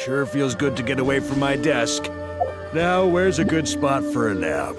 Sure feels good to get away from my desk. Now, where's a good spot for a nap?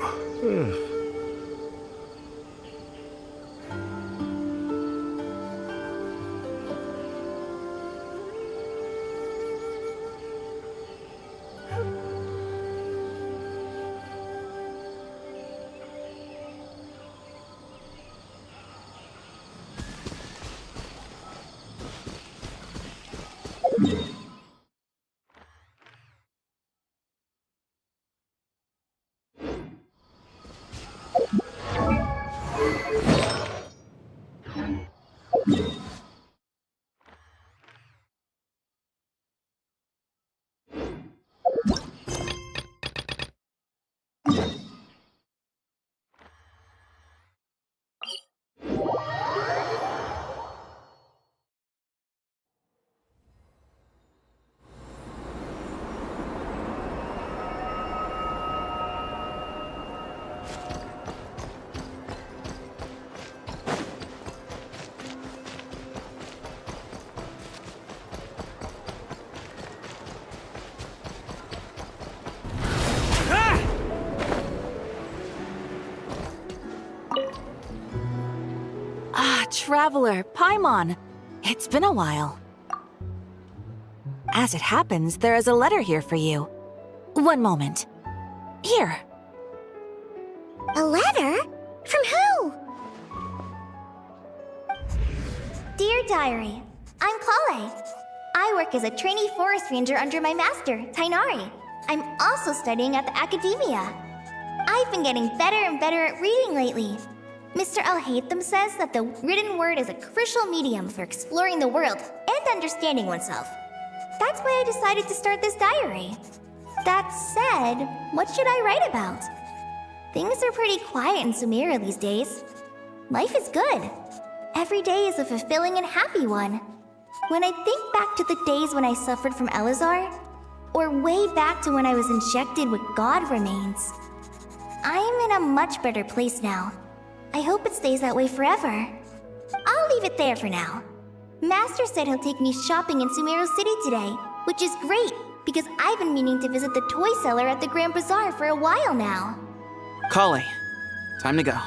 Traveler, Paimon. It's been a while. As it happens, there is a letter here for you. One moment. Here. A letter? From who? Dear Diary, I'm Kale. I work as a trainee forest ranger under my master, Tainari. I'm also studying at the academia. I've been getting better and better at reading lately. Mr. Al-Haytham says that the written word is a crucial medium for exploring the world and understanding oneself. That's why I decided to start this diary. That said, what should I write about? Things are pretty quiet in Sumeru these days. Life is good. Every day is a fulfilling and happy one. When I think back to the days when I suffered from Elazar, or way back to when I was injected with God remains, I am in a much better place now. I hope it stays that way forever. I'll leave it there for now. Master said he'll take me shopping in Sumeru City today, which is great because I've been meaning to visit the toy seller at the Grand Bazaar for a while now. Kale, time to go.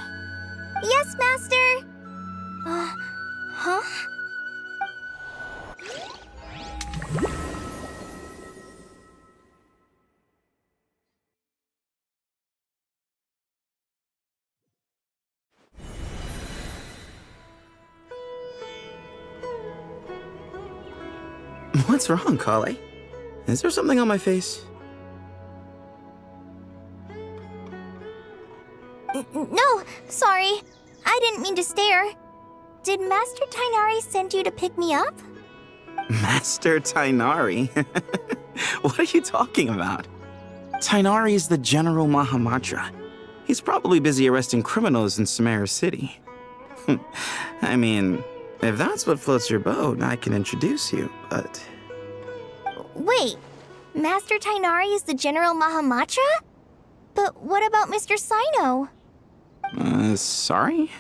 Yes, Master! Huh? What's wrong, Kale? Is there something on my face? No, sorry. I didn't mean to stare. Did Master Tainari send you to pick me up? Master Tainari? What are you talking about? Tainari is the General Mahamatra. He's probably busy arresting criminals in Sumeru City. I mean, if that's what floats your boat, I can introduce you, but... Wait, Master Tainari is the General Mahamatra? But what about Mr. Sino? Sorry?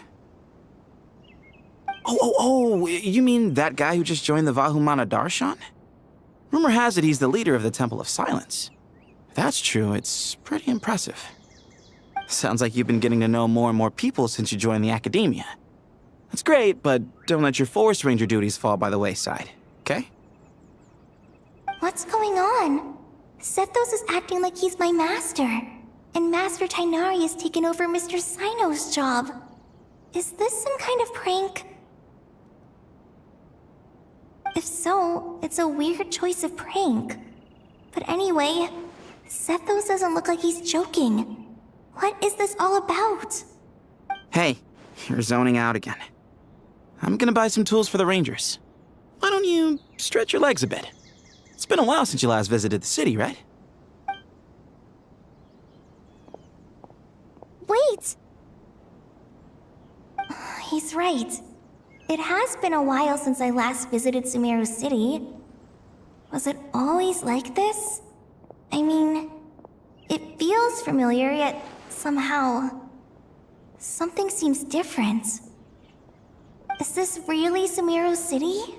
Oh, you mean that guy who just joined the Vahumana Darshan? Rumor has it he's the leader of the Temple of Silence. If that's true, it's pretty impressive. Sounds like you've been getting to know more and more people since you joined the academia. That's great, but don't let your forest ranger duties fall by the wayside, okay? What's going on? Sethos is acting like he's my master, and Master Tainari has taken over Mr. Sino's job. Is this some kind of prank? If so, it's a weird choice of prank. But anyway, Sethos doesn't look like he's joking. What is this all about? Hey, you're zoning out again. I'm gonna buy some tools for the rangers. Why don't you stretch your legs a bit? It's been a while since you last visited the city, right? Wait! He's right. It has been a while since I last visited Sumeru City. Was it always like this? I mean, it feels familiar, yet somehow... something seems different. Is this really Sumeru City?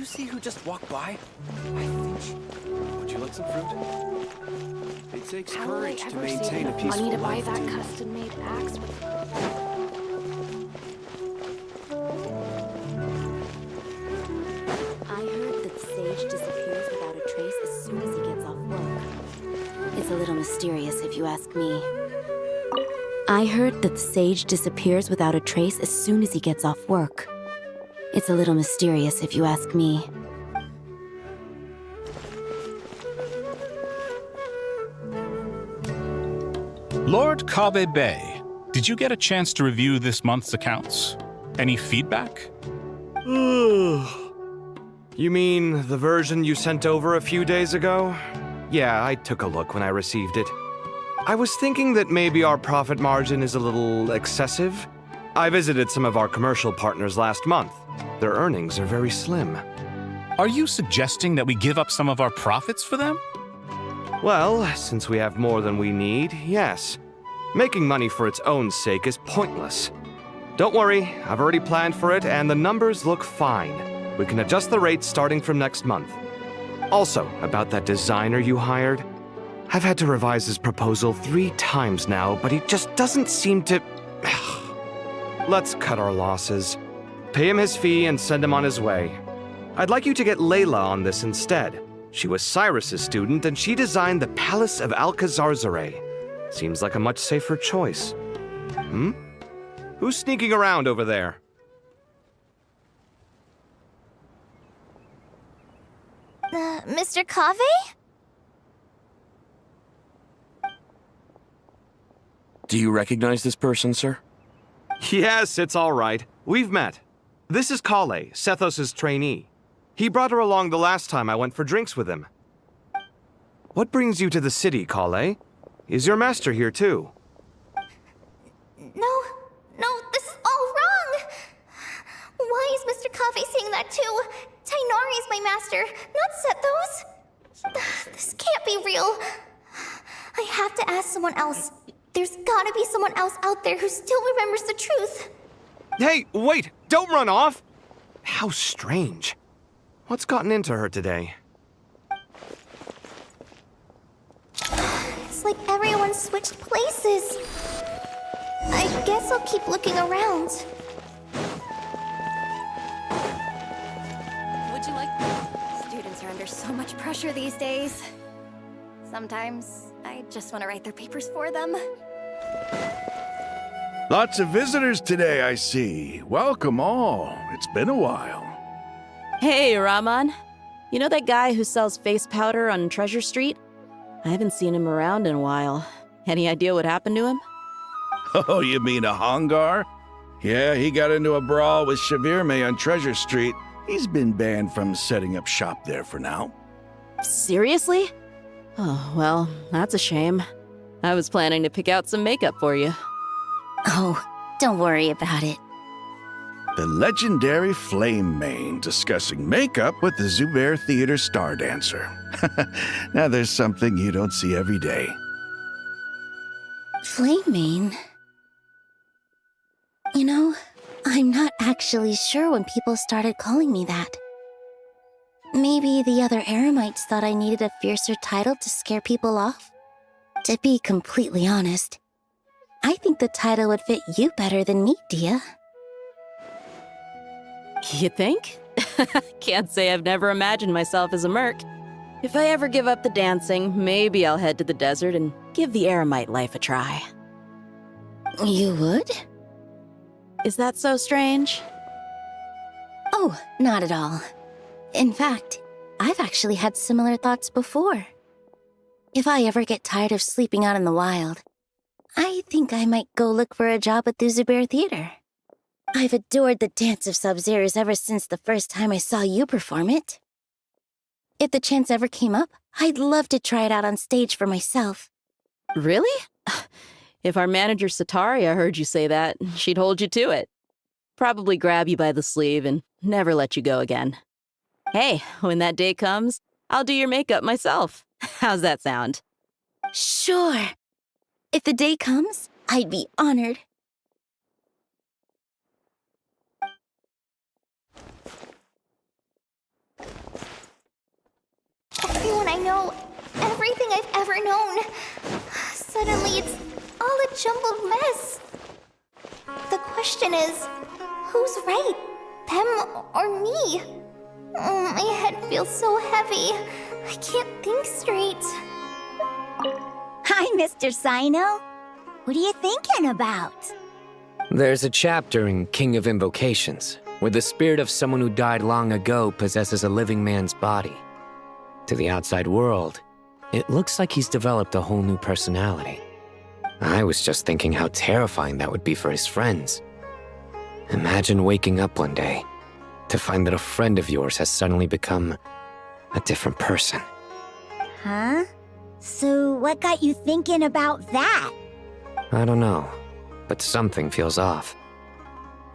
you see who just walked by? I think she... Would you like some fruit? It takes How will I courage to ever maintain save a enough peaceful money to buy life, that dude. custom-made axe with... I heard that Sage disappears without a trace as soon as he gets off work. It's a little mysterious if you ask me. I heard that Sage disappears without a trace as soon as he gets off work. It's a little mysterious if you ask me. Lord Kabe Bay, did you get a chance to review this month's accounts? Any feedback? You mean the version you sent over a few days ago? Yeah, I took a look when I received it. I was thinking that maybe our profit margin is a little excessive. I visited some of our commercial partners last month. Their earnings are very slim. Are you suggesting that we give up some of our profits for them? Well, since we have more than we need, yes. Making money for its own sake is pointless. Don't worry, I've already planned for it, and the numbers look fine. We can adjust the rates starting from next month. Also, about that designer you hired, I've had to revise his proposal 3 times now, but he just doesn't seem to... Let's cut our losses. Pay him his fee and send him on his way. I'd like you to get Layla on this instead. She was Cyrus's student, and she designed the Palace of Alcazarzare. Seems like a much safer choice. Who's sneaking around over there? Mr. Cave? Do you recognize this person, sir? Yes, it's all right. We've met. This is Kale, Sethos' trainee. He brought her along the last time I went for drinks with him. What brings you to the city, Kale? Is your master here too? No, this is all wrong! Why is Mr. Cave saying that too? Tainari is my master, not Sethos. This can't be real. I have to ask someone else. There's gotta be someone else out there who still remembers the truth. Hey, wait! Don't run off! How strange. What's gotten into her today? It's like everyone switched places. I guess I'll keep looking around. Would you like... Students are under so much pressure these days. Sometimes I just want to write their papers for them. Lots of visitors today, I see. Welcome all. It's been a while. Hey, Rahman. You know that guy who sells face powder on Treasure Street? I haven't seen him around in a while. Any idea what happened to him? Oh, you mean a Hongar? Yeah, he got into a brawl with Shavirme on Treasure Street. He's been banned from setting up shop there for now. Seriously? Oh, well, that's a shame. I was planning to pick out some makeup for you. Oh, don't worry about it. The legendary Flame Mane discussing makeup with the Zubair Theater star dancer. Now there's something you don't see every day. Flame Mane? You know, I'm not actually sure when people started calling me that. Maybe the other Eremites thought I needed a fiercer title to scare people off? To be completely honest, I think the title would fit you better than me, Dia. You think? Can't say I've never imagined myself as a merc. If I ever give up the dancing, maybe I'll head to the desert and give the Eremite life a try. You would? Is that so strange? Oh, not at all. In fact, I've actually had similar thoughts before. If I ever get tired of sleeping out in the wild, I think I might go look for a job at the Zubair Theater. I've adored the dance of Sub-Zeros ever since the first time I saw you perform it. If the chance ever came up, I'd love to try it out on stage for myself. Really? If our manager Sataria heard you say that, she'd hold you to it. Probably grab you by the sleeve and never let you go again. Hey, when that day comes, I'll do your makeup myself. How's that sound? Sure. If the day comes, I'd be honored. know everything I've ever known. Suddenly, it's all a jumbled mess. The question is, who's right? Them or me? Oh, my head feels so heavy. I can't think straight. Hi, Mr. Sino. What are you thinking about? There's a chapter in King of Invocations where the spirit of someone who died long ago possesses a living man's body. To the outside world, it looks like he's developed a whole new personality. I was just thinking how terrifying that would be for his friends. Imagine waking up one day to find that a friend of yours has suddenly become a different person. Huh? So what got you thinking about that? I don't know, but something feels off.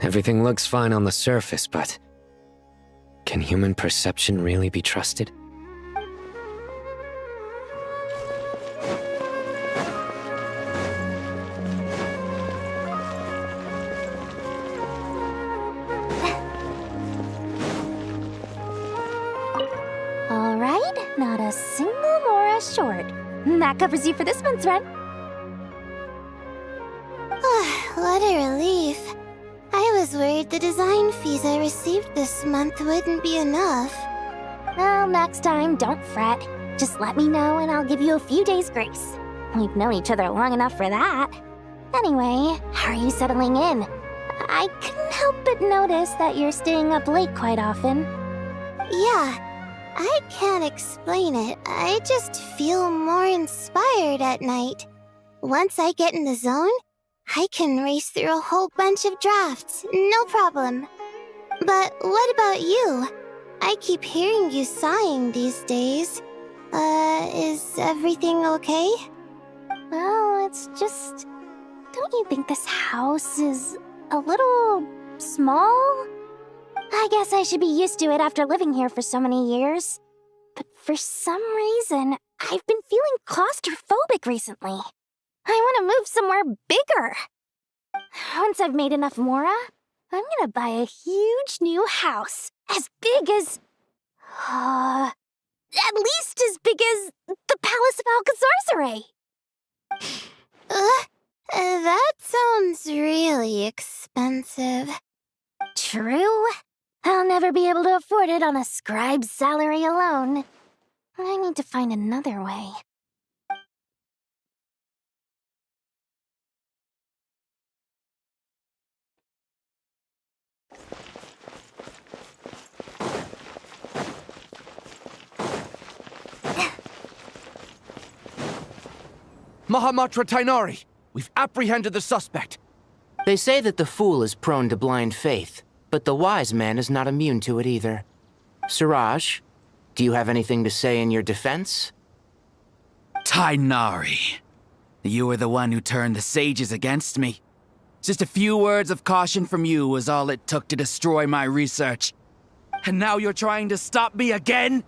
Everything looks fine on the surface, but can human perception really be trusted? All right, not a single Mora short. That covers you for this month's rent. What a relief. I was worried the design fees I received this month wouldn't be enough. Well, next time, don't fret. Just let me know and I'll give you a few days' grace. We've known each other long enough for that. Anyway, how are you settling in? I couldn't help but notice that you're staying up late quite often. Yeah, I can't explain it. I just feel more inspired at night. Once I get in the zone, I can race through a whole bunch of drafts, no problem. But what about you? I keep hearing you sighing these days. Is everything okay? Well, it's just... Don't you think this house is a little small? I guess I should be used to it after living here for so many years. But for some reason, I've been feeling claustrophobic recently. I want to move somewhere bigger. Once I've made enough Mora, I'm gonna buy a huge new house. As big as... at least as big as the Palace of Alcazarzaray. That sounds really expensive. True. I'll never be able to afford it on a scribe's salary alone. I need to find another way. Mahamatra Tainari! We've apprehended the suspect. They say that the fool is prone to blind faith, but the wise man is not immune to it either. Suraj, do you have anything to say in your defense? Tainari, you were the one who turned the sages against me. Just a few words of caution from you was all it took to destroy my research. And now you're trying to stop me again?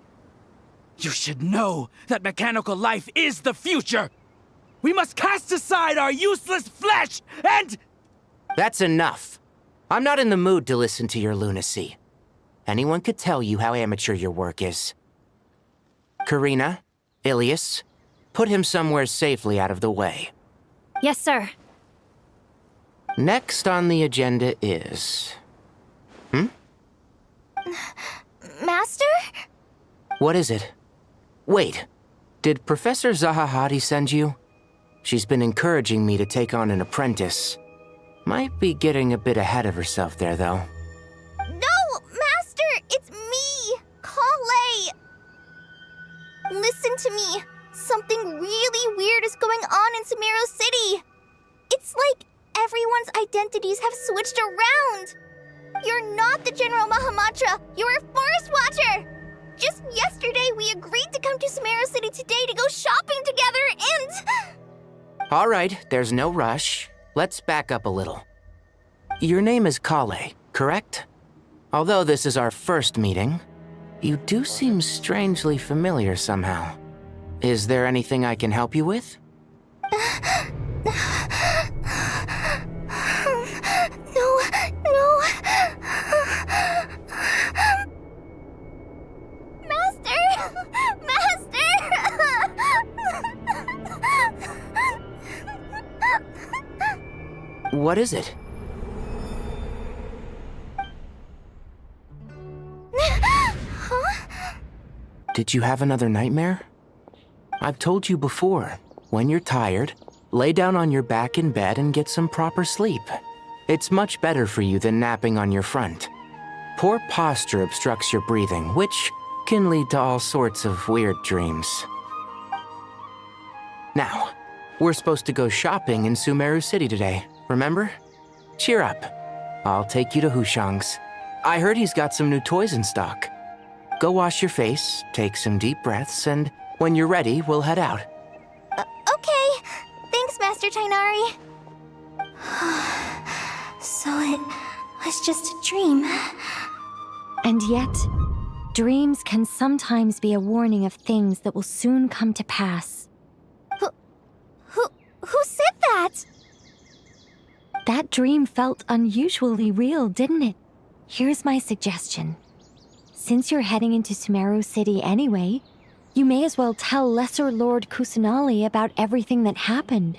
You should know that mechanical life is the future! We must cast aside our useless flesh and... That's enough. I'm not in the mood to listen to your lunacy. Anyone could tell you how amateur your work is. Karina, Ilias, put him somewhere safely out of the way. Yes, sir. Next on the agenda is... Master? What is it? Wait, did Professor Zahahati send you? She's been encouraging me to take on an apprentice. Might be getting a bit ahead of herself there, though. No, Master! It's me! Kale! Listen to me. Something really weird is going on in Sumeru City. It's like everyone's identities have switched around. You're not the General Mahamatra. You're a Forest Watcher. Just yesterday, we agreed to come to Sumeru City today to go shopping together and... All right, there's no rush. Let's back up a little. Your name is Kale, correct? Although this is our first meeting, you do seem strangely familiar somehow. Is there anything I can help you with? No. Master! What is it? Huh? Did you have another nightmare? I've told you before, when you're tired, lay down on your back in bed and get some proper sleep. It's much better for you than napping on your front. Poor posture obstructs your breathing, which can lead to all sorts of weird dreams. Now, we're supposed to go shopping in Sumeru City today, remember? Cheer up. I'll take you to Hushang's. I heard he's got some new toys in stock. Go wash your face, take some deep breaths, and when you're ready, we'll head out. Okay. Thanks, Master Tainari. So it was just a dream. And yet, dreams can sometimes be a warning of things that will soon come to pass. Who said that? That dream felt unusually real, didn't it? Here's my suggestion. Since you're heading into Sumeru City anyway, you may as well tell Lesser Lord Kusanali about everything that happened.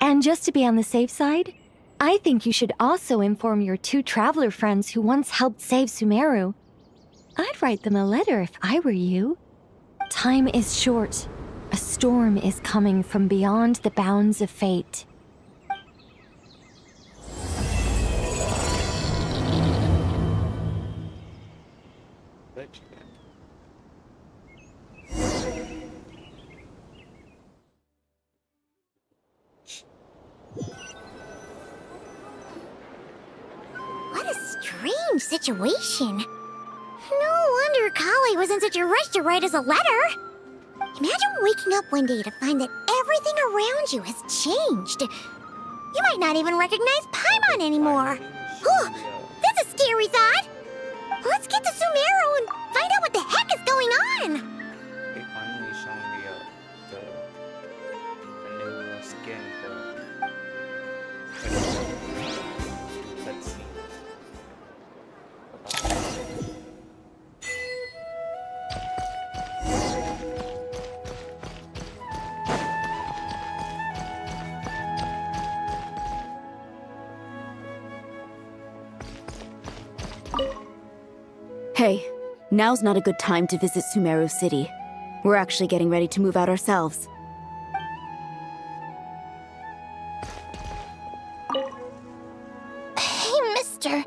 And just to be on the safe side, I think you should also inform your 2 traveler friends who once helped save Sumeru. I'd write them a letter if I were you. Time is short. A storm is coming from beyond the bounds of fate. What a strange situation. No wonder Kali was in such a rush to write us a letter. Imagine waking up one day to find that everything around you has changed. You might not even recognize Paimon anymore. That's a scary thought. Let's get to Sumeru and find out what the heck is going on. They finally showing the new skin for. Let's see. Hey, now's not a good time to visit Sumeru City. We're actually getting ready to move out ourselves. Hey, mister.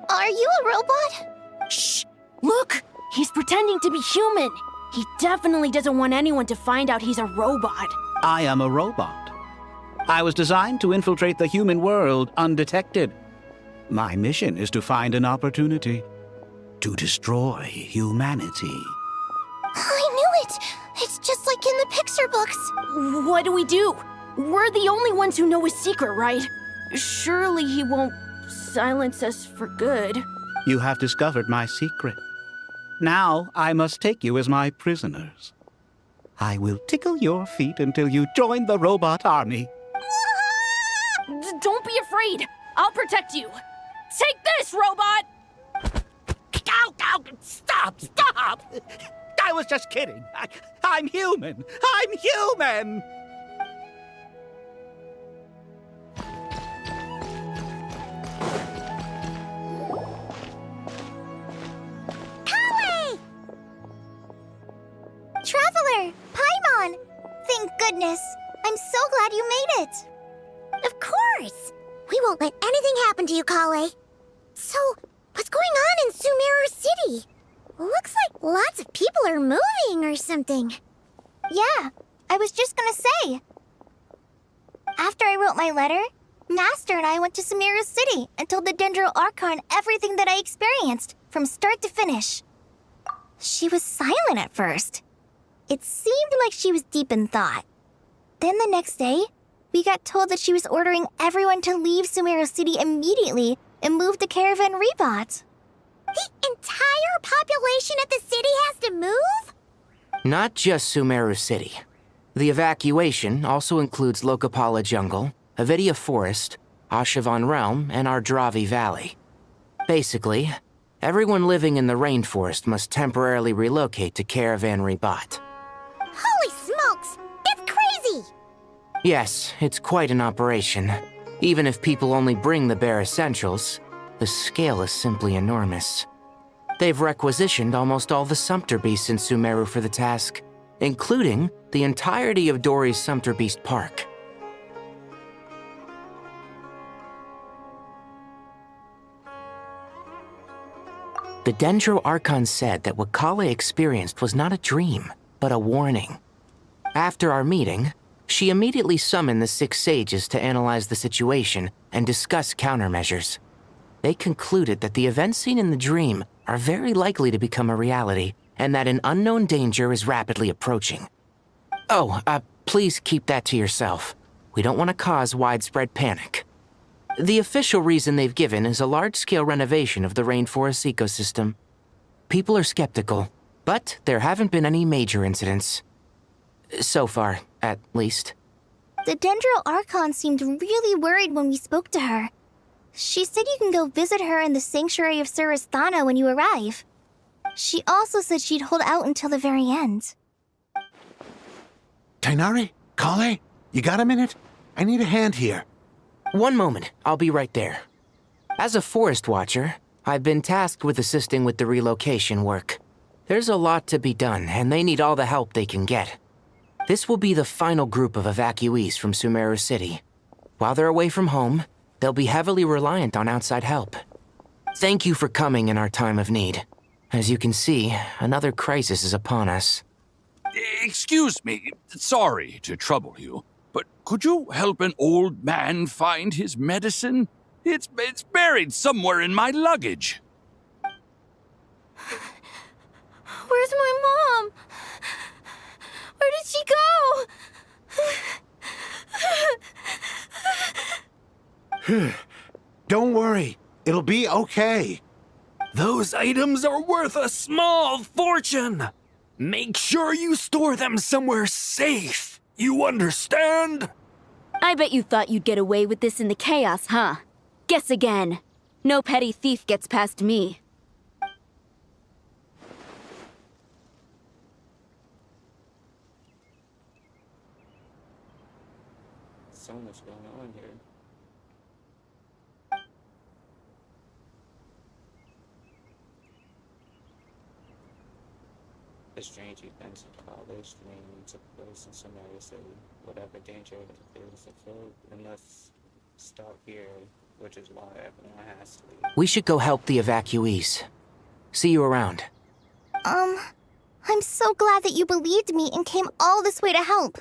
Are you a robot? Shh! Look! He's pretending to be human! He definitely doesn't want anyone to find out he's a robot. I am a robot. I was designed to infiltrate the human world undetected. My mission is to find an opportunity to destroy humanity. I knew it! It's just like in the picture books. What do we do? We're the only ones who know his secret, right? Surely he won't silence us for good. You have discovered my secret. Now I must take you as my prisoners. I will tickle your feet until you join the robot army. Don't be afraid. I'll protect you. Take this, robot! Ow, ow, stop, stop! I was just kidding. I'm human. I'm human! Kali! Traveler! Paimon! Thank goodness. I'm so glad you made it. Of course! We won't let anything happen to you, Kale. So, what's going on in Sumeru City? Looks like lots of people are moving or something. Yeah, I was just gonna say. After I wrote my letter, Master and I went to Sumeru City and told the Dendro Archon everything that I experienced, from start to finish. She was silent at first. It seemed like she was deep in thought. Then the next day, we got told that she was ordering everyone to leave Sumeru City immediately and move to Caravan Rebot. The entire population of the city has to move? Not just Sumeru City. The evacuation also includes Lokapala Jungle, Avidia Forest, Ashavan Realm, and Ardravi Valley. Basically, everyone living in the rainforest must temporarily relocate to Caravan Rebot. Holy smokes! That's crazy! Yes, it's quite an operation. Even if people only bring the bare essentials, the scale is simply enormous. They've requisitioned almost all the Sumpter Beasts in Sumeru for the task, including the entirety of Dory's Sumpter Beast Park. The Dendro Archon said that what Kale experienced was not a dream, but a warning. After our meeting, she immediately summoned the 6 sages to analyze the situation and discuss countermeasures. They concluded that the events seen in the dream are very likely to become a reality, and that an unknown danger is rapidly approaching. Oh, please keep that to yourself. We don't want to cause widespread panic. The official reason they've given is a large-scale renovation of the rainforest ecosystem. People are skeptical, but there haven't been any major incidents. So far, at least. The Dendro Archon seemed really worried when we spoke to her. She said you can go visit her in the Sanctuary of Surasthana when you arrive. She also said she'd hold out until the very end. Tighnari? Kale? You got a minute? I need a hand here. One moment, I'll be right there. As a forest watcher, I've been tasked with assisting with the relocation work. There's a lot to be done, and they need all the help they can get. This will be the final group of evacuees from Sumeru City. While they're away from home, they'll be heavily reliant on outside help. Thank you for coming in our time of need. As you can see, another crisis is upon us. Excuse me, sorry to trouble you, but could you help an old man find his medicine? It's buried somewhere in my luggage. Where's my mom? Where did she go? Don't worry. It'll be okay. Those items are worth a small fortune. Make sure you store them somewhere safe. You understand? I bet you thought you'd get away with this in the chaos, huh? Guess again. No petty thief gets past me. So much going on here. The strange events of college dream took place in Sumeru City. Whatever danger is afoot, and let's stop here, which is why everyone has to leave. We should go help the evacuees. See you around. I'm so glad that you believed me and came all this way to help.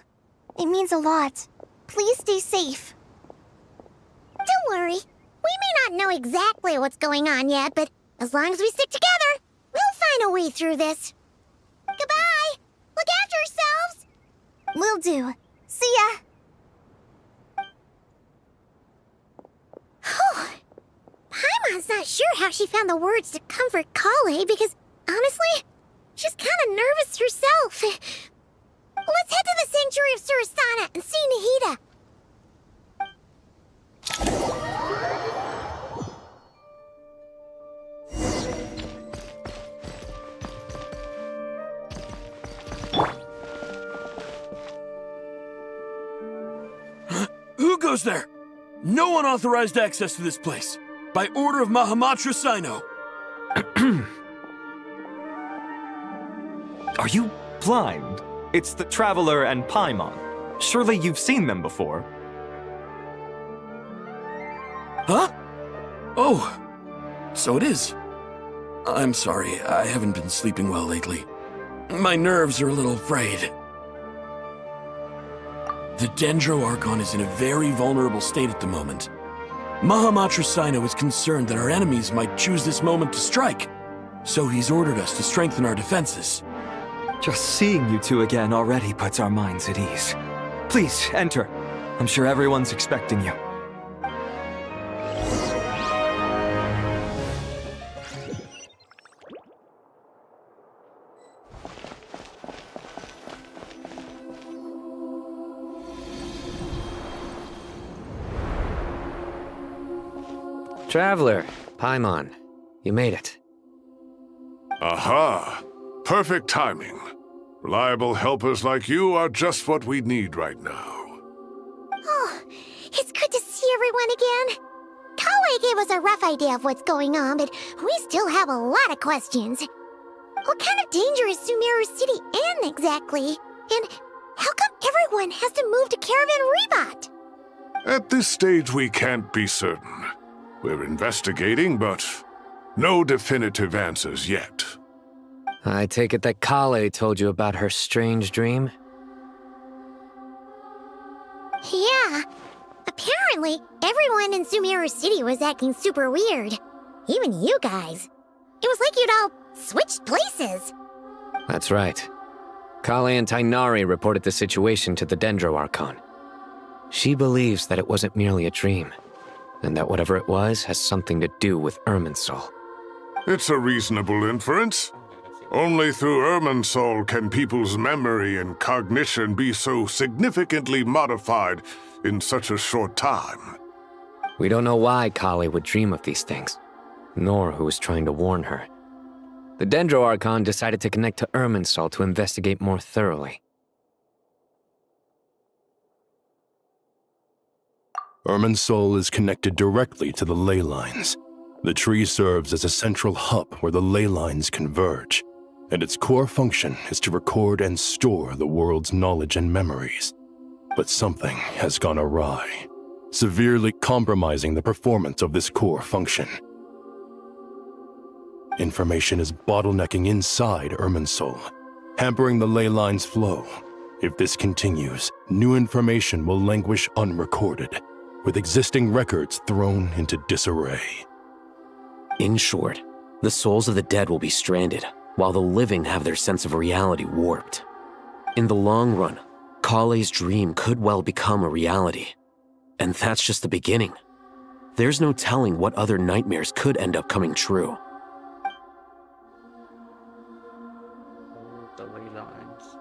It means a lot. Please stay safe. Don't worry. We may not know exactly what's going on yet, but as long as we stick together, we'll find a way through this. Goodbye! Look after yourselves! Will do. See ya! Paimon's not sure how she found the words to comfort Kale because, honestly, she's kind of nervous herself. Let's head to the Sanctuary of Surasthana and see Nahida. Who goes there? No unauthorized access to this place. By order of Mahamatra Sino. Are you blind? It's the Traveler and Paimon. Surely you've seen them before. Huh? Oh, so it is. I'm sorry, I haven't been sleeping well lately. My nerves are a little frayed. The Dendro Archon is in a very vulnerable state at the moment. Mahamatra Sino is concerned that our enemies might choose this moment to strike, so he's ordered us to strengthen our defenses. Just seeing you two again already puts our minds at ease. Please, enter. I'm sure everyone's expecting you. Traveler, Paimon, you made it. Aha! Perfect timing. Reliable helpers like you are just what we need right now. Oh, it's good to see see everyone again. Kale gave us a rough idea of what's going on, but we still have a lot of questions. What kind of danger is Sumeru City in exactly? And how come everyone has to move to Caravan Rebot? At this stage, we can't be certain. We're investigating, but no definitive answers yet. I take it that Kale told you about her strange dream? Yeah. Apparently, everyone in Sumeru City was acting super weird. Even you guys. It was like you'd all switched places. That's right. Kale and Tainari reported the situation to the Dendro Archon. She believes that it wasn't merely a dream, and that whatever it was has something to do with Irminsul. It's a reasonable inference. Only through Irminsul can people's memory and cognition be so significantly modified in such a short time. We don't know why Kale would dream of these things, nor who was trying to warn her. The Dendro Archon decided to connect to Irminsul to investigate more thoroughly. Irminsul is connected directly to the ley lines. The tree serves as a central hub where the ley lines converge, and its core function is to record and store the world's knowledge and memories. But something has gone awry, severely compromising the performance of this core function. Information is bottlenecking inside Irminsul, hampering the ley line's flow. If this continues, new information will languish unrecorded, with existing records thrown into disarray. In short, the souls of the dead will be stranded, while the living have their sense of reality warped. In the long run, Kale's dream could well become a reality. And that's just the beginning. There's no telling what other nightmares could end up coming true. The ley lines.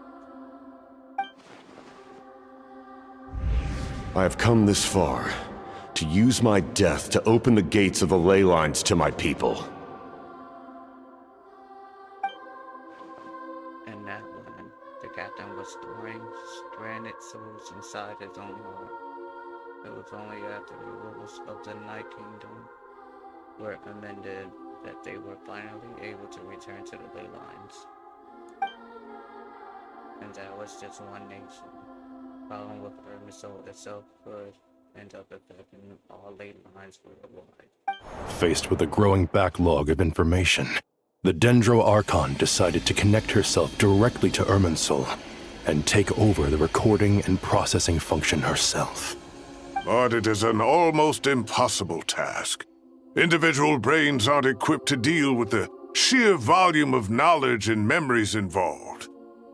I have come this far to use my death to open the gates of the ley lines to my people. In that land, the captain was storing stranded souls inside his own heart. It was only after the rules of the Night Kingdom were amended that they were finally able to return to the ley lines. And that was just one nation. Problem with Irminsul itself could end up affecting all ley lines worldwide. Faced with a growing backlog of information, the Dendro Archon decided to connect herself directly to Irminsul and take over the recording and processing function herself. But it is an almost impossible task. Individual brains aren't equipped to deal with the sheer volume of knowledge and memories involved.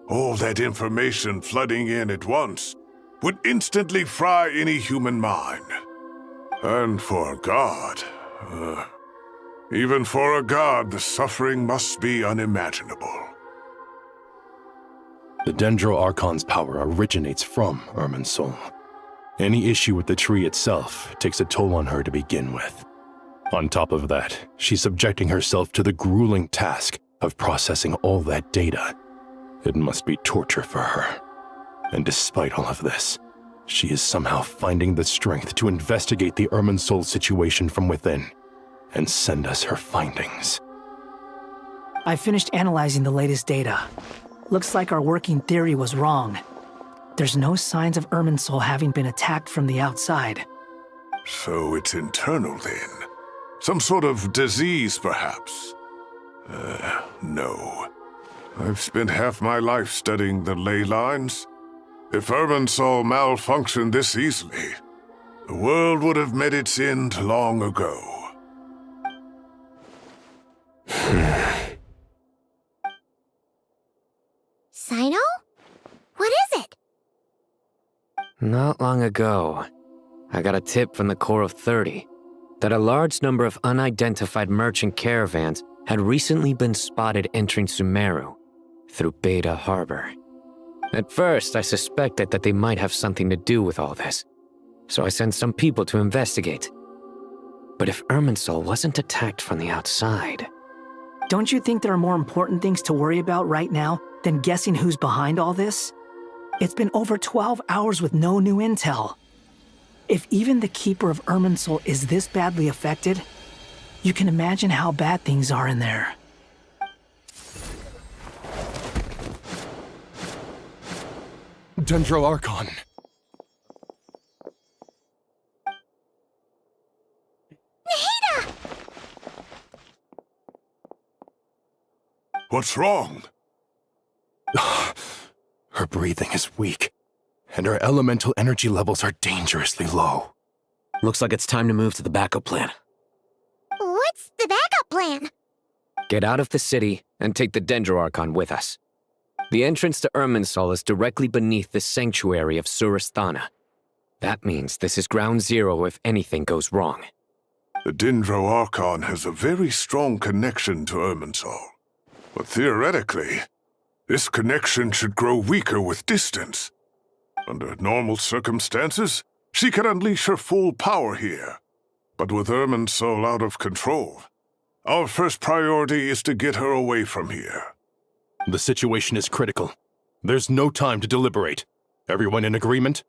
All that information flooding in at once would instantly fry any human mind. And for a god, even for a god, the suffering must be unimaginable. The Dendro Archon's power originates from Irminsul. Any issue with the tree itself takes a toll on her to begin with. On top of that, she's subjecting herself to the grueling task of processing all that data. It must be torture for her. And despite all of this, she is somehow finding the strength to investigate the Irminsul situation from within and send us her findings. I finished analyzing the latest data. Looks like our working theory was wrong. There's no signs of Irminsul having been attacked from the outside. So it's internal then? Some sort of disease, perhaps? No. I've spent half my life studying the ley lines. If Irminsul malfunctioned this easily, the world would have met its end long ago. Sino? What is it? Not long ago, I got a tip from the Core of 30 that a large number of unidentified merchant caravans had recently been spotted entering Sumeru through Beta Harbor. At first, I suspected that they might have something to do with all this, so I sent some people to investigate. But if Irminsul wasn't attacked from the outside... Don't you think there are more important things to worry about right now than guessing who's behind all this? It's been over 12 hours with no new intel. If even the Keeper of Irminsul is this badly affected, you can imagine how bad things are in there. Dendro Archon. What's wrong? Her breathing is weak, and her elemental energy levels are dangerously low. Looks like it's time to move to the backup plan. What's the backup plan? Get out of the city and take the Dendro Archon with us. The entrance to Irminsul is directly beneath the sanctuary of Surasthana. That means this is ground zero if anything goes wrong. The Dendro Archon has a very strong connection to Irminsul. But theoretically, this connection should grow weaker with distance. Under normal circumstances, she can unleash her full power here. But with Irminsul out of control, our first priority is to get her away from here. The situation is critical. There's no time to deliberate. Everyone in agreement?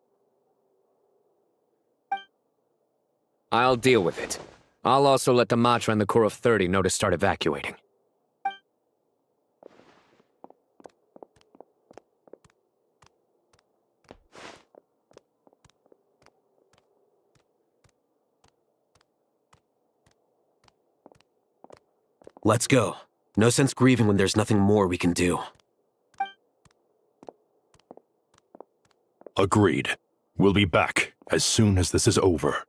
I'll deal with it. I'll also let the Matra and the Core of 30 know to start evacuating. Let's go. No sense grieving when there's nothing more we can do. Agreed. We'll be back as soon as this is over.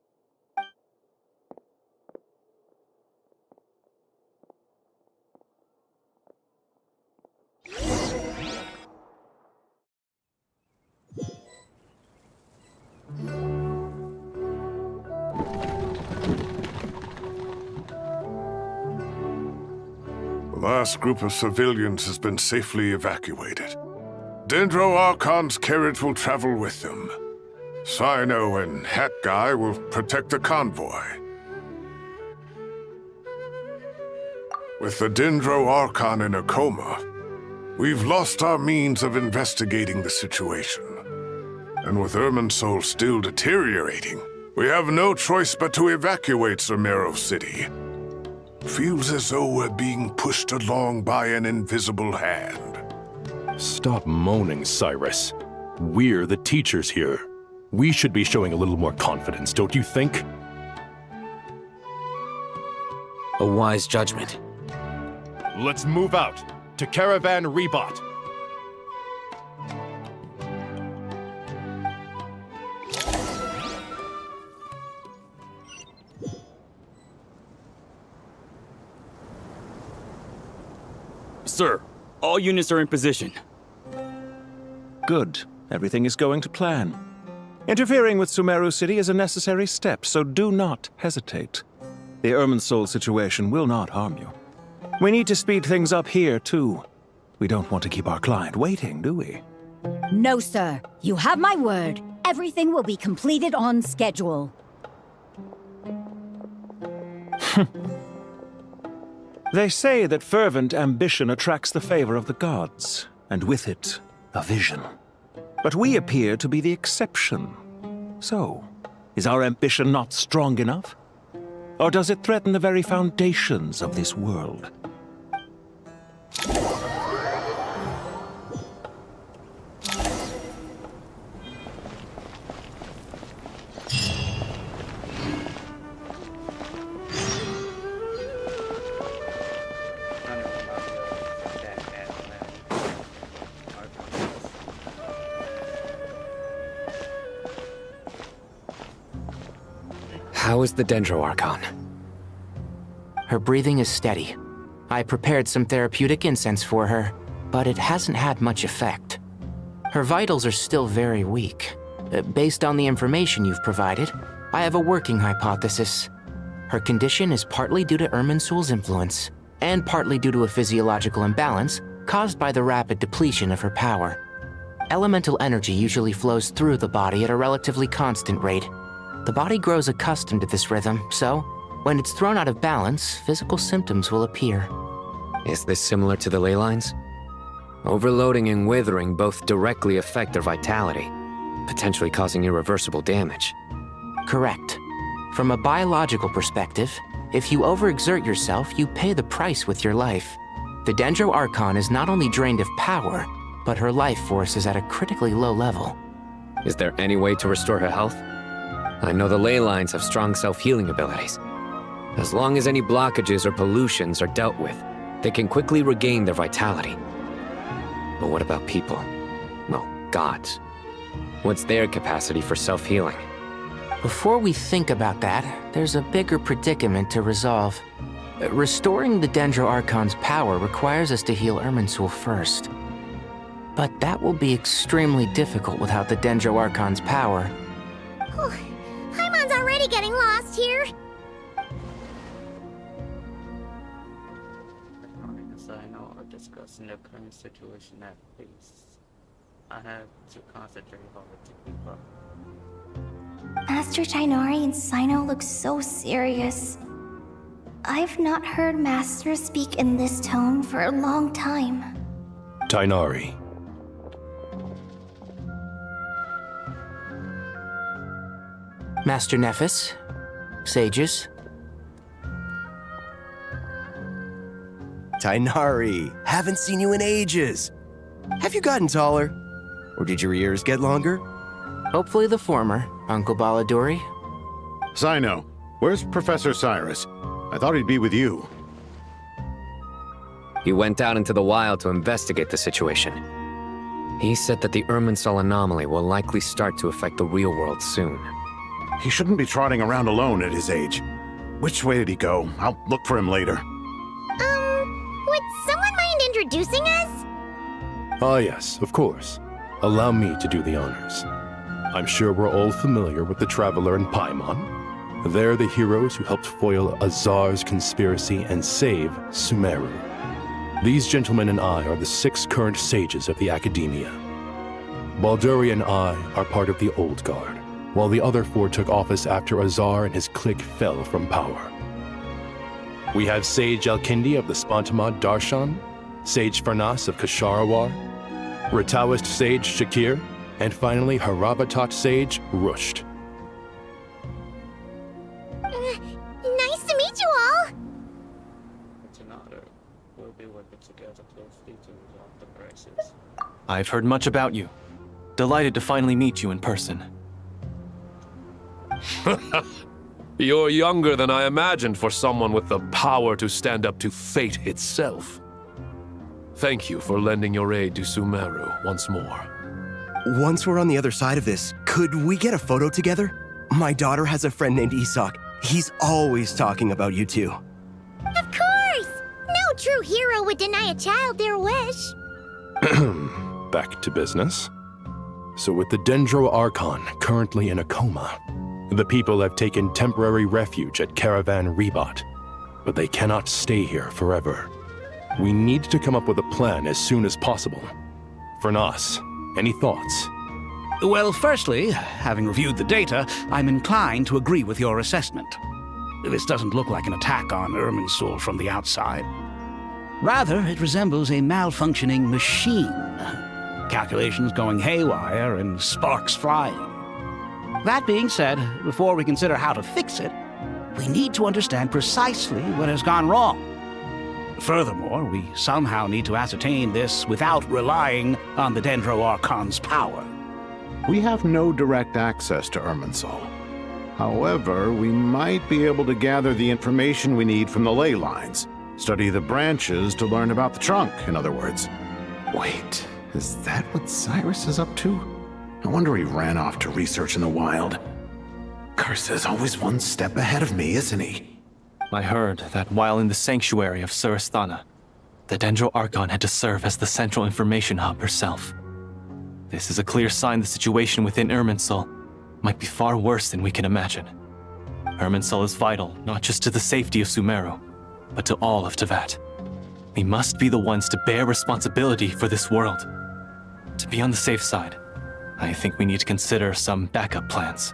The last group of civilians has been safely evacuated. Dendro Archon's carriage will travel with them. Sino and Hat Guy will protect the convoy. With the Dendro Archon in a coma, we've lost our means of investigating the situation. And with Irminsul still deteriorating, we have no choice but to evacuate Sumeru City. Feels as though we're being pushed along by an invisible hand. Stop moaning, Cyrus. We're the teachers here. We should be showing a little more confidence, don't you think? A wise judgment. Let's move out to Caravan Rebot. Sir, all units are in position. Good. Everything is going to plan. Interfering with Sumeru City is a necessary step, so do not hesitate. The Irminsul situation will not harm you. We need to speed things up here, too. We don't want to keep our client waiting, do we? No, sir. You have my word. Everything will be completed on schedule. They say that fervent ambition attracts the favor of the gods, and with it, a vision. But we appear to be the exception. So, is our ambition not strong enough? Or does it threaten the very foundations of this world? How is the Dendro Archon? Her breathing is steady. I prepared some therapeutic incense for her, but it hasn't had much effect. Her vitals are still very weak. Based on the information you've provided, I have a working hypothesis. Her condition is partly due to Irminsul's influence, and partly due to a physiological imbalance caused by the rapid depletion of her power. Elemental energy usually flows through the body at a relatively constant rate. The body grows accustomed to this rhythm, so when it's thrown out of balance, physical symptoms will appear. Is this similar to the ley lines? Overloading and withering both directly affect their vitality, potentially causing irreversible damage. Correct. From a biological perspective, if you overexert yourself, you pay the price with your life. The Dendro Archon is not only drained of power, but her life force is at a critically low level. Is there any way to restore her health? I know the ley lines have strong self-healing abilities. As long as any blockages or pollutions are dealt with, they can quickly regain their vitality. But what about people? Well, gods. What's their capacity for self-healing? Before we think about that, there's a bigger predicament to resolve. Restoring the Dendro Archon's power requires us to heal Irminsul first. But that will be extremely difficult without the Dendro Archon's power. Paimon's already getting lost here. I know are discussing the current situation at peace. I have to concentrate on it to keep up. Master Tainari and Sino look so serious. I've not heard Master speak in this tone for a long time. Tainari. Master Nephis, sages. Tainari, haven't seen you in ages. Have you gotten taller? Or did your ears get longer? Hopefully the former, Uncle Baladori. Sino, where's Professor Cyrus? I thought he'd be with you. He went out into the wild to investigate the situation. He said that the Irminsul anomaly will likely start to affect the real world soon. He shouldn't be trotting around alone at his age. Which way did he go? I'll look for him later. Would someone mind introducing us? Ah yes, of course. Allow me to do the honors. I'm sure we're all familiar with the Traveler and Paimon. They're the heroes who helped foil Azar's conspiracy and save Sumeru. These gentlemen and I are the 6 current sages of the Academia. Balduri and I are part of the Old Guard, while the other 4 took office after Azar and his clique fell from power. We have Sage Elkindi of the Spontamod Darshan, Sage Farnas of Kasharawar, Rataoist Sage Shakir, and finally Haravatat Sage Rusht. Nice to meet you all! It's an honor. We'll be working together closely to resolve the crisis. I've heard much about you. Delighted to finally meet you in person. You're younger than I imagined for someone with the power to stand up to fate itself. Thank you for lending your aid to Sumeru once more. Once we're on the other side of this, could we get a photo together? My daughter has a friend named Isak. He's always talking about you two. Of course! No true hero would deny a child their wish. Back to business. So with the Dendro Archon currently in a coma, the people have taken temporary refuge at Caravan Rebat, but they cannot stay here forever. We need to come up with a plan as soon as possible. Fernas, any thoughts? Well, firstly, having reviewed the data, I'm inclined to agree with your assessment. This doesn't look like an attack on Irminsul from the outside. Rather, it resembles a malfunctioning machine. Calculations going haywire and sparks flying. That being said, before we consider how to fix it, we need to understand precisely what has gone wrong. Furthermore, we somehow need to ascertain this without relying on the Dendro Archon's power. We have no direct access to Irminsul. However, we might be able to gather the information we need from the ley lines. Study the branches to learn about the trunk, in other words. Wait, is that what Cyrus is up to? No wonder he ran off to research in the wild. Curse's always one step ahead of me, isn't he? I heard that while in the sanctuary of Surasthana, the Dendro Archon had to serve as the central information hub herself. This is a clear sign the situation within Irminsul might be far worse than we can imagine. Irminsul is vital not just to the safety of Sumeru, but to all of Teyvat. We must be the ones to bear responsibility for this world. To be on the safe side, I think we need to consider some backup plans.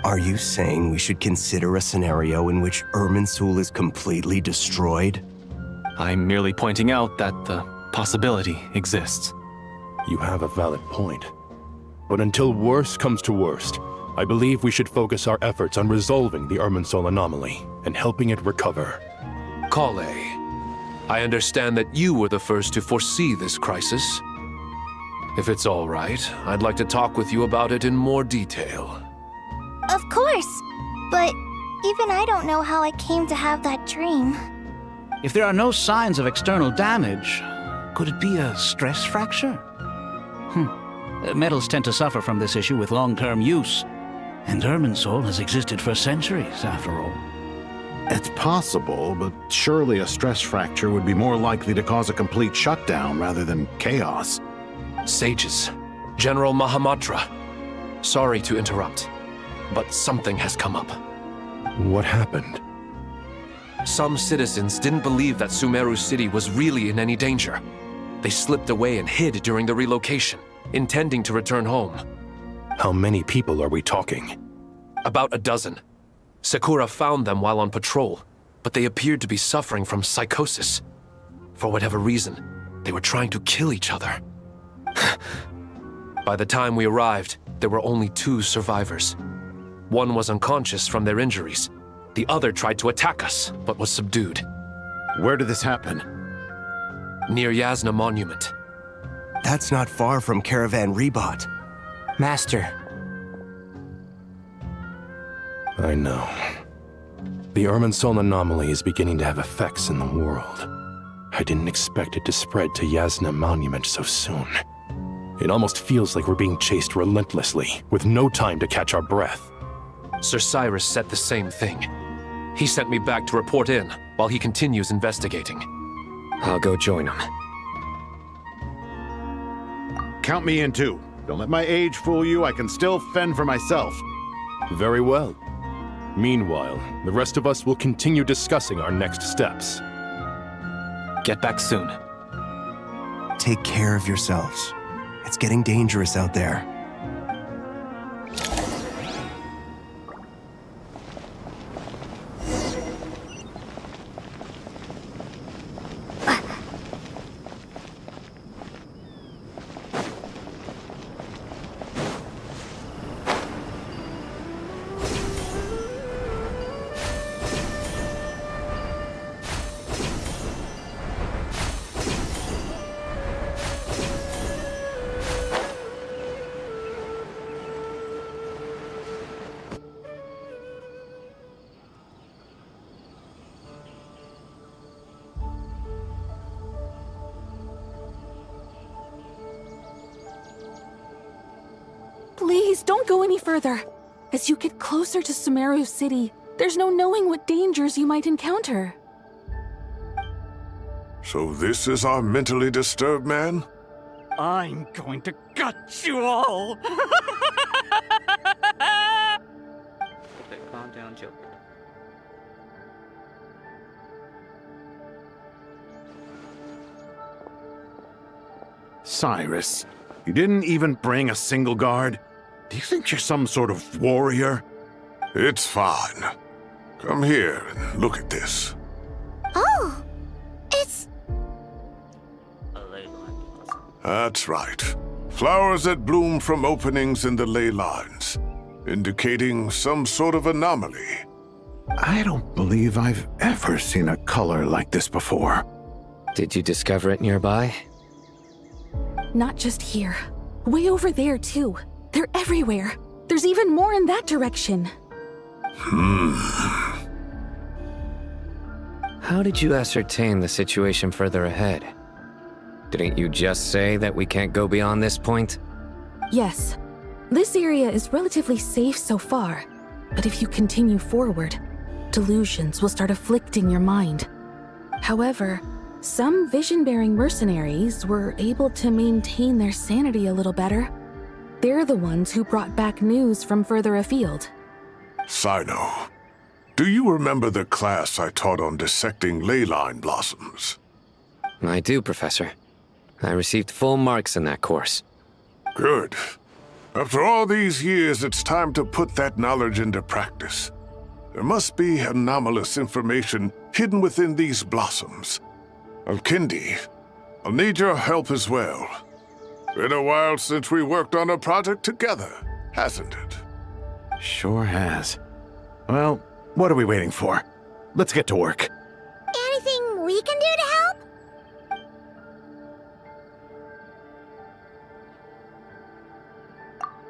Are you saying we should consider a scenario in which Irminsul is completely destroyed? I'm merely pointing out that the possibility exists. You have a valid point. But until worst comes to worst, I believe we should focus our efforts on resolving the Irminsul anomaly and helping it recover. Kale, I understand that you were the first to foresee this crisis. If it's all right, I'd like to talk with you about it in more detail. Of course! But even I don't know how I came to have that dream. If there are no signs of external damage, could it be a stress fracture? Metals tend to suffer from this issue with long-term use. And Irminsul has existed for centuries, after all. It's possible, but surely a stress fracture would be more likely to cause a complete shutdown rather than chaos. Sages, General Mahamatra, sorry to interrupt, but something has come up. What happened? Some citizens didn't believe that Sumeru City was really in any danger. They slipped away and hid during the relocation, intending to return home. How many people are we talking? About a dozen. Sakura found them while on patrol, but they appeared to be suffering from psychosis. For whatever reason, they were trying to kill each other. By the time we arrived, there were only 2 survivors. One was unconscious from their injuries. The other tried to attack us, but was subdued. Where did this happen? Near Yasna Monument. That's not far from Caravan Rebot. Master. I know. The Irminsul anomaly is beginning to have effects in the world. I didn't expect it to spread to Yasna Monument so soon. It almost feels like we're being chased relentlessly, with no time to catch our breath. Sir Cyrus said the same thing. He sent me back to report in, while he continues investigating. I'll go join him. Count me in too. Don't let my age fool you, I can still fend for myself. Very well. Meanwhile, the rest of us will continue discussing our next steps. Get back soon. Take care of yourselves. It's getting dangerous out there. Please, don't go any further. As you get closer to Sumeru City, there's no knowing what dangers you might encounter. So this is our mentally disturbed man? I'm going to gut you all! Okay, calm down, Joker. Cyrus, you didn't even bring a single guard? Do you think you're some sort of warrior? It's fine. Come here and look at this. Oh, it's... That's right. Flowers that bloom from openings in the ley lines, indicating some sort of anomaly. I don't believe I've ever seen a color like this before. Did you discover it nearby? Not just here. Way over there, too. They're everywhere. There's even more in that direction. How did you ascertain the situation further ahead? Didn't you just say that we can't go beyond this point? Yes. This area is relatively safe so far. But if you continue forward, delusions will start afflicting your mind. However, some vision-bearing mercenaries were able to maintain their sanity a little better. They're the ones who brought back news from further afield. Sino, do you remember the class I taught on dissecting ley line blossoms? I do, Professor. I received full marks in that course. Good. After all these years, it's time to put that knowledge into practice. There must be anomalous information hidden within these blossoms. Alkindi, I'll need your help as well. Been a while since we worked on a project together, hasn't it? Sure has. Well, what are we waiting for? Let's get to work. Anything we can do to help?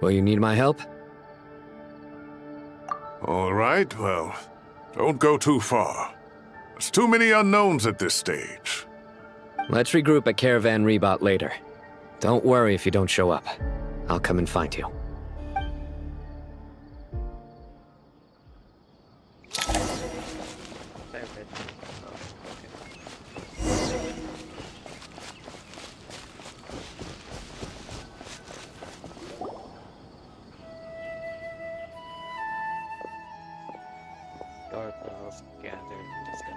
Will you need my help? All right, well, don't go too far. There's too many unknowns at this stage. Let's regroup at Caravan Rebot later. Don't worry if you don't show up. I'll come and find you. Dark clouds gather in the sky.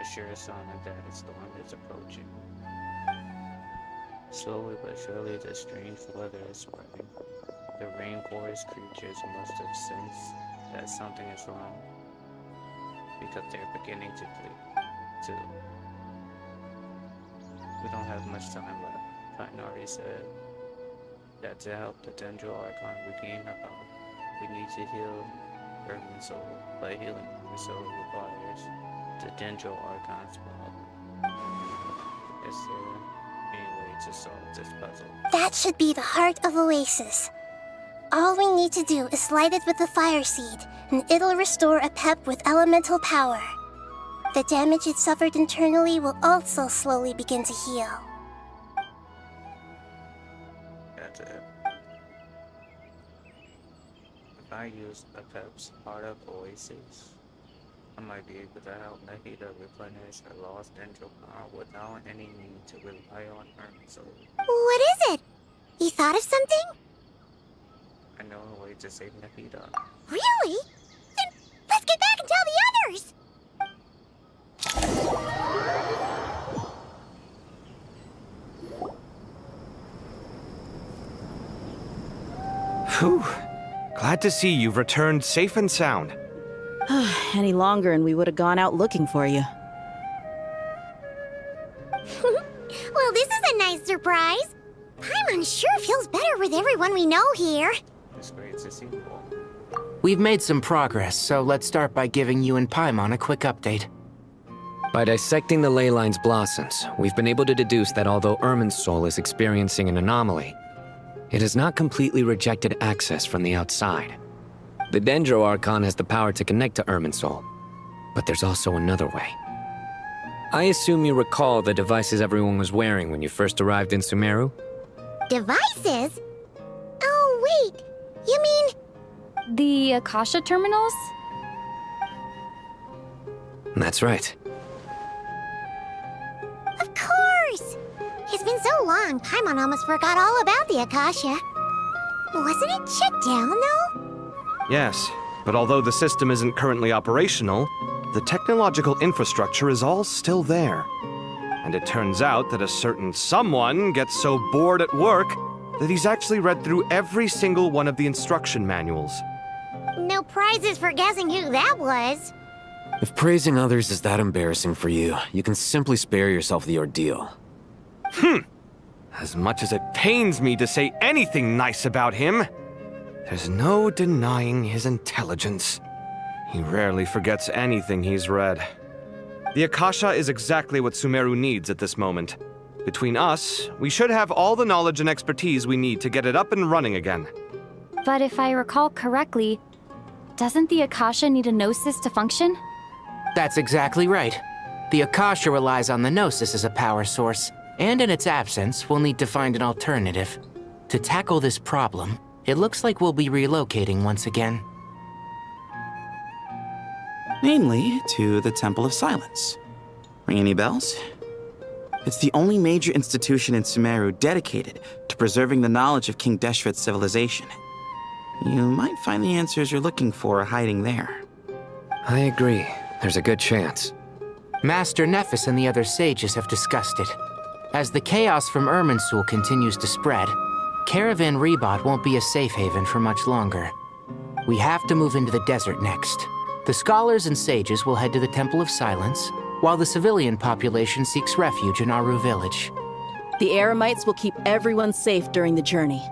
A sure sign that a storm is approaching. Slowly but surely, the strange weather is spreading. The rainforest creatures must have sensed that something is wrong, because they're beginning to flee, too. We don't have much time left. Tainari said that to help the Dendro Archon regain her power, we need to heal Urban Soul. By healing Urban Soul requires the Dendro Archon's blood. Is there any way to solve this puzzle? That should be the heart of Oasis. All we need to do is light it with the fire seed, and it'll restore a pep with elemental power. The damage it suffered internally will also slowly begin to heal. That's it. If I use a Pep's Heart of Oasis, I might be able to help Nahida replenish her lost Dendro power without any need to rely on Urban Soul. What is it? You thought of something? I know a way to save Nahida. Really? Then let's get back and tell the others! Whew. Glad to see you've returned safe and sound. Any longer and we would have gone out looking for you. Well, this is a nice surprise. Paimon sure feels better with everyone we know here. It's great to see you all. We've made some progress, so let's start by giving you and Paimon a quick update. By dissecting the ley line's blossoms, we've been able to deduce that although Irmin's soul is experiencing an anomaly, it has not completely rejected access from the outside. The Dendro Archon has the power to connect to Irmin's soul, but there's also another way. I assume you recall the devices everyone was wearing when you first arrived in Sumeru? Devices? Oh, wait. You mean... The Akasha terminals? That's right. Of course! It's been so long, Paimon almost forgot all about the Akasha. Wasn't it shut down, though? Yes, but although the system isn't currently operational, the technological infrastructure is all still there. And it turns out that a certain someone gets so bored at work that he's actually read through every single one of the instruction manuals. No prizes for guessing who that was. If praising others is that embarrassing for you, you can simply spare yourself the ordeal. As much as it pains me to say anything nice about him, there's no denying his intelligence. He rarely forgets anything he's read. The Akasha is exactly what Sumeru needs at this moment. Between us, we should have all the knowledge and expertise we need to get it up and running again. But if I recall correctly, doesn't the Akasha need a Gnosis to function? That's exactly right. The Akasha relies on the Gnosis as a power source, and in its absence, we'll need to find an alternative. To tackle this problem, it looks like we'll be relocating once again. Namely, to the Temple of Silence. Ring any bells? It's the only major institution in Sumeru dedicated to preserving the knowledge of King Deshret's civilization. You might find the answers you're looking for hiding there. I agree. There's a good chance. Master Nephis and the other sages have discussed it. As the chaos from Irminsul continues to spread, Caravan Rebot won't be a safe haven for much longer. We have to move into the desert next. The scholars and sages will head to the Temple of Silence, while the civilian population seeks refuge in Aru village. The Eremites will keep everyone safe during the journey.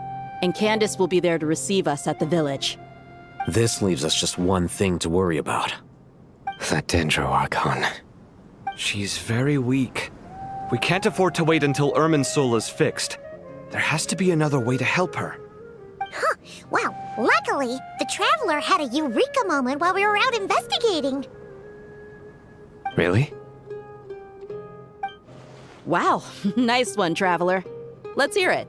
And Candace will be there to receive us at the village. This leaves us just one thing to worry about. That Dendro Archon. She's very weak. We can't afford to wait until Irminsul is fixed. There has to be another way to help her. Huh. Wow, luckily, the Traveler had a eureka moment while we were out investigating. Really? Wow, nice one, Traveler. Let's hear it.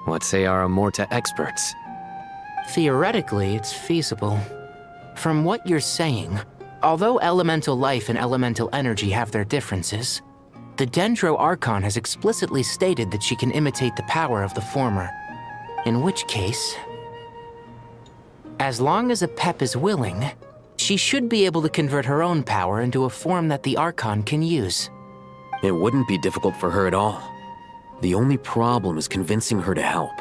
What say our Amorta experts? Theoretically, it's feasible. From what you're saying, although elemental life and elemental energy have their differences, the Dendro Archon has explicitly stated that she can imitate the power of the former. In which case, as long as a Pep is willing, she should be able to convert her own power into a form that the Archon can use. It wouldn't be difficult for her at all. The only problem is convincing her to help.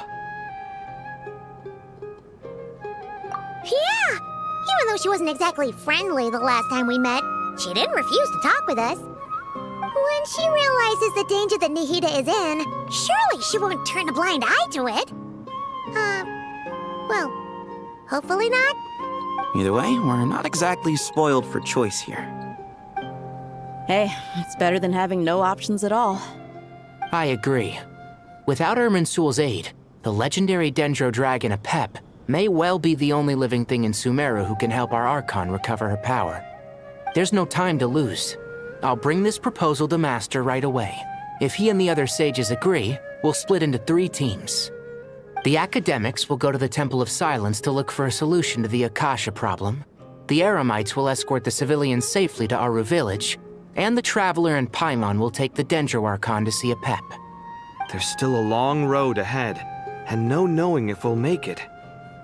Yeah! Even though she wasn't exactly friendly the last time we met, she didn't refuse to talk with us. When she realizes the danger that Nihida is in, surely she won't turn a blind eye to it. Well, hopefully not. Either way, we're not exactly spoiled for choice here. Hey, it's better than having no options at all. I agree. Without Irminsul's aid, the legendary Dendro Dragon Apep may well be the only living thing in Sumeru who can help our Archon recover her power. There's no time to lose. I'll bring this proposal to Master right away. If he and the other sages agree, we'll split into 3 teams. The academics will go to the Temple of Silence to look for a solution to the Akasha problem. The Eremites will escort the civilians safely to Aru village, and the Traveler and Paimon will take the Dendro Archon to see Apep. There's still a long road ahead, and no knowing if we'll make it.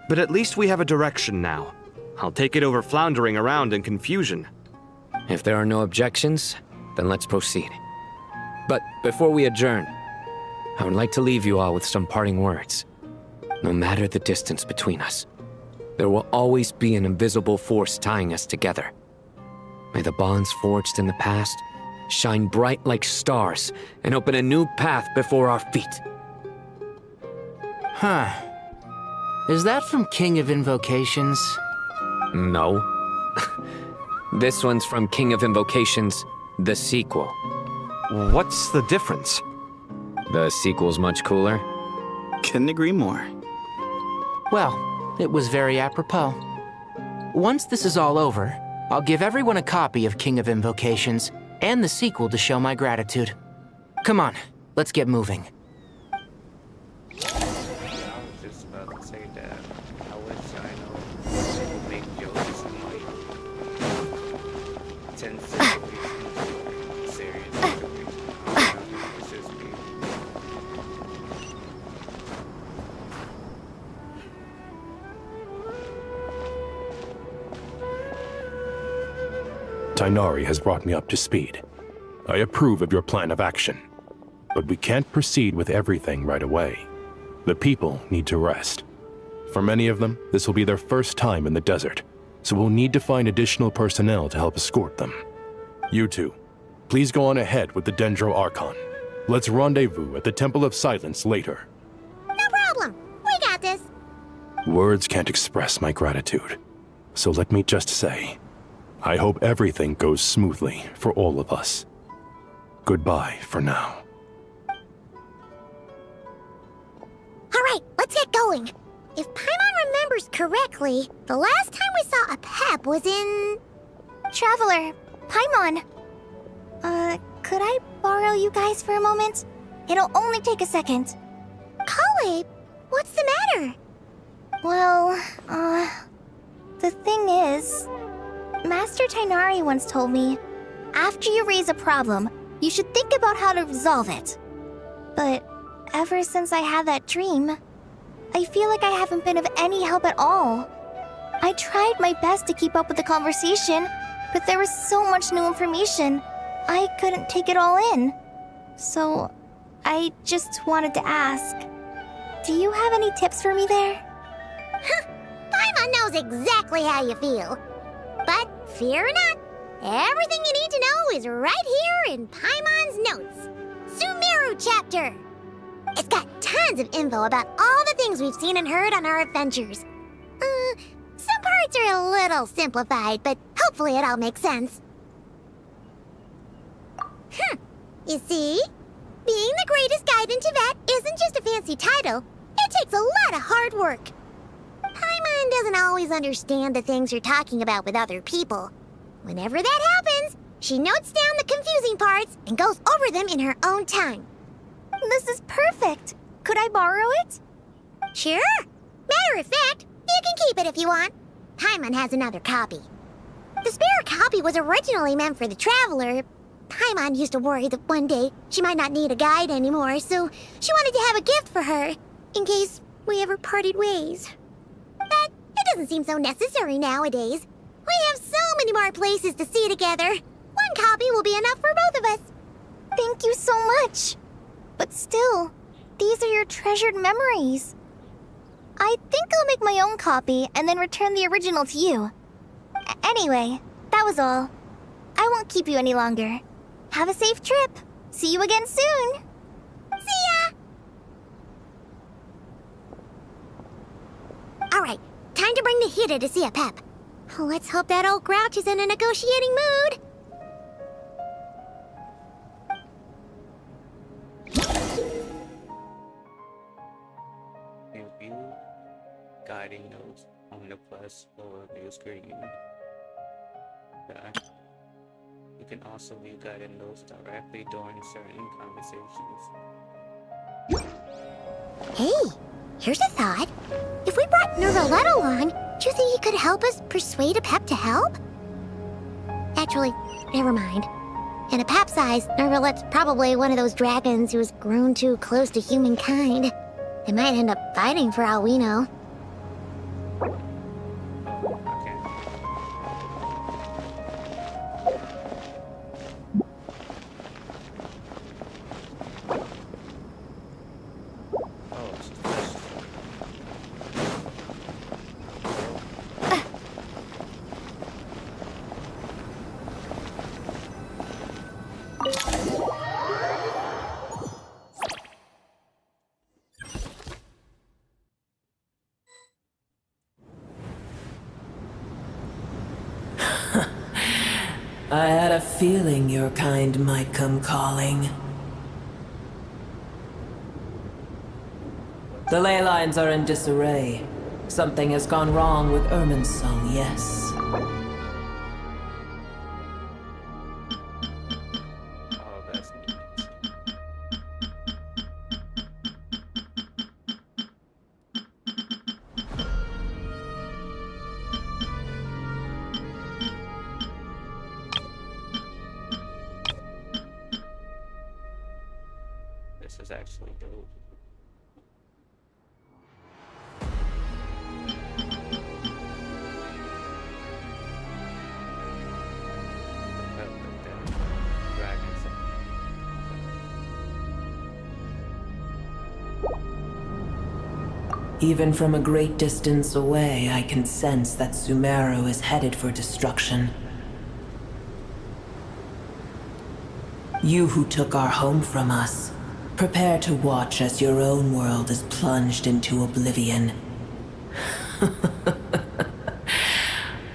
But at least we have a direction now. I'll take it over floundering around in confusion. If there are no objections, then let's proceed. But before we adjourn, I would like to leave you all with some parting words. No matter the distance between us, there will always be an invisible force tying us together. May the bonds forged in the past shine bright like stars and open a new path before our feet. Huh. Is that from King of Invocations? No. This one's from King of Invocations, the sequel. What's the difference? The sequel's much cooler. Couldn't agree more. Well, it was very apropos. Once this is all over, I'll give everyone a copy of King of Invocations and the sequel to show my gratitude. Come on, let's get moving. I was just about to say that. I wish I know people make jokes and like tends to be serious it's just me. Tainari has brought me up to speed. I approve of your plan of action. But we can't proceed with everything right away. The people need to rest. For many of them, this will be their first time in the desert, so we'll need to find additional personnel to help escort them. You two, please go on ahead with the Dendro Archon. Let's rendezvous at the Temple of Silence later. No problem. We got this. Words can't express my gratitude, so let me just say, I hope everything goes smoothly for all of us. Goodbye for now. All right, let's get going. If Paimon remembers correctly, the last time we saw a Pep was in... Traveler, Paimon. Could I borrow you guys for a moment? It'll only take a second. Kale, what's the matter? Well, the thing is, Master Tainari once told me, after you raise a problem, you should think about how to resolve it. But ever since I had that dream, I feel like I haven't been of any help at all. I tried my best to keep up with the conversation, but there was so much new information, I couldn't take it all in. So, I just wanted to ask, do you have any tips for me there? Paimon knows exactly how you feel. But fear not, everything you need to know is right here in Paimon's notes. Sumeru chapter! It's got tons of info about all the things we've seen and heard on our adventures. Some parts are a little simplified, but hopefully it all makes sense. You see? Being the greatest guide in Tibet isn't just a fancy title. It takes a lot of hard work. Paimon doesn't always understand the things you're talking about with other people. Whenever that happens, she notes down the confusing parts and goes over them in her own time. This is perfect. Could I borrow it? Sure. Matter of fact, you can keep it if you want. Paimon has another copy. The spare copy was originally meant for the Traveler. Paimon used to worry that one day she might not need a guide anymore, so she wanted to have a gift for her, in case we ever parted ways. But it doesn't seem so necessary nowadays. We have so many more places to see together. One copy will be enough for both of us. Thank you so much. But still, these are your treasured memories. I think I'll make my own copy and then return the original to you. Anyway, that was all. I won't keep you any longer. Have a safe trip. See you again soon. See ya! Alright, time to bring the Hida to see a Pep. Let's hope that old grouch is in a negotiating mood. New view, guiding notes on the plus or view screen. Okay. You can also view guided notes directly during certain conversations. Hey, here's a thought. If we brought Nervalette along, do you think he could help us persuade a Pep to help? Actually, never mind. In a Pep's eyes, Nervalette's probably one of those dragons who's grown too close to humankind. They might end up fighting for all we know. I had a feeling your kind might come calling. The ley lines are in disarray. Something has gone wrong with Irminsul, yes. This is actually dope. Even from a great distance away, I can sense that Sumeru is headed for destruction. You who took our home from us, prepare to watch as your own world is plunged into oblivion.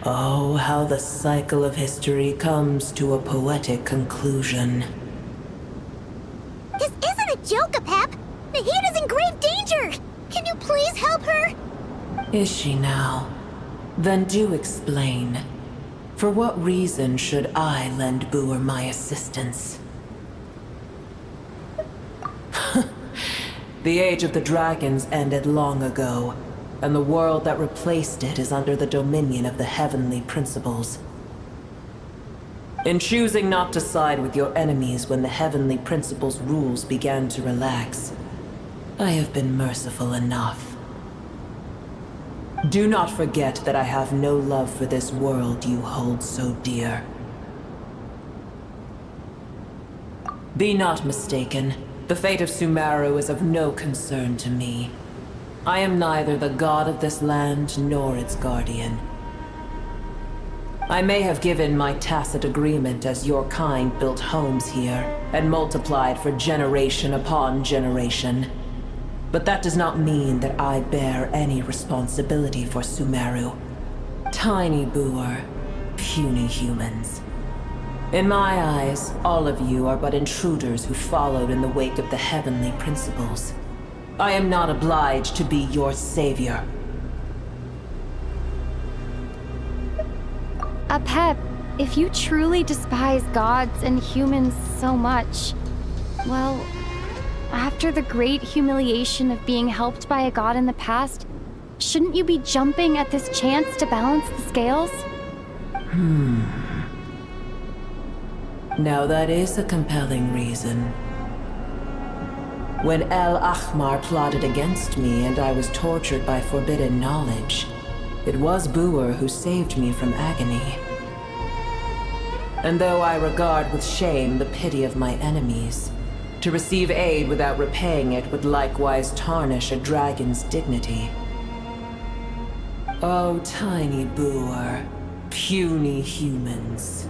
Oh, how the cycle of history comes to a poetic conclusion. This isn't a joke, Apep! Nahida's in grave danger! Can you please help her? Is she now? Then do explain. For what reason should I lend Boer my assistance? The age of the dragons ended long ago, and the world that replaced it is under the dominion of the heavenly principles. In choosing not to side with your enemies when the heavenly principles' rules began to relax, I have been merciful enough. Do not forget that I have no love for this world you hold so dear. Be not mistaken. The fate of Sumeru is of no concern to me. I am neither the god of this land nor its guardian. I may have given my tacit agreement as your kind built homes here and multiplied for generation upon generation. But that does not mean that I bear any responsibility for Sumeru. Tiny boor, puny humans. In my eyes, all of you are but intruders who followed in the wake of the heavenly principles. I am not obliged to be your savior. Apep, if you truly despise gods and humans so much, well, after the great humiliation of being helped by a god in the past, shouldn't you be jumping at this chance to balance the scales? Now that is a compelling reason. When El Ahmar plotted against me and I was tortured by forbidden knowledge, it was Boer who saved me from agony. And though I regard with shame the pity of my enemies, to receive aid without repaying it would likewise tarnish a dragon's dignity. Oh, tiny Boer, puny humans.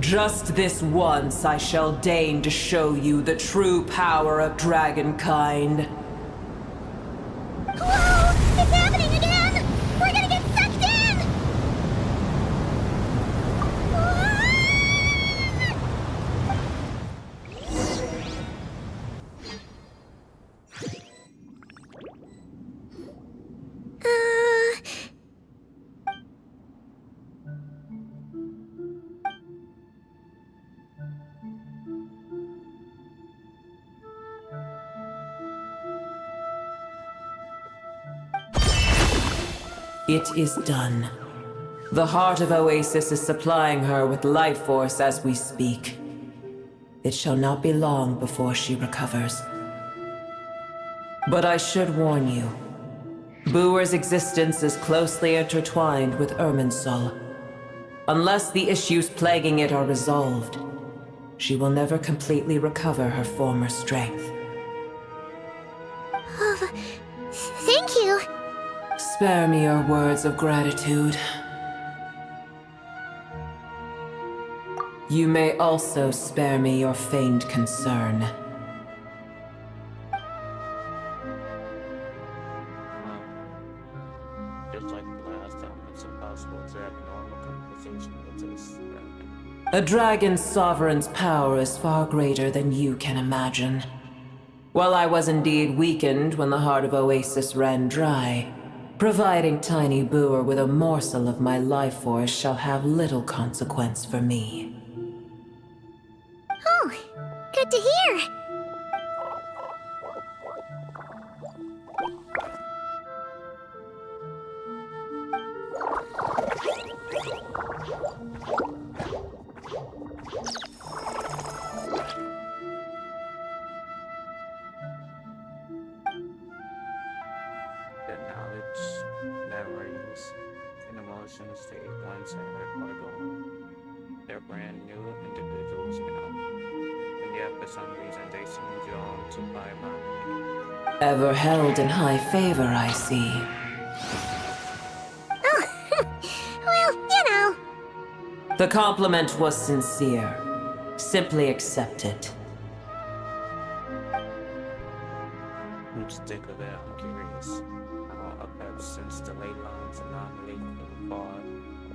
Just this once I shall deign to show you the true power of dragonkind. Whoa! It's happening again! We're gonna get sucked in! It is done. The heart of Oasis is supplying her with life force as we speak. It shall not be long before she recovers. But I should warn you. Boer's existence is closely intertwined with Irminsul. Unless the issues plaguing it are resolved, she will never completely recover her former strength. Oh, thank you. Spare me your words of gratitude. You may also spare me your feigned concern. Just like the last time, it's impossible to have a normal conversation with this dragon. A dragon's sovereign's power is far greater than you can imagine. While I was indeed weakened when the heart of Oasis ran dry, providing Tiny Boer with a morsel of my life force shall have little consequence for me. Oh, good to hear. The knowledge, memories, and emotions they once had are gone. They're brand new individuals now. And yet for some reason they seem drawn to my mind. Ever held in high favor, I see. Oh, well, you know. The compliment was sincere. Simply accept it. Stick with it, I'm curious. How Apep sensed the ley lines anomaly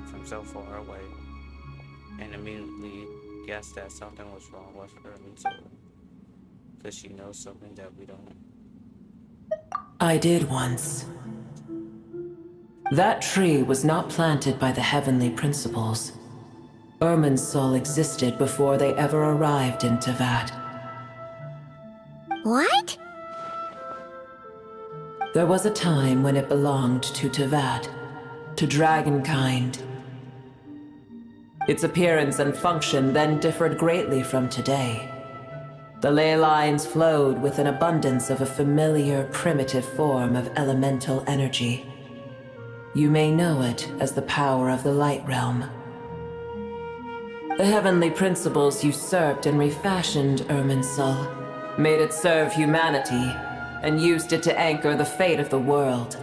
from so far away, and immediately guessed that something was wrong with her until does she know something that we don't? I did once. That tree was not planted by the heavenly principles. Irminsul existed before they ever arrived in Tevat. What? There was a time when it belonged to Tevat, to dragonkind. Its appearance and function then differed greatly from today. The ley lines flowed with an abundance of a familiar, primitive form of elemental energy. You may know it as the power of the Light Realm. The heavenly principles usurped and refashioned Irminsul, made it serve humanity, and used it to anchor the fate of the world.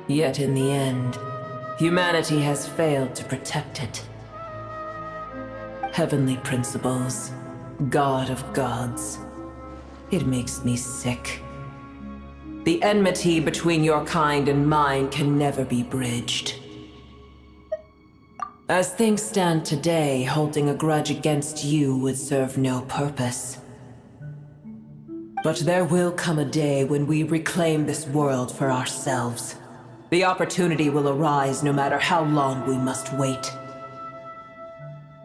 Yet in the end, Humanity has failed to protect it. Heavenly principles, God of gods. It makes me sick. The enmity between your kind and mine can never be bridged. As things stand today, holding a grudge against you would serve no purpose. But there will come a day when we reclaim this world for ourselves. The opportunity will arise no matter how long we must wait.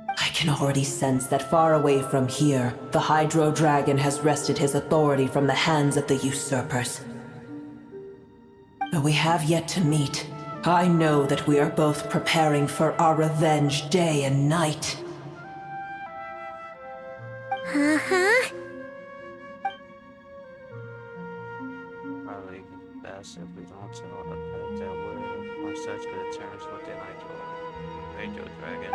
I can already sense that far away from here, the Hydro Dragon has wrested his authority from the hands of the usurpers. Though we have yet to meet, I know that we are both preparing for our revenge day and night. Uh-huh. Probably best if we don't tell the pet that we're on such good terms with the Hydro Dragon.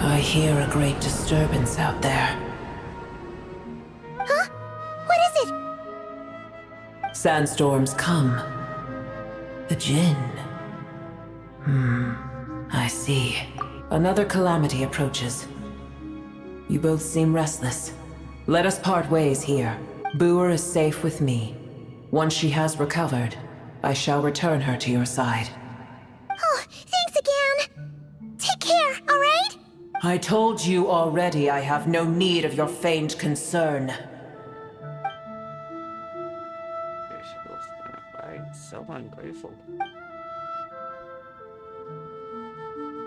I hear a great disturbance out there. Huh? What is it? Sandstorms come. The Jinn. I see. Another calamity approaches. You both seem restless. Let us part ways here. Boer is safe with me. Once she has recovered, I shall return her to your side. Oh, thanks again. Take care, all right? I told you already I have no need of your feigned concern. Here she goes in a fight. So ungrateful.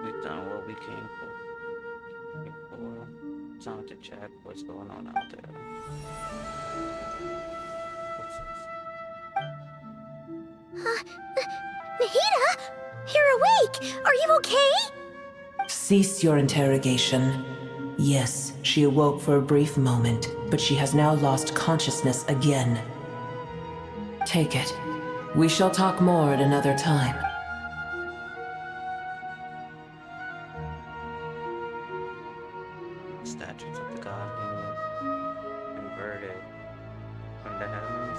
We've done what we came for. Time to check what's going on out there. What's this? Nahida? You're awake! Are you okay? Cease your interrogation. Yes, she awoke for a brief moment, but she has now lost consciousness again. Take it. We shall talk more at another time. Statues of the god being inverted from the heavens,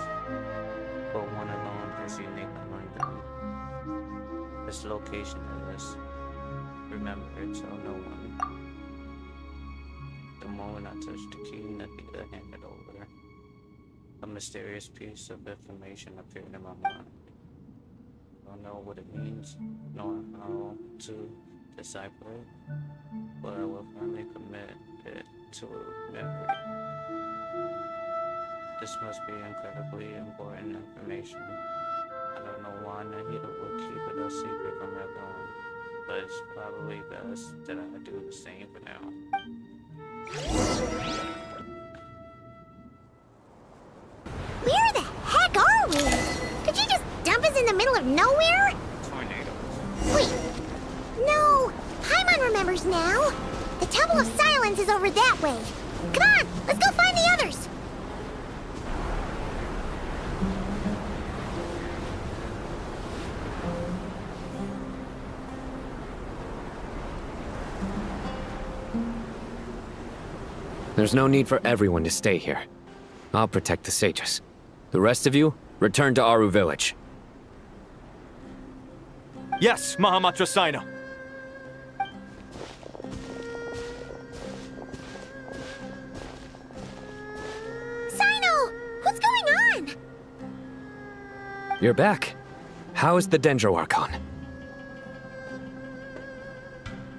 but one alone is unique among them. This location is remembered, so no one. The moment I touched the key, Nahida handed over. A mysterious piece of information appeared in my mind. I don't know what it means, nor how to decipher it, but I will firmly commit it to memory. This must be incredibly important information. I don't know why Nahida would keep it a secret from everyone, but it's probably best that I do the same for now. Where the heck are we? Did you just dump us in the middle of nowhere? Tornadoes. Wait. No. Paimon remembers now. The Temple of Silence is over that way. Come on, let's go find the others. There's no need for everyone to stay here. I'll protect the sages. The rest of you, return to Aru village. Yes, Mahamatra Sino. Sino! What's going on? You're back. How is the Dendro Archon?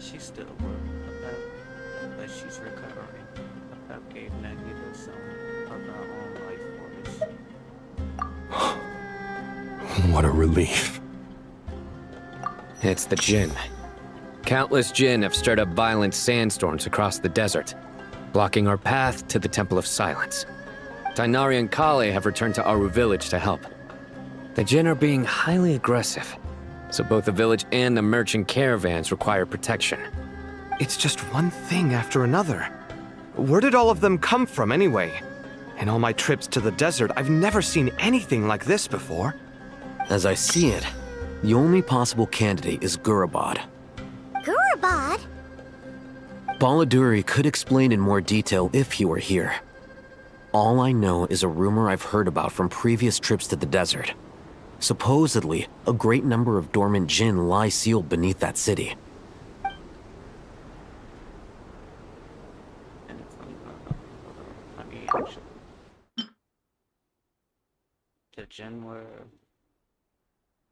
She's still working a pet, but she's recovering. A pet gave Nahida some of her own life force. What a relief. It's the Jinn. Countless Jinn have stirred up violent sandstorms across the desert, blocking our path to the Temple of Silence. Tainari and Kale have returned to Aru village to help. The Jinn are being highly aggressive, so both the village and the merchant caravans require protection. It's just one thing after another. Where did all of them come from anyway? In all my trips to the desert, I've never seen anything like this before. As I see it, the only possible candidate is Gurabad. Gurabad? Baladuri could explain in more detail if he were here. All I know is a rumor I've heard about from previous trips to the desert. Supposedly, a great number of dormant Jinn lie sealed beneath that city.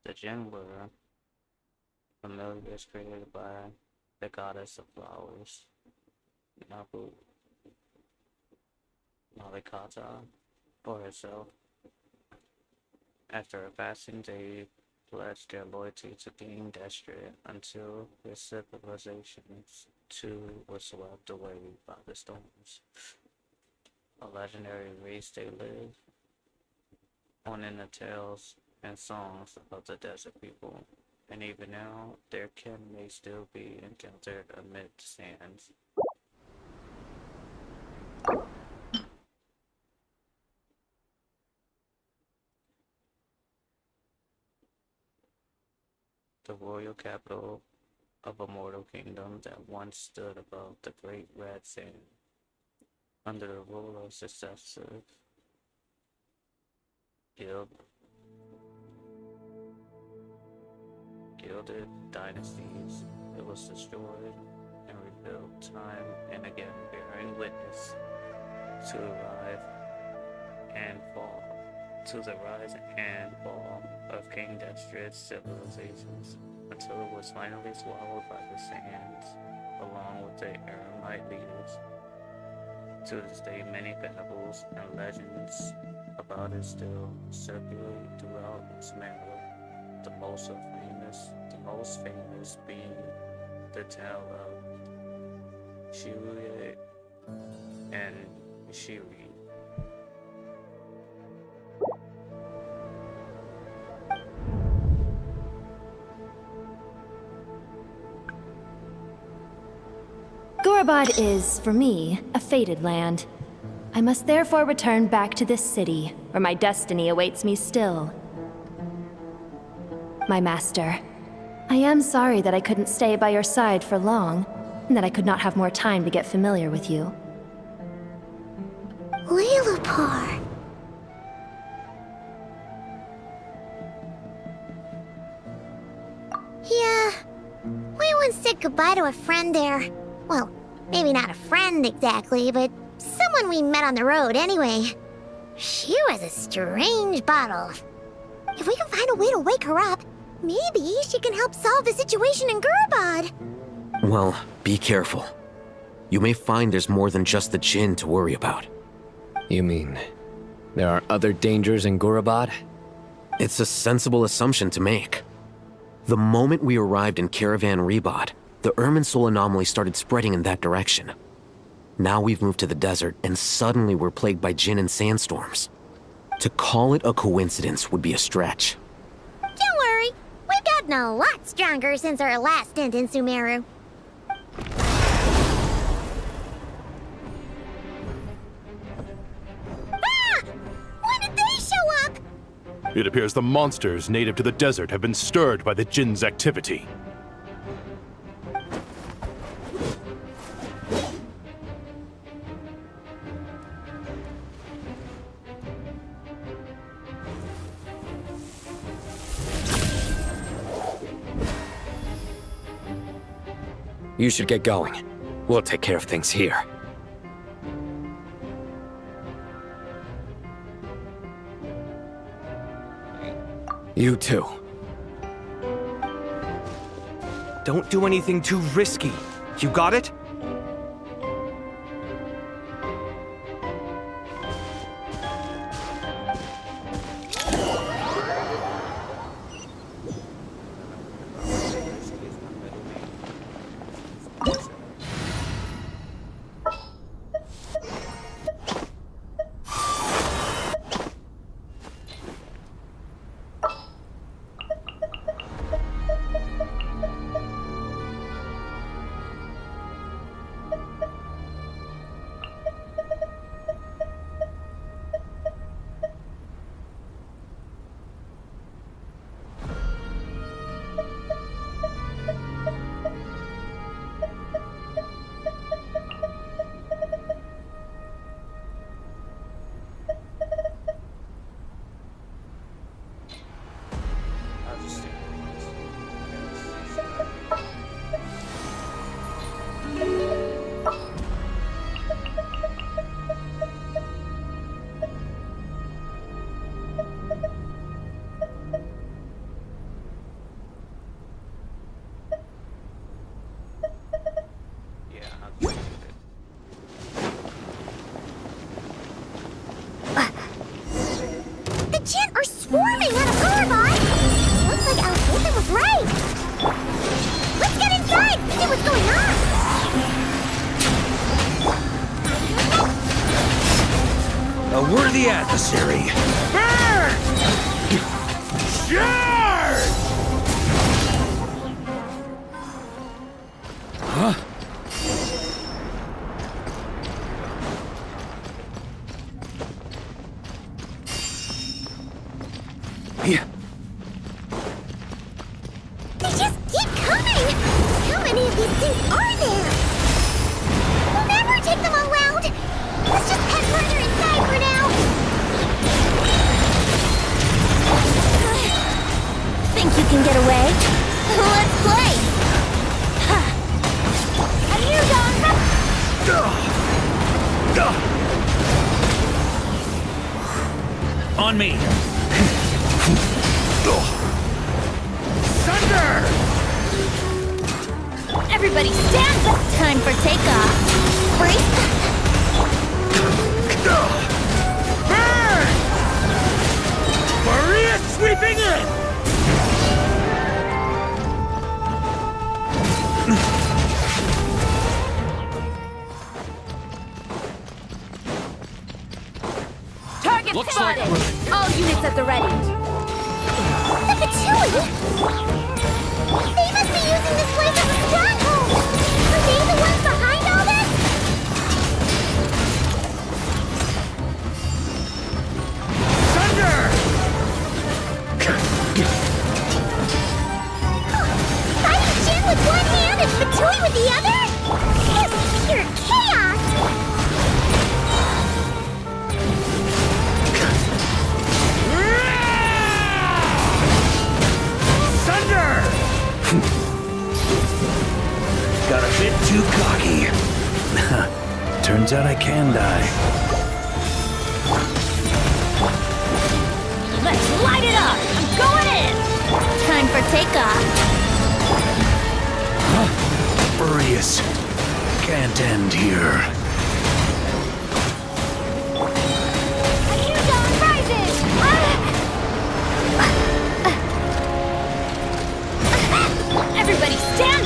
The Jinn were familiars created by the goddess of flowers, Nabu Malikata, for herself. After her passing, they pledged their loyalty to King Destrid until their civilizations too were swept away by the storms. A legendary race they live on in the tales and songs of the desert people, and even now their kin may still be encountered amid the sands. The royal capital of a mortal kingdom that once stood above the great red sand, under the rule of successive gilded dynasties, it was destroyed and rebuilt time and again, bearing witness to the rise and fall of King Destrid's civilizations, until it was finally swallowed by the sands, along with the Eremite leaders. To this day, many fables and legends about it still circulate throughout Sumeru. The most famous being the tale of Shiruye and Shiri. Gorobod is, for me, a fated land. I must therefore return back to this city, where my destiny awaits me still. My master, I am sorry that I couldn't stay by your side for long, and that I could not have more time to get familiar with you. Lilipar. Yeah, we once said goodbye to a friend there. Well, maybe not a friend exactly, but someone we met on the road anyway. She was a strange bottle. If we can find a way to wake her up, maybe she can help solve the situation in Gurubad. Well, be careful. You may find there's more than just the Jinn to worry about. You mean there are other dangers in Gurubad? It's a sensible assumption to make. The moment we arrived in Caravan Rebod, the Irminsul anomaly started spreading in that direction. Now we've moved to the desert, and suddenly we're plagued by Jinn and sandstorms. To call it a coincidence would be a stretch. Don't worry, we've gotten a lot stronger since our last stint in Sumeru. Ah! When did they show up? It appears the monsters native to the desert have been stirred by the Jinn's activity. You should get going. We'll take care of things here. You too. Don't do anything too risky. You got it? things are there? We'll never take them all out! Let's just head further inside for now! Think you can get away? Let's play! A new dawn! On me! Thunder! Everybody stand up! Time for takeoff. Brace. Burn! Maria sweeping in! Target Looks spotted! like All units at the ready. The Patchouli! They must be using this place as a stronghold! Are they the ones behind all this? Thunder! Fighting Jin with one hand and Patchouli with the other? This is pure chaos! Thunder! Got a bit too cocky. Turns out I can die. Let's light it up! I'm going in! Time for takeoff. Furious. Can't end here. A new dawn rises! Everybody stand!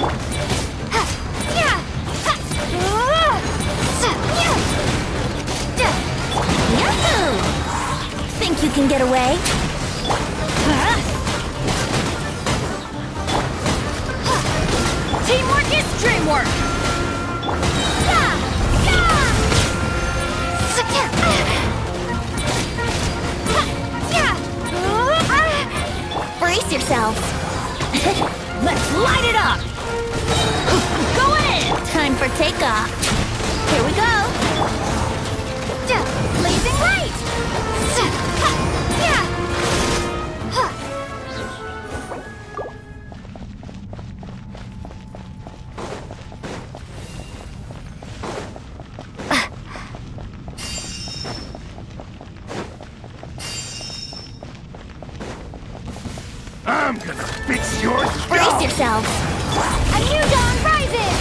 Yahoo! Think you can get away? Teamwork is dreamwork! Brace yourselves! Let's light it up! I'm going in! Time for takeoff. Here we go! Blazing light! I'm gonna fix your Brace yourselves! A new dawn rises!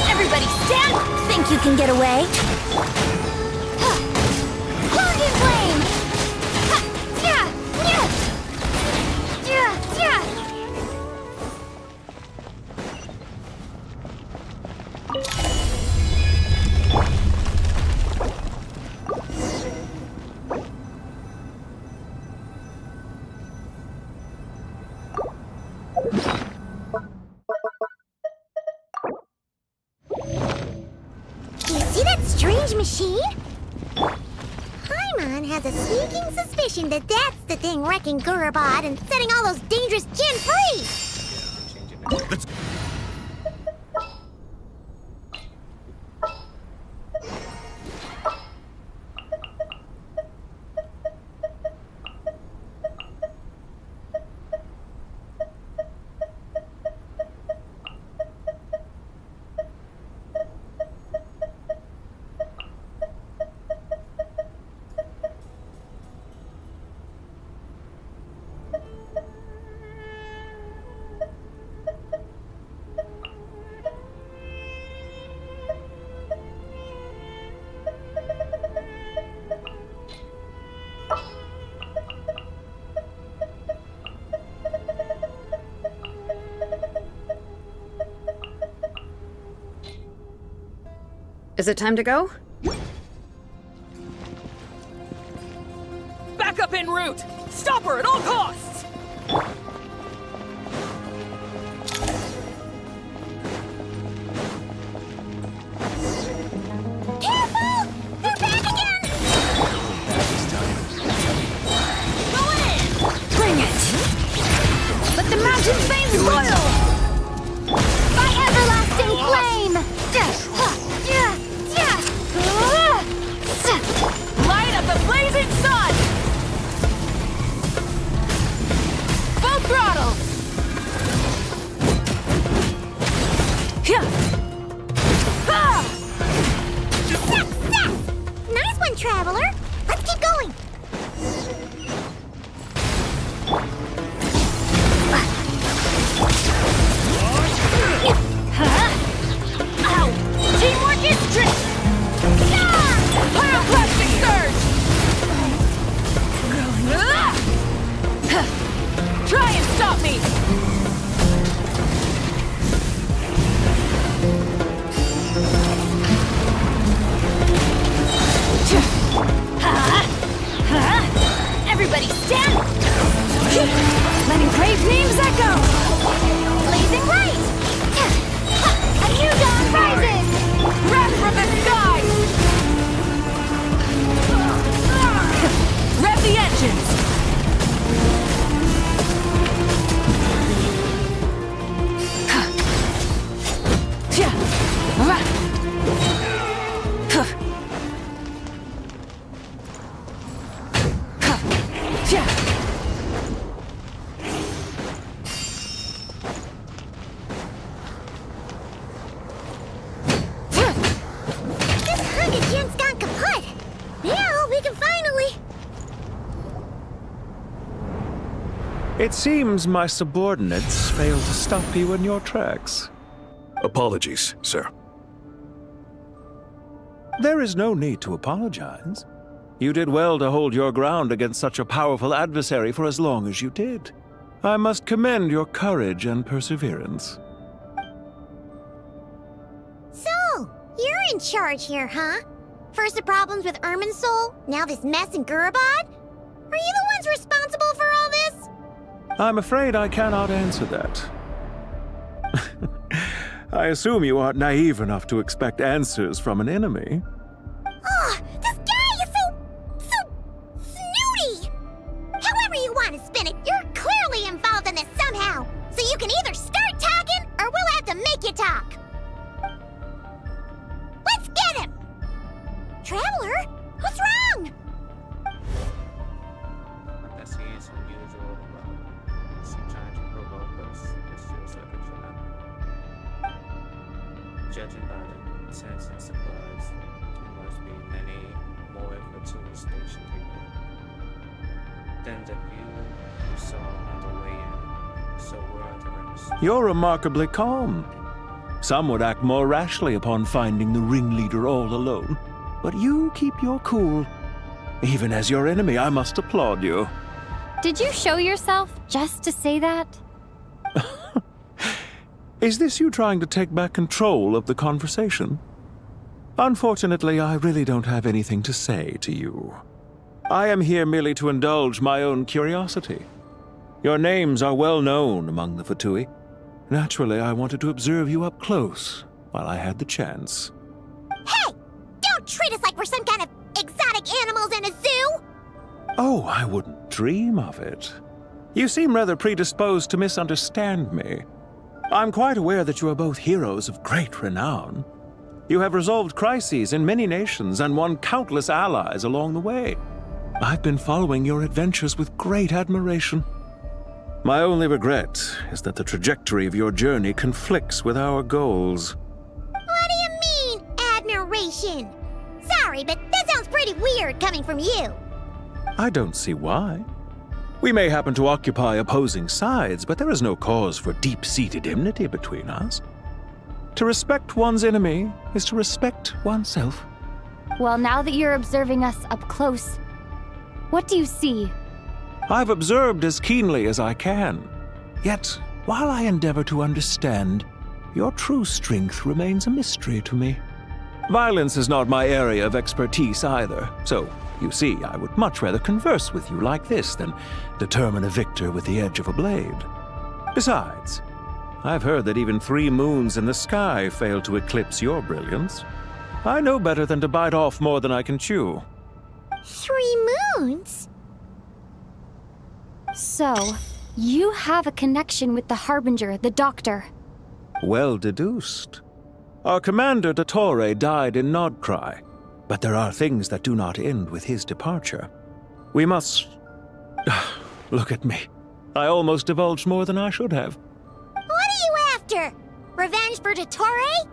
Everybody stand! Think you can get away? Guardian flame! You see that strange machine? Paimon has a sneaking suspicion that that's the thing wrecking Gurabad and setting all those dangerous Jin free! Is it time to go? Back up en route! Stop her at all costs! Careful! They're back again! It seems my subordinates failed to stop you in your tracks. Apologies, sir. There is no need to apologize. You did well to hold your ground against such a powerful adversary for as long as you did. I must commend your courage and perseverance. So, you're in charge here, huh? First the problems with Irminsul, now this mess in Gurabad? Are you the ones responsible for all this? I'm afraid I cannot answer that. I assume you aren't naive enough to expect answers from an enemy. Oh, this guy is so snooty! However you want to spin it, you're clearly involved in this somehow. So you can either start talking, or we'll have to make you talk. Let's get him! Traveler, what's wrong? Unless he is unusual, sometimes you provoke us. It feels like a trap. Judging by the sense and supplies, there must be many more fortuitous station people than the few we saw on the way in. So we're at the register. You're remarkably calm. Some would act more rashly upon finding the ringleader all alone. But you keep your cool. Even as your enemy, I must applaud you. Did you show yourself just to say that? Is this you trying to take back control of the conversation? Unfortunately, I really don't have anything to say to you. I am here merely to indulge my own curiosity. Your names are well known among the Fatui. Naturally, I wanted to observe you up close while I had the chance. Hey! Don't treat us like we're some kind of exotic animals in a zoo! Oh, I wouldn't dream of it. You seem rather predisposed to misunderstand me. I'm quite aware that you are both heroes of great renown. You have resolved crises in many nations and won countless allies along the way. I've been following your adventures with great admiration. My only regret is that the trajectory of your journey conflicts with our goals. What do you mean, admiration? Sorry, but that sounds pretty weird coming from you. I don't see why. We may happen to occupy opposing sides, but there is no cause for deep-seated enmity between us. To respect one's enemy is to respect oneself. Well, now that you're observing us up close, what do you see? I've observed as keenly as I can. Yet, while I endeavor to understand, your true strength remains a mystery to me. Violence is not my area of expertise either, so, you see, I would much rather converse with you like this than determine a victor with the edge of a blade. Besides, I've heard that even 3 moons in the sky fail to eclipse your brilliance. I know better than to bite off more than I can chew. 3 moons? So, you have a connection with the Harbinger, the Doctor. Well deduced. Our commander, Dottore, died in Nodcry, but there are things that do not end with his departure. We must... Look at me. I almost divulged more than I should have. What are you after? Revenge for Dottore?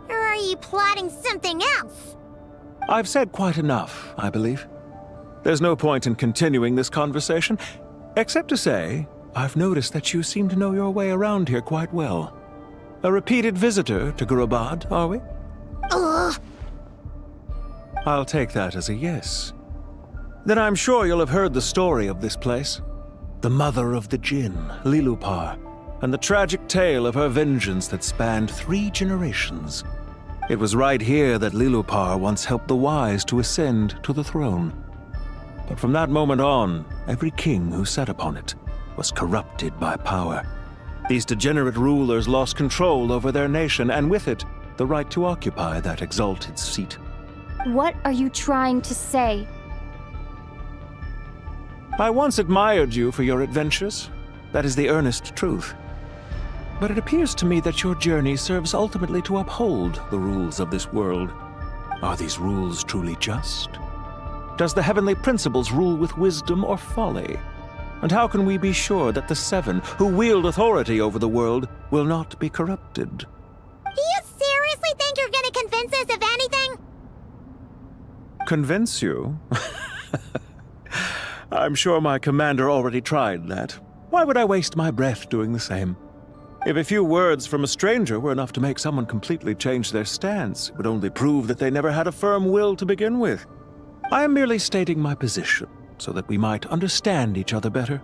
Or are you plotting something else? I've said quite enough, I believe. There's no point in continuing this conversation, except to say, I've noticed that you seem to know your way around here quite well. A repeated visitor to Gurabad, are we? Ugh. I'll take that as a yes. Then I'm sure you'll have heard the story of this place. The mother of the Jinn, Lilupar, and the tragic tale of her vengeance that spanned 3 generations. It was right here that Lilupar once helped the wise to ascend to the throne. But from that moment on, every king who sat upon it was corrupted by power. These degenerate rulers lost control over their nation, and with it, the right to occupy that exalted seat. What are you trying to say? I once admired you for your adventures. That is the earnest truth. But it appears to me that your journey serves ultimately to uphold the rules of this world. Are these rules truly just? Does the heavenly principles rule with wisdom or folly? And how can we be sure that the 7 who wield authority over the world will not be corrupted? Do you seriously think you're gonna convince us of anything? Convince you? I'm sure my commander already tried that. Why would I waste my breath doing the same? If a few words from a stranger were enough to make someone completely change their stance, it would only prove that they never had a firm will to begin with. I am merely stating my position, so that we might understand each other better.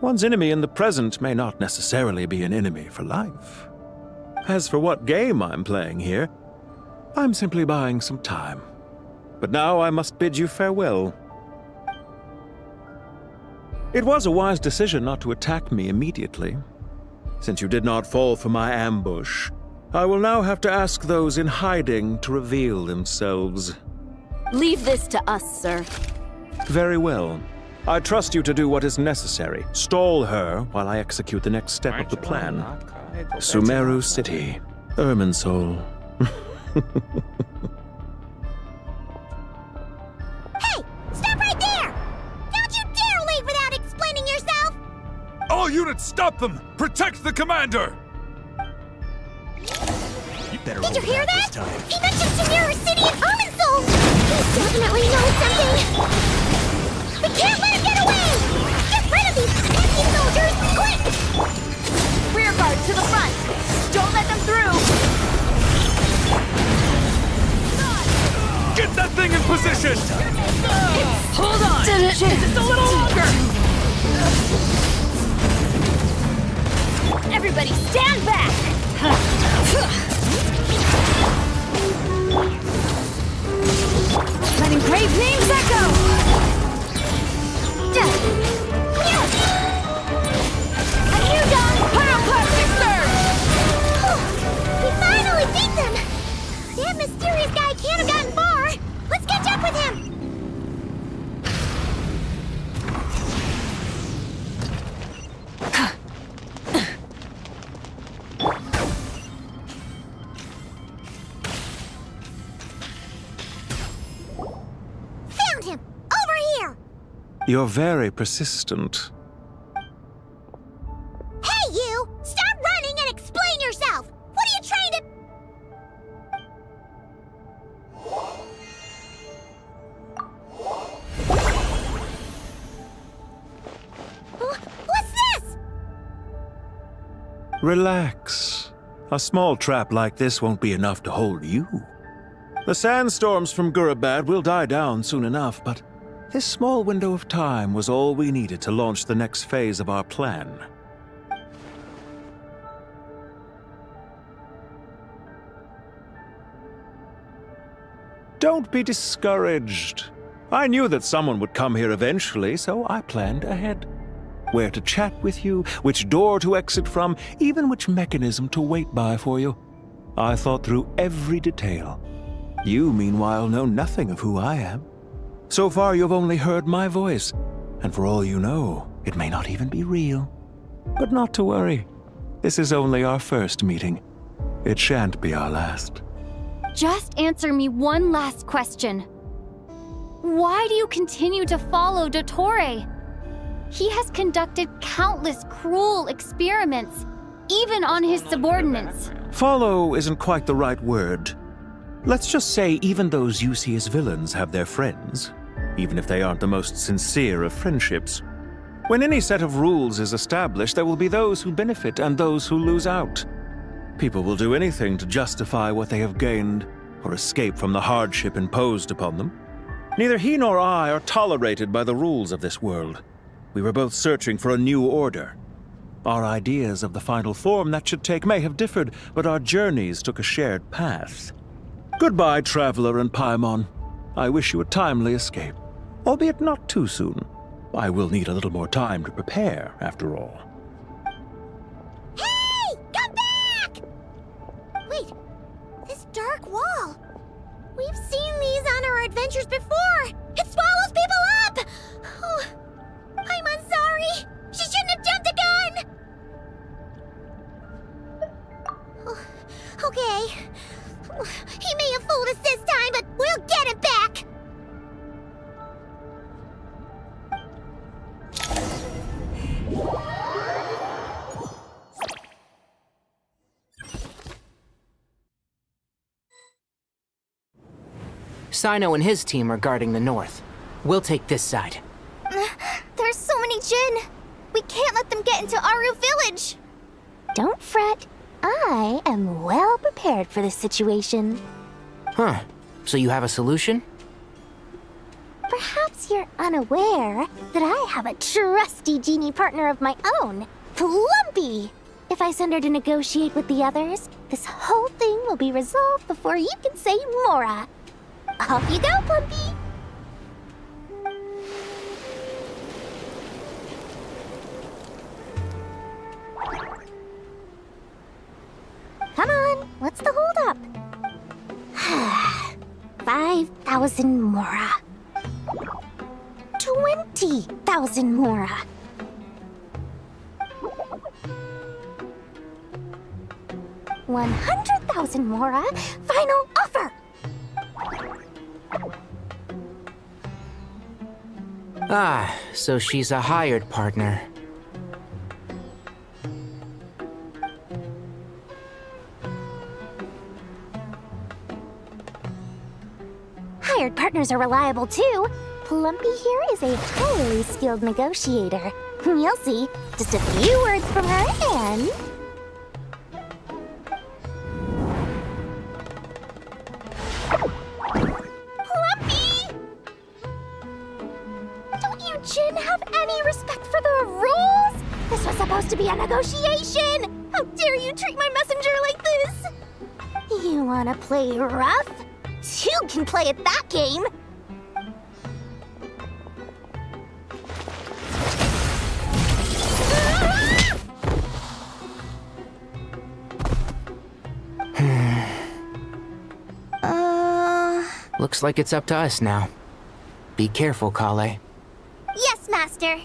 One's enemy in the present may not necessarily be an enemy for life. As for what game I'm playing here, I'm simply buying some time. But now I must bid you farewell. It was a wise decision not to attack me immediately. Since you did not fall for my ambush, I will now have to ask those in hiding to reveal themselves. Leave this to us, sir. Very well. I trust you to do what is necessary. Stall her while I execute the next step of the plan. Sumeru City, Irminsul. Hey! Stop right there! Don't you dare leave without explaining yourself! All units, stop them! Protect the commander! Did you hear that? He mentioned Sumeru City and Irminsul! He definitely knows something! We can't let him get away! Get rid of these pesky soldiers, quick! Rear guard to the front! Don't let them through! Get that thing in position! Hold on! Just a little longer! Everybody stand back! Letting brave names echo! A new dawn! Pyroclastic surge! We finally beat them! That mysterious guy can't have gotten far! Let's catch up with him! Found him! Over here! You're very persistent. Hey, you! Stop running and explain yourself! What are you trying to... What's this? Relax. A small trap like this won't be enough to hold you. The sandstorms from Gurabad will die down soon enough, but this small window of time was all we needed to launch the next phase of our plan. Don't be discouraged. I knew that someone would come here eventually, so I planned ahead. Where to chat with you, which door to exit from, even which mechanism to wait by for you. I thought through every detail. You, meanwhile, know nothing of who I am. So far, you've only heard my voice, and for all you know, it may not even be real. But not to worry. This is only our first meeting. It shan't be our last. Just answer me one last question. Why do you continue to follow Dottore? He has conducted countless cruel experiments, even on his subordinates. Follow isn't quite the right word. Let's just say even those you see as villains have their friends, even if they aren't the most sincere of friendships. When any set of rules is established, there will be those who benefit and those who lose out. People will do anything to justify what they have gained or escape from the hardship imposed upon them. Neither he nor I are tolerated by the rules of this world. We were both searching for a new order. Our ideas of the final form that should take may have differed, but our journeys took a shared path. Goodbye, Traveler and Paimon. I wish you a timely escape, albeit not too soon. I will need a little more time to prepare, after all. Hey! Come back! Wait, this dark wall. We've seen these on our adventures before. It swallows people up! Oh, I'm sorry. She shouldn't have jumped the gun! Oh, okay. He may have fooled us this time, but we'll get him back! Sino and his team are guarding the north. We'll take this side. There's so many Jinn. We can't let them get into Aru Village! Don't fret. I am well prepared for this situation. Huh. So you have a solution? Perhaps you're unaware that I have a trusty genie partner of my own, Plumpy. If I send her to negotiate with the others, this whole thing will be resolved before you can say Mora. Off you go, Plumpy! Come on, what's the holdup? 5,000 Mora. 20,000 Mora. 100,000 Mora. Final offer. Ah, so she's a hired partner. Hired partners are reliable too. Plumpy here is a highly skilled negotiator. You'll see. Just a few words from her and... Plumpy! Don't you, Jin, have any respect for the rules? This was supposed to be a negotiation! How dare you treat my messenger like this? You wanna play rough? Two can play at that game! Looks like it's up to us now. Be careful, Kale. Yes, Master.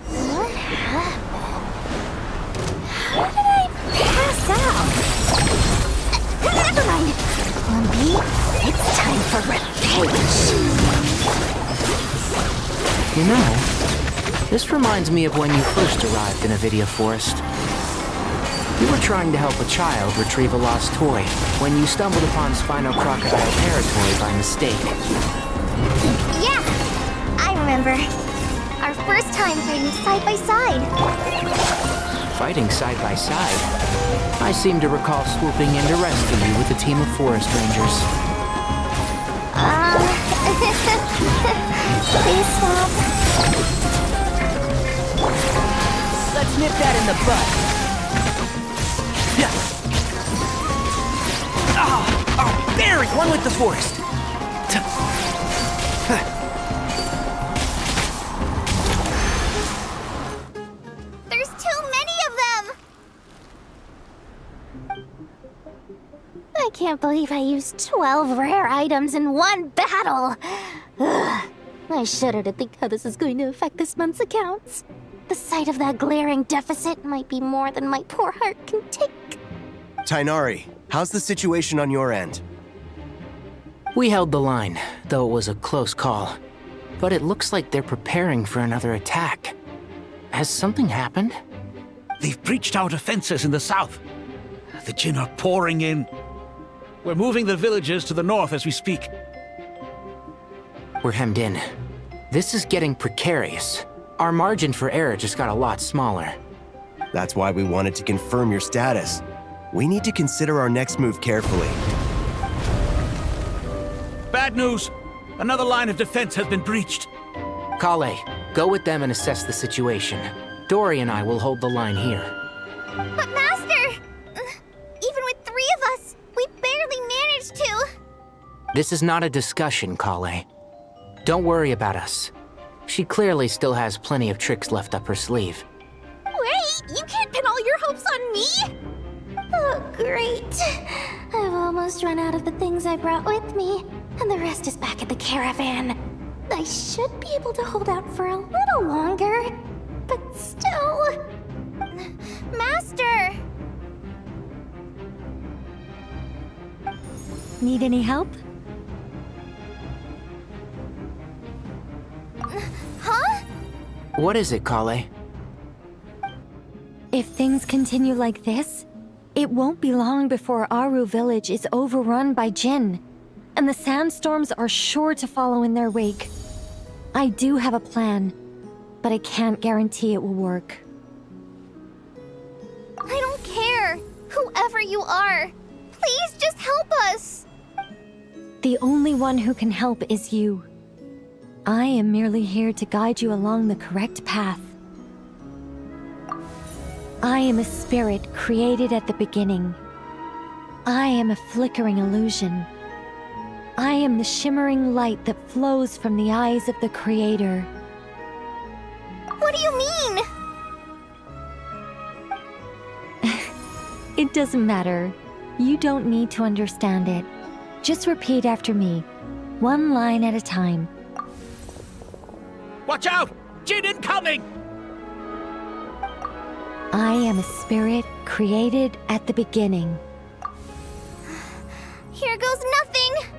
What happened? How did I pass out? Never mind. Plumpy, it's time for revenge. You know, this reminds me of when you first arrived in Avidia Forest. You were trying to help a child retrieve a lost toy when you stumbled upon Spino Crocodile territory by mistake. Yeah, I remember. Our first time fighting side by side. Fighting side by side? I seem to recall swooping in to rescue you with a team of forest rangers. Please stop. Let's nip that in the bud. Barry, one with the forest. There's too many of them! I can't believe I used 12 rare items in one battle! Ugh. I shudder to think how this is going to affect this month's accounts. The sight of that glaring deficit might be more than my poor heart can take. Tainari, how's the situation on your end? We held the line, though it was a close call. But it looks like they're preparing for another attack. Has something happened? They've breached our defenses in the south. The Jin are pouring in. We're moving the villagers to the north as we speak. We're hemmed in. This is getting precarious. Our margin for error just got a lot smaller. That's why we wanted to confirm your status. We need to consider our next move carefully. Bad news! Another line of defense has been breached. Kale, go with them and assess the situation. Dory and I will hold the line here. But Master! Even with 3 of us, we barely managed to. This is not a discussion, Kale. Don't worry about us. She clearly still has plenty of tricks left up her sleeve. Wait, you can't pin all your hopes on me? Oh, great. I've almost run out of the things I brought with me, and the rest is back at the caravan. I should be able to hold out for a little longer, but still... Master! Need any help? Huh? What is it, Kale? If things continue like this, it won't be long before Aru Village is overrun by Jin. and the sandstorms are sure to follow in their wake. I do have a plan, but I can't guarantee it will work. I don't care. Whoever you are, please just help us. The only one who can help is you. I am merely here to guide you along the correct path. I am a spirit created at the beginning. I am a flickering illusion. I am the shimmering light that flows from the eyes of the Creator. What do you mean? It doesn't matter. You don't need to understand it. Just repeat after me, one line at a time. Watch out! Jin incoming! I am a spirit created at the beginning. Here goes nothing.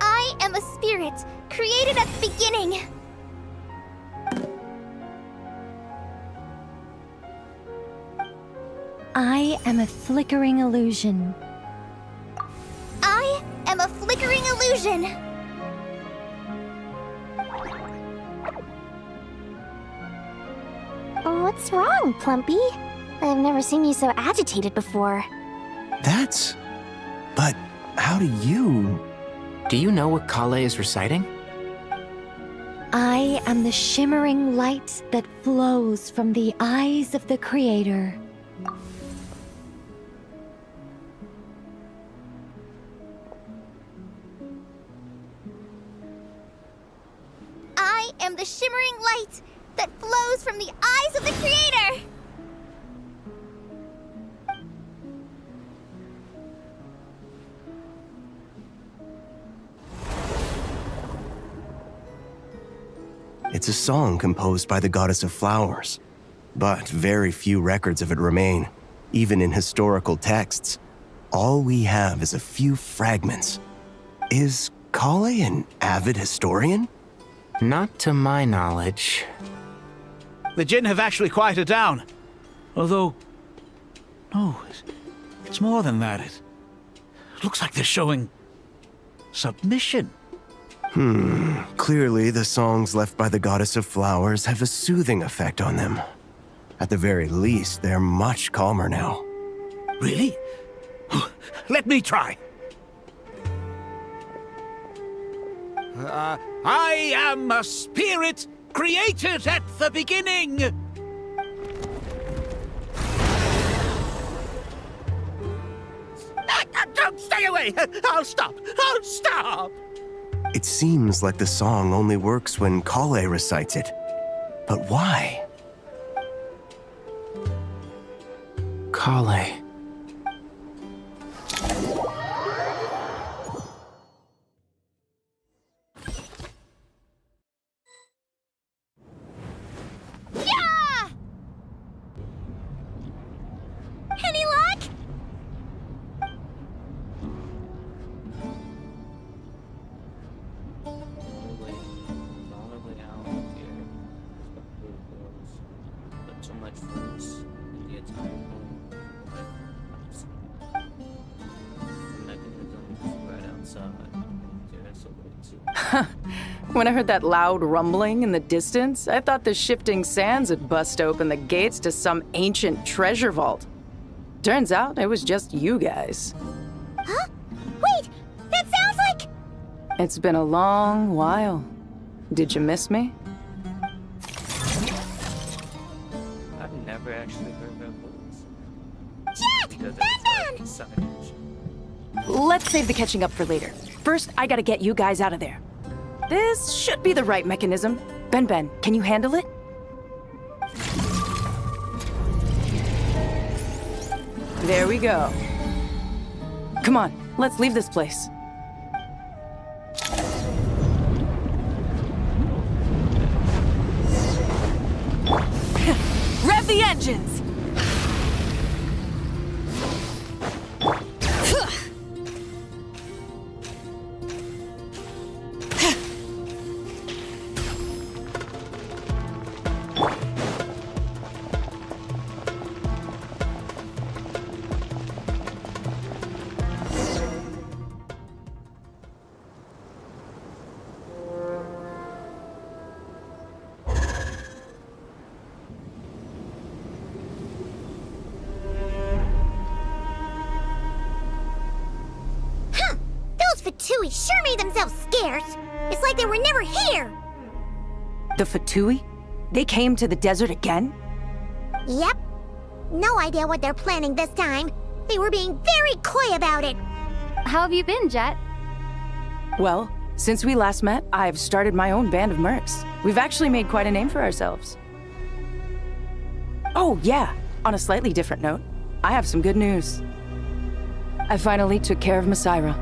I am a spirit created at the beginning. I am a flickering illusion. I am a flickering illusion. What's wrong, Plumpy? I've never seen you so agitated before. But how do you... Do you know what Kale is reciting? I am the shimmering light that flows from the eyes of the Creator. I am the shimmering light that flows from the eyes of the Creator! It's a song composed by the goddess of flowers, but very few records of it remain, even in historical texts. All we have is a few fragments. Is Kale an avid historian? Not to my knowledge. The Jinn have actually quieted down. Although... no, it's more than that. It looks like they're showing... submission. Clearly the songs left by the goddess of flowers have a soothing effect on them. At the very least, they're much calmer now. Really? Let me try. I am a spirit created at the beginning. Don't stay away! I'll stop! I'll stop! It seems like the song only works when Kale recites it. But why? Kale. Yeah! Any luck? When I heard that loud rumbling in the distance, I thought the shifting sands had bust open the gates to some ancient treasure vault. Turns out it was just you guys. Huh? Wait! That sounds like... It's been a long while. Did you miss me? I've never actually heard that voice. Jet! Batman! Let's save the catching up for later. First, I gotta get you guys out of there. This should be the right mechanism. Ben, can you handle it? There we go. Come on, let's leave this place. Rev the engines! Those Fatui sure made themselves scarce. It's like they were never here. The Fatui? They came to the desert again? Yep. No idea what they're planning this time. They were being very coy about it. How have you been, Jet? Well, since we last met, I've started my own band of mercs. We've actually made quite a name for ourselves. Oh, yeah. On a slightly different note, I have some good news. I finally took care of Masaira.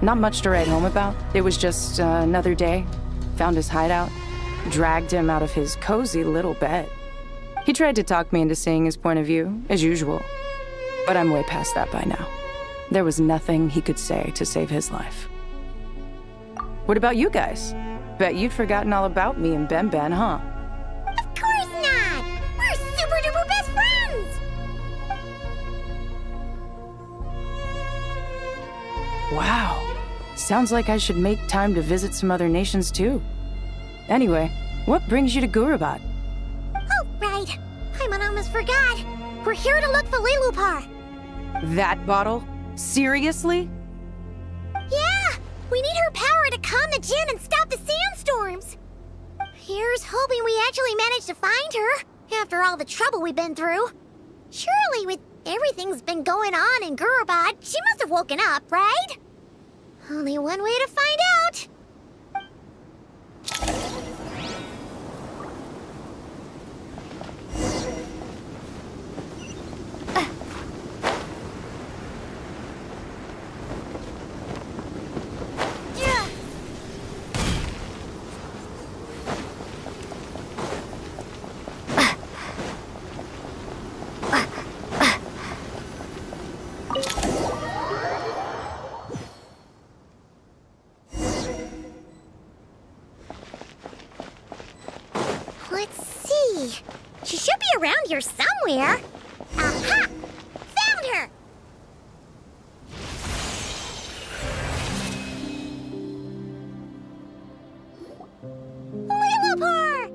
Not much to write home about. It was just another day. Found his hideout. Dragged him out of his cozy little bed. He tried to talk me into seeing his point of view, as usual. But I'm way past that by now. There was nothing he could say to save his life. What about you guys? Bet you'd forgotten all about me and Ben, huh? Of course not! We're super duper best friends! Wow. Sounds like I should make time to visit some other nations too. Anyway, what brings you to Gurabad? Oh, right. I almost forgot. We're here to look for Lilupar. That bottle? Seriously? Yeah! We need her power to calm the Jinn and stop the sandstorms. Here's hoping we actually manage to find her, after all the trouble we've been through. Surely, with everything's been going on in Gurabad, she must have woken up, right? Only one way to find out. Let's see. She should be around here somewhere. Aha! Found her! Lilupar!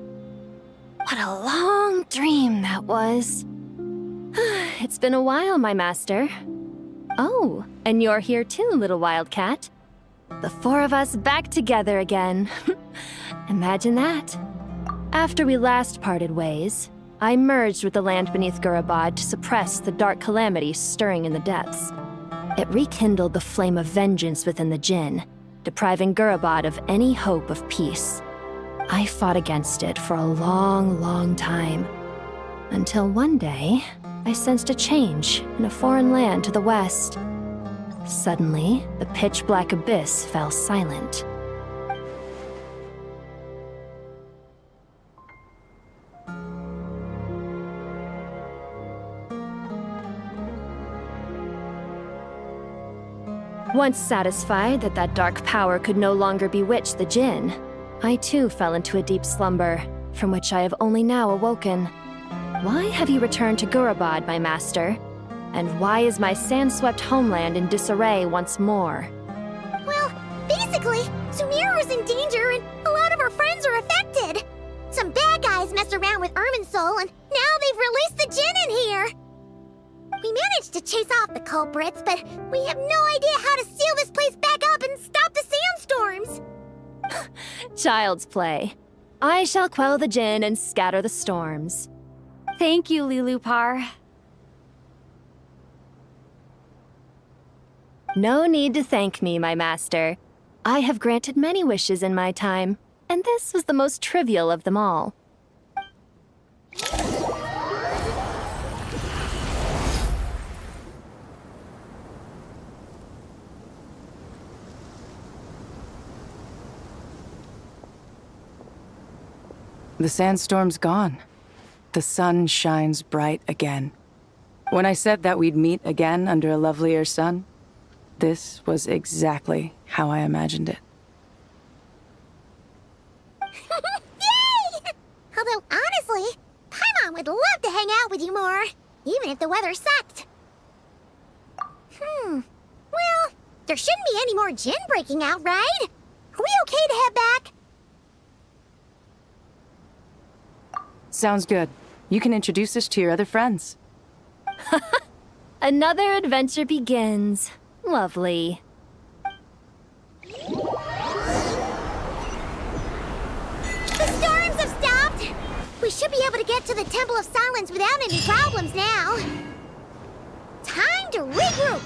What a long dream that was. It's been a while, my master. Oh, and you're here too, little wildcat. The four of us back together again. Imagine that. After we last parted ways, I merged with the land beneath Gurabad to suppress the dark calamity stirring in the depths. It rekindled the flame of vengeance within the Jinn, depriving Gurabad of any hope of peace. I fought against it for a long, long time. Until one day, I sensed a change in a foreign land to the west. Suddenly, the pitch-black abyss fell silent. Once satisfied that that dark power could no longer bewitch the Jinn, I too fell into a deep slumber, from which I have only now awoken. Why have you returned to Gurabad, my master? And why is my sand-swept homeland in disarray once more? Well, basically, Sumeru's in danger and a lot of her friends are affected. Some bad guys messed around with Irminsul and now they've released the Jinn in here. We managed to chase off the culprits, but we have no idea how to seal this place back up and stop the sandstorms. Child's play. I shall quell the Jinn and scatter the storms. Thank you, Lilupar. No need to thank me, my master. I have granted many wishes in my time, and this was the most trivial of them all. The sandstorm's gone. The sun shines bright again. When I said that we'd meet again under a lovelier sun, this was exactly how I imagined it. Yay! Although, honestly, Paimon would love to hang out with you more, even if the weather sucked. Well, there shouldn't be any more Jinn breaking out, right? Are we okay to head back? Sounds good. You can introduce us to your other friends. Another adventure begins. Lovely. should be able to get to the Temple of Silence without any problems now. Time to regroup!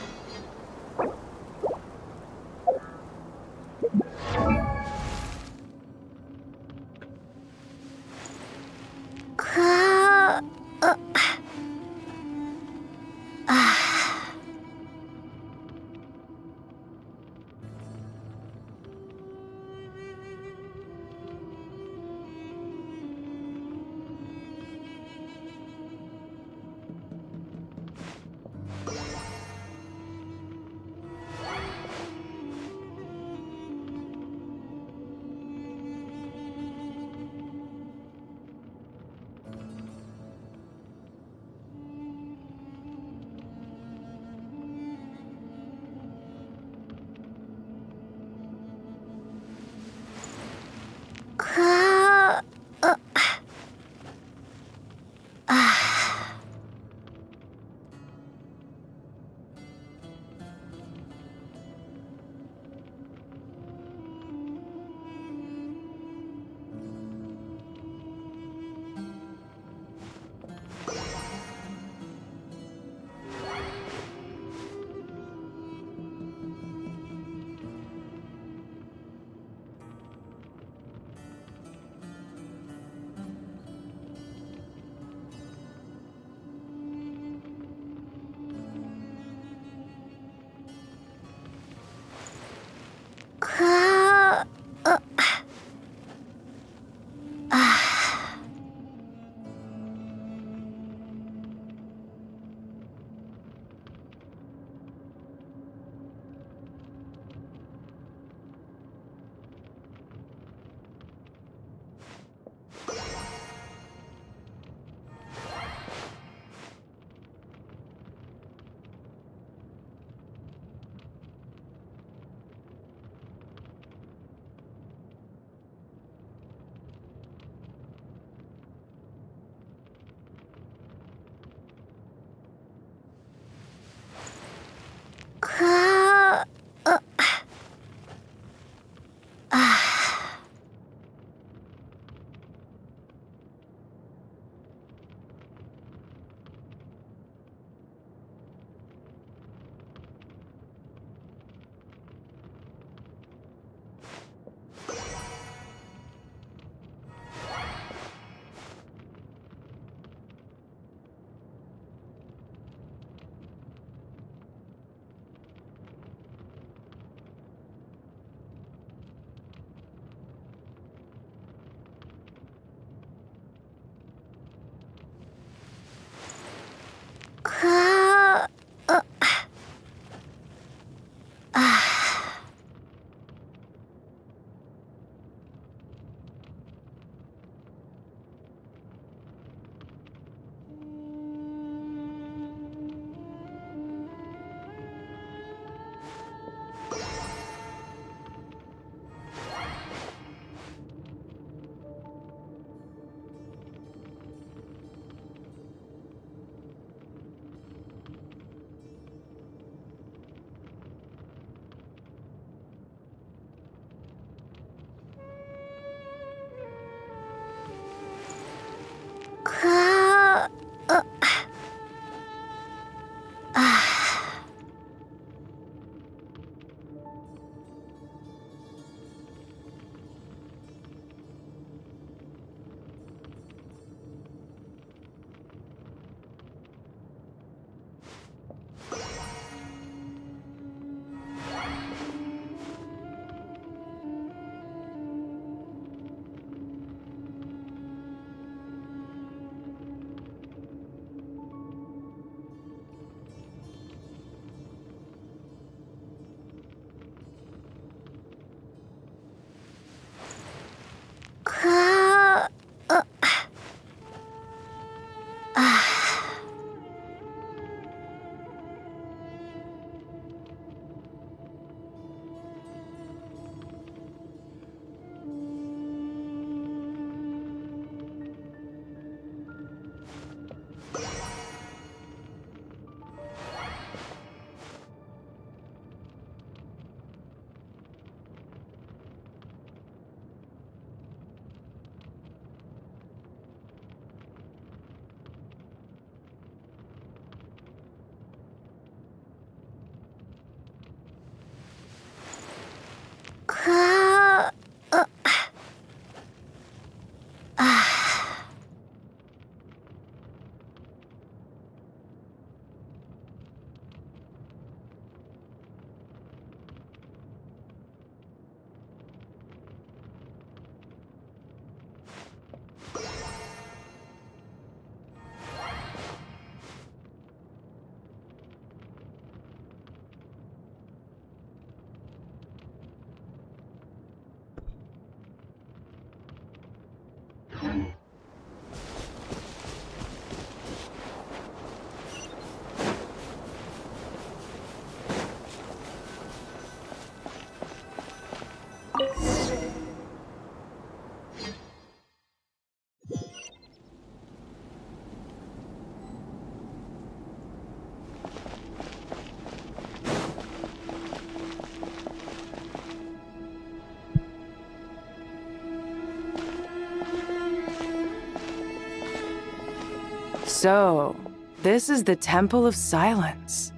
So, this is the Temple of Silence.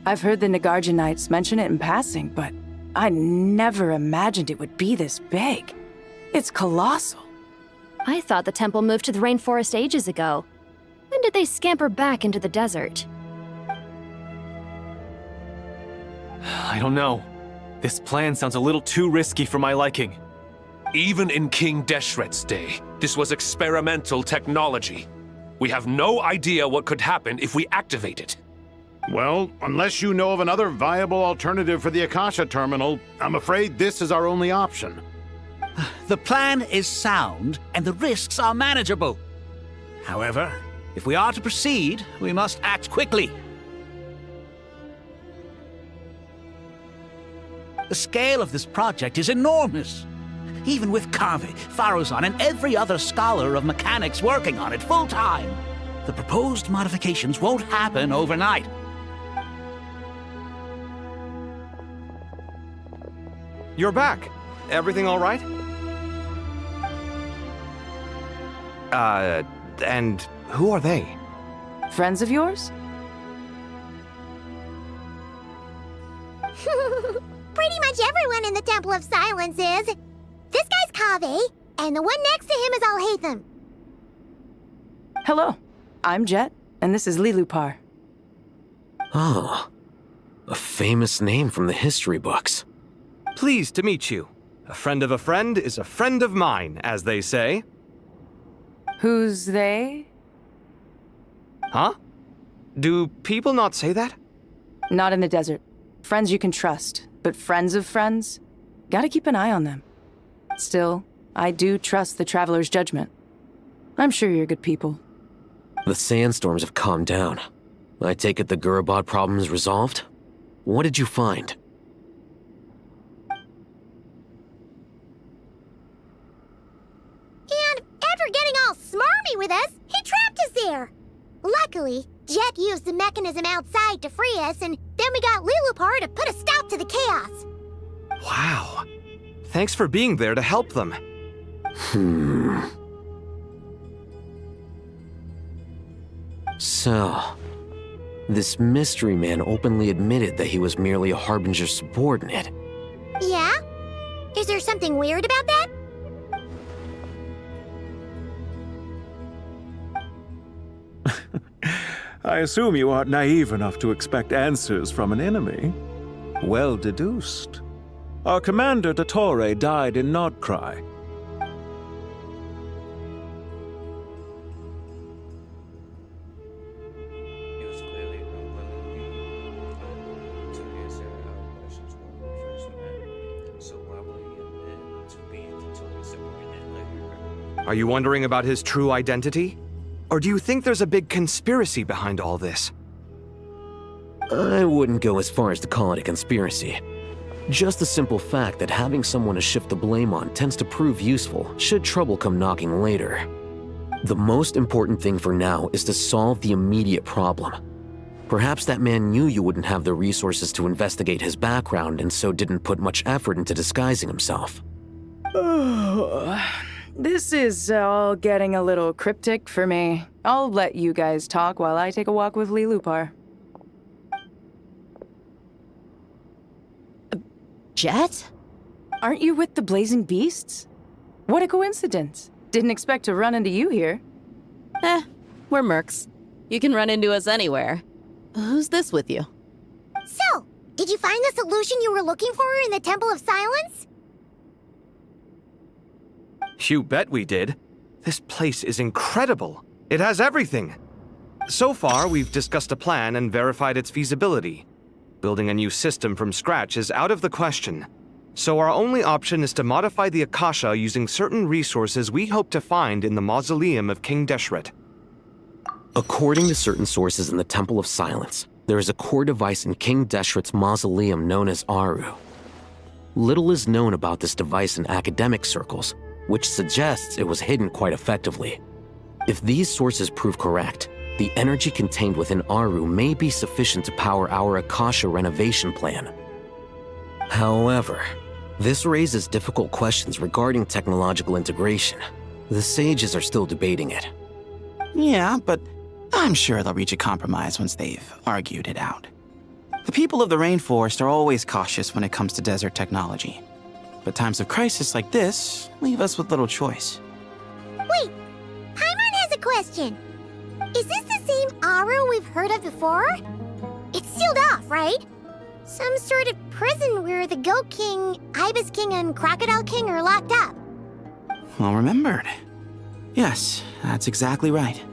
I've heard the Nagarjanites mention it in passing, but I never imagined it would be this big. It's colossal. I thought the temple moved to the rainforest ages ago. When did they scamper back into the desert? I don't know. This plan sounds a little too risky for my liking. Even in King Deshret's day, this was experimental technology. We have no idea what could happen if we activate it. Well, unless you know of another viable alternative for the Akasha terminal, I'm afraid this is our only option. The plan is sound, and the risks are manageable. However, if we are to proceed, we must act quickly. The scale of this project is enormous. Even with Kaveh, Faruzan, and every other scholar of mechanics working on it full-time, the proposed modifications won't happen overnight. You're back. Everything all right? And who are they? Friends of yours? Pretty much everyone in the Temple of Silence is. This guy's Kaveh, and the one next to him is Alhaitham. Hello, I'm Jet, and this is Lilupar. Ah, a famous name from the history books. Pleased to meet you. A friend of a friend is a friend of mine, as they say. Who's they? Huh? Do people not say that? Not in the desert. Friends you can trust, but friends of friends? Gotta keep an eye on them. Still, I do trust the Traveler's judgment. I'm sure you're good people. The sandstorms have calmed down. I take it the Gurabad problem is resolved? What did you find? And after getting all smarmy with us, he trapped us there. Luckily, Jet used the mechanism outside to free us, and then we got Lilupar to put a stop to the chaos. Wow. Thanks for being there to help them. So, this mystery man openly admitted that he was merely a Harbinger's subordinate. Yeah? Is there something weird about that? I assume you aren't naive enough to expect answers from an enemy. Well deduced. Our commander, Dottore, died in Nordkrai. He was clearly unwilling to answer our questions when we first met. So why would he admit to being totally subordinate later? Are you wondering about his true identity? Or do you think there's a big conspiracy behind all this? I wouldn't go as far as to call it a conspiracy. Just the simple fact that having someone to shift the blame on tends to prove useful should trouble come knocking later. The most important thing for now is to solve the immediate problem. Perhaps that man knew you wouldn't have the resources to investigate his background and so didn't put much effort into disguising himself. This is all getting a little cryptic for me. I'll let you guys talk while I take a walk with Lilupar. Jet? Aren't you with the Blazing Beasts? What a coincidence. Didn't expect to run into you here. We're mercs. You can run into us anywhere. Who's this with you? So, did you find the solution you were looking for in the Temple of Silence? You bet we did. This place is incredible. It has everything. So far, we've discussed a plan and verified its feasibility. Building a new system from scratch is out of the question. So our only option is to modify the Akasha using certain resources we hope to find in the mausoleum of King Deshret. According to certain sources in the Temple of Silence, there is a core device in King Deshret's mausoleum known as Aru. Little is known about this device in academic circles, which suggests it was hidden quite effectively. If these sources prove correct, the energy contained within Aru may be sufficient to power our Akasha renovation plan. However, this raises difficult questions regarding technological integration. The sages are still debating it. Yeah, but I'm sure they'll reach a compromise once they've argued it out. The people of the rainforest are always cautious when it comes to desert technology. But times of crisis like this leave us with little choice. Wait, Paimon has a question. Is this the same Aru we've heard of before? It's sealed off, right? Some sort of prison where the Goat King, Ibis King, and Crocodile King are locked up. Well remembered. Yes, that's exactly right.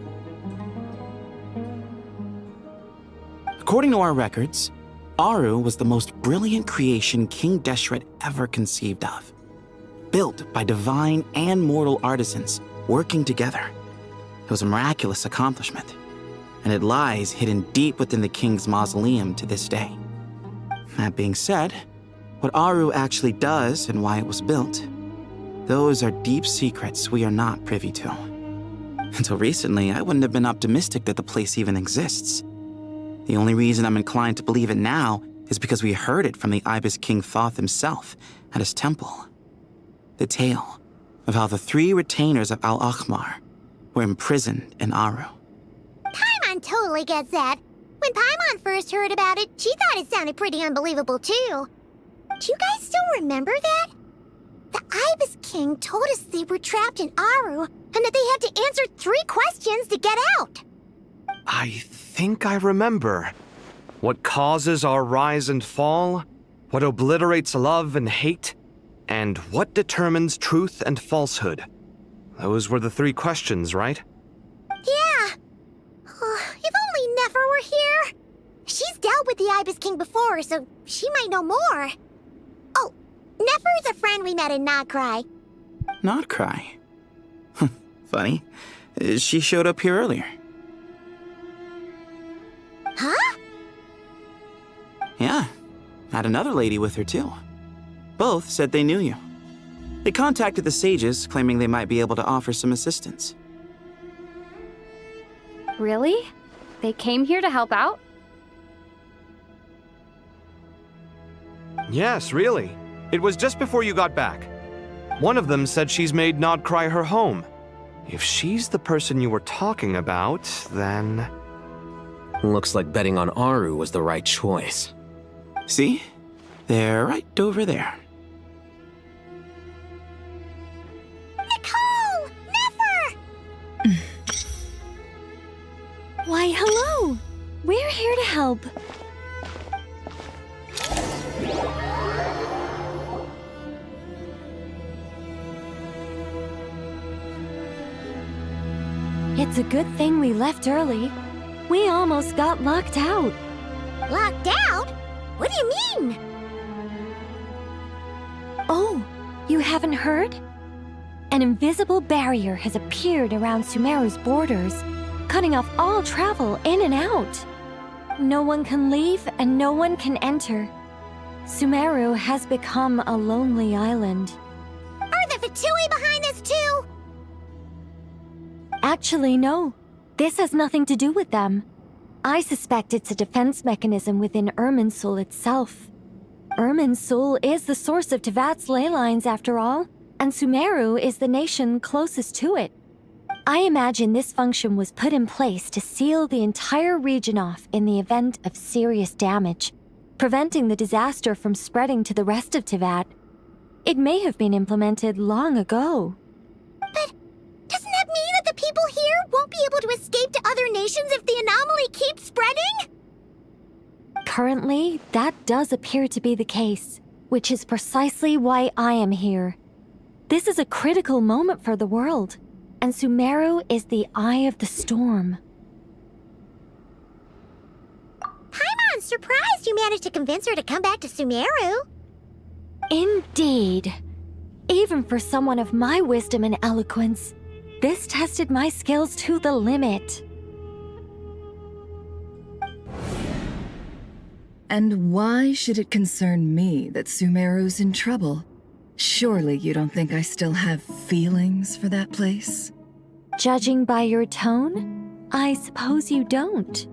According to our records, Aru was the most brilliant creation King Deshret ever conceived of. Built by divine and mortal artisans working together. It was a miraculous accomplishment, and it lies hidden deep within the king's mausoleum to this day. That being said, what Aru actually does and why it was built, those are deep secrets we are not privy to. Until recently, I wouldn't have been optimistic that the place even exists. The only reason I'm inclined to believe it now is because we heard it from the Ibis King Thoth himself at his temple. The tale of how the 3 retainers of Al-Akhmar were imprisoned in Aru. Paimon totally gets that. When Paimon first heard about it, she thought it sounded pretty unbelievable too. Do you guys still remember that? The Ibis King told us they were trapped in Aru and that they had to answer 3 questions to get out. I think I remember. What causes our rise and fall? What obliterates love and hate? And what determines truth and falsehood? Those were the 3 questions, right? Yeah. If only Nefer were here. She's dealt with the Ibis King before, so she might know more. Oh, Nefer is a friend we met in Notcry. Notcry? Funny. She showed up here earlier. Huh? Yeah. Had another lady with her too. Both said they knew you. They contacted the sages, claiming they might be able to offer some assistance. Really? They came here to help out? Yes, really. It was just before you got back. One of them said she's made Nodcry her home. If she's the person you were talking about, then... Looks like betting on Aru was the right choice. See? They're right over there. Nicole! Nefer! Why, hello! We're here to help. It's a good thing we left early. We almost got locked out. Locked out? What do you mean? Oh, you haven't heard? An invisible barrier has appeared around Sumeru's borders, cutting off all travel in and out. No one can leave and no one can enter. Sumeru has become a lonely island. Are the Fatui behind this too? Actually, no. This has nothing to do with them. I suspect it's a defense mechanism within Irminsul itself. Irminsul is the source of Tevat's ley lines after all, and Sumeru is the nation closest to it. I imagine this function was put in place to seal the entire region off in the event of serious damage, preventing the disaster from spreading to the rest of Tevat. It may have been implemented long ago. But doesn't that mean that the people here won't be able to escape to other nations if the anomaly keeps spreading? Currently, that does appear to be the case, which is precisely why I am here. This is a critical moment for the world, and Sumeru is the eye of the storm. Paimon's surprised you managed to convince her to come back to Sumeru. Indeed. Even for someone of my wisdom and eloquence, this tested my skills to the limit. And why should it concern me that Sumeru's in trouble? Surely you don't think I still have feelings for that place? Judging by your tone, I suppose you don't.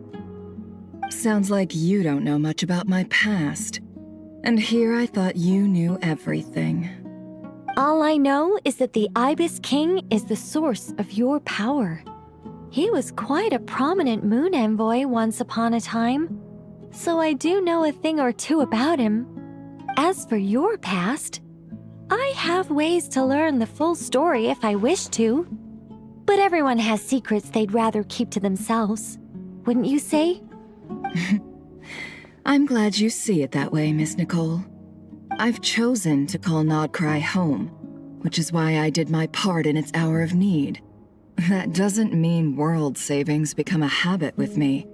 Sounds like you don't know much about my past. And here I thought you knew everything. All I know is that the Ibis King is the source of your power. He was quite a prominent moon envoy once upon a time, so I do know a thing or two about him. As for your past, I have ways to learn the full story if I wish to. But everyone has secrets they'd rather keep to themselves, wouldn't you say? I'm glad you see it that way, Miss Nicole. I've chosen to call Nodcry home, which is why I did my part in its hour of need. That doesn't mean world savings become a habit with me.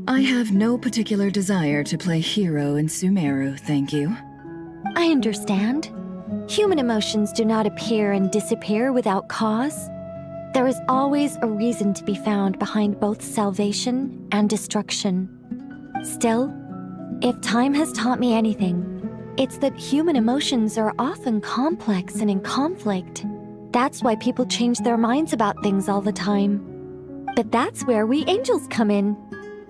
I have no particular desire to play hero in Sumeru, thank you. I understand. Human emotions do not appear and disappear without cause. There is always a reason to be found behind both salvation and destruction. Still, if time has taught me anything, it's that human emotions are often complex and in conflict. That's why people change their minds about things all the time. But that's where we angels come in.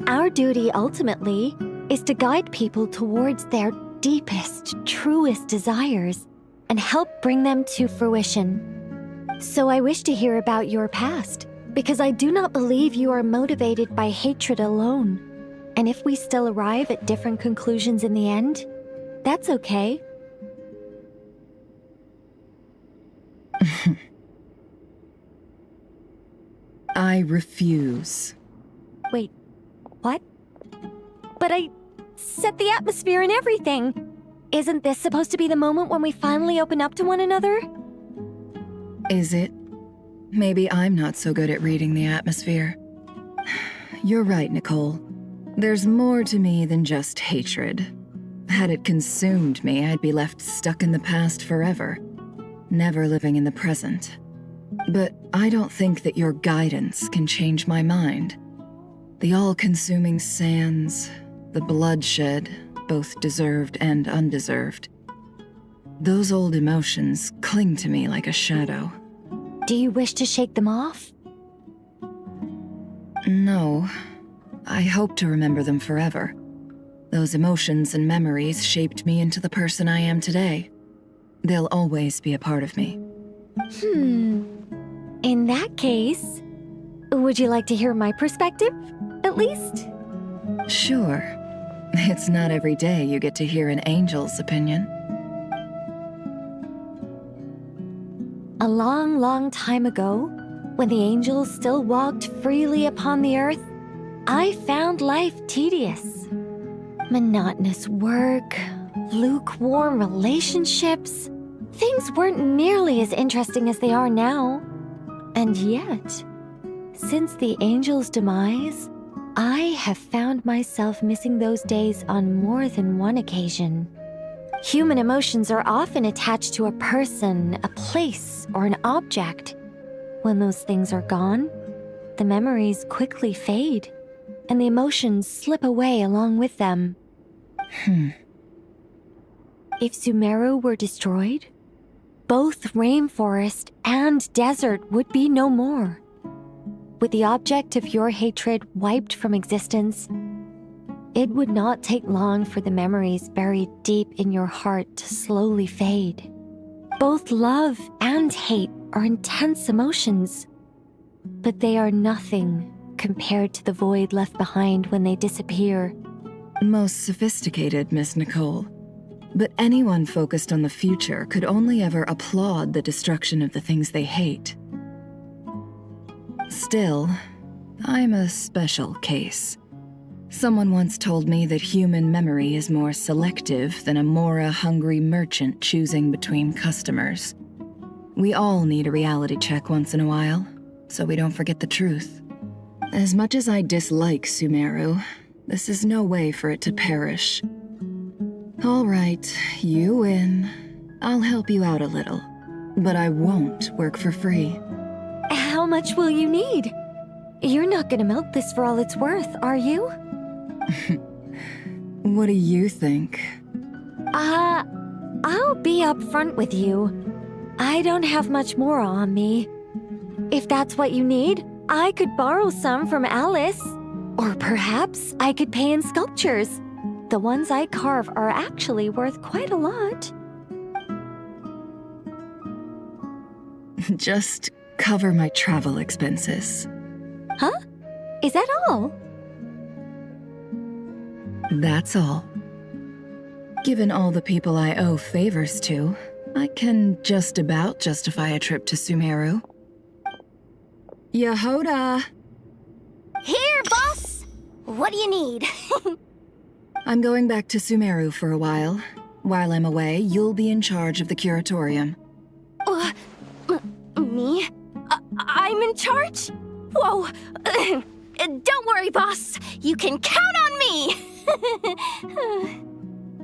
Our duty ultimately is to guide people towards their deepest, truest desires and help bring them to fruition. So I wish to hear about your past, because I do not believe you are motivated by hatred alone. And if we still arrive at different conclusions in the end, that's okay. I refuse. Wait, what? But I set the atmosphere and everything. Isn't this supposed to be the moment when we finally open up to one another? Is it? Maybe I'm not so good at reading the atmosphere. You're right, Nicole. There's more to me than just hatred. Had it consumed me, I'd be left stuck in the past forever, never living in the present. But I don't think that your guidance can change my mind. The all-consuming sands, the bloodshed, both deserved and undeserved. Those old emotions cling to me like a shadow. Do you wish to shake them off? No. I hope to remember them forever. Those emotions and memories shaped me into the person I am today. They'll always be a part of me. In that case, would you like to hear my perspective, at least? Sure. It's not every day you get to hear an angel's opinion. A long, long time ago, when the angels still walked freely upon the earth, I found life tedious. Monotonous work, lukewarm relationships. Things weren't nearly as interesting as they are now. And yet, since the angels' demise, I have found myself missing those days on more than one occasion. Human emotions are often attached to a person, a place, or an object. When those things are gone, the memories quickly fade, and the emotions slip away along with them. If Sumeru were destroyed, both rainforest and desert would be no more. With the object of your hatred wiped from existence, it would not take long for the memories buried deep in your heart to slowly fade. Both love and hate are intense emotions, but they are nothing compared to the void left behind when they disappear. Most sophisticated, Miss Nicole. But anyone focused on the future could only ever applaud the destruction of the things they hate. Still, I'm a special case. Someone once told me that human memory is more selective than a Mora-hungry merchant choosing between customers. We all need a reality check once in a while, so we don't forget the truth. As much as I dislike Sumeru, this is no way for it to perish. All right, you win. I'll help you out a little, but I won't work for free. How much will you need? You're not gonna milk this for all it's worth, are you? What do you think? I'll be upfront with you. I don't have much more on me. If that's what you need, I could borrow some from Alice. Or perhaps I could pay in sculptures. The ones I carve are actually worth quite a lot. Just cover my travel expenses. Huh? Is that all? That's all. Given all the people I owe favors to, I can just about justify a trip to Sumeru. Yehoda! Here, boss! What do you need? I'm going back to Sumeru for a while. While I'm away, you'll be in charge of the curatorium. Me? I'm in charge? Whoa! Don't worry, boss. You can count on me!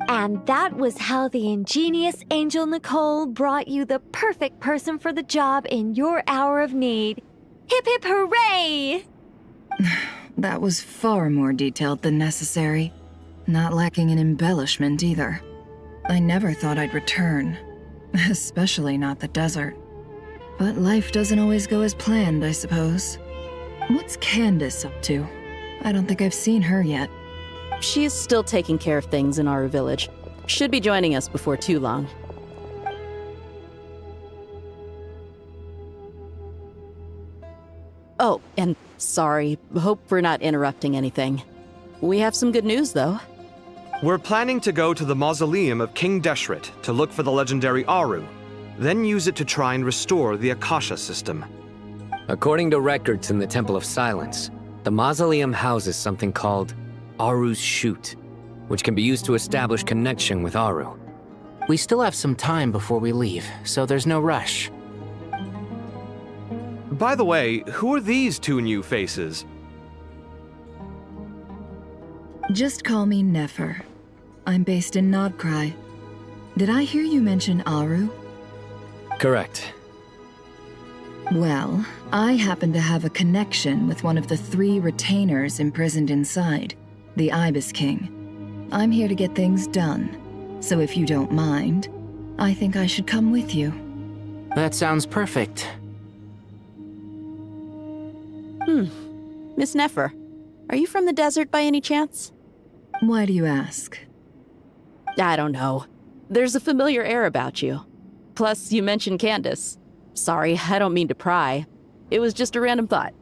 And that was how the ingenious Angel Nicole brought you the perfect person for the job in your hour of need. Hip hip hooray! That was far more detailed than necessary. Not lacking in embellishment either. I never thought I'd return. Especially not the desert. But life doesn't always go as planned, I suppose. What's Candace up to? I don't think I've seen her yet. She is still taking care of things in our village. Should be joining us before too long. Oh, and sorry. Hope we're not interrupting anything. We have some good news, though. We're planning to go to the mausoleum of King Deshret to look for the legendary Aru, then use it to try and restore the Akasha system. According to records in the Temple of Silence, the mausoleum houses something called Aru's Chute, which can be used to establish connection with Aru. We still have some time before we leave, so there's no rush. By the way, who are these two new faces? Just call me Nefer. I'm based in Nodcry. Did I hear you mention Aru? Correct. Well, I happen to have a connection with one of the 3 retainers imprisoned inside, the Ibis King. I'm here to get things done, so if you don't mind, I think I should come with you. That sounds perfect. Miss Nefer, are you from the desert by any chance? Why do you ask? I don't know. There's a familiar air about you. Plus, you mentioned Candace. Sorry, I don't mean to pry. It was just a random thought.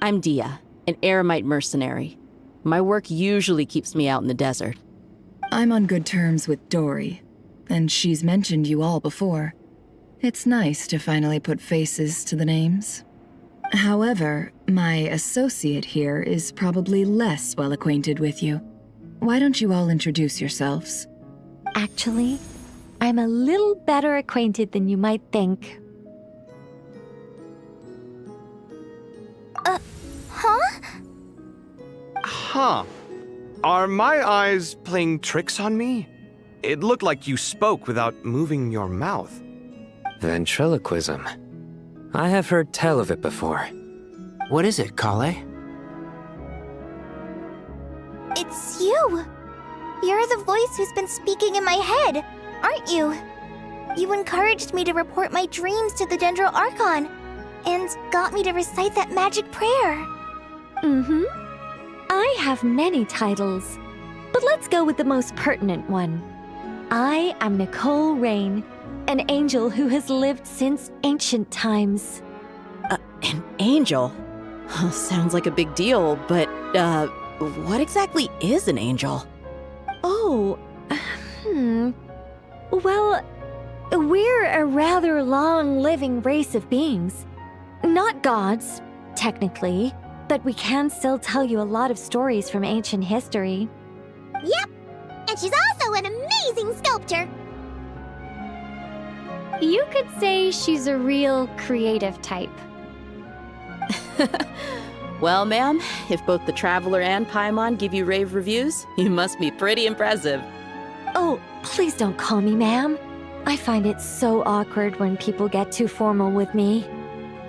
I'm Dia, an eremite mercenary. My work usually keeps me out in the desert. I'm on good terms with Dory, and she's mentioned you all before. It's nice to finally put faces to the names. However, my associate here is probably less well acquainted with you. Why don't you all introduce yourselves? Actually, I'm a little better acquainted than you might think. Huh? Huh. Are my eyes playing tricks on me? It looked like you spoke without moving your mouth. Ventriloquism. I have heard tell of it before. What is it, Kale? It's you! You're the voice who's been speaking in my head, aren't you? You encouraged me to report my dreams to the Dendro Archon, and got me to recite that magic prayer. Mm-hmm. I have many titles, but let's go with the most pertinent one. I am Nicole Rain, an angel who has lived since ancient times. An angel? Sounds like a big deal, but, what exactly is an angel? Oh, Well, we're a rather long-living race of beings. Not gods, technically, but we can still tell you a lot of stories from ancient history. Yep, and she's also an amazing sculptor. You could say she's a real creative type. Well, ma'am, if both the Traveler and Paimon give you rave reviews, you must be pretty impressive. Oh, please don't call me ma'am. I find it so awkward when people get too formal with me.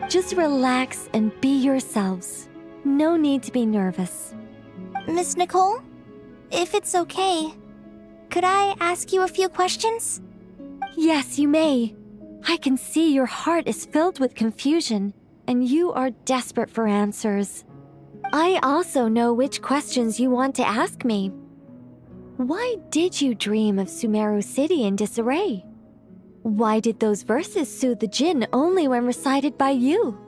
Just relax and be yourselves. No need to be nervous. Miss Nicole, if it's okay, could I ask you a few questions? Yes, you may. I can see your heart is filled with confusion, and you are desperate for answers. I also know which questions you want to ask me. Why did you dream of Sumeru City in disarray? Why did those verses soothe the Jinn only when recited by you?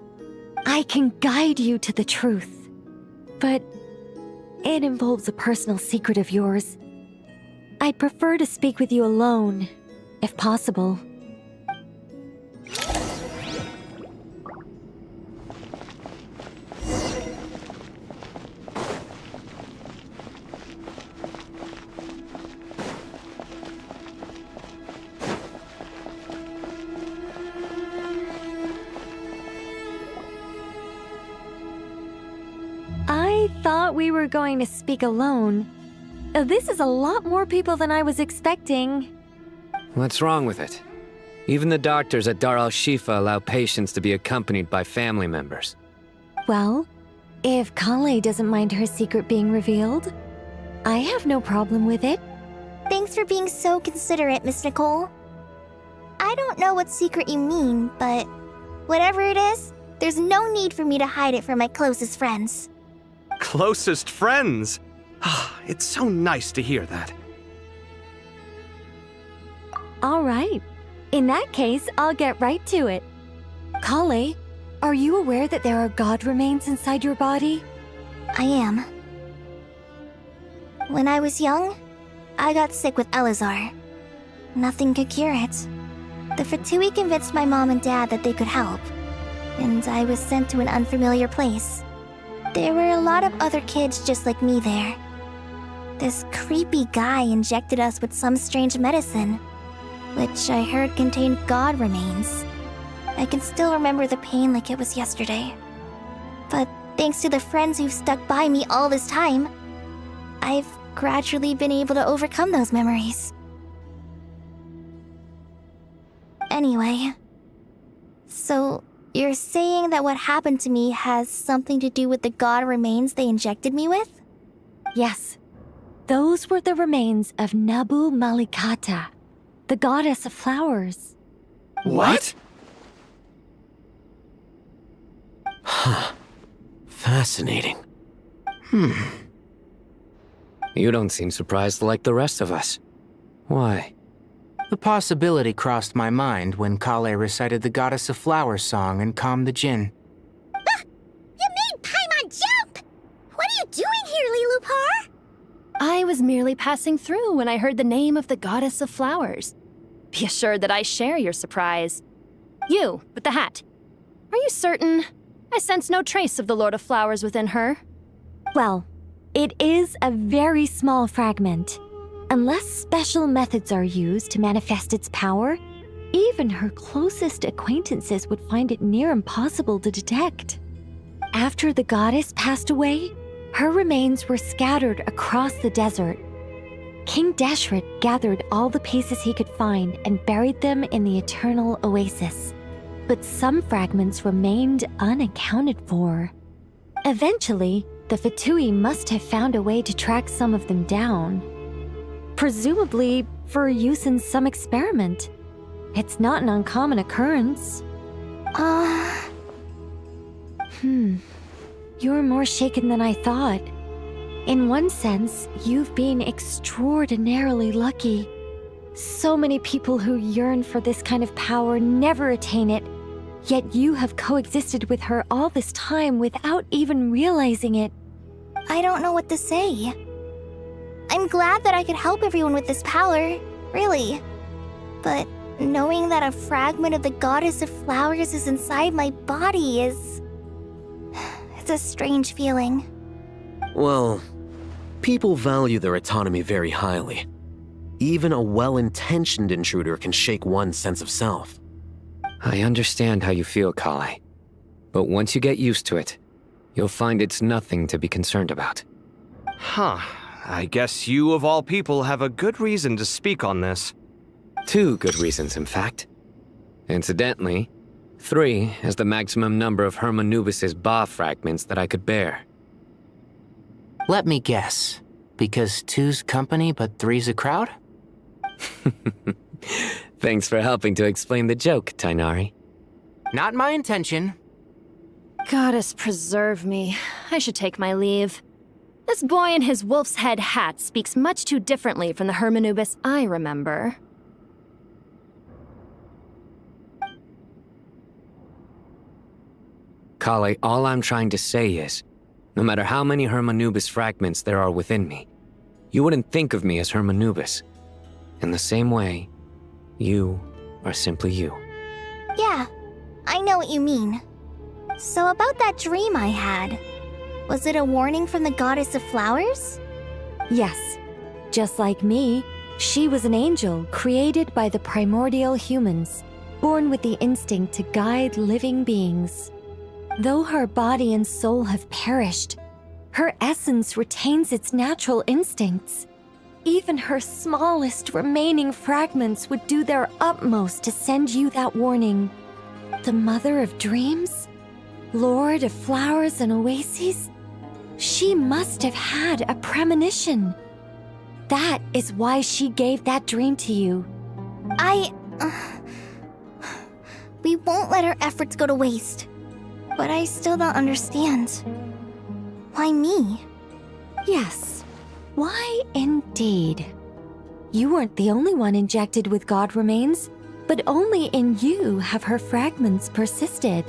I can guide you to the truth, but it involves a personal secret of yours. I'd prefer to speak with you alone, if possible. I thought we were going to speak alone. This is a lot more people than I was expecting. What's wrong with it? Even the doctors at Dar al-Shifa allow patients to be accompanied by family members. Well, if Kale doesn't mind her secret being revealed, I have no problem with it. Thanks for being so considerate, Miss Nicole. I don't know what secret you mean, but whatever it is, there's no need for me to hide it from my closest friends. Closest friends? It's so nice to hear that. All right. In that case, I'll get right to it. Kale, are you aware that there are god remains inside your body? I am. When I was young, I got sick with Elazar. Nothing could cure it. The Fatui convinced my mom and dad that they could help, and I was sent to an unfamiliar place. There were a lot of other kids just like me there. This creepy guy injected us with some strange medicine, which I heard contained god remains. I can still remember the pain like it was yesterday. But thanks to the friends who've stuck by me all this time, I've gradually been able to overcome those memories. Anyway, so you're saying that what happened to me has something to do with the god remains they injected me with? Yes. Those were the remains of Nabu Malikata, the goddess of flowers. What? Huh. Fascinating. You don't seem surprised like the rest of us. Why? The possibility crossed my mind when Kale recited the Goddess of Flowers song and calmed the Jinn. You made Paimon jump! What are you doing here, Lilupar? I was merely passing through when I heard the name of the Goddess of Flowers. Be assured that I share your surprise. You, with the hat. Are you certain? I sense no trace of the Lord of Flowers within her. Well, it is a very small fragment. Unless special methods are used to manifest its power, even her closest acquaintances would find it near impossible to detect. After the goddess passed away, her remains were scattered across the desert. King Deshret gathered all the pieces he could find and buried them in the eternal oasis. But some fragments remained unaccounted for. Eventually, the Fatui must have found a way to track some of them down. Presumably for use in some experiment. It's not an uncommon occurrence. You're more shaken than I thought. In one sense, you've been extraordinarily lucky. So many people who yearn for this kind of power never attain it, yet you have coexisted with her all this time without even realizing it. I don't know what to say. I'm glad that I could help everyone with this power, really. But knowing that a fragment of the goddess of flowers is inside my body is... it's a strange feeling. Well, people value their autonomy very highly. Even a well-intentioned intruder can shake one's sense of self. I understand how you feel, Kale. But once you get used to it, you'll find it's nothing to be concerned about. Huh. I guess you, of all people, have a good reason to speak on this. 2 good reasons, in fact. Incidentally, 3 is the maximum number of Hermanubis' Ba fragments that I could bear. Let me guess. Because 2's company, but 3's a crowd? Thanks for helping to explain the joke, Tainari. Not my intention. Goddess preserve me. I should take my leave. This boy in his wolf's head hat speaks much too differently from the Hermanubis I remember. Kale, all I'm trying to say is, no matter how many Hermanubis fragments there are within me, you wouldn't think of me as Hermanubis. In the same way, you are simply you. Yeah, I know what you mean. So about that dream I had, was it a warning from the goddess of flowers? Yes. Just like me, she was an angel created by the primordial humans, born with the instinct to guide living beings. Though her body and soul have perished, her essence retains its natural instincts. Even her smallest remaining fragments would do their utmost to send you that warning. The Mother of Dreams? Lord of Flowers and Oases? She must have had a premonition. That is why she gave that dream to you. We won't let our efforts go to waste. But I still don't understand. Why me? Yes. Why indeed? You weren't the only one injected with god remains, but only in you have her fragments persisted.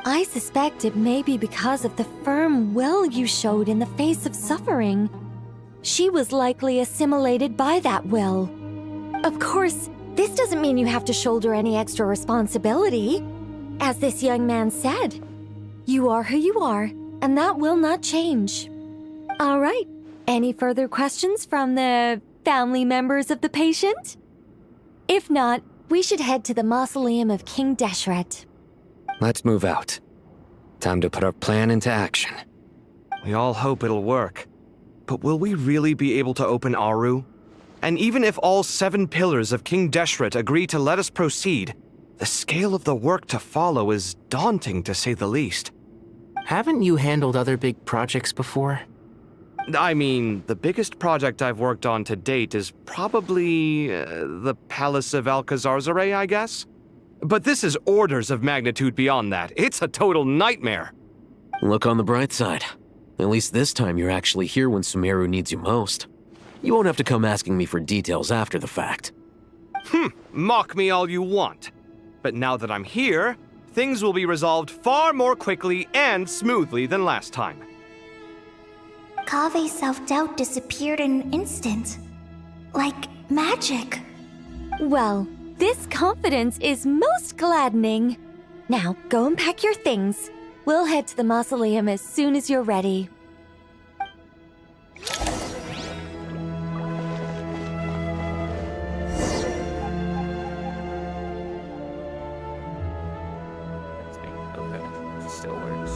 I suspect it may be because of the firm will you showed in the face of suffering. She was likely assimilated by that will. Of course, this doesn't mean you have to shoulder any extra responsibility. As this young man said, you are who you are, and that will not change. All right, any further questions from the family members of the patient? If not, we should head to the mausoleum of King Deshret. Let's move out. Time to put our plan into action. We all hope it'll work. But will we really be able to open Aru? And even if all 7 pillars of King Deshret agree to let us proceed, the scale of the work to follow is daunting, to say the least. Haven't you handled other big projects before? I mean, the biggest project I've worked on to date is probably the Palace of Alcazarzaray, I guess? But this is orders of magnitude beyond that. It's a total nightmare. Look on the bright side. At least this time you're actually here when Sumeru needs you most. You won't have to come asking me for details after the fact. Mock me all you want. But now that I'm here, things will be resolved far more quickly and smoothly than last time. Kave's self-doubt disappeared in an instant. Like magic. Well, this confidence is most gladdening. Now, go and pack your things. We'll head to the mausoleum as soon as you're ready. Okay, still works.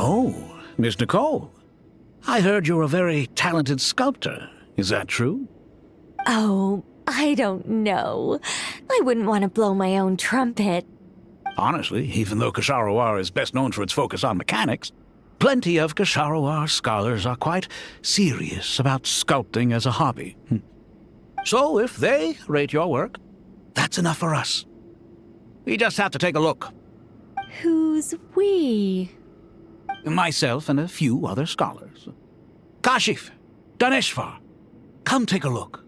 Oh, Miss Nicole. I heard you're a very talented sculptor. Is that true? Oh, I don't know. I wouldn't want to blow my own trumpet. Honestly, even though Kasharawar is best known for its focus on mechanics, plenty of Kasharawar scholars are quite serious about sculpting as a hobby. So if they rate your work, that's enough for us. We just have to take a look. Who's we? Myself and a few other scholars. Kashif, Daneshvar, come take a look.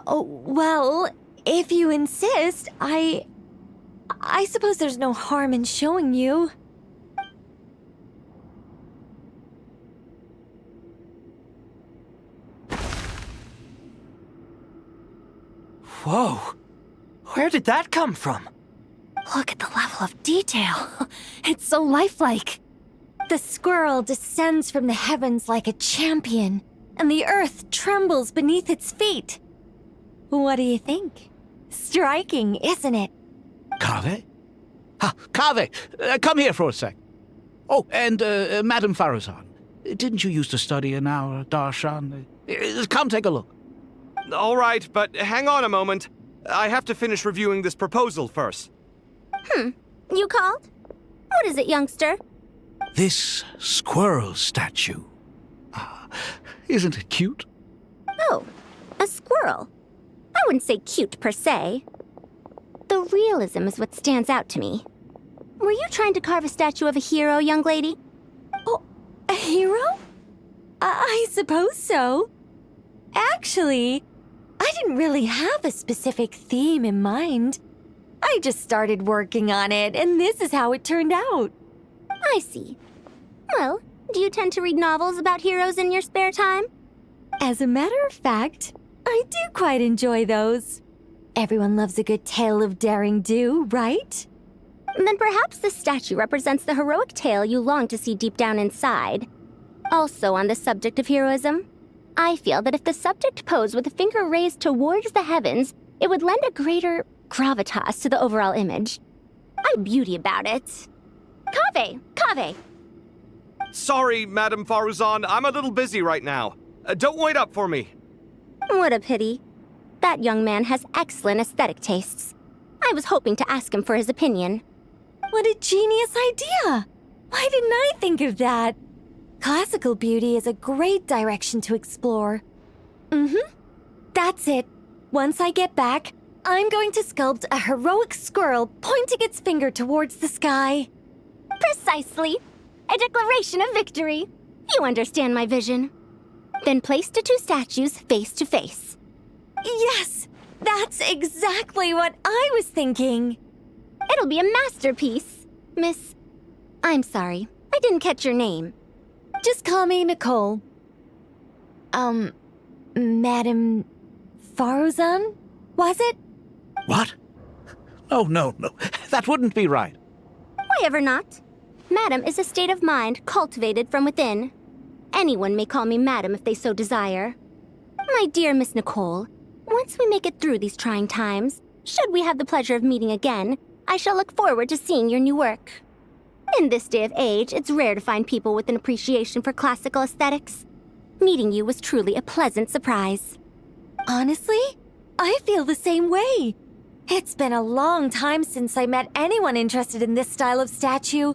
Oh, well, if you insist, I suppose there's no harm in showing you. Whoa! Where did that come from? Look at the level of detail. It's so lifelike. The squirrel descends from the heavens like a champion, and the earth trembles beneath its feet. What do you think? Striking, isn't it? Kaveh? Kaveh, come here for a sec. Oh, and Madame Farazan, didn't you used to study in our darshan? Come take a look. All right, but hang on a moment. I have to finish reviewing this proposal first. You called? What is it, youngster? This squirrel statue. Isn't it cute? Oh, a squirrel. I wouldn't say cute per se. The realism is what stands out to me. Were you trying to carve a statue of a hero, young lady? Oh, a hero? I suppose so. Actually, I didn't really have a specific theme in mind. I just started working on it, and this is how it turned out. I see. Well, do you tend to read novels about heroes in your spare time? As a matter of fact, I do quite enjoy those. Everyone loves a good tale of daring do, right? Then perhaps this statue represents the heroic tale you long to see deep down inside. Also on the subject of heroism, I feel that if the subject posed with a finger raised towards the heavens, it would lend a greater gravitas to the overall image. I'm beauty about it. Kaveh! Sorry, Madame Faruzan, I'm a little busy right now. Don't wait up for me. What a pity. That young man has excellent aesthetic tastes. I was hoping to ask him for his opinion. What a genius idea! Why didn't I think of that? Classical beauty is a great direction to explore. That's it. Once I get back, I'm going to sculpt a heroic squirrel pointing its finger towards the sky. Precisely. A declaration of victory. You understand my vision. Then place the two statues face to face. Yes! That's exactly what I was thinking. It'll be a masterpiece. Miss... I'm sorry. I didn't catch your name. Just call me Nicole. Madame Faruzan? Was it? What? Oh, no. That wouldn't be right. Why ever not? Madam is a state of mind cultivated from within. Anyone may call me Madam if they so desire. My dear Miss Nicole, once we make it through these trying times, should we have the pleasure of meeting again, I shall look forward to seeing your new work. In this day of age, it's rare to find people with an appreciation for classical aesthetics. Meeting you was truly a pleasant surprise. Honestly, I feel the same way. It's been a long time since I met anyone interested in this style of statue.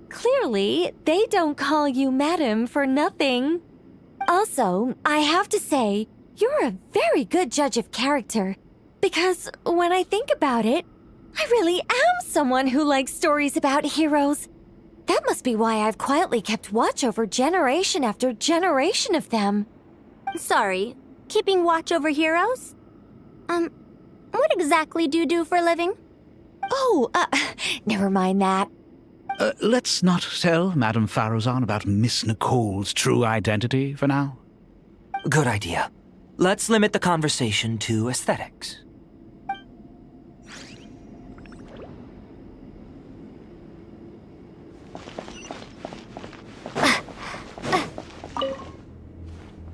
Clearly, they don't call you Madam for nothing. Also, I have to say, you're a very good judge of character. Because when I think about it, I really am someone who likes stories about heroes. That must be why I've quietly kept watch over generation after generation of them. Sorry, keeping watch over heroes? What exactly do you do for a living? Oh, never mind that. Let's not tell Madame Faruzan about Miss Nicole's true identity for now. Good idea. Let's limit the conversation to aesthetics.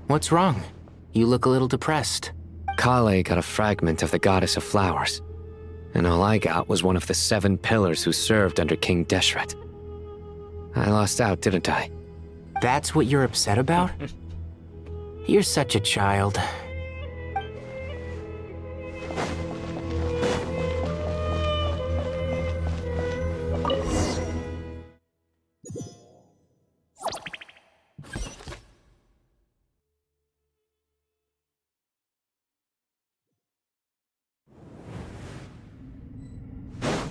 What's wrong? You look a little depressed. Kale got a fragment of the goddess of flowers, and all I got was one of the 7 pillars who served under King Deshret. I lost out, didn't I? That's what you're upset about? You're such a child.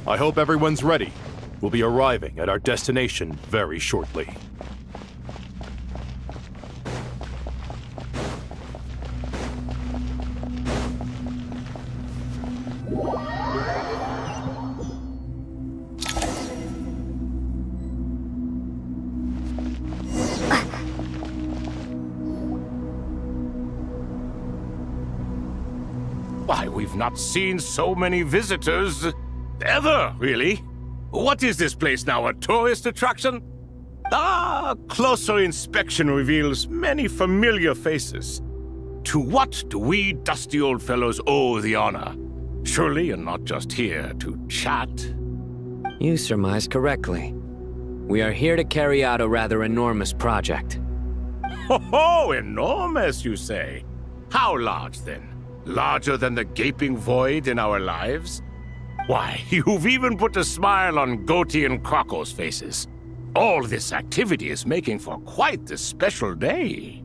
I hope everyone's ready. We'll be arriving at our destination very shortly. Why, we've not seen so many visitors ever, really. What is this place now, a tourist attraction? Ah, closer inspection reveals many familiar faces. To what do we dusty old fellows owe the honor? Surely you're not just here to chat. You surmise correctly. We are here to carry out a rather enormous project. Ho, enormous, you say? How large, then? Larger than the gaping void in our lives? Why, you've even put a smile on Goatee and Crocco's faces. All this activity is making for quite the special day.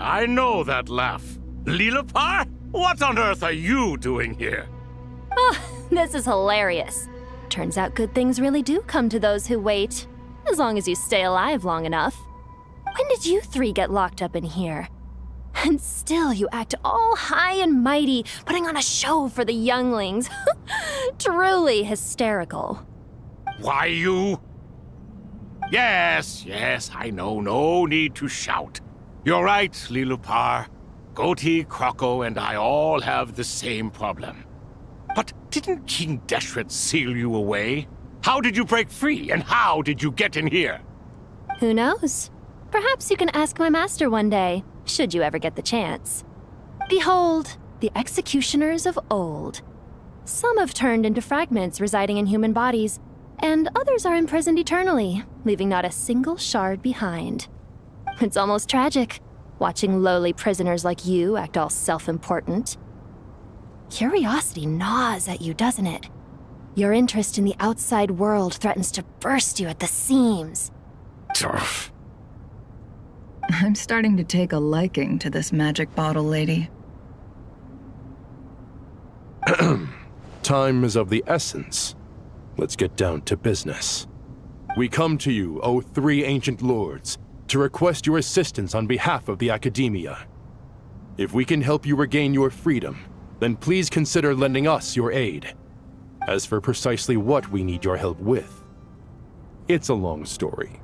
I know that laugh. Lilipar? What on earth are you doing here? Oh, this is hilarious. Turns out good things really do come to those who wait. As long as you stay alive long enough. When did you three get locked up in here? And still you act all high and mighty, putting on a show for the younglings. Truly hysterical. Why, you... Yes, I know. No need to shout. You're right, Lilipar. Goatee, Crocco, and I all have the same problem. But didn't King Deshret seal you away? How did you break free, and how did you get in here? Who knows? Perhaps you can ask my master one day, should you ever get the chance. Behold, the executioners of old. Some have turned into fragments residing in human bodies, and others are imprisoned eternally, leaving not a single shard behind. It's almost tragic, watching lowly prisoners like you act all self-important. Curiosity gnaws at you, doesn't it? Your interest in the outside world threatens to burst you at the seams. Turf. I'm starting to take a liking to this magic bottle lady. Time is of the essence. Let's get down to business. We come to you, O three ancient lords, to request your assistance on behalf of the Academia. If we can help you regain your freedom, then please consider lending us your aid. As for precisely what we need your help with, it's a long story.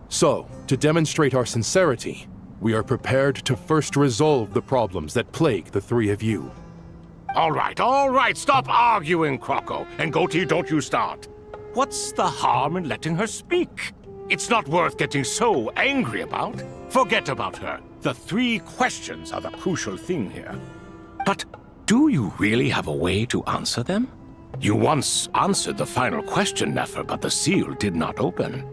So, to demonstrate our sincerity, we are prepared to first resolve the problems that plague the three of you. All right, stop arguing, Crocco. And Goatee, don't you start. What's the harm in letting her speak? It's not worth getting so angry about. Forget about her. The three questions are the crucial thing here. But do you really have a way to answer them? You once answered the final question, Nefer, but the seal did not open.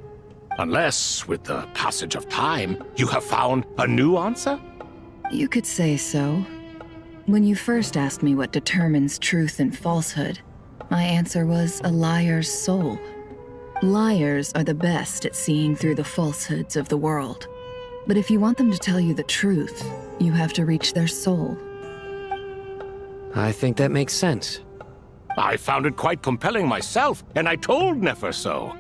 Unless, with the passage of time, you have found a new answer? You could say so. When you first asked me what determines truth and falsehood, my answer was a liar's soul. Liars are the best at seeing through the falsehoods of the world. But if you want them to tell you the truth, you have to reach their soul. I think that makes sense. I found it quite compelling myself, and I told Nefer so.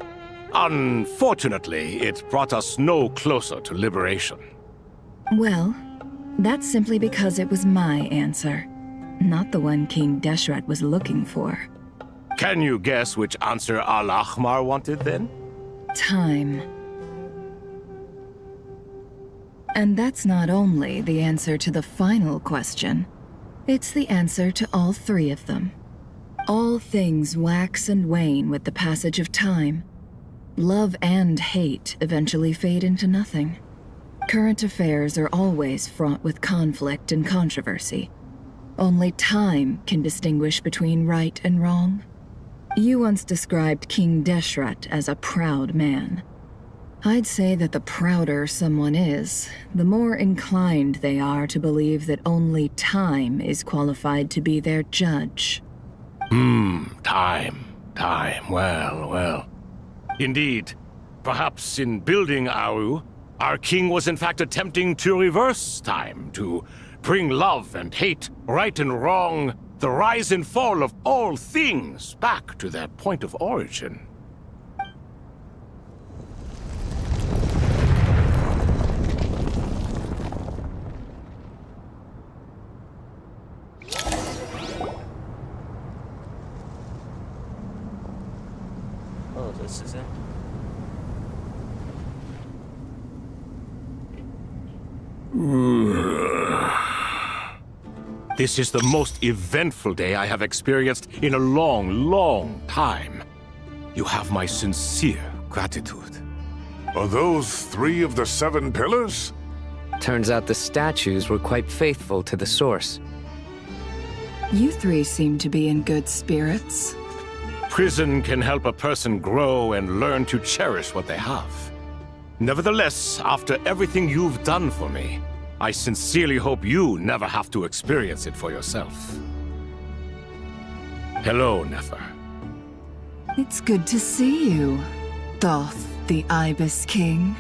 Unfortunately, it brought us no closer to liberation. Well, that's simply because it was my answer, not the one King Deshret was looking for. Can you guess which answer Al-Ahmar wanted then? Time. And that's not only the answer to the final question, it's the answer to all three of them. All things wax and wane with the passage of time. Love and hate eventually fade into nothing. Current affairs are always fraught with conflict and controversy. Only time can distinguish between right and wrong. You once described King Deshret as a proud man. I'd say that the prouder someone is, the more inclined they are to believe that only time is qualified to be their judge. Time. Well. Indeed. Perhaps in building Aru, Our king was in fact attempting to reverse time, to bring love and hate, right and wrong, the rise and fall of all things back to their point of origin. Oh, this is it. This is the most eventful day I have experienced in a long, long time. You have my sincere gratitude. Are those 3 of the 7 pillars? Turns out the statues were quite faithful to the source. You 3 seem to be in good spirits. Prison can help a person grow and learn to cherish what they have. Nevertheless, after everything you've done for me, I sincerely hope you never have to experience it for yourself. Hello, Nefer. It's good to see you, Thoth the Ibis King.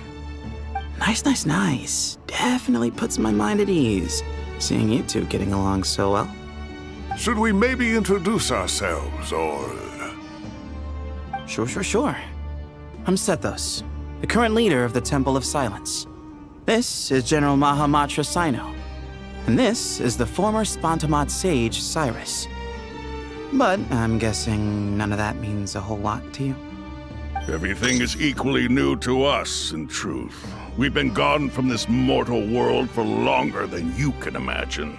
Nice. Definitely puts my mind at ease, seeing you 2 getting along so well. Should we maybe introduce ourselves, or... Sure. I'm Sethos, the current leader of the Temple of Silence. This is General Mahamatra Sino, and this is the former Spantamat sage, Cyrus. But I'm guessing none of that means a whole lot to you. Everything is equally new to us, in truth. We've been gone from this mortal world for longer than you can imagine.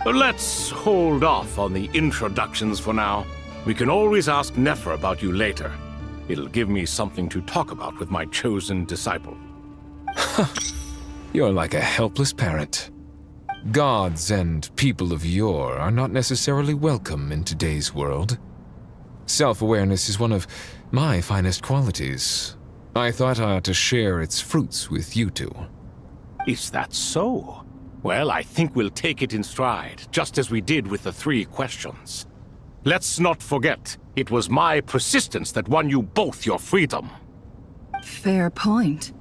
Let's hold off on the introductions for now. We can always ask Nefer about you later. It'll give me something to talk about with my chosen disciple. You're like a helpless parent. Gods and people of yore are not necessarily welcome in today's world. Self-awareness is one of my finest qualities. I thought I ought to share its fruits with you 2. Is that so? Well, I think we'll take it in stride, just as we did with the 3 questions. Let's not forget, it was my persistence that won you both your freedom. Fair point.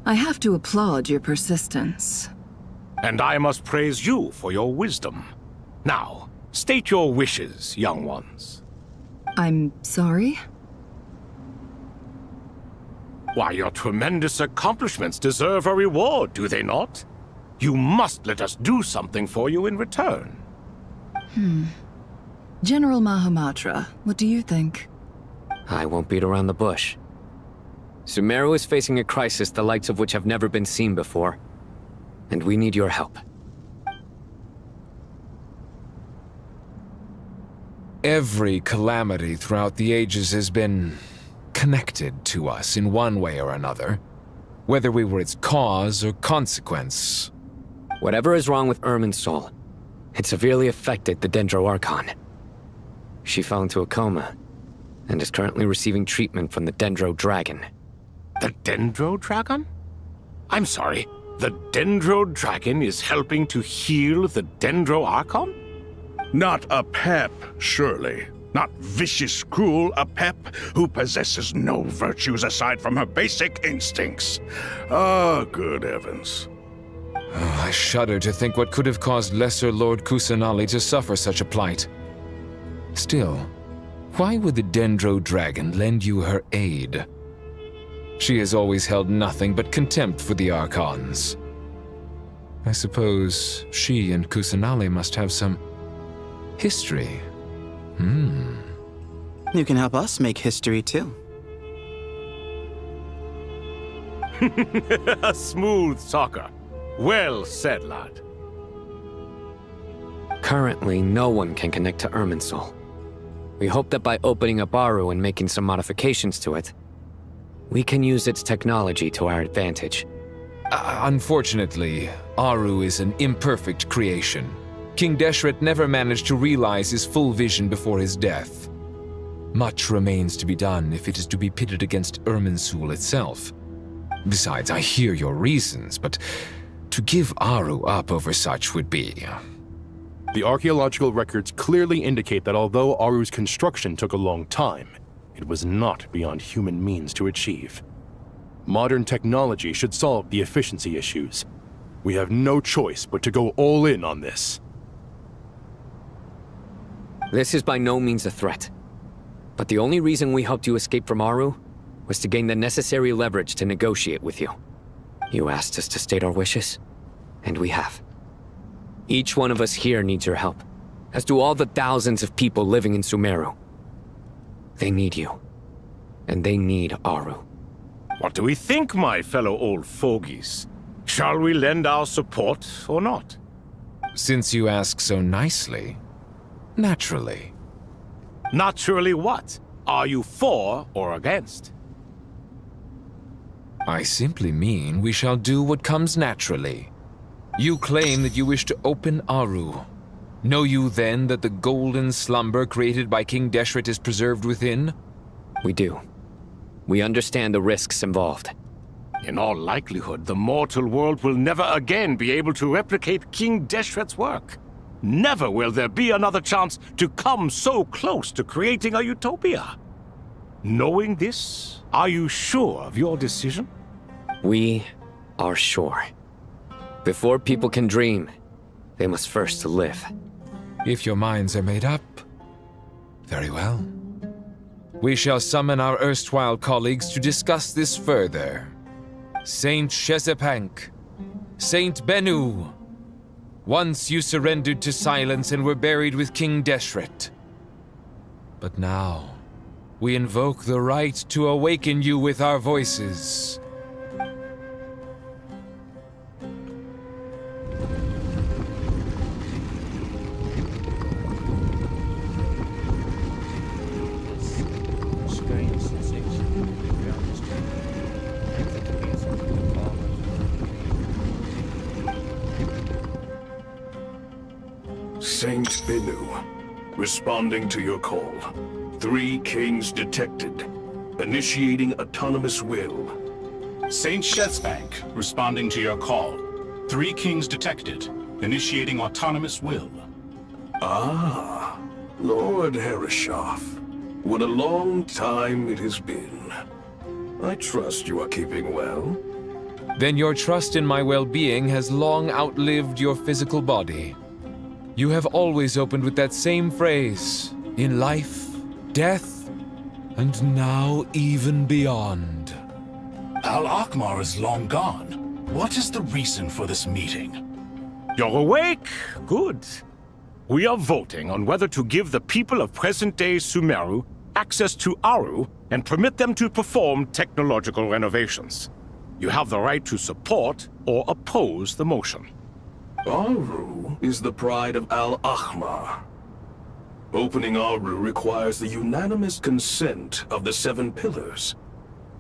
I have to applaud your persistence. And I must praise you for your wisdom. Now, state your wishes, young ones. I'm sorry? Why, your tremendous accomplishments deserve a reward, do they not? You must let us do something for you in return. General Mahamatra, what do you think? I won't beat around the bush. Sumeru is facing a crisis the likes of which have never been seen before, and we need your help. Every calamity throughout the ages has been connected to us in one way or another, whether we were its cause or consequence. Whatever is wrong with Irminsul, it severely affected the Dendro Archon. She fell into a coma, and is currently receiving treatment from the Dendro Dragon. The Dendro Dragon? I'm sorry, the Dendro Dragon is helping to heal the Dendro Archon? Not a pep, surely. Not vicious, cruel a pep who possesses no virtues aside from her basic instincts. Good heavens. Oh, I shudder to think what could have caused Lesser Lord Kusanali to suffer such a plight. Still, why would the Dendro Dragon lend you her aid? She has always held nothing but contempt for the Archons. I suppose she and Kusanali must have some history. You can help us make history too. A smooth talker. Well said, lad. Currently, no one can connect to Irminsul. We hope that by opening up Aru and making some modifications to it, we can use its technology to our advantage. Unfortunately, Aru is an imperfect creation. King Deshret never managed to realize his full vision before his death. Much remains to be done if it is to be pitted against Irminsul itself. Besides, I hear your reasons, but to give Aru up over such would be... The archaeological records clearly indicate that although Aru's construction took a long time, it was not beyond human means to achieve. Modern technology should solve the efficiency issues. We have no choice but to go all in on this. This is by no means a threat. But the only reason we helped you escape from Aru was to gain the necessary leverage to negotiate with you. You asked us to state our wishes, and we have. Each one of us here needs your help, as do all the thousands of people living in Sumeru. They need you, and they need Aru. What do we think, my fellow old fogies? Shall we lend our support or not? Since you ask so nicely, naturally. Naturally what? Are you for or against? I simply mean we shall do what comes naturally. You claim that you wish to open Aru. Know you then that the golden slumber created by King Deshret is preserved within? We do. We understand the risks involved. In all likelihood, the mortal world will never again be able to replicate King Deshret's work. Never will there be another chance to come so close to creating a utopia. Knowing this, are you sure of your decision? We are sure. Before people can dream, they must first live. If your minds are made up, very well. We shall summon our erstwhile colleagues to discuss this further. Saint Shezepank, Saint Bennu, once you surrendered to silence and were buried with King Deshret. But now, we invoke the right to awaken you with our voices. Saint Bennu, responding to your call. 3 kings detected. Initiating autonomous will. Saint Shezbank, responding to your call. 3 kings detected. Initiating autonomous will. Ah, Lord Herreshoff. What a long time it has been. I trust you are keeping well. Then your trust in my well-being has long outlived your physical body. You have always opened with that same phrase, in life, death, and now even beyond. Al-Akmar is long gone. What is the reason for this meeting? You're awake? Good. We are voting on whether to give the people of present-day Sumeru access to Aru and permit them to perform technological renovations. You have the right to support or oppose the motion. Aru is the pride of Al-Ahmar. Opening Aru requires the unanimous consent of the 7 pillars.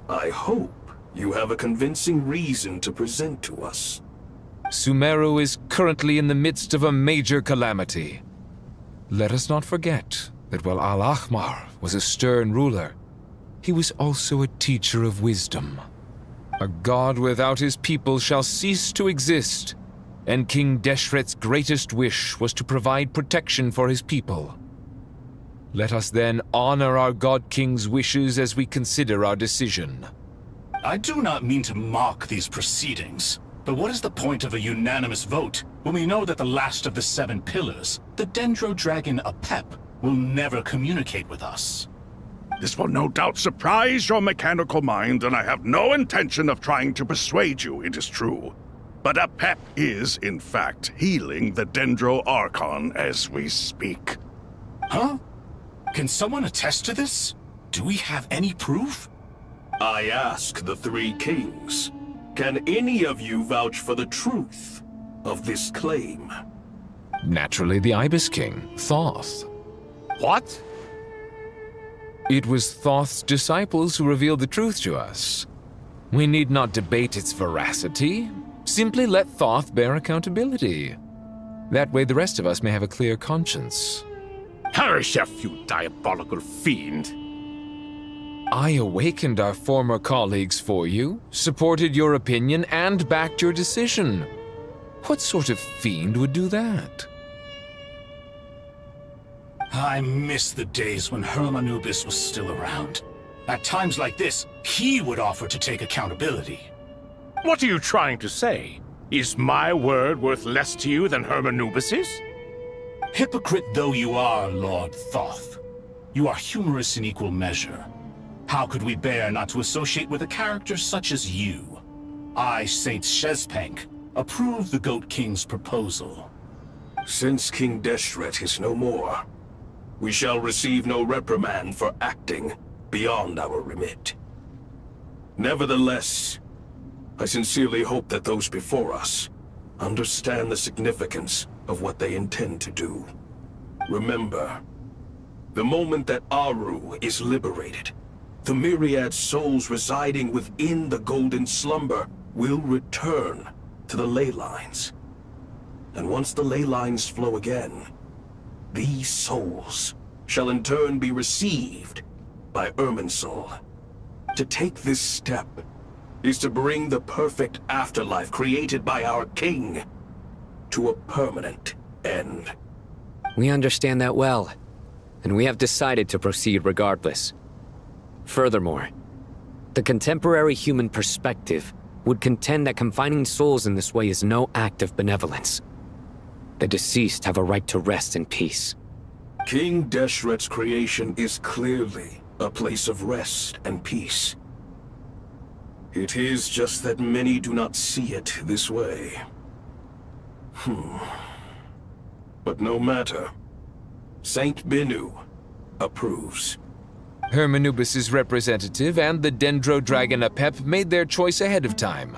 I hope you have a convincing reason to present to us. Sumeru is currently in the midst of a major calamity. Let us not forget that while Al-Ahmar was a stern ruler, he was also a teacher of wisdom. A god without his people shall cease to exist, and King Deshret's greatest wish was to provide protection for his people. Let us then honor our God King's wishes as we consider our decision. I do not mean to mock these proceedings, but what is the point of a unanimous vote when we know that the last of the 7 pillars, the Dendro Dragon Apep, will never communicate with us? This will no doubt surprise your mechanical mind, and I have no intention of trying to persuade you it is true. But Apep is, in fact, healing the Dendro Archon as we speak. Huh? Can someone attest to this? Do we have any proof? I ask the 3 kings. Can any of you vouch for the truth of this claim? Naturally, the Ibis King, Thoth. What? It was Thoth's disciples who revealed the truth to us. We need not debate its veracity. Simply let Thoth bear accountability. That way the rest of us may have a clear conscience. Herreshoff, you diabolical fiend! I awakened our former colleagues for you, supported your opinion, and backed your decision. What sort of fiend would do that? I miss the days when Hermanubis was still around. At times like this, he would offer to take accountability. What are you trying to say? Is my word worth less to you than Hermanubis's? Hypocrite though you are, Lord Thoth, you are humorous in equal measure. How could we bear not to associate with a character such as you? I, Saint Shezpank, approve the Goat King's proposal. Since King Deshret is no more, we shall receive no reprimand for acting beyond our remit. Nevertheless, I sincerely hope that those before us understand the significance of what they intend to do. Remember, the moment that Aru is liberated, the myriad souls residing within the Golden Slumber will return to the ley lines. And once the ley lines flow again, these souls shall in turn be received by Irminsul. To take this step is to bring the perfect afterlife created by our king to a permanent end. We understand that well, and we have decided to proceed regardless. Furthermore, the contemporary human perspective would contend that confining souls in this way is no act of benevolence. The deceased have a right to rest in peace. King Deshret's creation is clearly a place of rest and peace. It is just that many do not see it this way. But no matter. Saint Binu approves. Hermanubis' representative and the Dendro Dragon Apep made their choice ahead of time,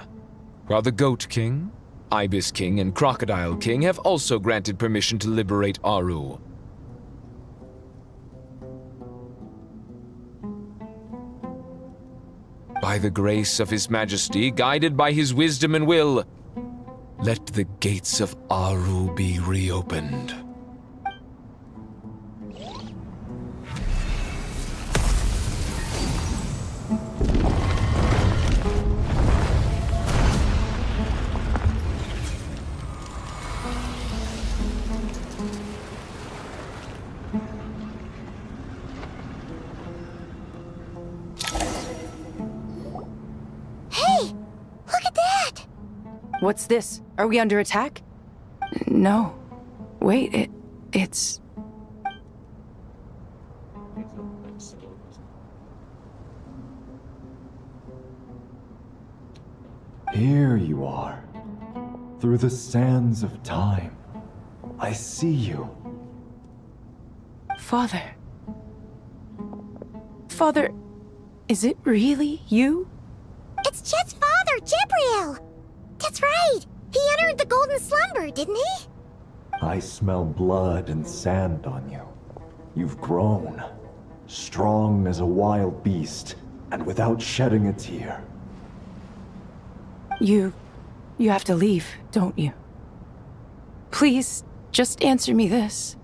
while the Goat King, Ibis King, and Crocodile King have also granted permission to liberate Aru. By the grace of His Majesty, guided by his wisdom and will, let the gates of Aru be reopened. Hey! Look at that! What's this? Are we under attack? No. Wait, it's... Here you are. Through the sands of time. I see you. Father. Father, is it really you? It's Chet's father, Jibriel! That's right! He entered the Golden Slumber, didn't he? I smell blood and sand on you. You've grown. Strong as a wild beast, and without shedding a tear. You have to leave, don't you? Please, just answer me this.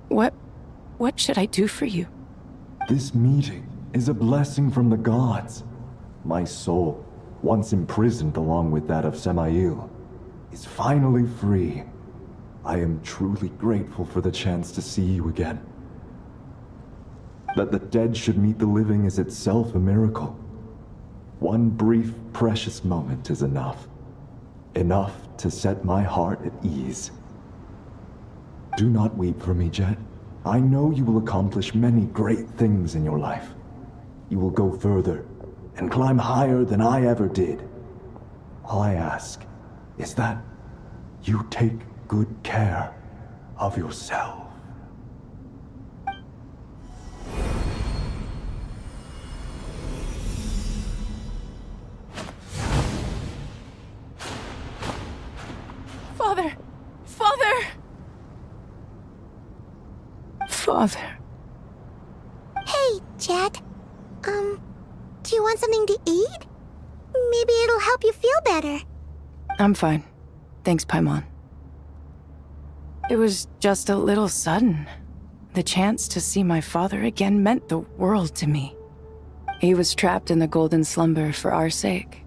What should I do for you? This meeting is a blessing from the gods. My soul, once imprisoned along with that of Semail, is finally free. I am truly grateful for the chance to see you again. That the dead should meet the living is itself a miracle. One brief, precious moment is enough. Enough to set my heart at ease. Do not weep for me, Jet. I know you will accomplish many great things in your life. You will go further and climb higher than I ever did. All I ask is that you take good care of yourself. Father! Father! Father. Hey, Jet. Do you want something to eat? Maybe it'll help you feel better. I'm fine. Thanks, Paimon. It was just a little sudden. The chance to see my father again meant the world to me. He was trapped in the Golden Slumber for our sake.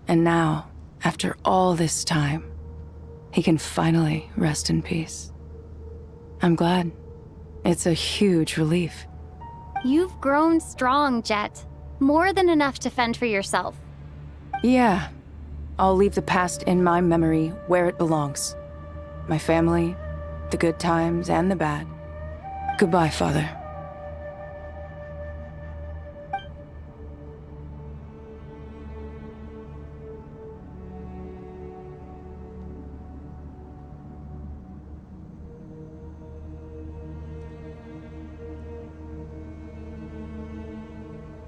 And now, after all this time, he can finally rest in peace. I'm glad. It's a huge relief. You've grown strong, Jet. More than enough to fend for yourself. Yeah. I'll leave the past in my memory where it belongs. My family, the good times and the bad. Goodbye, Father.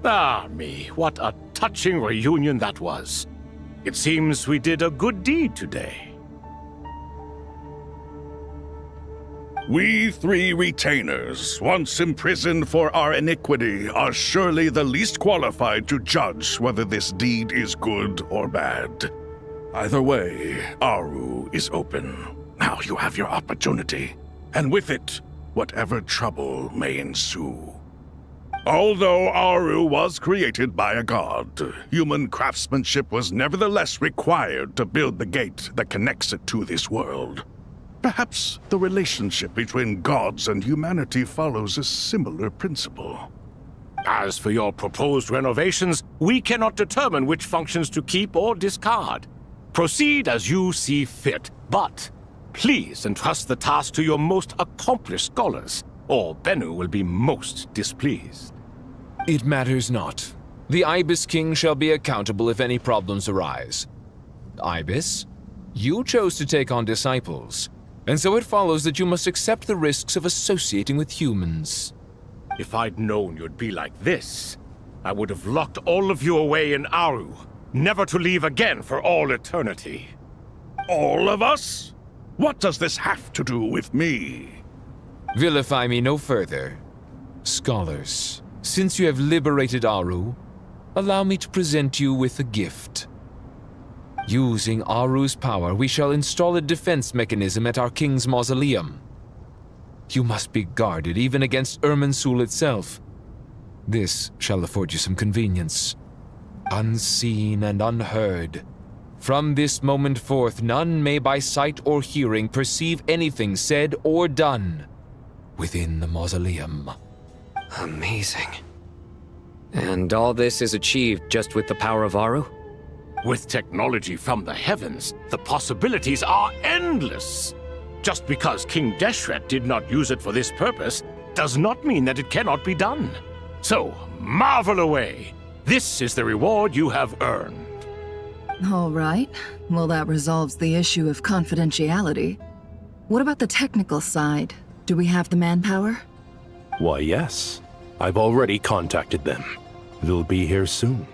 Ah, me, what a touching reunion that was. It seems we did a good deed today. We three retainers, once imprisoned for our iniquity, are surely the least qualified to judge whether this deed is good or bad. Either way, Aru is open. Now you have your opportunity, and with it, whatever trouble may ensue. Although Aru was created by a god, human craftsmanship was nevertheless required to build the gate that connects it to this world. Perhaps the relationship between gods and humanity follows a similar principle. As for your proposed renovations, we cannot determine which functions to keep or discard. Proceed as you see fit, but please entrust the task to your most accomplished scholars, or Bennu will be most displeased. It matters not. The Ibis King shall be accountable if any problems arise. Ibis, you chose to take on disciples, and so it follows that you must accept the risks of associating with humans. If I'd known you'd be like this, I would have locked all of you away in Aru, never to leave again for all eternity. All of us? What does this have to do with me? Vilify me no further. Scholars, since you have liberated Aru, allow me to present you with a gift. Using Aru's power, we shall install a defense mechanism at our king's mausoleum. You must be guarded even against Irminsul itself. This shall afford you some convenience. Unseen and unheard. From this moment forth, none may by sight or hearing perceive anything said or done within the mausoleum. Amazing. And all this is achieved just with the power of Aru? With technology from the heavens, the possibilities are endless. Just because King Deshret did not use it for this purpose does not mean that it cannot be done. So, marvel away. This is the reward you have earned. All right. Well, that resolves the issue of confidentiality. What about the technical side? Do we have the manpower? Why, yes. I've already contacted them. They'll be here soon.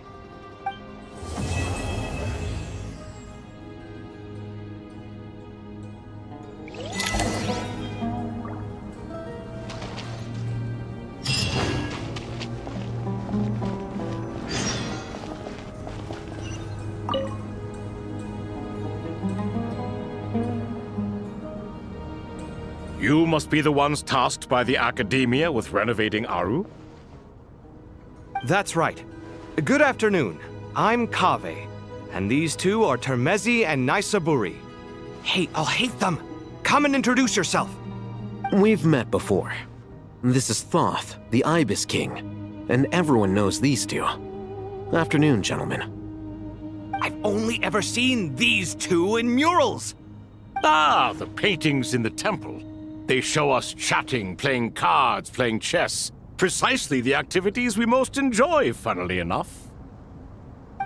You must be the ones tasked by the Academia with renovating Aru? That's right. Good afternoon. I'm Kaveh, and these two are Termezi and Naisaburi. Hey, I'll hate them. Come and introduce yourself. We've met before. This is Thoth, the Ibis King, and everyone knows these two. Afternoon, gentlemen. I've only ever seen these two in murals. Ah, the paintings in the temple. They show us chatting, playing cards, playing chess. Precisely the activities we most enjoy, funnily enough.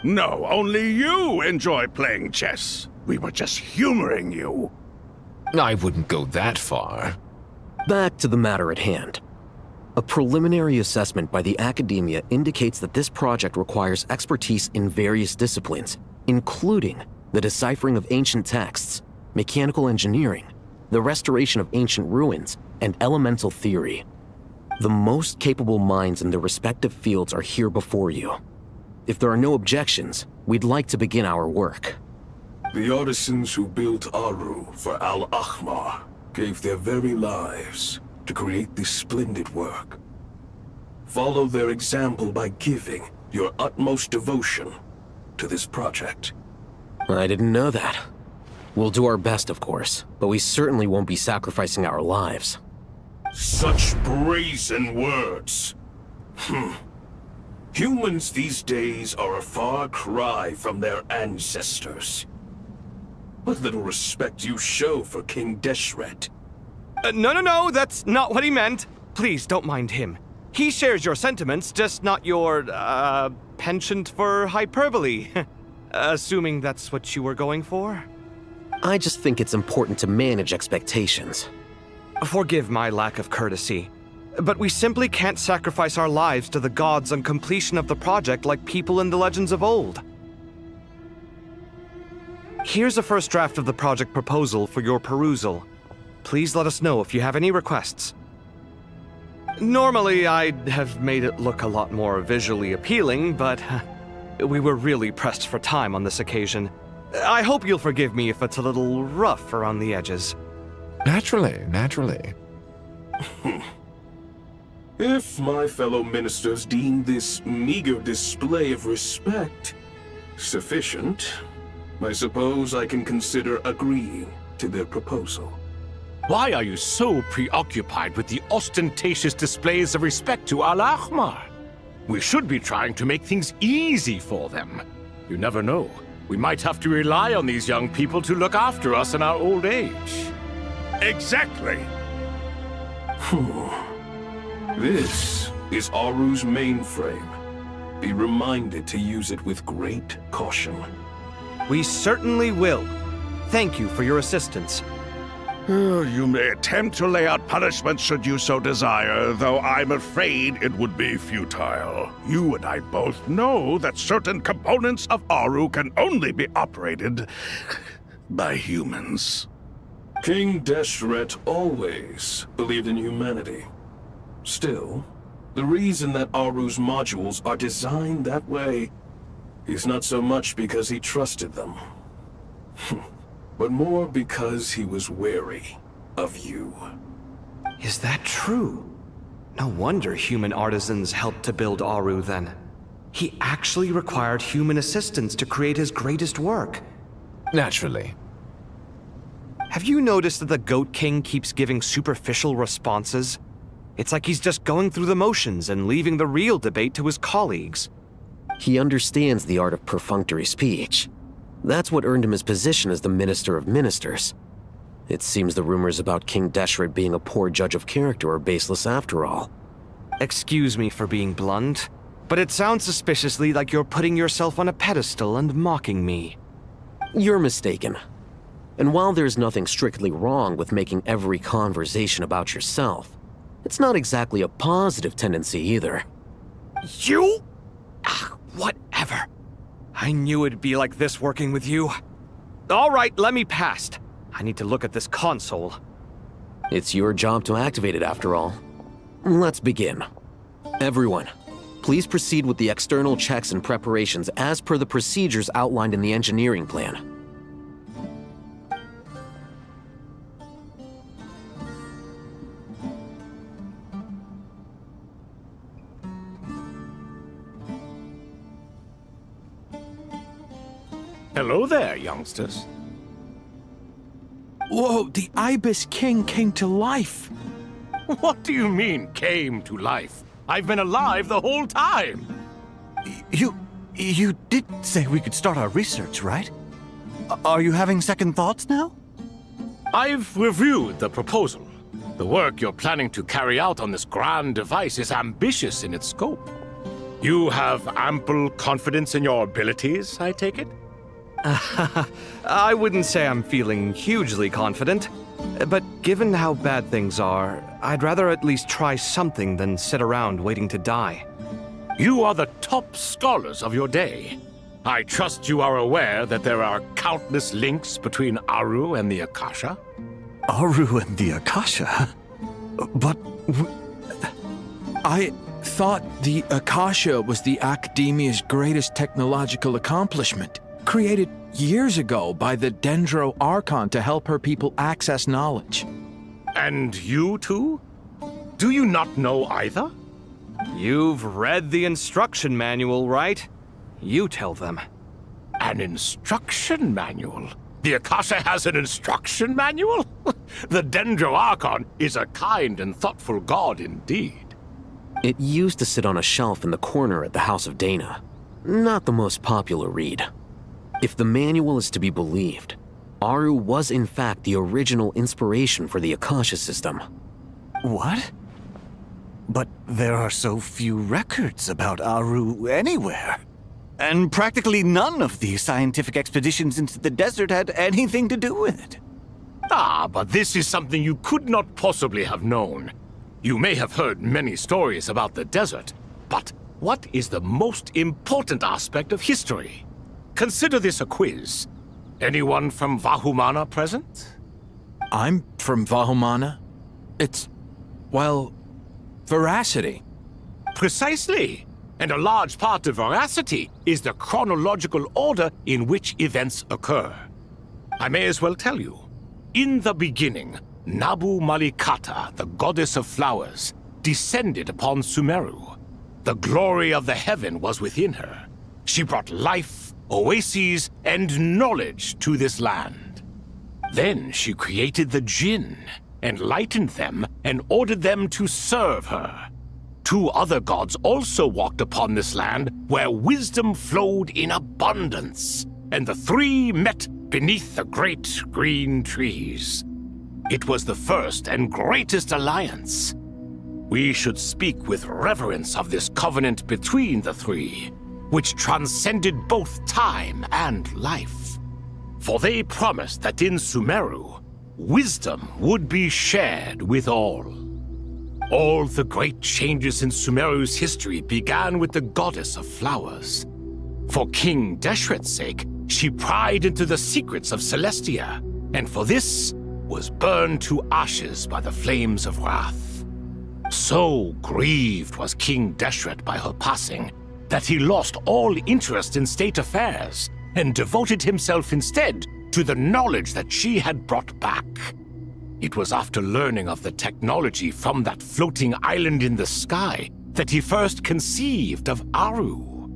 No, only you enjoy playing chess. We were just humoring you. I wouldn't go that far. Back to the matter at hand. A preliminary assessment by the Academia indicates that this project requires expertise in various disciplines, including the deciphering of ancient texts, mechanical engineering, the restoration of ancient ruins, and elemental theory. The most capable minds in their respective fields are here before you. If there are no objections, we'd like to begin our work. The artisans who built Aru for Al-Ahmar gave their very lives to create this splendid work. Follow their example by giving your utmost devotion to this project. I didn't know that. We'll do our best, of course, but we certainly won't be sacrificing our lives. Such brazen words. Humans these days are a far cry from their ancestors. What little respect you show for King Deshret. No, that's not what he meant. Please, don't mind him. He shares your sentiments, just not your, penchant for hyperbole. Assuming that's what you were going for? I just think it's important to manage expectations. Forgive my lack of courtesy, but we simply can't sacrifice our lives to the gods on completion of the project like people in the legends of old. Here's a first draft of the project proposal for your perusal. Please let us know if you have any requests. Normally, I'd have made it look a lot more visually appealing, but we were really pressed for time on this occasion. I hope you'll forgive me if it's a little rough around the edges. Naturally. If my fellow ministers deem this meager display of respect sufficient, I suppose I can consider agreeing to their proposal. Why are you so preoccupied with the ostentatious displays of respect to Al-Ahmar? We should be trying to make things easy for them. You never know. We might have to rely on these young people to look after us in our old age. Exactly. This is Aru's mainframe. Be reminded to use it with great caution. We certainly will. Thank you for your assistance. You may attempt to lay out punishment should you so desire, though I'm afraid it would be futile. You and I both know that certain components of Aru can only be operated by humans. King Deshret always believed in humanity. Still, the reason that Aru's modules are designed that way is not so much because he trusted them, but more because he was wary of you. Is that true? No wonder human artisans helped to build Aru then. He actually required human assistance to create his greatest work. Naturally. Have you noticed that the Goat King keeps giving superficial responses? It's like he's just going through the motions and leaving the real debate to his colleagues. He understands the art of perfunctory speech. That's what earned him his position as the Minister of Ministers. It seems the rumors about King Deshret being a poor judge of character are baseless after all. Excuse me for being blunt, but it sounds suspiciously like you're putting yourself on a pedestal and mocking me. You're mistaken. And while there's nothing strictly wrong with making every conversation about yourself, it's not exactly a positive tendency either. You? Whatever. I knew it'd be like this working with you. All right, let me past. I need to look at this console. It's your job to activate it after all. Let's begin. Everyone, please proceed with the external checks and preparations as per the procedures outlined in the engineering plan. Hello there, youngsters. Whoa, the Ibis King came to life. What do you mean, came to life? I've been alive the whole time. You did say we could start our research, right? Are you having second thoughts now? I've reviewed the proposal. The work you're planning to carry out on this grand device is ambitious in its scope. You have ample confidence in your abilities, I take it? I wouldn't say I'm feeling hugely confident, but given how bad things are, I'd rather at least try something than sit around waiting to die. You are the top scholars of your day. I trust you are aware that there are countless links between Aru and the Akasha? Aru and the Akasha? But I thought the Akasha was the Academia's greatest technological accomplishment, created years ago by the Dendro Archon to help her people access knowledge. And you too? Do you not know either? You've read the instruction manual, right? You tell them. An instruction manual? The Akasha has an instruction manual? The Dendro Archon is a kind and thoughtful god indeed. It used to sit on a shelf in the corner at the House of Dana. Not the most popular read. If the manual is to be believed, Aru was in fact the original inspiration for the Akasha system. What? But there are so few records about Aru anywhere. And practically none of the scientific expeditions into the desert had anything to do with it. Ah, but this is something you could not possibly have known. You may have heard many stories about the desert, but what is the most important aspect of history? Consider this a quiz. Anyone from Vahumana present? I'm from Vahumana. It's, well, veracity. Precisely. And a large part of veracity is the chronological order in which events occur. I may as well tell you. In the beginning, Nabu Malikata, the goddess of flowers, descended upon Sumeru. The glory of the heaven was within her. She brought life, oases, and knowledge to this land. Then she created the Jinn, enlightened them, and ordered them to serve her. 2 other gods also walked upon this land where wisdom flowed in abundance, and the 3 met beneath the great green trees. It was the first and greatest alliance. We should speak with reverence of this covenant between the 3, which transcended both time and life. For they promised that in Sumeru, wisdom would be shared with all. All the great changes in Sumeru's history began with the goddess of flowers. For King Deshret's sake, she pried into the secrets of Celestia, and for this was burned to ashes by the flames of wrath. So grieved was King Deshret by her passing that he lost all interest in state affairs and devoted himself instead to the knowledge that she had brought back. It was after learning of the technology from that floating island in the sky that he first conceived of Aru.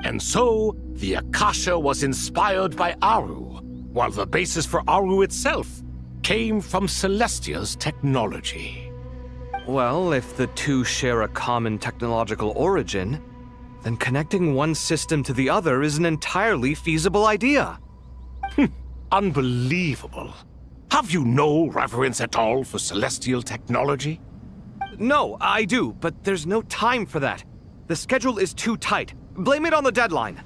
And so, the Akasha was inspired by Aru, while the basis for Aru itself came from Celestia's technology. Well, if the 2 share a common technological origin, then connecting one system to the other is an entirely feasible idea. Unbelievable. Have you no reverence at all for celestial technology? No, I do, but there's no time for that. The schedule is too tight. Blame it on the deadline.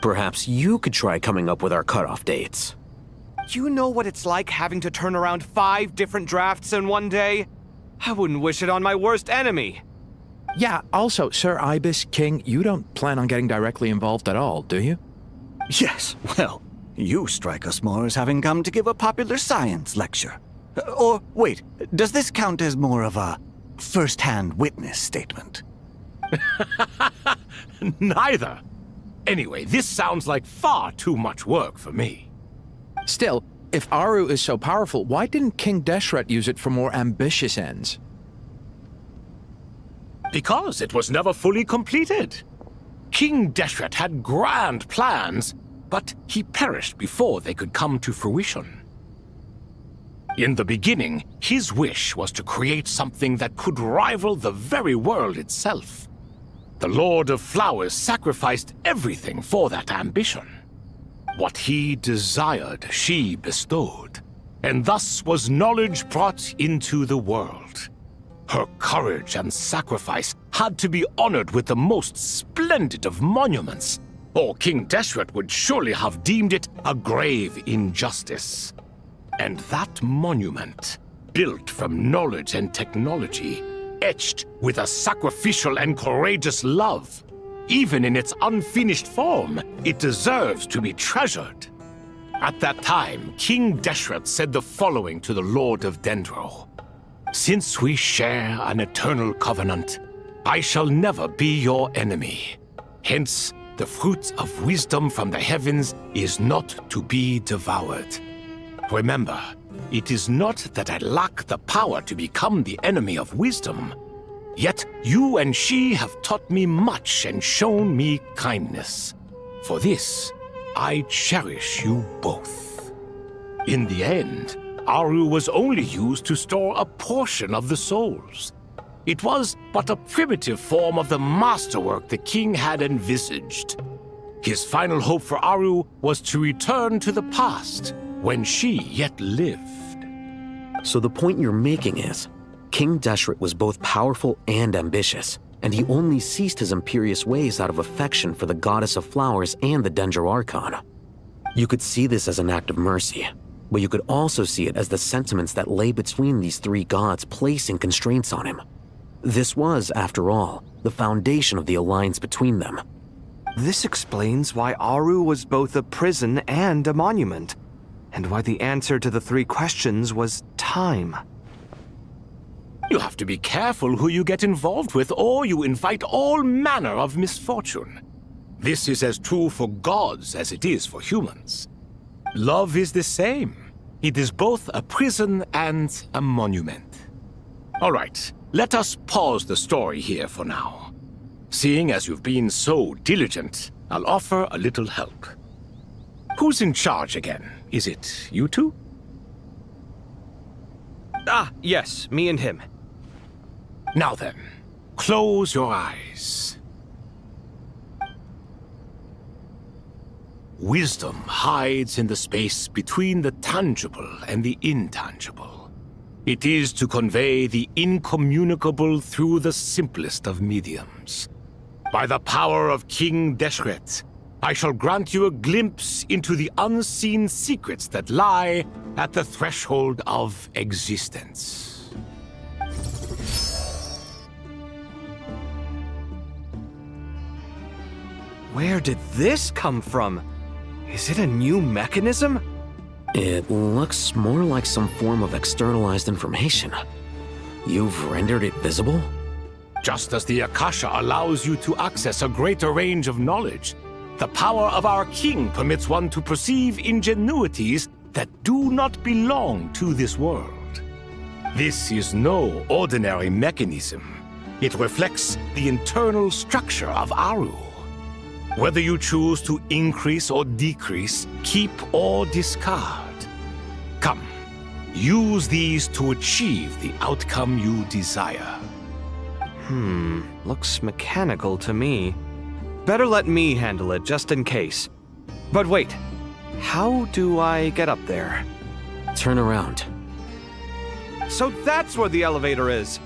Perhaps you could try coming up with our cutoff dates. You know what it's like having to turn around 5 different drafts in one day? I wouldn't wish it on my worst enemy. Yeah, also, Sir Ibis, King, you don't plan on getting directly involved at all, do you? Yes, well, you strike us more as having come to give a popular science lecture. Or, wait, does this count as more of a first-hand witness statement? Neither. Anyway, this sounds like far too much work for me. Still, if Aru is so powerful, why didn't King Deshret use it for more ambitious ends? Because it was never fully completed. King Deshret had grand plans, but he perished before they could come to fruition. In the beginning, his wish was to create something that could rival the very world itself. The Lord of Flowers sacrificed everything for that ambition. What he desired, she bestowed, and thus was knowledge brought into the world. Her courage and sacrifice had to be honored with the most splendid of monuments, or King Deshret would surely have deemed it a grave injustice. And that monument, built from knowledge and technology, etched with a sacrificial and courageous love, even in its unfinished form, it deserves to be treasured. At that time, King Deshret said the following to the Lord of Dendro. Since we share an eternal covenant, I shall never be your enemy. Hence, the fruit of wisdom from the heavens is not to be devoured. Remember, it is not that I lack the power to become the enemy of wisdom. Yet you and she have taught me much and shown me kindness. For this, I cherish you both. In the end, Aru was only used to store a portion of the souls. It was but a primitive form of the masterwork the king had envisaged. His final hope for Aru was to return to the past, when she yet lived. So the point you're making is, King Deshret was both powerful and ambitious, and he only ceased his imperious ways out of affection for the goddess of flowers and the Dendro Archon. You could see this as an act of mercy, but you could also see it as the sentiments that lay between these three gods placing constraints on him. This was, after all, the foundation of the alliance between them. This explains why Aru was both a prison and a monument, and why the answer to the three questions was time. You have to be careful who you get involved with, or you invite all manner of misfortune. This is as true for gods as it is for humans. Love is the same. It is both a prison and a monument. All right, let us pause the story here for now. Seeing as you've been so diligent, I'll offer a little help. Who's in charge again? Is it you two? Ah, yes, me and him. Now then, close your eyes. Wisdom hides in the space between the tangible and the intangible. It is to convey the incommunicable through the simplest of mediums. By the power of King Deshret, I shall grant you a glimpse into the unseen secrets that lie at the threshold of existence. Where did this come from? Is it a new mechanism? It looks more like some form of externalized information. You've rendered it visible? Just as the Akasha allows you to access a greater range of knowledge, the power of our king permits one to perceive ingenuities that do not belong to this world. This is no ordinary mechanism. It reflects the internal structure of Aru. Whether you choose to increase or decrease, keep or discard. Come, use these to achieve the outcome you desire. Looks mechanical to me. Better let me handle it just in case. But wait, how do I get up there? Turn around. So that's where the elevator is.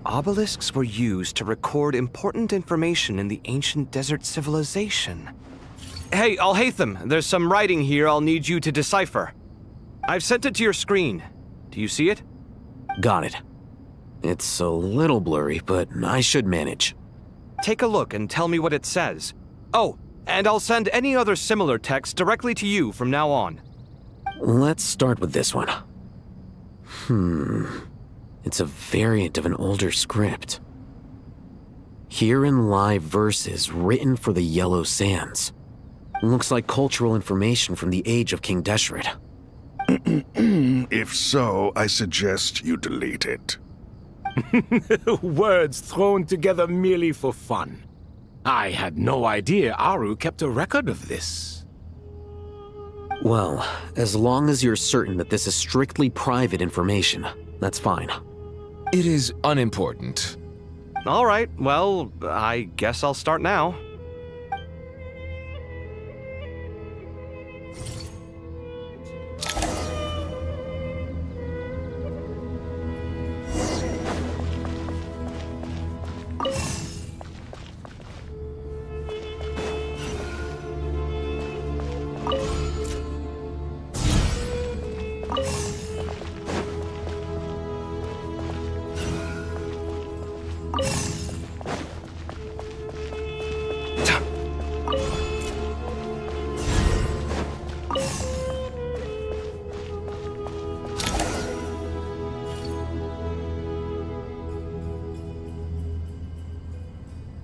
Obelisks were used to record important information in the ancient desert civilization. Hey, Alhaitham, there's some writing here I'll need you to decipher. I've sent it to your screen. Do you see it? Got it. It's a little blurry, but I should manage. Take a look and tell me what it says. Oh, and I'll send any other similar text directly to you from now on. Let's start with this one. It's a variant of an older script. Herein lie verses written for the Yellow Sands. Looks like cultural information from the age of King Deshret. If so, I suggest you delete it. Words thrown together merely for fun. I had no idea Aru kept a record of this. Well, as long as you're certain that this is strictly private information, that's fine. It is unimportant. All right, well, I guess I'll start now.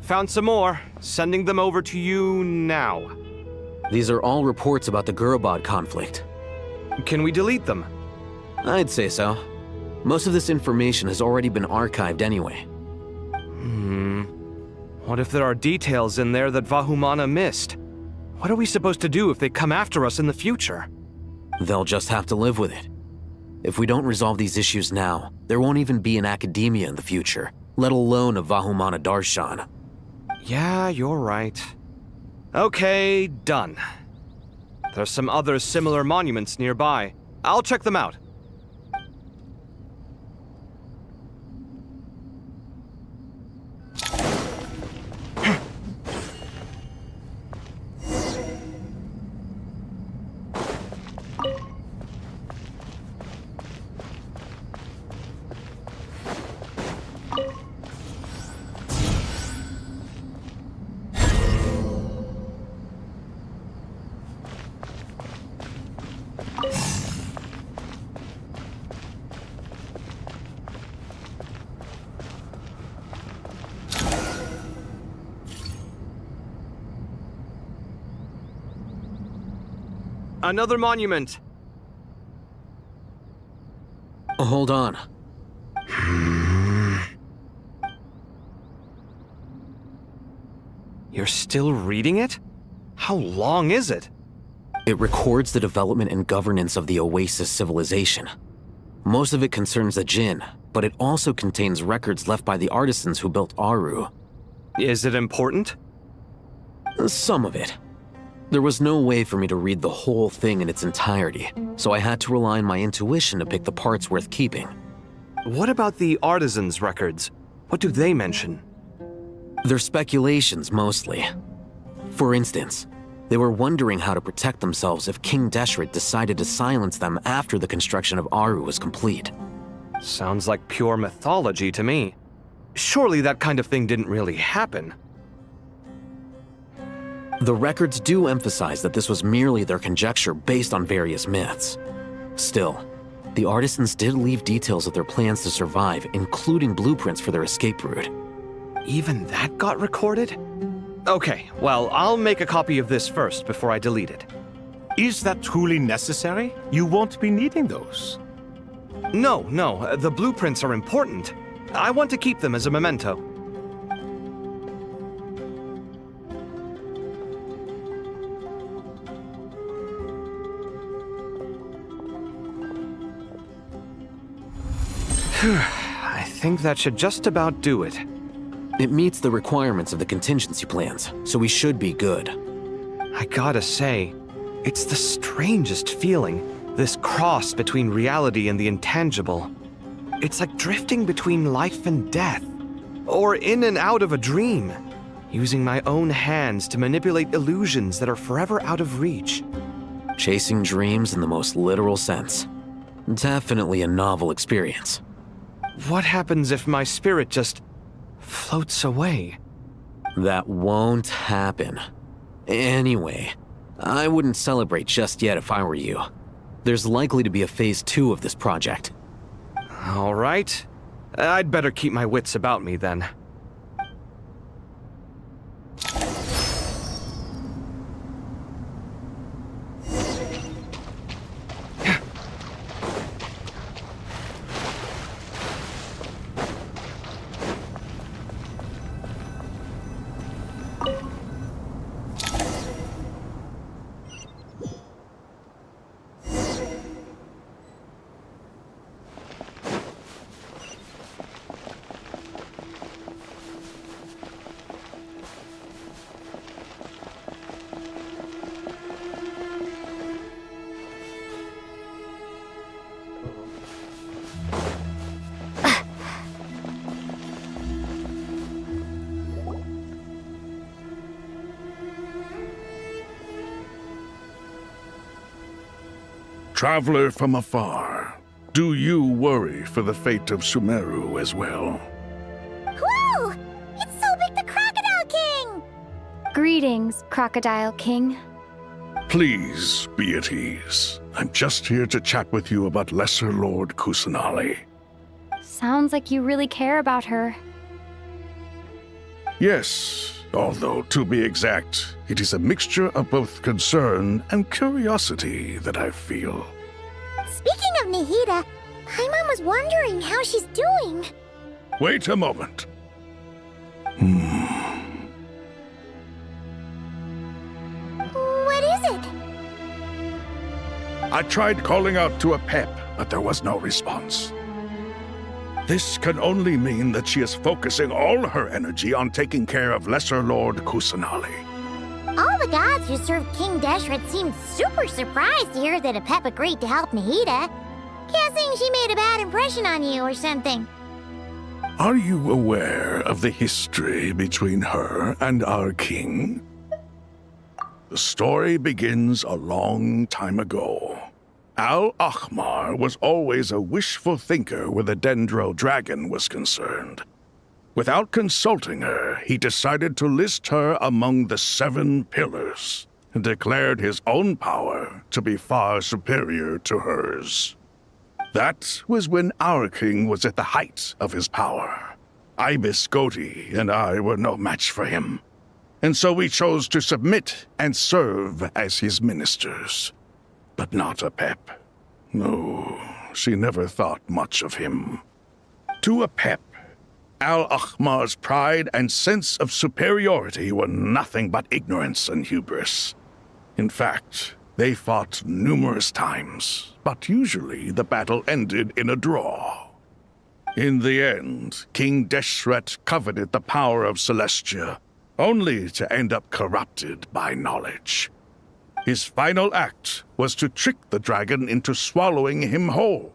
Found some more. Sending them over to you now. These are all reports about the Gurubad conflict. Can we delete them? I'd say so. Most of this information has already been archived anyway. What if there are details in there that Vahumana missed? What are we supposed to do if they come after us in the future? They'll just have to live with it. If we don't resolve these issues now, there won't even be an academia in the future, let alone a Vahumana Darshan. Yeah, you're right. Okay, done. There's some other similar monuments nearby. I'll check them out. Another monument. Hold on. You're still reading it? How long is it? It records the development and governance of the Oasis civilization. Most of it concerns the Jinn, but it also contains records left by the artisans who built Aru. Is it important? Some of it. There was no way for me to read the whole thing in its entirety, so I had to rely on my intuition to pick the parts worth keeping. What about the artisans' records? What do they mention? They're speculations, mostly. For instance, they were wondering how to protect themselves if King Deshret decided to silence them after the construction of Aru was complete. Sounds like pure mythology to me. Surely that kind of thing didn't really happen. The records do emphasize that this was merely their conjecture based on various myths. Still, the artisans did leave details of their plans to survive, including blueprints for their escape route. Even that got recorded? Okay, well, I'll make a copy of this first before I delete it. Is that truly necessary? You won't be needing those. No, the blueprints are important. I want to keep them as a memento. I think that should just about do it. It meets the requirements of the contingency plans, so we should be good. I gotta say, it's the strangest feeling, this cross between reality and the intangible. It's like drifting between life and death, or in and out of a dream, using my own hands to manipulate illusions that are forever out of reach. Chasing dreams in the most literal sense. Definitely a novel experience. What happens if my spirit just floats away? That won't happen. Anyway, I wouldn't celebrate just yet if I were you. There's likely to be a phase 2 of this project. All right. I'd better keep my wits about me then. Traveler from afar, do you worry for the fate of Sumeru as well? Whoa! It's so big the Crocodile King! Greetings, Crocodile King. Please be at ease. I'm just here to chat with you about Lesser Lord Kusanali. Sounds like you really care about her. Yes, although to be exact, it is a mixture of both concern and curiosity that I feel. Speaking of Nahida, Paimon was wondering how she's doing. Wait a moment. What is it? I tried calling out to a pep, but there was no response. This can only mean that she is focusing all her energy on taking care of Lesser Lord Kusanali. All the gods who served King Deshret seemed super surprised to hear that Apep agreed to help Nahida. Guessing she made a bad impression on you or something. Are you aware of the history between her and our king? The story begins a long time ago. Al-Ahmar was always a wishful thinker where the Dendro dragon was concerned. Without consulting her, he decided to list her among the 7 pillars and declared his own power to be far superior to hers. That was when our king was at the height of his power. Ibis Goti and I were no match for him, and so we chose to submit and serve as his ministers. But not Apep. No, she never thought much of him. To Apep, Al-Ahmar's pride and sense of superiority were nothing but ignorance and hubris. In fact, they fought numerous times, but usually the battle ended in a draw. In the end, King Deshret coveted the power of Celestia, only to end up corrupted by knowledge. His final act was to trick the dragon into swallowing him whole,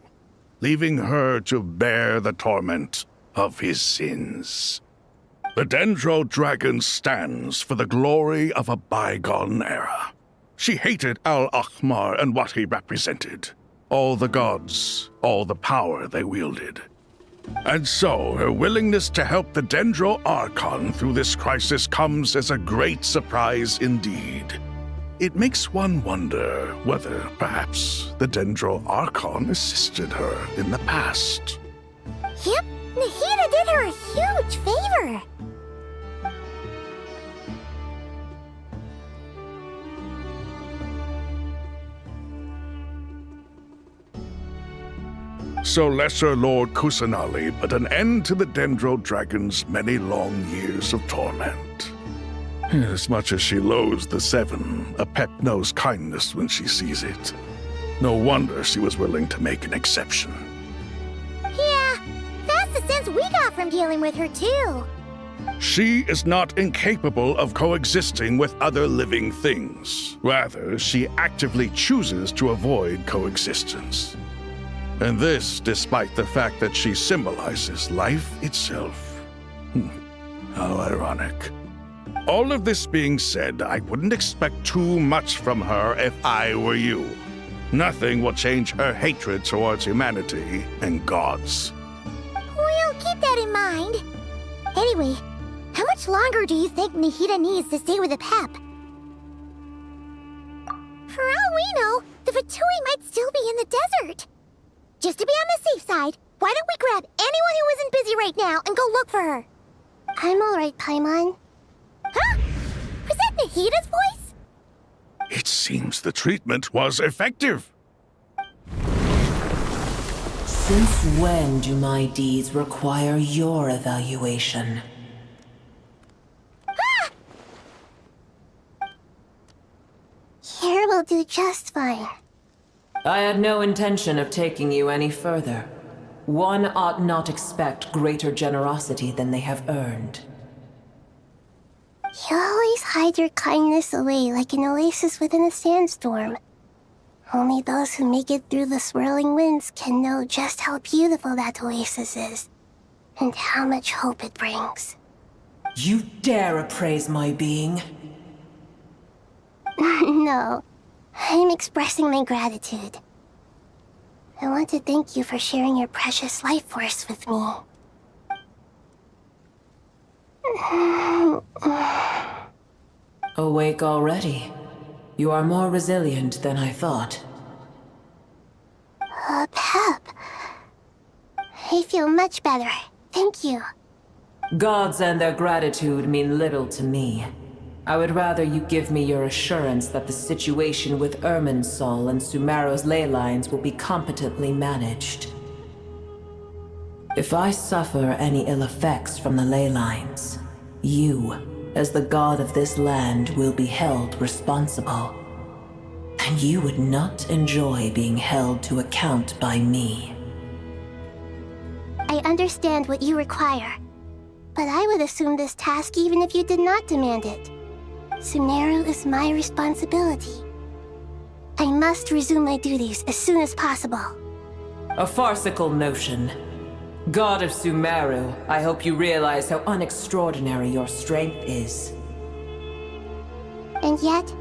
leaving her to bear the torment of his sins. The Dendro dragon stands for the glory of a bygone era. She hated Al-Ahmar and what he represented. All the gods, all the power they wielded. And so, her willingness to help the Dendro Archon through this crisis comes as a great surprise indeed. It makes one wonder whether, perhaps, the Dendro Archon assisted her in the past. Yep, Nahida did her a huge favor. So Lesser Lord Kusanali put an end to the Dendro Dragon's many long years of torment. As much as she loathes the 7, Apep knows kindness when she sees it. No wonder she was willing to make an exception. Yeah, that's the sense we got from dealing with her too. She is not incapable of coexisting with other living things. Rather, she actively chooses to avoid coexistence. And this despite the fact that she symbolizes life itself. How ironic. All of this being said, I wouldn't expect too much from her if I were you. Nothing will change her hatred towards humanity and gods. We'll keep that in mind. Anyway, how much longer do you think Nahida needs to stay with Apep? For all we know, the Fatui might still be in the desert. Just to be on the safe side, why don't we grab anyone who isn't busy right now and go look for her? I'm alright, Paimon. Huh? Was that Nahida's voice? It seems the treatment was effective. Since when do my deeds require your evaluation? Here will do just fine. I had no intention of taking you any further. One ought not expect greater generosity than they have earned. You always hide your kindness away like an oasis within a sandstorm. Only those who make it through the swirling winds can know just how beautiful that oasis is, and how much hope it brings. You dare appraise my being? No, I'm expressing my gratitude. I want to thank you for sharing your precious life force with me. Awake already? You are more resilient than I thought. Pep. I feel much better. Thank you. Gods and their gratitude mean little to me. I would rather you give me your assurance that the situation with Irminsul and Sumeru's ley lines will be competently managed. If I suffer any ill effects from the ley lines, you, as the god of this land, will be held responsible. And you would not enjoy being held to account by me. I understand what you require, but I would assume this task even if you did not demand it. Sumeru is my responsibility. I must resume my duties as soon as possible. A farcical notion. God of Sumeru, I hope you realize how unextraordinary your strength is. And yet,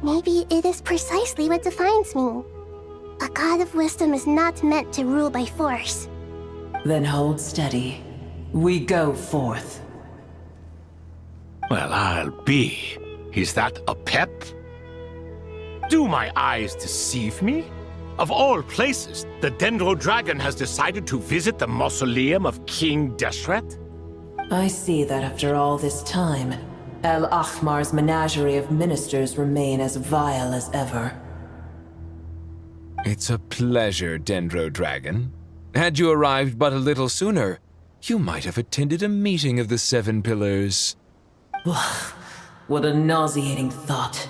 maybe it is precisely what defines me. A god of wisdom is not meant to rule by force. Then hold steady. We go forth. Well, I'll be. Is that a pep? Do my eyes deceive me? Of all places, the Dendro Dragon has decided to visit the mausoleum of King Deshret? I see that after all this time, El Ahmar's menagerie of ministers remain as vile as ever. It's a pleasure, Dendro Dragon. Had you arrived but a little sooner, you might have attended a meeting of the Seven Pillars. What a nauseating thought.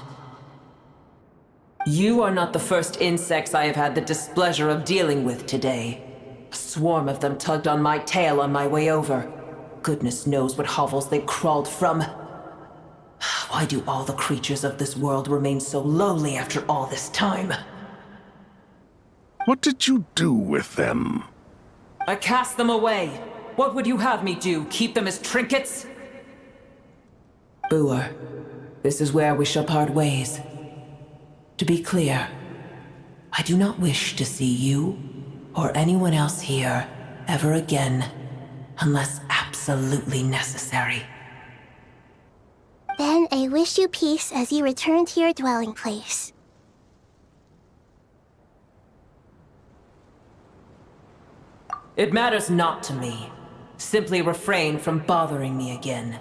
You are not the first insects I have had the displeasure of dealing with today. A swarm of them tugged on my tail on my way over. Goodness knows what hovels they crawled from. Why do all the creatures of this world remain so lowly after all this time? What did you do with them? I cast them away. What would you have me do? Keep them as trinkets? Boer, this is where we shall part ways. To be clear, I do not wish to see you or anyone else here ever again, unless absolutely necessary. Then I wish you peace as you return to your dwelling place. It matters not to me. Simply refrain from bothering me again.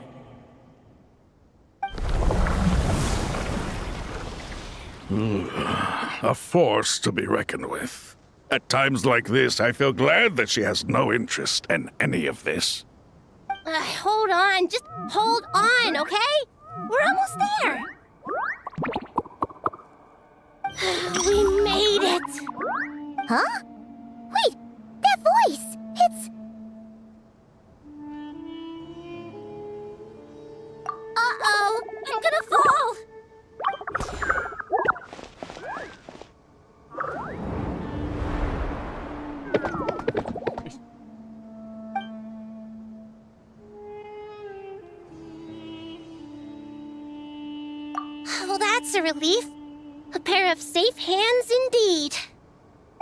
A force to be reckoned with. At times like this, I feel glad that she has no interest in any of this. Hold on, just hold on, okay? We're almost there. We made it! Huh? Wait, that voice! It's... Uh-oh! I'm gonna fall! Well, that's a relief. A pair of safe hands indeed.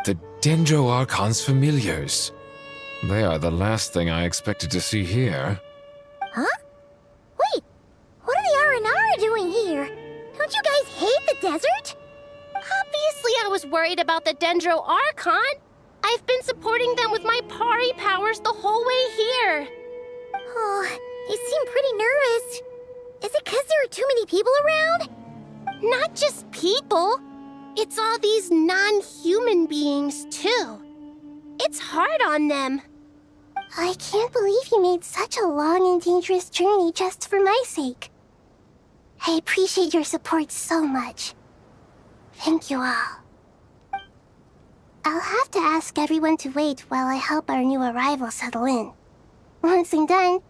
The Dendro Archon's familiars. They are the last thing I expected to see here. Huh? Wait, what are the Aranara doing here? Don't you guys hate the desert? Obviously I was worried about the Dendro Archon. I've been supporting them with my Pari powers the whole way here. Oh, you seem pretty nervous. Is it because there are too many people around? Not just people. It's all these non-human beings, too. It's hard on them. I can't believe you made such a long and dangerous journey just for my sake. I appreciate your support so much. Thank you all. I'll have to ask everyone to wait while I help our new arrival settle in. Once I'm done,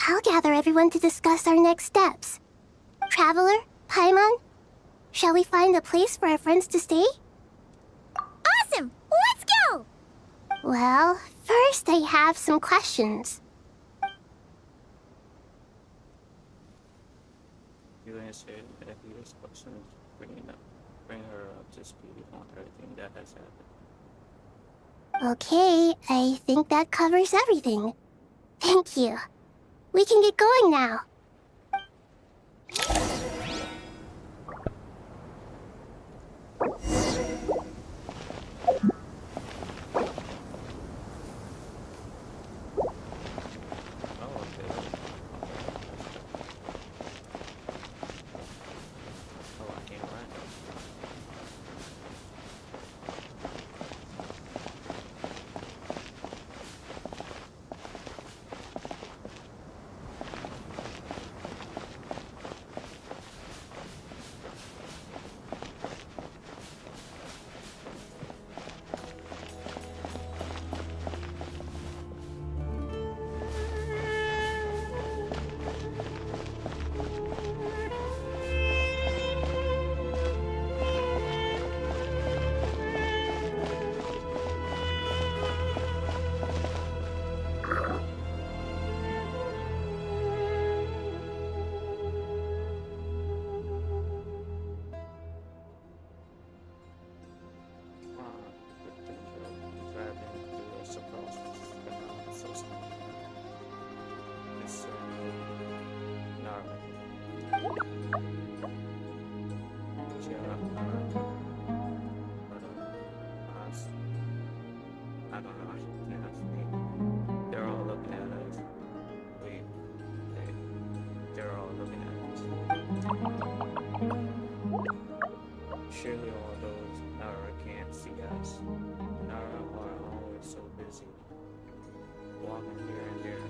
I'll gather everyone to discuss our next steps. Traveler, Paimon, shall we find a place for our friends to stay? Awesome! Let's go! Well, first I have some questions. You gonna say that if you ask questions, bring her up to speed on everything that has happened. Okay, I think that covers everything. Thank you. We can get going now. Surely all those Nara can't see us. Nara are always so busy, walking here and there.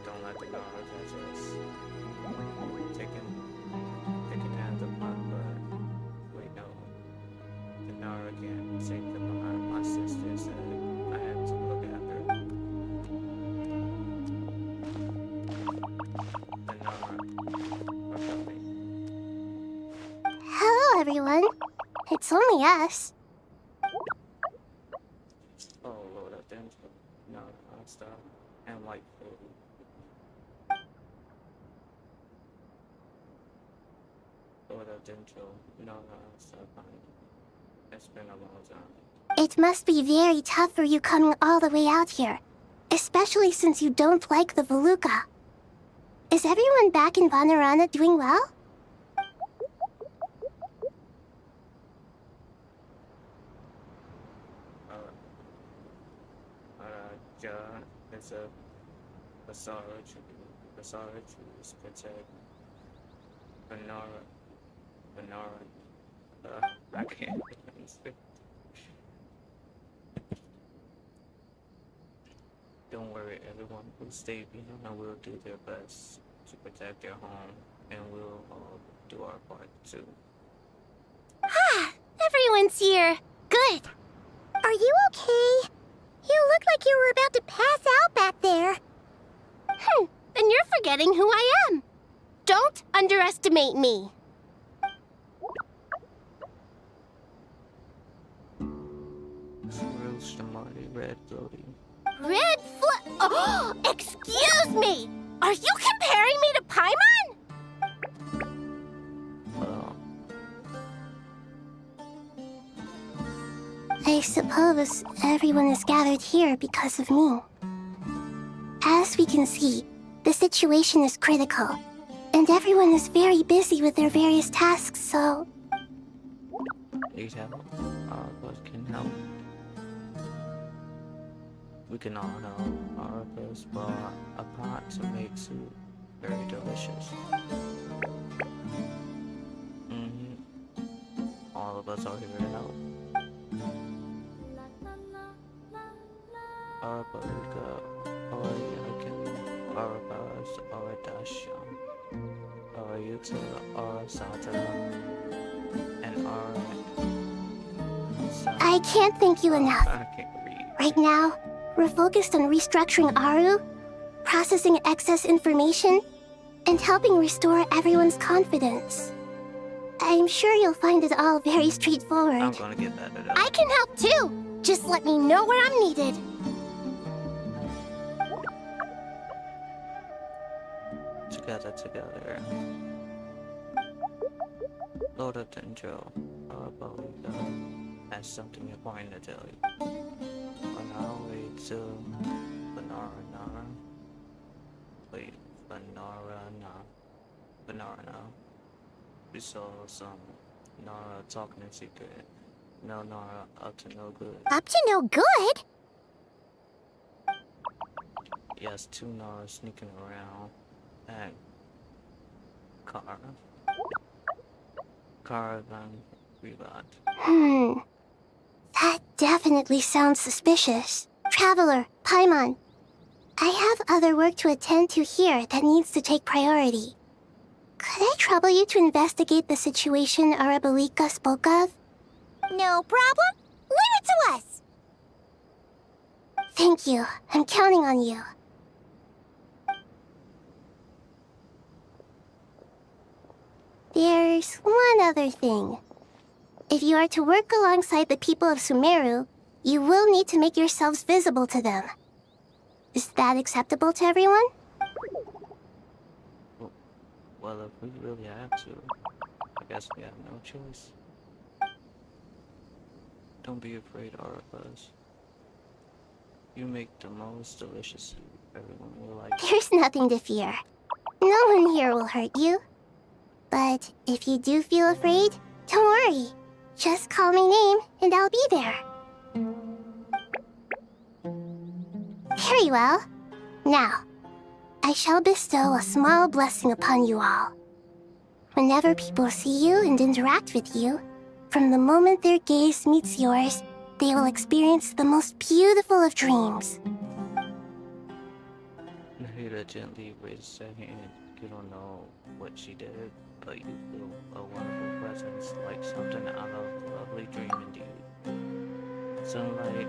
Don't let the Nara touch us. Taking hands upon, but we know the Nara can't take them behind. My sister said I had to look after the Nara are coming. Hello, everyone. It's only us. Oh Lord, I didn't no stuff and like food. Lord, I didn't no stuff. It's been a long time. It must be very tough for you coming all the way out here, especially since you don't like the Voluka. Is everyone back in Vanarana doing well? John is a Basara trees protect Banara. I can't speak. Don't worry, everyone who stayed behind will do their best to protect their home, and we'll all do our part too. Ah, everyone's here. Good. Are you okay? You look like you were about to pass out back there. Then you're forgetting who I am. Don't underestimate me. Sumeru Shamari Red Floating. Oh, excuse me! Are you comparing me to Paimon? I suppose everyone is gathered here because of me. As we can see, the situation is critical, and everyone is very busy with their various tasks, so... Need help? All of us can help. We can all help. All of us brought a pot to make soup. Very delicious. All of us are here to help. Arabalika, Arayakin, Arabas, Aradasha, Arayuta, Arasata, and I can't thank you enough. I can't read. Right now, we're focused on restructuring Aru, processing excess information, and helping restore everyone's confidence. I'm sure you'll find it all very straightforward. I'm gonna get that at I can help too! Just let me know where I'm needed. Together. Lord of Dendro, Arabalika has something important to tell you. On our way to Banarana, we saw some Nara talking in secret. No Nara up to no good. Up to no good? Yes, 2 Nara sneaking around. And Caravan Revat. That definitely sounds suspicious. Traveler, Paimon, I have other work to attend to here that needs to take priority. Could I trouble you to investigate the situation Arabalika spoke of? No problem. Leave it to us. Thank you. I'm counting on you. There's one other thing. If you are to work alongside the people of Sumeru, you will need to make yourselves visible to them. Is that acceptable to everyone? Well, if we really have to, I guess we have no choice. Don't be afraid, Arabas. You make the most delicious soup. Everyone will like it. There's nothing to fear. No one here will hurt you. But if you do feel afraid, don't worry. Just call my name and I'll be there. Very well. Now, I shall bestow a small blessing upon you all. Whenever people see you and interact with you, from the moment their gaze meets yours, they will experience the most beautiful of dreams. Nahida gently raises her hand. You don't know what she did, but you feel a wonderful presence, like something out of a lovely dream indeed. Sunlight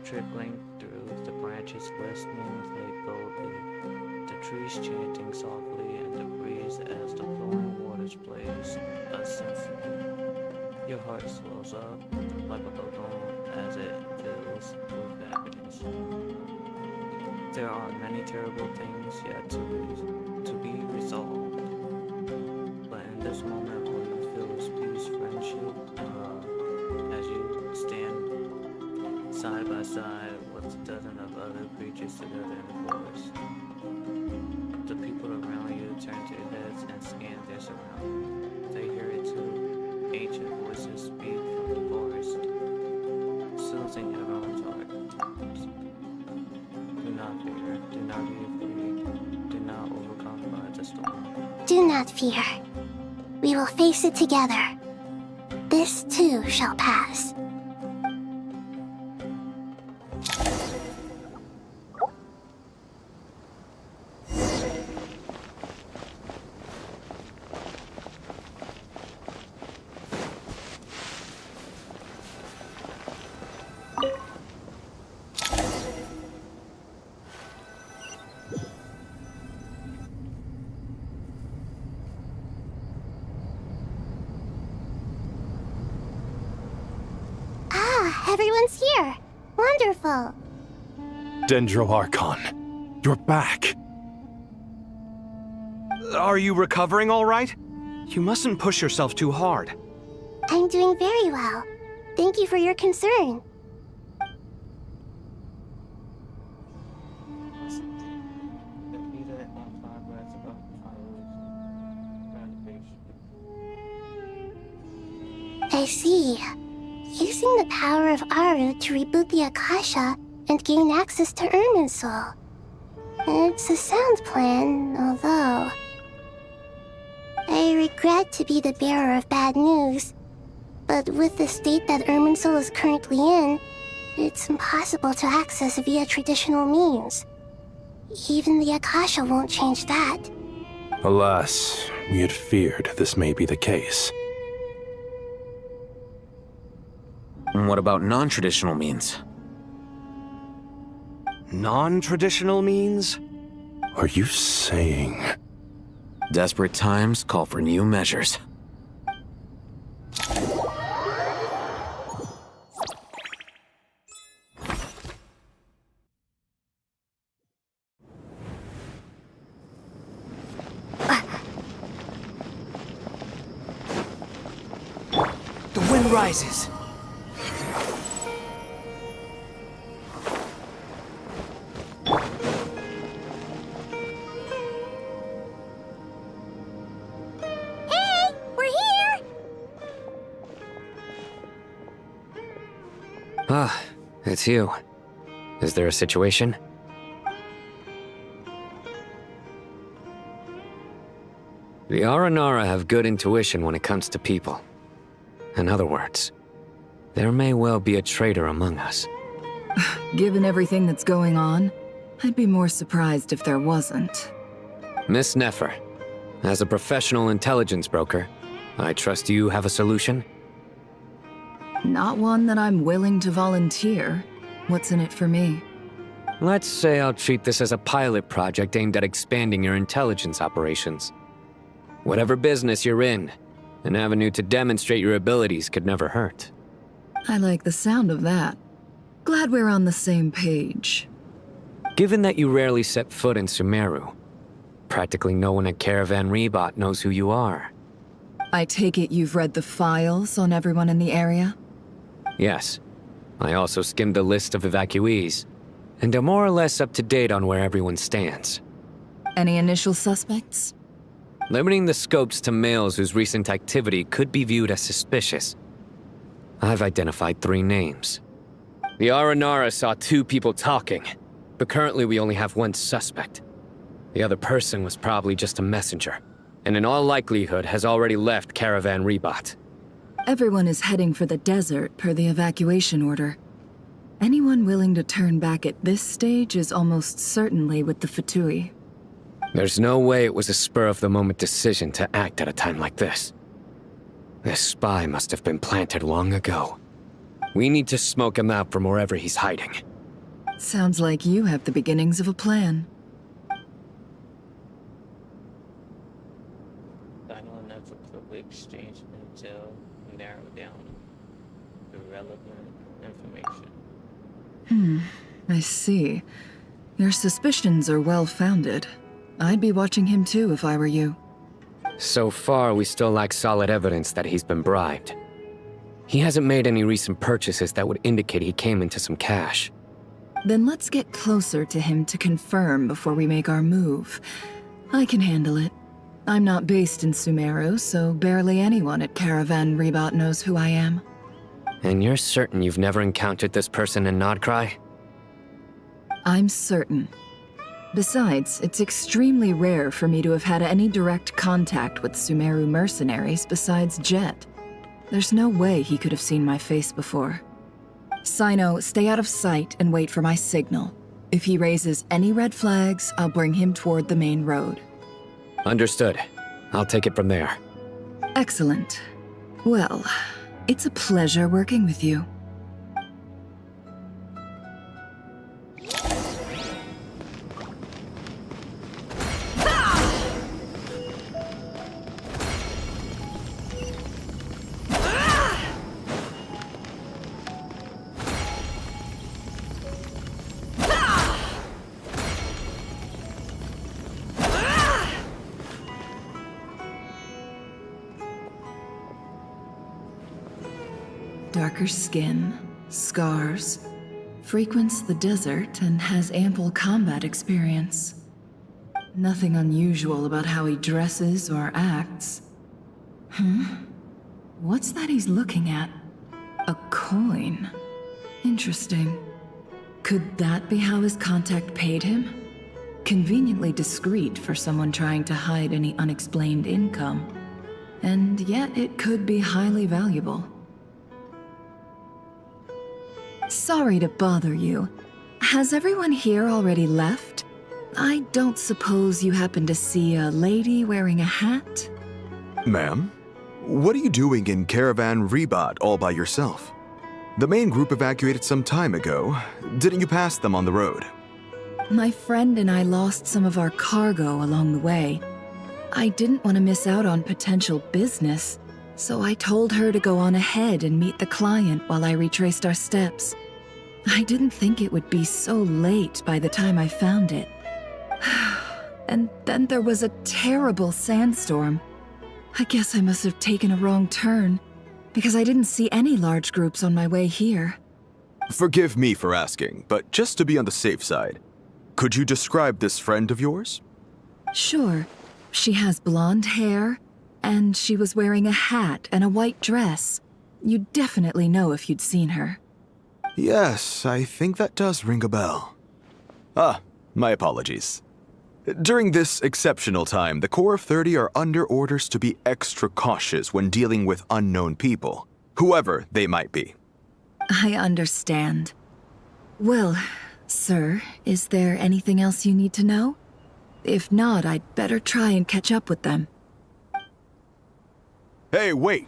trickling through the branches, glistening like gold, the trees chanting softly, and the breeze as the flowing waters plays a symphony. Your heart swells up like a balloon as it fills with happiness. There are many terrible things yet to be resolved, but in this moment when you feel this peace, friendship, as you stand side by side with a dozen of other creatures together in the forest, the people around you turn their heads and scan their surroundings. They hear it too. Ancient voices speak from the forest, soothing everyone's heart. Do not fear, do not be afraid, do not overcome by the storm. Do not fear. We will face it together. This too shall pass. Everyone's here. Wonderful. Dendro Archon, you're back. Are you recovering all right? You mustn't push yourself too hard. I'm doing very well. Thank you for your concern. I see. Using the power of Aru to reboot the Akasha and gain access to Irminsul. It's a sound plan, although... I regret to be the bearer of bad news, but with the state that Irminsul is currently in, it's impossible to access via traditional means. Even the Akasha won't change that. Alas, we had feared this may be the case. What about non-traditional means? Non-traditional means? Are you saying... Desperate times call for new measures. The wind rises. Ah, it's you. Is there a situation? The Aranara have good intuition when it comes to people. In other words, there may well be a traitor among us. Given everything that's going on, I'd be more surprised if there wasn't. Miss Nefer, as a professional intelligence broker, I trust you have a solution? Not one that I'm willing to volunteer. What's in it for me? Let's say I'll treat this as a pilot project aimed at expanding your intelligence operations. Whatever business you're in, an avenue to demonstrate your abilities could never hurt. I like the sound of that. Glad we're on the same page. Given that you rarely set foot in Sumeru, practically no one at Caravan Rebot knows who you are. I take it you've read the files on everyone in the area? Yes. I also skimmed the list of evacuees, and am more or less up to date on where everyone stands. Any initial suspects? Limiting the scopes to males whose recent activity could be viewed as suspicious. I've identified 3 names. The Aranara saw 2 people talking, but currently we only have 1 suspect. The other person was probably just a messenger. and in all likelihood has already left Caravan Rebat. Everyone is heading for the desert per the evacuation order. Anyone willing to turn back at this stage is almost certainly with the Fatui. There's no way it was a spur-of-the-moment decision to act at a time like this. This spy must have been planted long ago. We need to smoke him out from wherever he's hiding. Sounds like you have the beginnings of a plan. Final enough for quick exchange until we narrow down the relevant information. I see. Your suspicions are well-founded. I'd be watching him too if I were you. So far, we still lack solid evidence that he's been bribed. He hasn't made any recent purchases that would indicate he came into some cash. Then let's get closer to him to confirm before we make our move. I can handle it. I'm not based in Sumeru, so barely anyone at Caravan Rebat knows who I am. And you're certain you've never encountered this person in Nodcry? I'm certain. Besides, it's extremely rare for me to have had any direct contact with Sumeru mercenaries besides Jet. There's no way he could have seen my face before. Sino, stay out of sight and wait for my signal. If he raises any red flags, I'll bring him toward the main road. Understood. I'll take it from there. Excellent. Well, it's a pleasure working with you. Darker skin, scars, frequents the desert and has ample combat experience. Nothing unusual about how he dresses or acts. What's that he's looking at? A coin. Interesting. Could that be how his contact paid him? Conveniently discreet for someone trying to hide any unexplained income. And yet it could be highly valuable. Sorry to bother you. Has everyone here already left? I don't suppose you happen to see a lady wearing a hat? Ma'am, what are you doing in Caravan Rebat all by yourself? The main group evacuated some time ago. Didn't you pass them on the road? My friend and I lost some of our cargo along the way. I didn't want to miss out on potential business, so I told her to go on ahead and meet the client while I retraced our steps. I didn't think it would be so late by the time I found it. And then there was a terrible sandstorm. I guess I must have taken a wrong turn, because I didn't see any large groups on my way here. Forgive me for asking, but just to be on the safe side, could you describe this friend of yours? Sure. She has blonde hair, and she was wearing a hat and a white dress. You'd definitely know if you'd seen her. Yes, I think that does ring a bell. My apologies. During this exceptional time, the Corps of 30 are under orders to be extra cautious when dealing with unknown people, whoever they might be. I understand. Well, sir, is there anything else you need to know? If not, I'd better try and catch up with them. Hey, wait!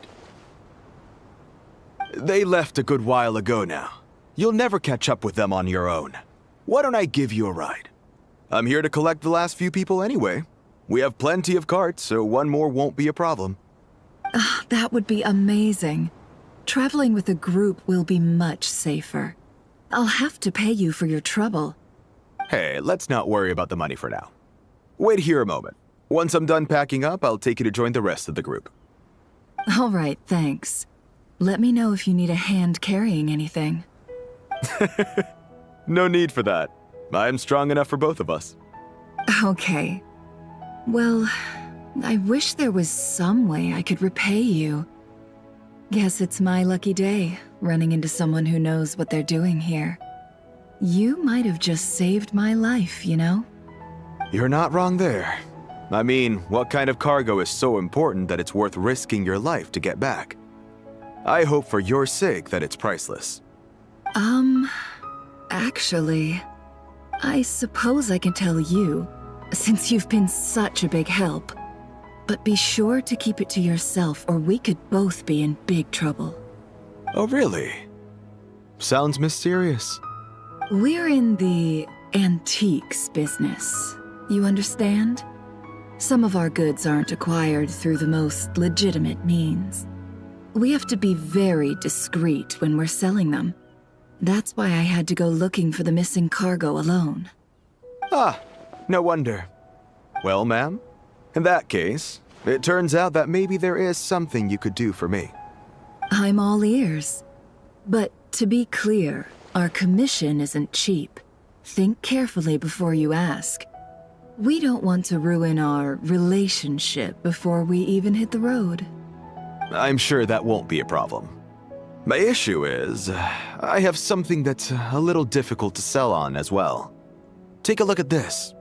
They left a good while ago now. You'll never catch up with them on your own. Why don't I give you a ride? I'm here to collect the last few people anyway. We have plenty of carts, so one more won't be a problem. That would be amazing. Traveling with a group will be much safer. I'll have to pay you for your trouble. Hey, let's not worry about the money for now. Wait here a moment. Once I'm done packing up, I'll take you to join the rest of the group. All right, thanks. Let me know if you need a hand carrying anything. No need for that. I'm strong enough for both of us. Okay. Well, I wish there was some way I could repay you. Guess it's my lucky day, running into someone who knows what they're doing here. You might have just saved my life, you know? You're not wrong there. I mean, what kind of cargo is so important that it's worth risking your life to get back? I hope for your sake that it's priceless. Actually, I suppose I can tell you, since you've been such a big help. But be sure to keep it to yourself, or we could both be in big trouble. Oh, really? Sounds mysterious. We're in the antiques business. You understand? Some of our goods aren't acquired through the most legitimate means. We have to be very discreet when we're selling them. That's why I had to go looking for the missing cargo alone. Ah, no wonder. Well, ma'am, in that case, it turns out that maybe there is something you could do for me. I'm all ears. But to be clear, our commission isn't cheap. Think carefully before you ask. We don't want to ruin our relationship before we even hit the road. I'm sure that won't be a problem. My issue is, I have something that's a little difficult to sell on as well. Take a look at this.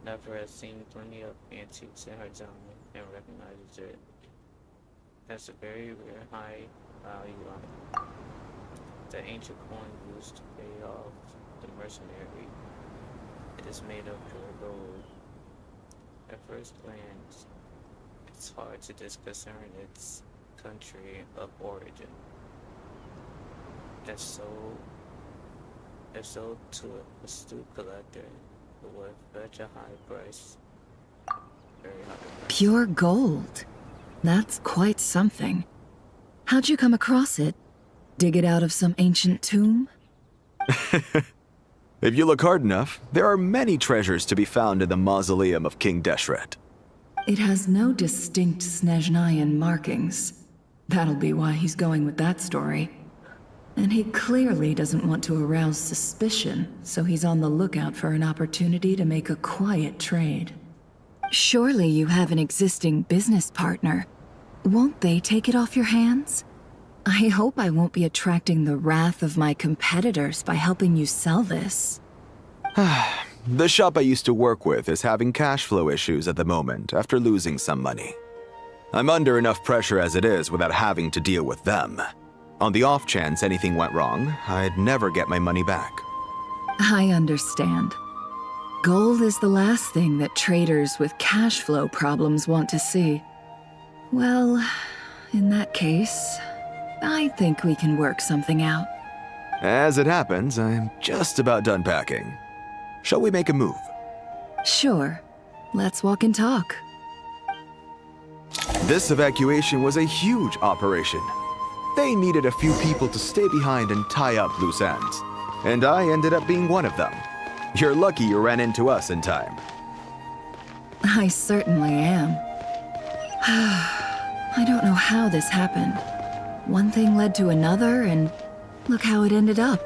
Never has seen plenty of antiques in her time and recognizes it. That's a very rare high value item. The ancient coin used to pay off the mercenary. It is made of pure gold. At first glance, it's hard to discern its country of origin. If sold to an astute collector, it would fetch a high price. Very high price. Pure gold. That's quite something. How'd you come across it? Dig it out of some ancient tomb? If you look hard enough, there are many treasures to be found in the mausoleum of King Deshret. It has no distinct Snezhnayan markings. That'll be why he's going with that story. And he clearly doesn't want to arouse suspicion, so he's on the lookout for an opportunity to make a quiet trade. Surely you have an existing business partner. Won't they take it off your hands? I hope I won't be attracting the wrath of my competitors by helping you sell this. The shop I used to work with is having cash flow issues at the moment after losing some money. I'm under enough pressure as it is without having to deal with them. On the off chance anything went wrong, I'd never get my money back. I understand. Gold is the last thing that traders with cash flow problems want to see. Well, in that case, I think we can work something out. As it happens, I'm just about done packing. Shall we make a move? Sure. Let's walk and talk. This evacuation was a huge operation. They needed a few people to stay behind and tie up loose ends. And I ended up being one of them. You're lucky you ran into us in time. I certainly am. I don't know how this happened. One thing led to another, and look how it ended up.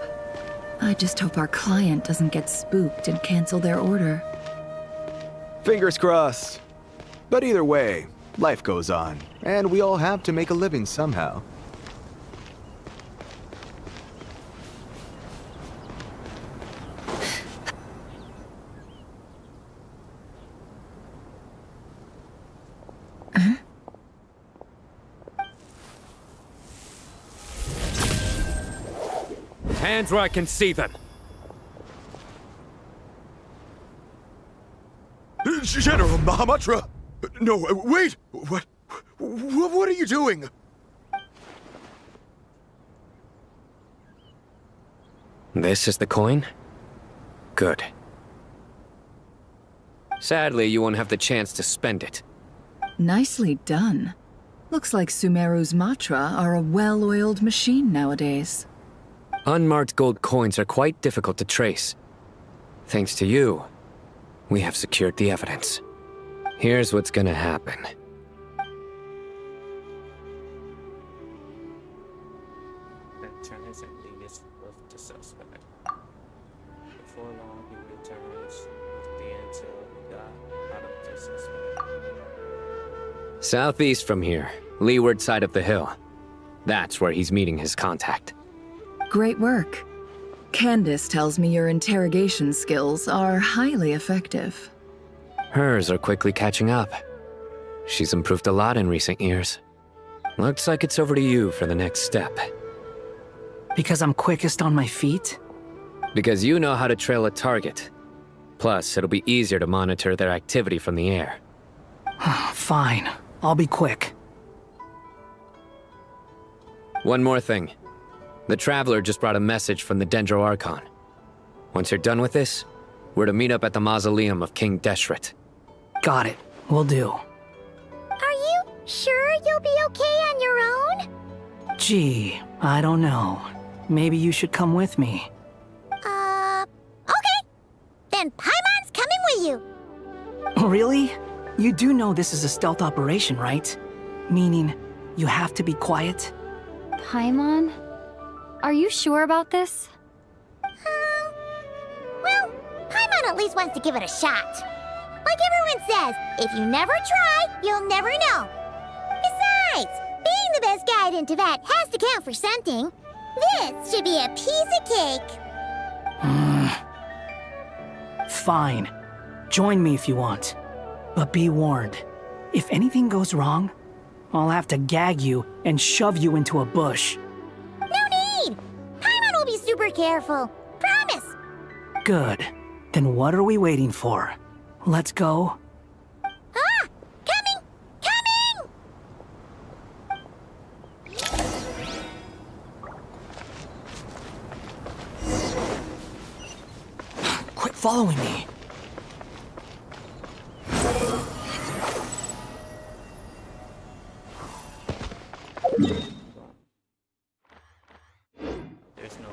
I just hope our client doesn't get spooked and cancel their order. Fingers crossed. But either way, life goes on, and we all have to make a living somehow. Hands where I can see them. General Mahamatra! No, wait! What are you doing? This is the coin? Good. Sadly, you won't have the chance to spend it. Nicely done. Looks like Sumeru's Matra are a well-oiled machine nowadays. Unmarked gold coins are quite difficult to trace. Thanks to you, we have secured the evidence. Here's what's gonna happen. Returns and leaves with the suspect. Before long, he returns with the intel we got out of the suspect. Southeast from here, leeward side of the hill. That's where he's meeting his contact. Great work. Candace tells me your interrogation skills are highly effective. Hers are quickly catching up. She's improved a lot in recent years. Looks like it's over to you for the next step. Because I'm quickest on my feet? Because you know how to trail a target. Plus, it'll be easier to monitor their activity from the air. Fine. I'll be quick. One more thing. The Traveler just brought a message from the Dendro Archon. Once you're done with this, we're to meet up at the mausoleum of King Deshret. Got it. Will do. Are you sure you'll be okay on your own? Gee, I don't know. Maybe you should come with me. Okay. Then Paimon's coming with you. Really? You do know this is a stealth operation, right? Meaning, you have to be quiet? Paimon? Are you sure about this? Well, Paimon at least wants to give it a shot. Like everyone says, if you never try, you'll never know. Besides, being the best guide in Teyvat has to count for something. This should be a piece of cake. Fine. Join me if you want. But be warned, if anything goes wrong, I'll have to gag you and shove you into a bush. No need! Paimon will be super careful. Promise! Good. Then what are we waiting for? Let's go. Ah! Coming! Quit following me. There's no.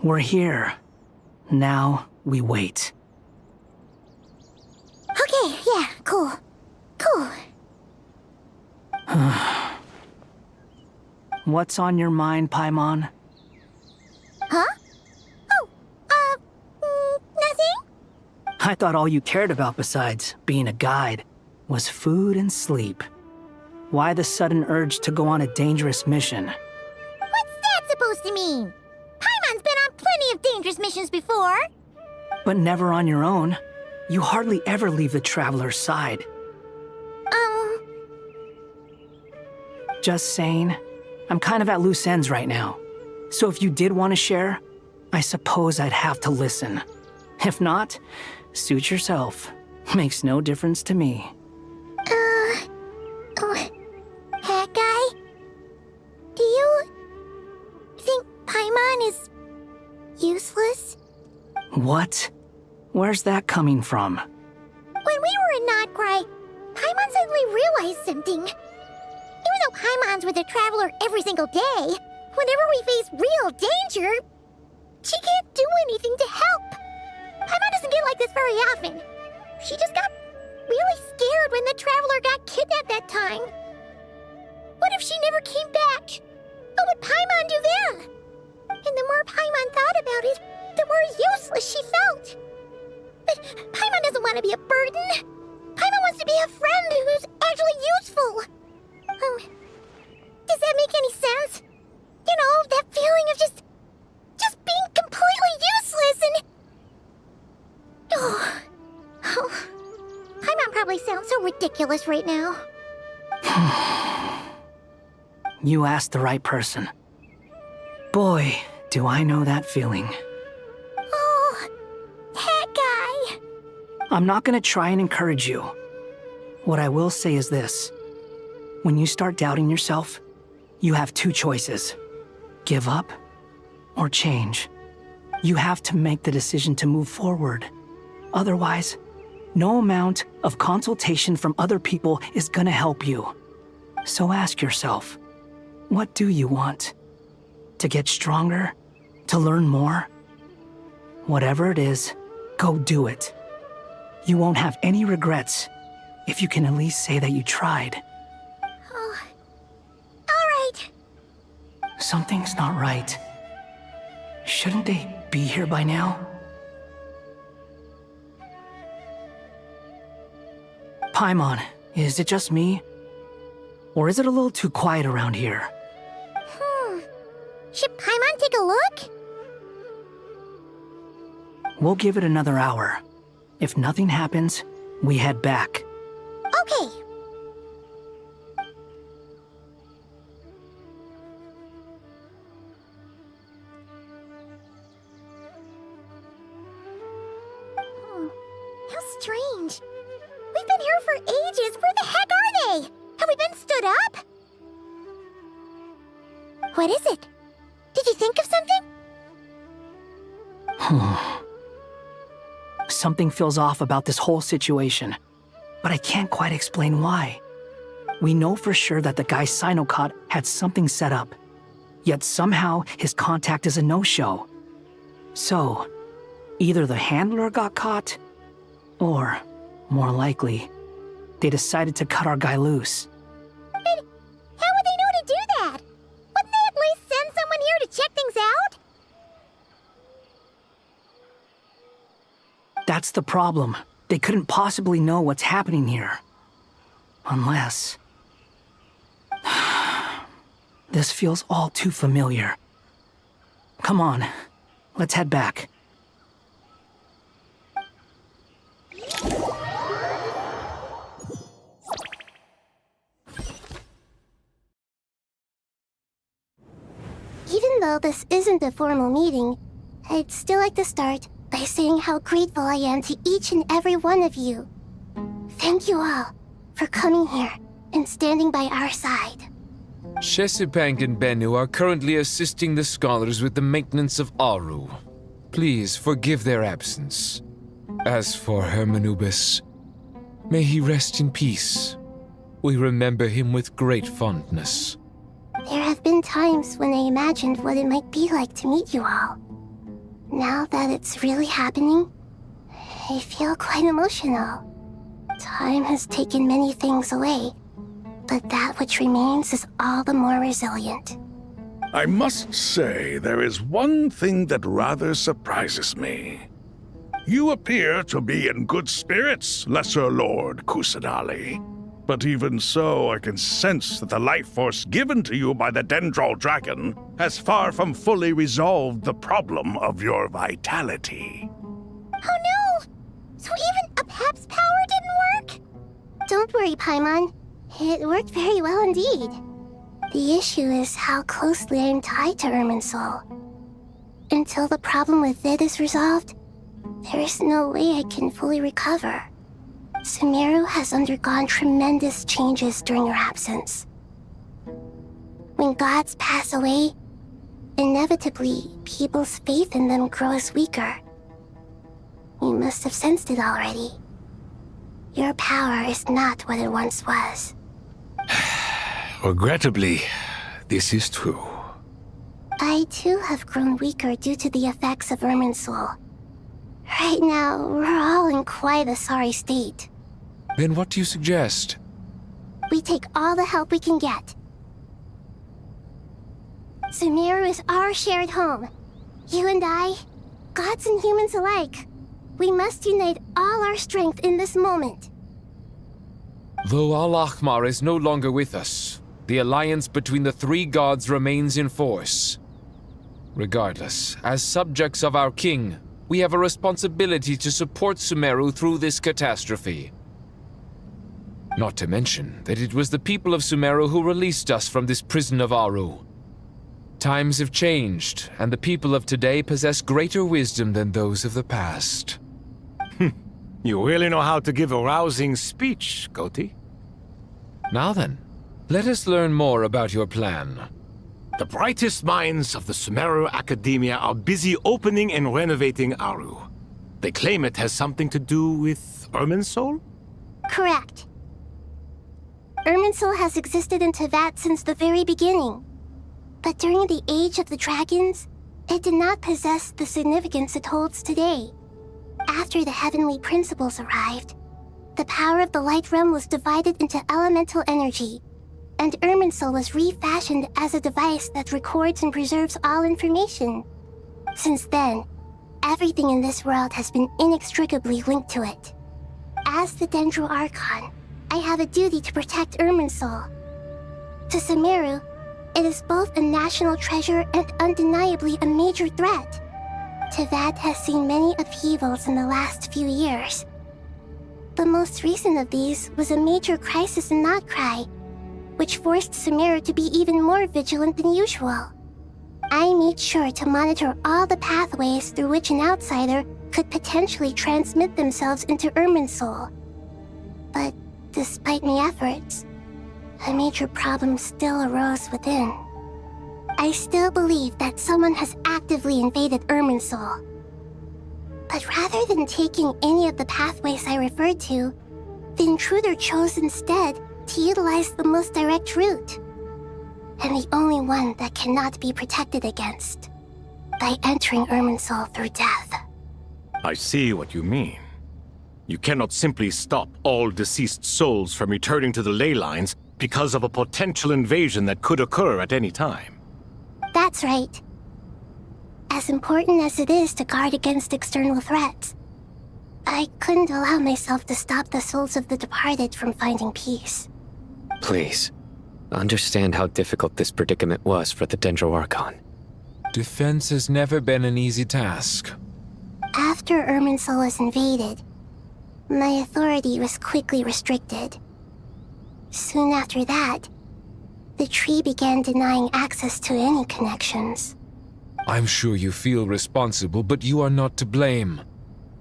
We're here. Now we wait. Okay, yeah, cool. Cool. What's on your mind, Paimon? Huh? Nothing? I thought all you cared about besides being a guide was food and sleep. Why the sudden urge to go on a dangerous mission? What's that supposed to mean? Paimon's been on plenty of dangerous missions before. But never on your own. You hardly ever leave the Traveler's side. Just saying, I'm kind of at loose ends right now. So if you did want to share, I suppose I'd have to listen. If not, suit yourself. Makes no difference to me. Hat guy? Do you think Paimon is useless? What? Where's that coming from? When we were in Notcry, Paimon suddenly realized something. Even though Paimon's with the Traveler every single day, whenever we face real danger, she can't do anything to help. Paimon doesn't get like this very often. She just got really scared when the Traveler got kidnapped that time. What if she never came back? What would Paimon do then? And the more Paimon thought about it, the more useless she felt. But Paimon doesn't want to be a burden. Paimon wants to be a friend who's actually useful. Does that make any sense? You know, that feeling of just being completely useless and... Oh. Paimon probably sounds so ridiculous right now. You asked the right person. Boy, do I know that feeling. Oh, hat guy. I'm not gonna try and encourage you. What I will say is this. When you start doubting yourself, you have two choices. Give up or change. You have to make the decision to move forward. Otherwise, no amount of consultation from other people is gonna help you. So ask yourself, What do you want? To get stronger? To learn more? Whatever it is, go do it. You won't have any regrets if you can at least say that you tried. Oh. Alright. Something's not right. Shouldn't they be here by now? Paimon, is it just me? Or is it a little too quiet around here? Should Paimon take a look? We'll give it another hour. If nothing happens, we head back. Okay. How strange. We've been here for ages. Where the heck are they? Have we been stood up? What is it? Did you think of something? Something feels off about this whole situation, but I can't quite explain why. We know for sure that the guy Sino caught had something set up, yet somehow his contact is a no-show. So, either the handler got caught, or, more likely, they decided to cut our guy loose. But how would they know to do that? Wouldn't they at least send someone here to check things out? That's the problem. They couldn't possibly know what's happening here. Unless... This feels all too familiar. Come on, let's head back. Even though this isn't a formal meeting, I'd still like to start by saying how grateful I am to each and every one of you. Thank you all for coming here and standing by our side. Shesipank and Bennu are currently assisting the scholars with the maintenance of Aru. Please forgive their absence. As for Hermanubis, may he rest in peace. We remember him with great fondness. There have been times when I imagined what it might be like to meet you all. Now that it's really happening, I feel quite emotional. Time has taken many things away, but that which remains is all the more resilient. I must say, there is one thing that rather surprises me. You appear to be in good spirits, Lesser Lord Kusanali. But even so, I can sense that the life force given to you by the Dendral Dragon has far from fully resolved the problem of your vitality. Oh no! So even a Pep's power didn't work? Don't worry, Paimon. It worked very well indeed. The issue is how closely I am tied to Irminsul. Until the problem with it is resolved, there is no way I can fully recover. Sumeru has undergone tremendous changes during your absence. When gods pass away, inevitably, people's faith in them grows weaker. You must have sensed it already. Your power is not what it once was. Regrettably, this is true. I too have grown weaker due to the effects of Irminsul. Right now, we're all in quite a sorry state. Then what do you suggest? We take all the help we can get. Sumeru is our shared home. You and I, gods and humans alike. We must unite all our strength in this moment. Though Al-Ahmar is no longer with us, the alliance between the three gods remains in force. Regardless, as subjects of our king, we have a responsibility to support Sumeru through this catastrophe. Not to mention that it was the people of Sumeru who released us from this prison of Aru. Times have changed, and the people of today possess greater wisdom than those of the past. You really know how to give a rousing speech, Goti. Now then, let us learn more about your plan. The brightest minds of the Sumeru Academia are busy opening and renovating Aru. They claim it has something to do with Irminsul? Correct. Irminsul has existed in Teyvat since the very beginning. But during the Age of the Dragons, it did not possess the significance it holds today. After the heavenly principles arrived, the power of the Light Realm was divided into elemental energy, and Irminsul was refashioned as a device that records and preserves all information. Since then, everything in this world has been inextricably linked to it. As the Dendro Archon, I have a duty to protect Irminsul. To Sumeru, it is both a national treasure and undeniably a major threat. Tevat has seen many upheavals in the last few years. The most recent of these was a major crisis in Notcry, which forced Sumeru to be even more vigilant than usual. I made sure to monitor all the pathways through which an outsider could potentially transmit themselves into Irminsul. But despite my efforts, a major problem still arose within. I still believe that someone has actively invaded Irminsul. But rather than taking any of the pathways I referred to, the intruder chose instead to utilize the most direct route, and the only one that cannot be protected against, by entering Irminsul through death. I see what you mean. You cannot simply stop all deceased souls from returning to the ley lines because of a potential invasion that could occur at any time. That's right. As important as it is to guard against external threats, I couldn't allow myself to stop the souls of the departed from finding peace. Please, understand how difficult this predicament was for the Dendro Archon. Defense has never been an easy task. After Irminsul was invaded, my authority was quickly restricted. Soon after that, the tree began denying access to any connections. I'm sure you feel responsible, but you are not to blame.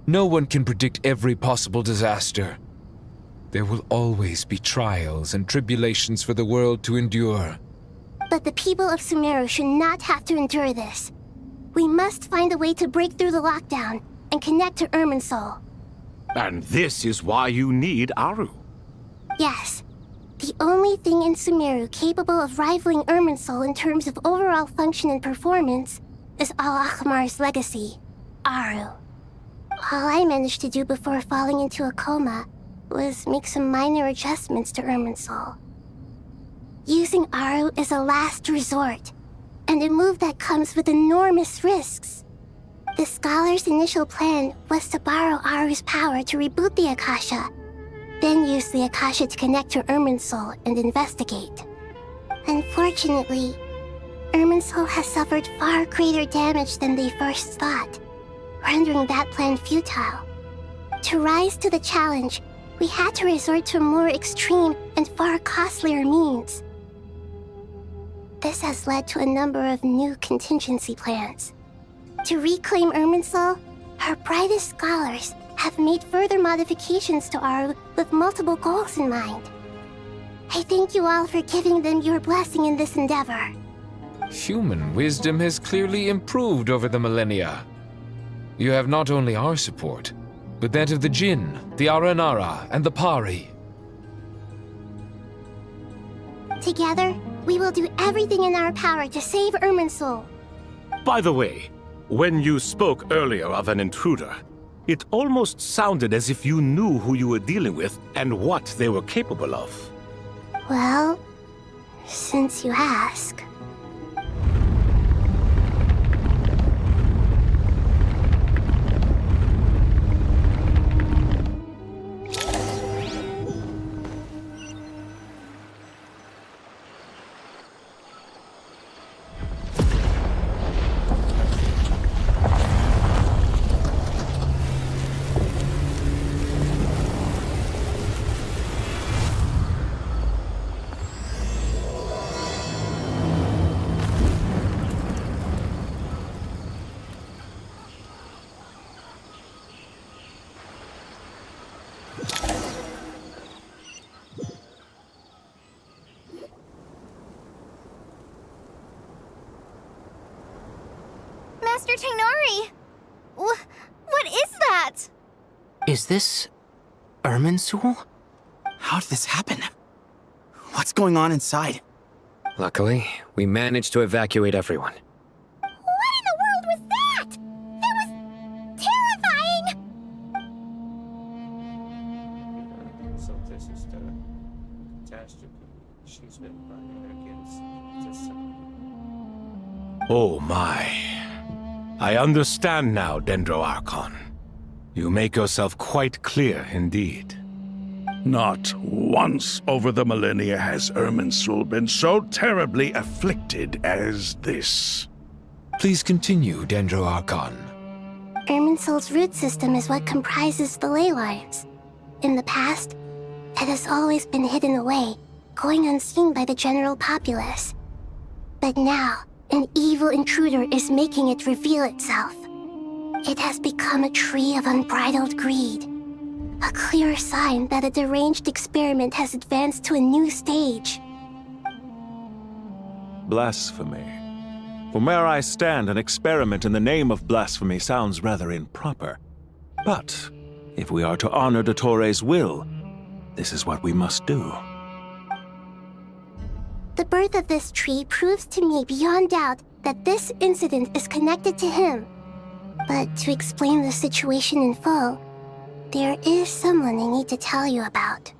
No one can predict every possible disaster. There will always be trials and tribulations for the world to endure. But the people of Sumeru should not have to endure this. We must find a way to break through the lockdown and connect to Irminsul. And this is why you need Aru. Yes. The only thing in Sumeru capable of rivaling Irminsul in terms of overall function and performance is Al-Akhmar's legacy, Aru. All I managed to do before falling into a coma was make some minor adjustments to Irminsul. Using Aru is a last resort, and a move that comes with enormous risks. The Scholar's initial plan was to borrow Aru's power to reboot the Akasha, then use the Akasha to connect to Irminsul and investigate. Unfortunately, Irminsul has suffered far greater damage than they first thought, rendering that plan futile. To rise to the challenge, we had to resort to a more extreme and far costlier means. This has led to a number of new contingency plans. To reclaim Irminsul, our brightest scholars have made further modifications to Aru with multiple goals in mind. I thank you all for giving them your blessing in this endeavor. Human wisdom has clearly improved over the millennia. You have not only our support, but that of the Jinn, the Aranara, and the Pari. Together, we will do everything in our power to save Irminsul. By the way, when you spoke earlier of an intruder, it almost sounded as if you knew who you were dealing with and what they were capable of. Well, since you ask. Master Tainari! What is that? Is this Irminsul? How did this happen? What's going on inside? Luckily, we managed to evacuate everyone. What in the world was that? That was terrifying! So this is the catastrophe she's been running against this side. Oh my. I understand now, Dendro Archon. You make yourself quite clear indeed. Not once over the millennia has Irminsul been so terribly afflicted as this. Please continue, Dendro Archon. Irminsul's root system is what comprises the ley lines. In the past, it has always been hidden away, going unseen by the general populace. But now, an evil intruder is making it reveal itself. It has become a tree of unbridled greed. A clear sign that a deranged experiment has advanced to a new stage. Blasphemy. From where I stand, an experiment in the name of blasphemy sounds rather improper. But if we are to honor Dottores' will, this is what we must do. The birth of this tree proves to me beyond doubt that this incident is connected to him. But to explain the situation in full, there is someone I need to tell you about.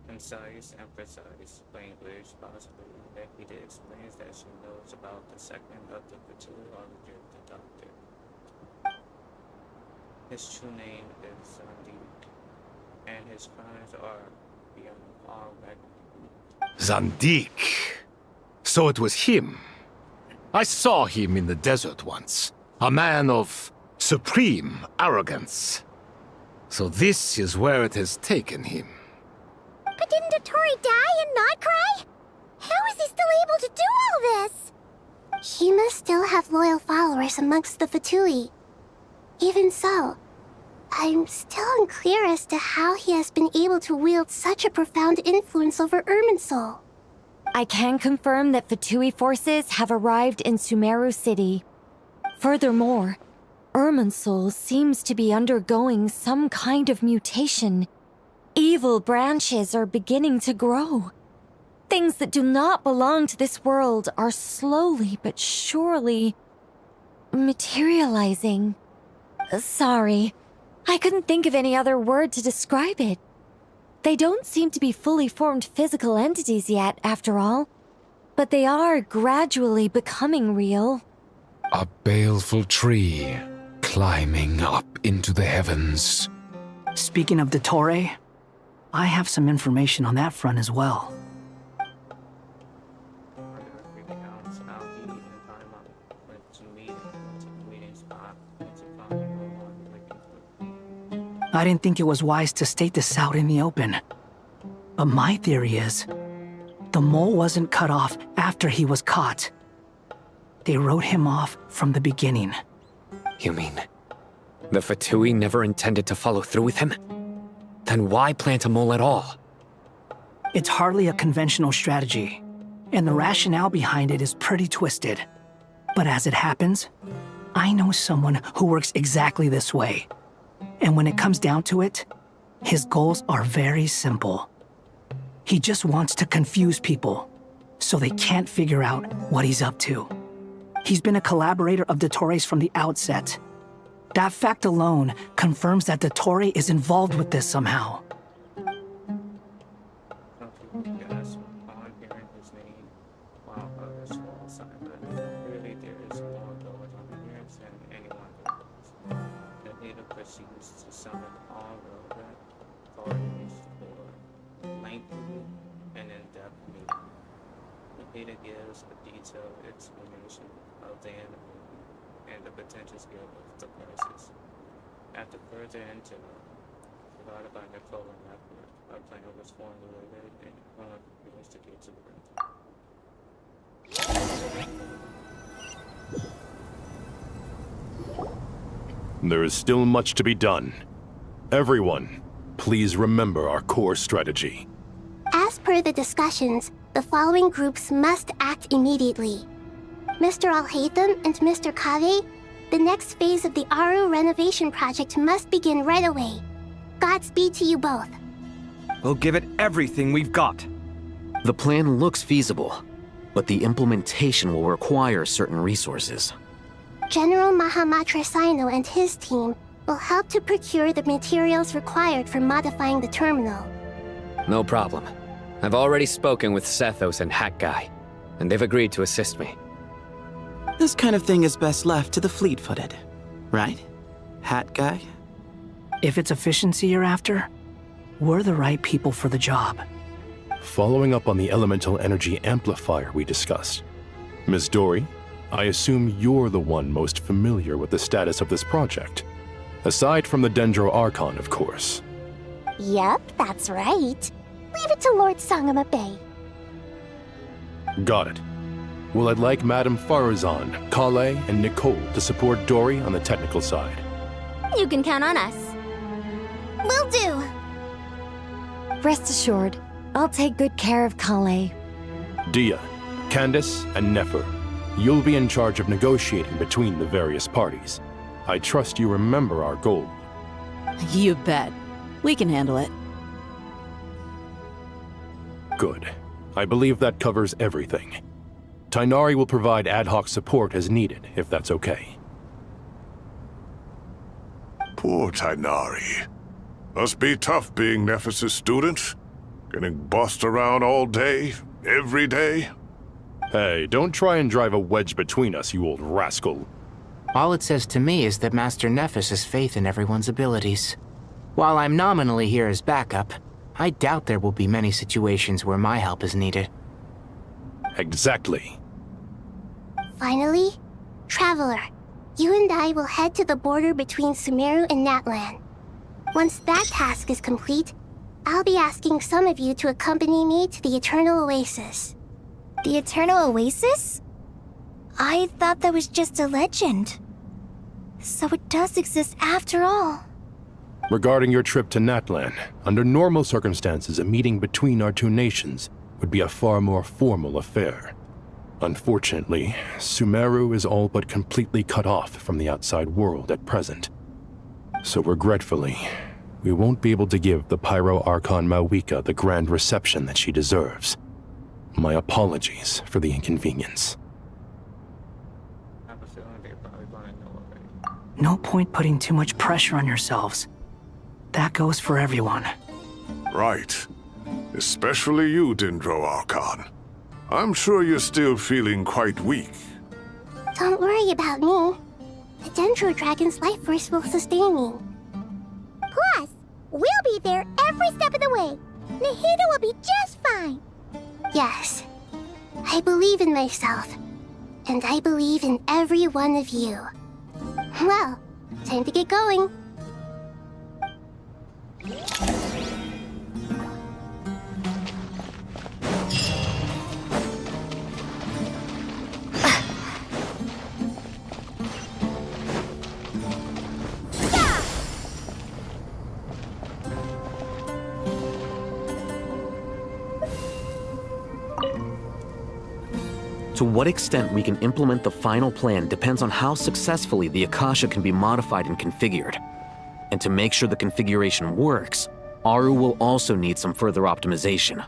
Concise and precise language, possibly that he explains that she knows about the second of the fertility of the doctor. His true name is Zandik, and his crimes are beyond all reckoning. Zandik. So it was him. I saw him in the desert once. A man of supreme arrogance. So this is where it has taken him. But didn't Dottore die and not cry? How is he still able to do all this? He must still have loyal followers amongst the Fatui. Even so, I'm still unclear as to how he has been able to wield such a profound influence over Irminsul. I can confirm that Fatui forces have arrived in Sumeru City. Furthermore, Irminsul seems to be undergoing some kind of mutation. Evil branches are beginning to grow. Things that do not belong to this world are slowly but surely materializing. Sorry, I couldn't think of any other word to describe it. They don't seem to be fully formed physical entities yet, after all, but they are gradually becoming real. A baleful tree climbing up into the heavens. Speaking of Dottore, I have some information on that front as well. I didn't think it was wise to state this out in the open. But my theory is, the mole wasn't cut off after he was caught. They wrote him off from the beginning. You mean, the Fatui never intended to follow through with him? Then why plant a mole at all? It's hardly a conventional strategy, and the rationale behind it is pretty twisted. But as it happens, I know someone who works exactly this way. And when it comes down to it, his goals are very simple. He just wants to confuse people, so they can't figure out what he's up to. He's been a collaborator of Dottore's from the outset. That fact alone confirms that Dottore is involved with this somehow. Data gives a detailed explanation of the enemy and the potential skill of the crisis. After further intel provided by Nicole and Leffler, our plan was formulated and one of the ways to get to the room. There is still much to be done. Everyone, please remember our core strategy. As per the discussions, the following groups must act immediately. Mr. Al-Haytham and Mr. Kave, The next phase of the Aru renovation project must begin right away. Godspeed to you both. We'll give it everything we've got. The plan looks feasible, but the implementation will require certain resources. General Mahamatra Sino and his team will help to procure the materials required for modifying the terminal. No problem. I've already spoken with Sethos and Hat Guy, and they've agreed to assist me. This kind of thing is best left to the fleet-footed, right? Hat Guy? If it's efficiency you're after, we're the right people for the job. Following up on the elemental energy amplifier we discussed, Ms. Dory, I assume you're the one most familiar with the status of this project. Aside from the Dendro Archon, of course. Yep, that's right. Leave it to Lord Sangama Bay. Got it. Well, I'd like Madame Farazan, Kale, and Nicole to support Dory on the technical side. You can count on us. Will do. Rest assured, I'll take good care of Kale. Dia, Candace, and Nefer, you'll be in charge of negotiating between the various parties. I trust you remember our goal. You bet. We can handle it. Good. I believe that covers everything. Tainari will provide ad hoc support as needed, if that's okay. Poor Tainari. Must be tough being Nephis' student. Getting bossed around all day, every day. Hey, don't try and drive a wedge between us, you old rascal. All it says to me is that Master Nephis has faith in everyone's abilities. While I'm nominally here as backup, I doubt there will be many situations where my help is needed. Exactly. Finally, Traveler, you and I will head to the border between Sumeru and Natlan. Once that task is complete, I'll be asking some of you to accompany me to the Eternal Oasis. The Eternal Oasis? I thought that was just a legend. So it does exist after all. Regarding your trip to Natlan, under normal circumstances, a meeting between our two nations would be a far more formal affair. Unfortunately, Sumeru is all but completely cut off from the outside world at present. So regretfully, we won't be able to give the Pyro Archon Mawika the grand reception that she deserves. My apologies for the inconvenience. No point putting too much pressure on yourselves. That goes for everyone. Right. Especially you, Dendro Archon. I'm sure you're still feeling quite weak. Don't worry about me. The Dendro Dragon's life force will sustain me. Plus, we'll be there every step of the way. Nahida will be just fine. Yes. I believe in myself. And I believe in every one of you. Well, time to get going. To what extent we can implement the final plan depends on how successfully the Akasha can be modified and configured. And to make sure the configuration works, Aru will also need some further optimization.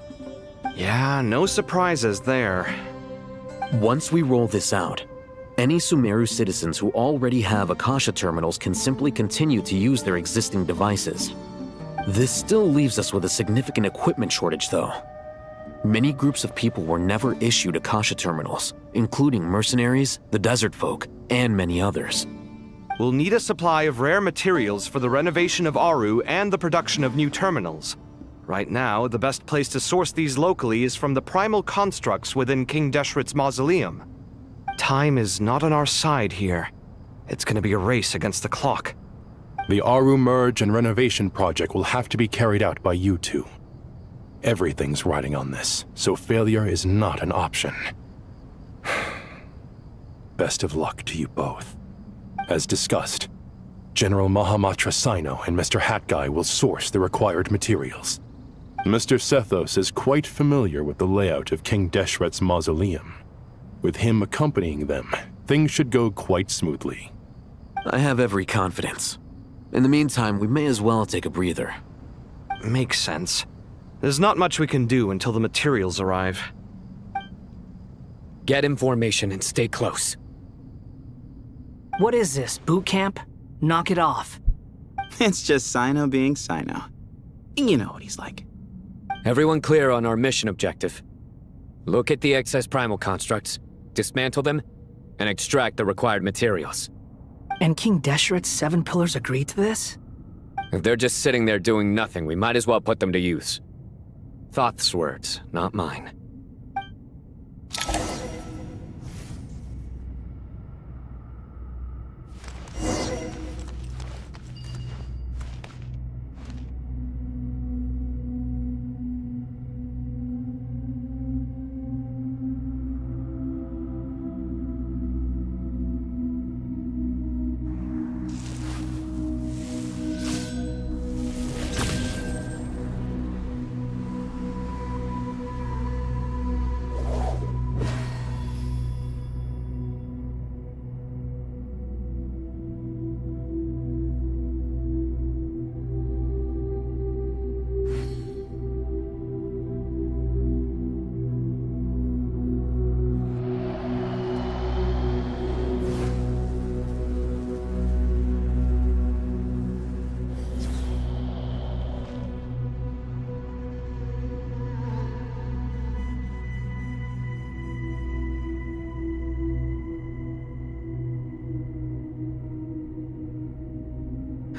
Yeah, no surprises there. Once we roll this out, any Sumeru citizens who already have Akasha terminals can simply continue to use their existing devices. This still leaves us with a significant equipment shortage, though. Many groups of people were never issued Akasha terminals, including mercenaries, the desert folk, and many others. We'll need a supply of rare materials for the renovation of Aru and the production of new terminals. Right now, the best place to source these locally is from the primal constructs within King Deshret's mausoleum. Time is not on our side here. It's gonna be a race against the clock. The Aru merge and renovation project will have to be carried out by you two. Everything's riding on this, so failure is not an option. Best of luck to you both. As discussed, General Mahamatra Sino and Mr. Hat Guy will source the required materials. Mr. Sethos is quite familiar with the layout of King Deshret's mausoleum. With him accompanying them, things should go quite smoothly. I have every confidence. In the meantime, we may as well take a breather. Makes sense. There's not much we can do until the materials arrive. Get in formation and stay close. What is this, boot camp? Knock it off. It's just Sino being Sino. You know what he's like. Everyone clear on our mission objective. Look at the excess primal constructs, dismantle them, and extract the required materials. And King Desheret's 7 pillars agreed to this? If they're just sitting there doing nothing, we might as well put them to use. Thoth's words, not mine.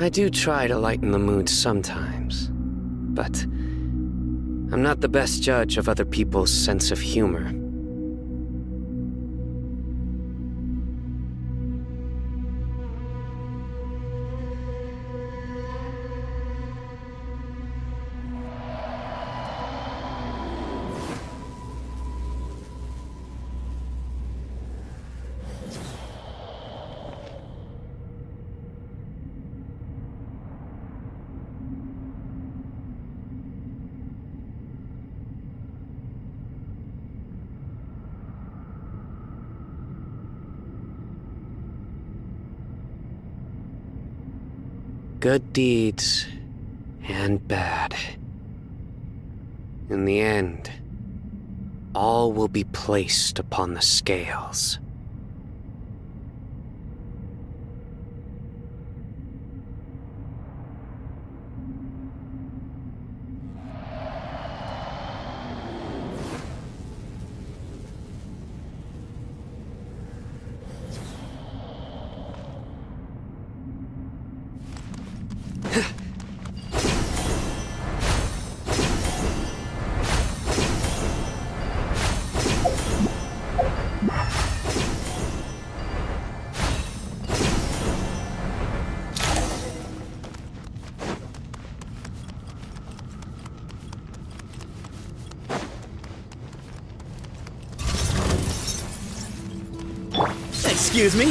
I do try to lighten the mood sometimes, but I'm not the best judge of other people's sense of humor. Good deeds and bad. In the end, all will be placed upon the scales. Excuse me?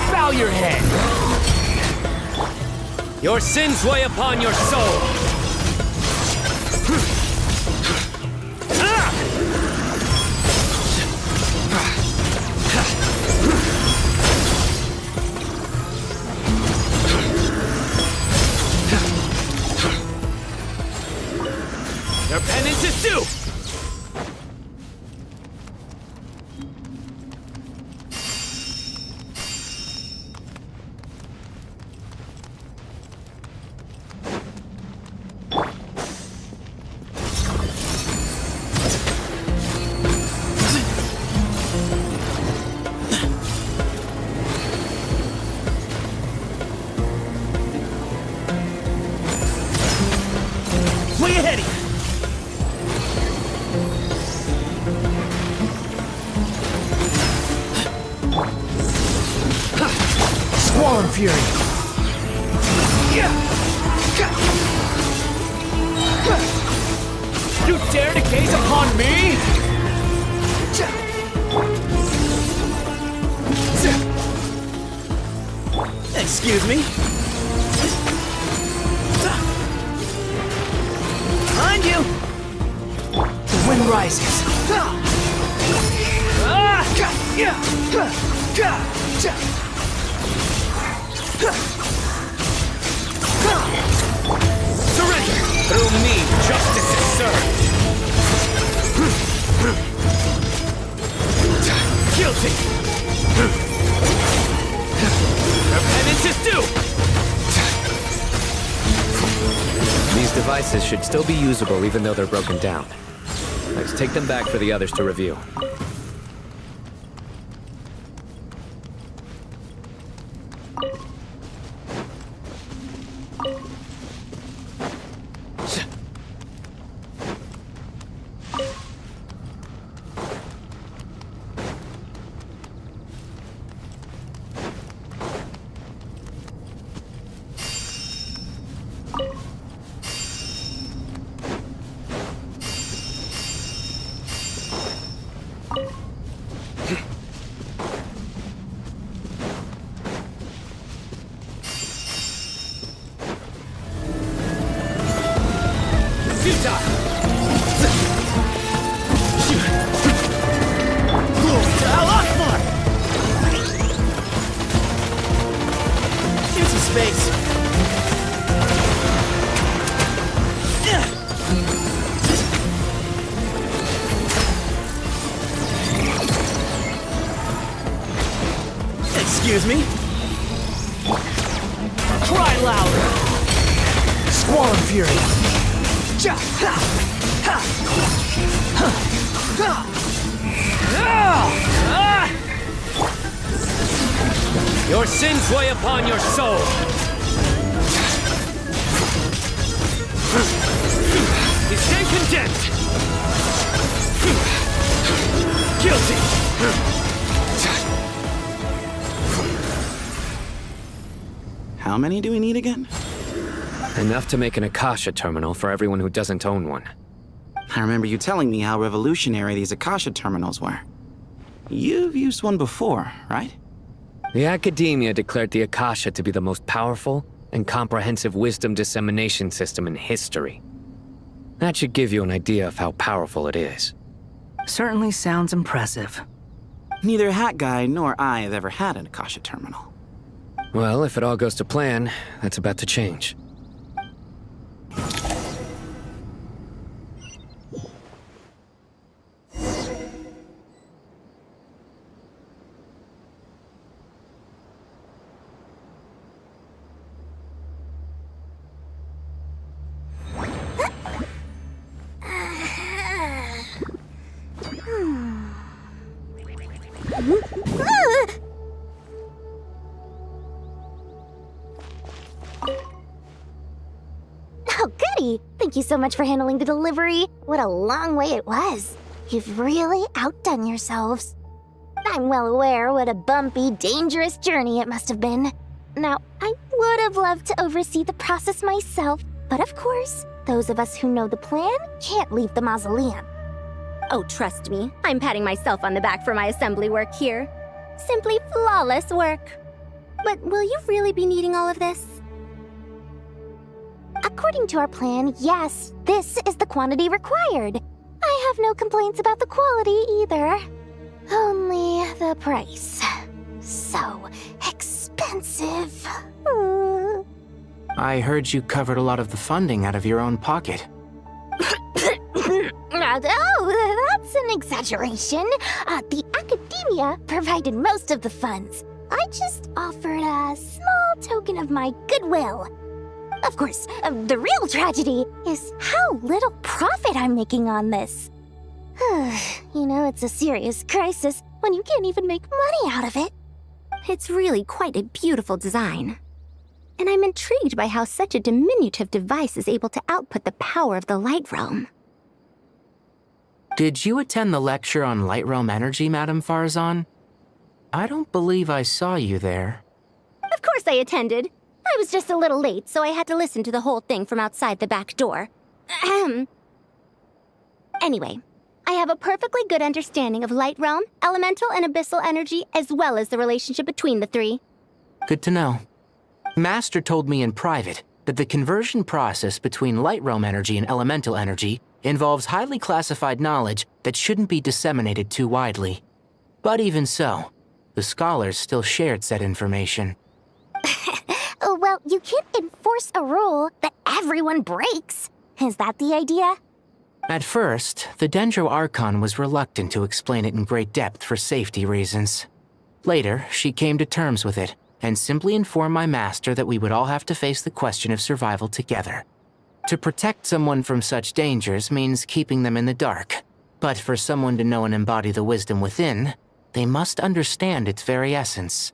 Bow your head! Your sins weigh upon your soul! Your penance is due! Way ahead of you! Squall Fury! You dare to gaze upon me? Excuse me? rises. Surrender! Through me, justice is served! Guilty! Repentance is due! These devices should still be usable even though they're broken down. Let's take them back for the others to review. Excuse me? Cry louder! Squall and fury! Ja! Ha! Ha! Ha! Ha! Ah! Your sins weigh upon your soul! You stand condemned! Guilty! How many do we need again? Enough to make an Akasha terminal for everyone who doesn't own one. I remember you telling me how revolutionary these Akasha terminals were. You've used one before, right? The Academia declared the Akasha to be the most powerful and comprehensive wisdom dissemination system in history. That should give you an idea of how powerful it is. Certainly sounds impressive. Neither Hat Guy nor I have ever had an Akasha terminal. Well, if it all goes to plan, that's about to change. Oh, goody! Thank you so much for handling the delivery. What a long way it was. You've really outdone yourselves. I'm well aware what a bumpy, dangerous journey it must have been. Now, I would have loved to oversee the process myself, but of course, those of us who know the plan can't leave the mausoleum. Oh, trust me, I'm patting myself on the back for my assembly work here. Simply flawless work. But will you really be needing all of this? According to our plan, yes, this is the quantity required. I have no complaints about the quality either. Only the price. So expensive. I heard you covered a lot of the funding out of your own pocket. Oh, that's an exaggeration. The Academia provided most of the funds. I just offered a small token of my goodwill. Of course, the real tragedy is how little profit I'm making on this. You know, it's a serious crisis when you can't even make money out of it. It's really quite a beautiful design. And I'm intrigued by how such a diminutive device is able to output the power of the Light Realm. Did you attend the lecture on Light Realm energy, Madame Farzan? I don't believe I saw you there. Of course I attended. I was just a little late, so I had to listen to the whole thing from outside the back door. Anyway, I have a perfectly good understanding of Light Realm, elemental and abyssal energy, as well as the relationship between the three. Good to know. Master told me in private that the conversion process between Light Realm energy and elemental energy involves highly classified knowledge that shouldn't be disseminated too widely. But even so, the scholars still shared said information. Well, you can't enforce a rule that everyone breaks. Is that the idea? At first, the Dendro Archon was reluctant to explain it in great depth for safety reasons. Later, she came to terms with it and simply informed my master that we would all have to face the question of survival together. To protect someone from such dangers means keeping them in the dark, but for someone to know and embody the wisdom within, they must understand its very essence.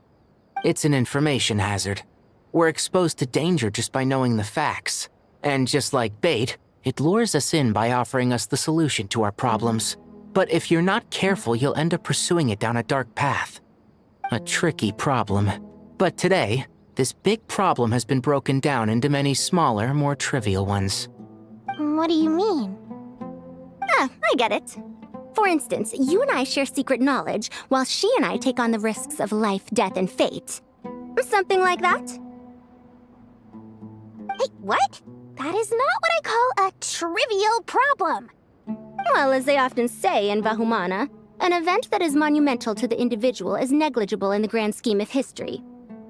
It's an information hazard. We're exposed to danger just by knowing the facts, and just like bait, it lures us in by offering us the solution to our problems. But if you're not careful, you'll end up pursuing it down a dark path. A tricky problem. But today, this big problem has been broken down into many smaller, more trivial ones. What do you mean? Ah, I get it. For instance, you and I share secret knowledge, while she and I take on the risks of life, death, and fate. Something like that? Hey, what? That is not what I call a trivial problem. Well, as they often say in Vahumana, an event that is monumental to the individual is negligible in the grand scheme of history.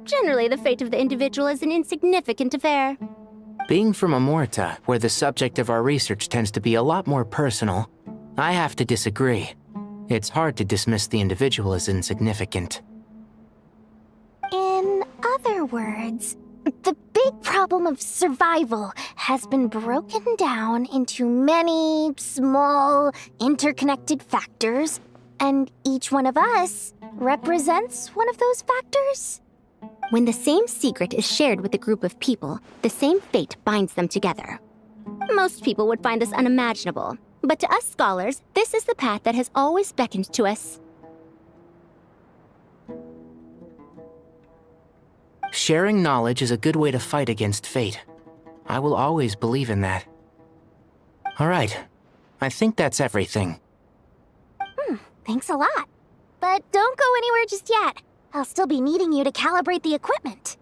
Generally, the fate of the individual is an insignificant affair. Being from Amorta, where the subject of our research tends to be a lot more personal, I have to disagree. It's hard to dismiss the individual as insignificant. In other words, the big problem of survival has been broken down into many small, interconnected factors, and each one of us represents one of those factors. When the same secret is shared with a group of people, the same fate binds them together. Most people would find this unimaginable, but to us scholars, this is the path that has always beckoned to us. Sharing knowledge is a good way to fight against fate. I will always believe in that. All right, I think that's everything. Thanks a lot. But don't go anywhere just yet. I'll still be needing you to calibrate the equipment.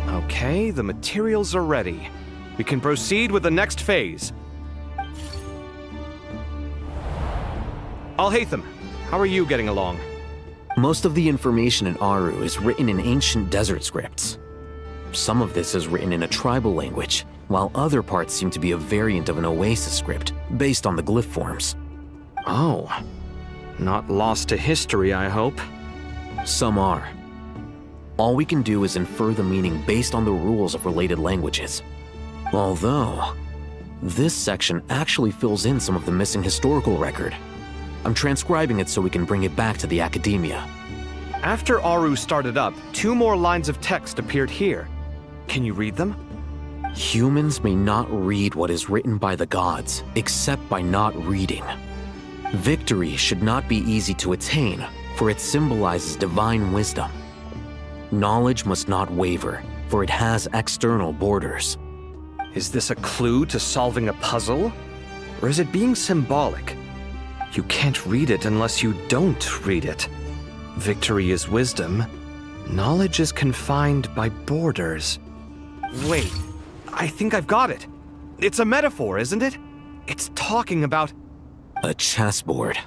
Okay, the materials are ready. We can proceed with the next phase. Alhaitham, how are you getting along? Most of the information in Aru is written in ancient desert scripts. Some of this is written in a tribal language, while other parts seem to be a variant of an Oasis script, based on the glyph forms. Oh. Not lost to history, I hope. Some are. All we can do is infer the meaning based on the rules of related languages. Although, this section actually fills in some of the missing historical record. I'm transcribing it so we can bring it back to the academia. After Aru started up, 2 more lines of text appeared here. Can you read them? Humans may not read what is written by the gods, except by not reading. Victory should not be easy to attain, for it symbolizes divine wisdom. Knowledge must not waver, for it has external borders. Is this a clue to solving a puzzle? Or is it being symbolic? You can't read it unless you don't read it. Victory is wisdom. Knowledge is confined by borders. Wait, I think I've got it. It's a metaphor, isn't it? It's talking about... a chessboard.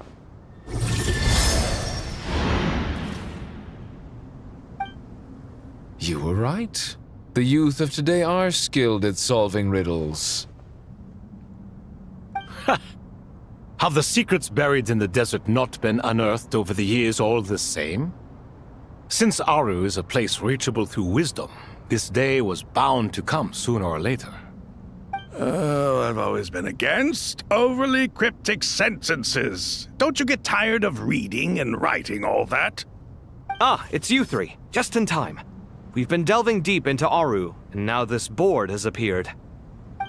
You were right. The youth of today are skilled at solving riddles. Have the secrets buried in the desert not been unearthed over the years all the same? Since Aru is a place reachable through wisdom, this day was bound to come sooner or later. Oh, I've always been against overly cryptic sentences. Don't you get tired of reading and writing all that? Ah, it's you 3. Just in time. We've been delving deep into Aru, and now this board has appeared.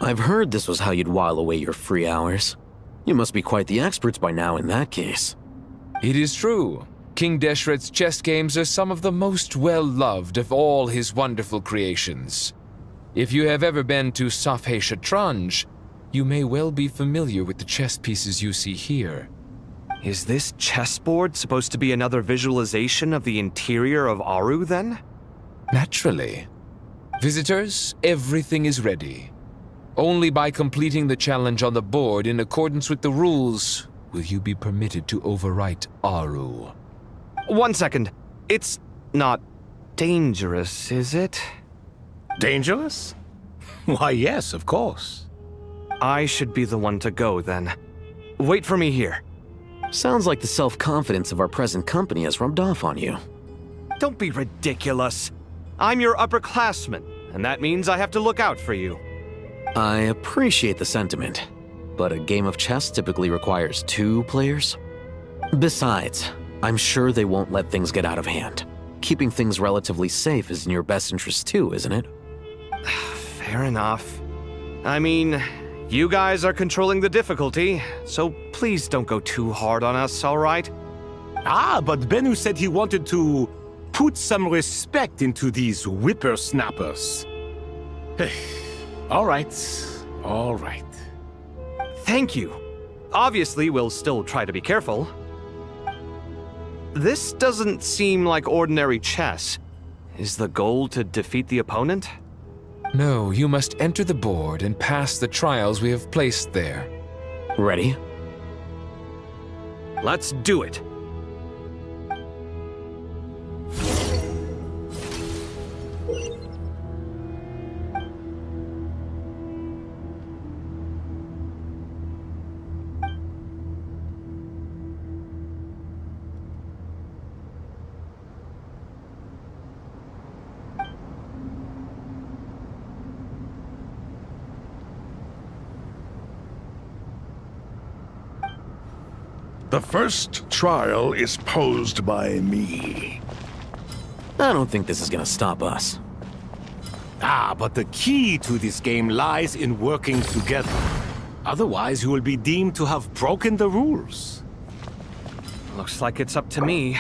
I've heard this was how you'd while away your free hours. You must be quite the experts by now in that case. It is true. King Deshret's chess games are some of the most well-loved of all his wonderful creations. If you have ever been to Safhe Shatranj, you may well be familiar with the chess pieces you see here. Is this chessboard supposed to be another visualization of the interior of Aru, then? Naturally. Visitors, everything is ready. Only by completing the challenge on the board in accordance with the rules will you be permitted to overwrite Aru. 1 second. It's not dangerous, is it? Dangerous? Why, yes, of course. I should be the one to go, then. Wait for me here. Sounds like the self-confidence of our present company has rubbed off on you. Don't be ridiculous. I'm your upperclassman, and that means I have to look out for you. I appreciate the sentiment, but a game of chess typically requires 2 players. Besides, I'm sure they won't let things get out of hand. Keeping things relatively safe is in your best interest too, isn't it? Fair enough. I mean, you guys are controlling the difficulty, so please don't go too hard on us, all right? Ah, but Bennu said he wanted to put some respect into these whippersnappers. All right, all right. Thank you. Obviously, we'll still try to be careful. This doesn't seem like ordinary chess. Is the goal to defeat the opponent? No, you must enter the board and pass the trials we have placed there. Ready? Let's do it. The first trial is posed by me. I don't think this is gonna stop us. Ah, but the key to this game lies in working together. Otherwise, you will be deemed to have broken the rules. Looks like it's up to me.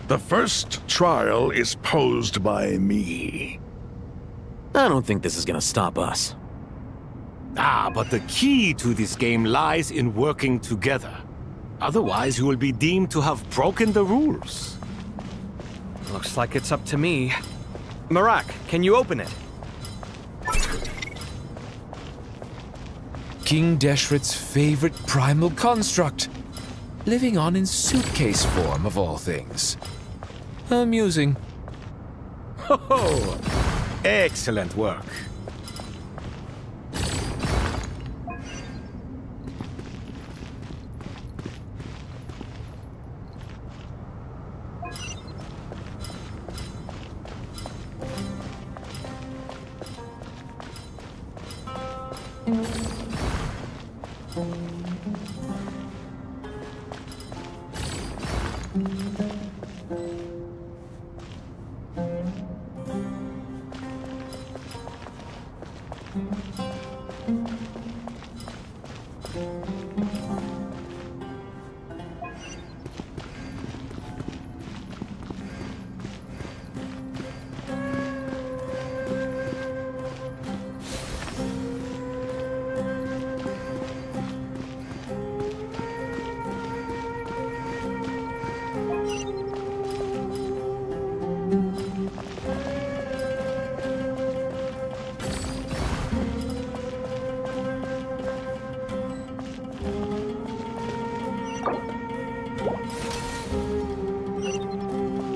The first trial is posed by me. I don't think this is gonna stop us. Ah, but the key to this game lies in working together. Otherwise, you will be deemed to have broken the rules. Looks like it's up to me. Marak, can you open it? King Deshret's favorite primal construct, living on in suitcase form of all things. Amusing. Ho-ho! Excellent work.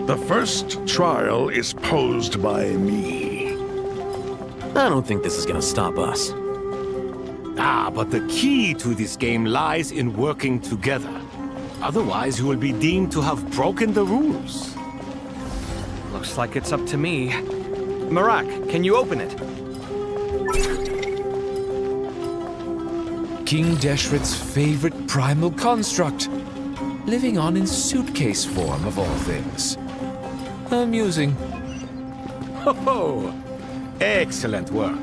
The first trial is posed by me. I don't think this is gonna stop us. Ah, but the key to this game lies in working together. Otherwise, you will be deemed to have broken the rules. Looks like it's up to me. Marak, can you open it? King Deshret's favorite primal construct, living on in suitcase form of all things. Amusing. Ho-ho! Excellent work.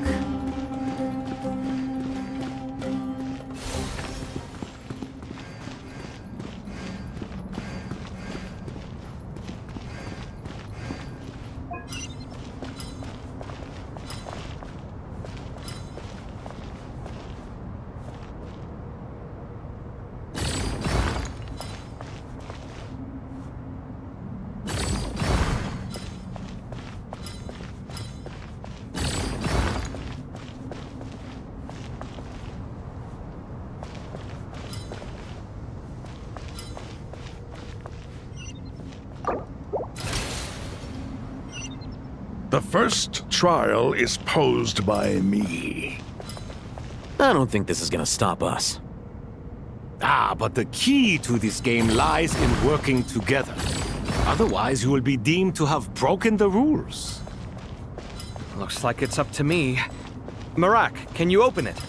The first trial is posed by me. I don't think this is gonna stop us. Ah, but the key to this game lies in working together. Otherwise, you will be deemed to have broken the rules. Looks like it's up to me. Marak, can you open it?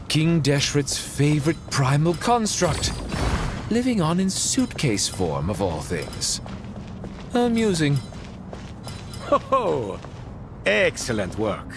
King Deshret's favorite primal construct, living on in suitcase form of all things. Amusing. Ho ho! Excellent work.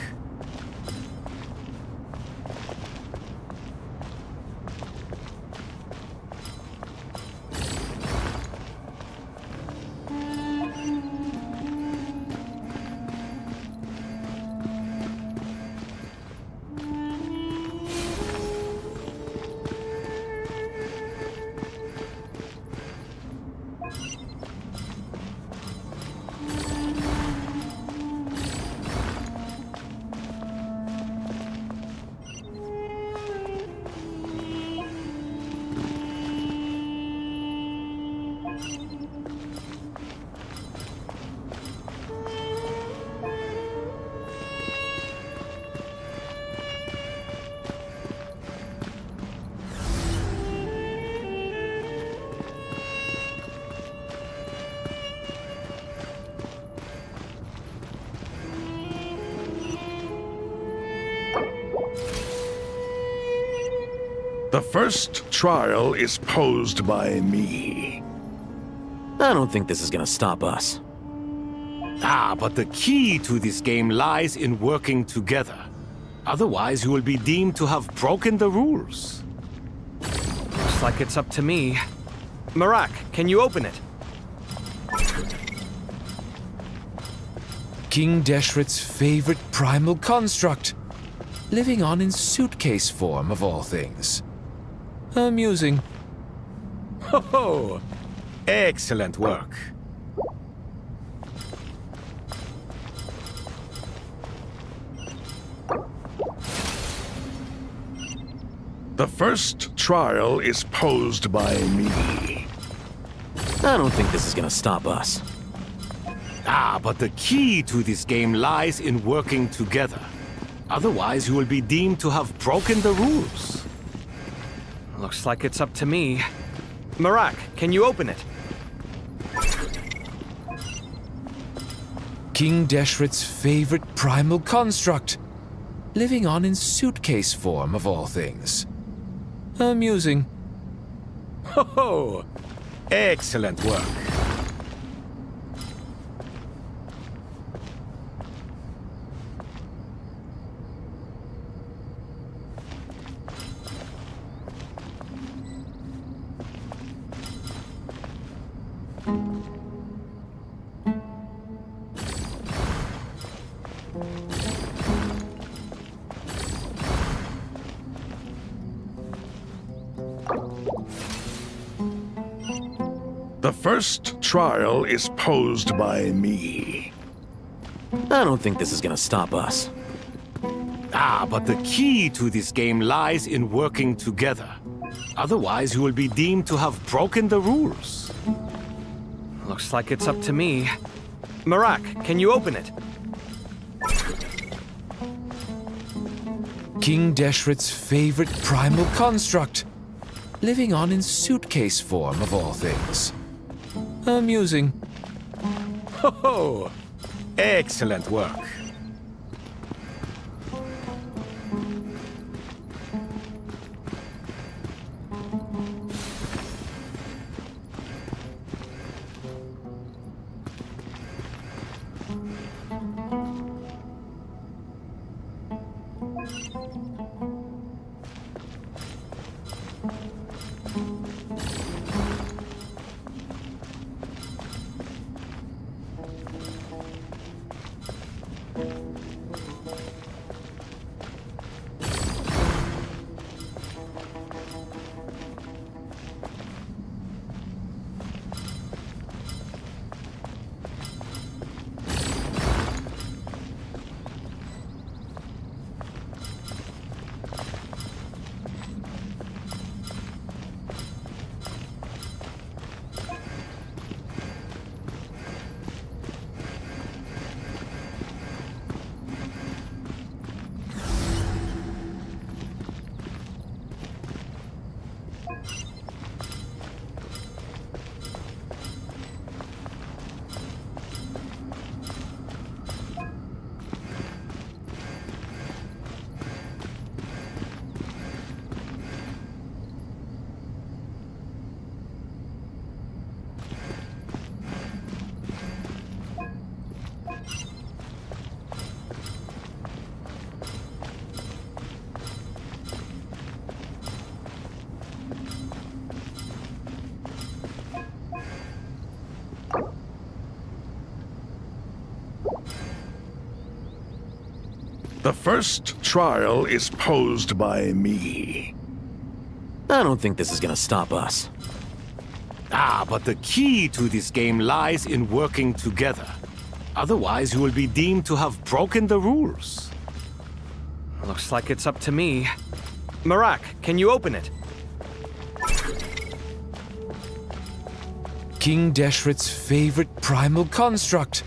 The first trial is posed by me. I don't think this is gonna stop us. Ah, but the key to this game lies in working together. Otherwise, you will be deemed to have broken the rules. Looks like it's up to me. Marak, can you open it? King Deshret's favorite primal construct, living on in suitcase form of all things. Amusing. Ho ho! Excellent work. The first trial is posed by me. I don't think this is gonna stop us. Ah, but the key to this game lies in working together. Otherwise, you will be deemed to have broken the rules. Looks like it's up to me. Marak, can you open it? King Deshret's favorite primal construct, living on in suitcase form of all things. Amusing. Ho ho! Excellent work. The first trial is posed by me. I don't think this is gonna stop us. Ah, but the key to this game lies in working together. Otherwise, you will be deemed to have broken the rules. Looks like it's up to me. Marak, can you open it? King Deshret's favorite primal construct, living on in suitcase form of all things. Amusing. Ho ho! Excellent work. The first trial is posed by me. I don't think this is gonna stop us. Ah, but the key to this game lies in working together. Otherwise, you will be deemed to have broken the rules. Looks like it's up to me. Marak, can you open it? King Deshret's favorite primal construct.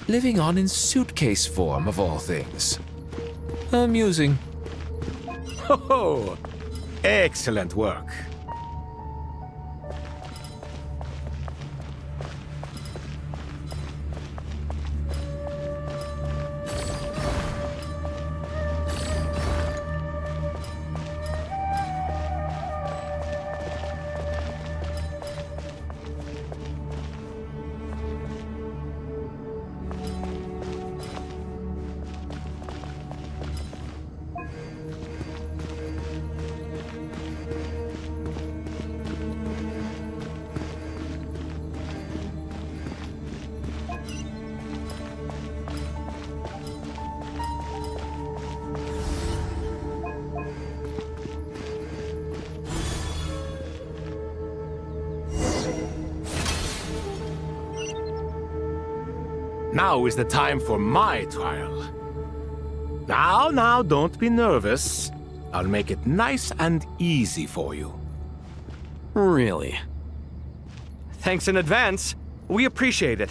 Living on in suitcase form, of all things. Amusing. Ho ho! Excellent work. Now is the time for my trial. Now, don't be nervous. I'll make it nice and easy for you. Really? Thanks in advance. We appreciate it.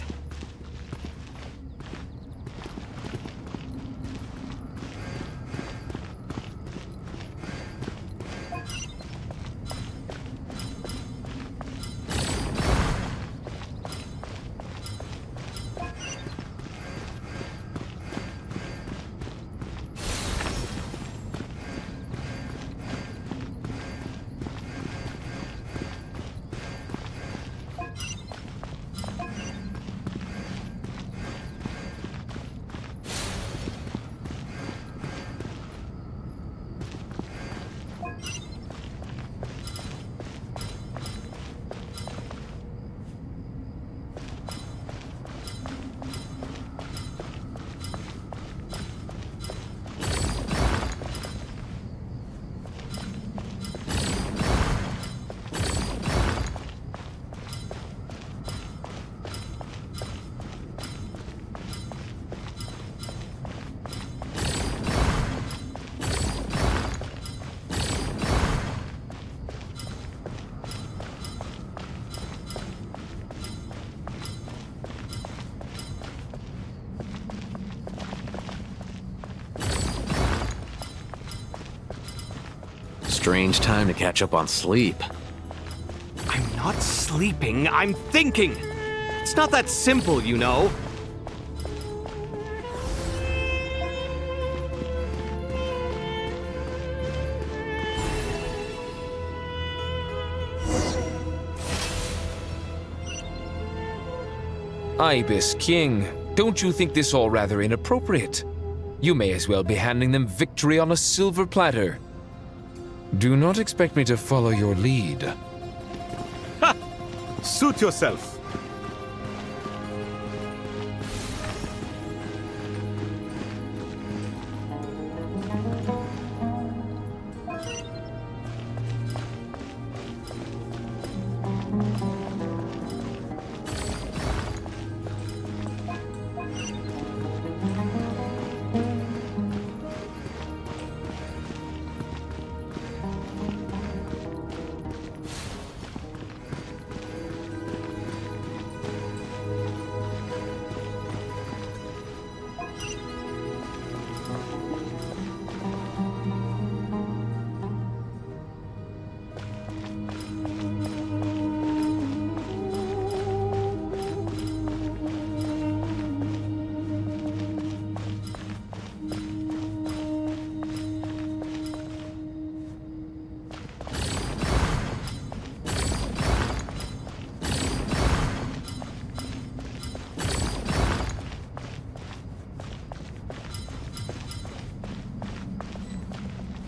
Strange time to catch up on sleep. I'm not sleeping, I'm thinking! It's not that simple, you know. Ibis King, don't you think this all rather inappropriate? You may as well be handing them victory on a silver platter. Do not expect me to follow your lead. Ha! Suit yourself.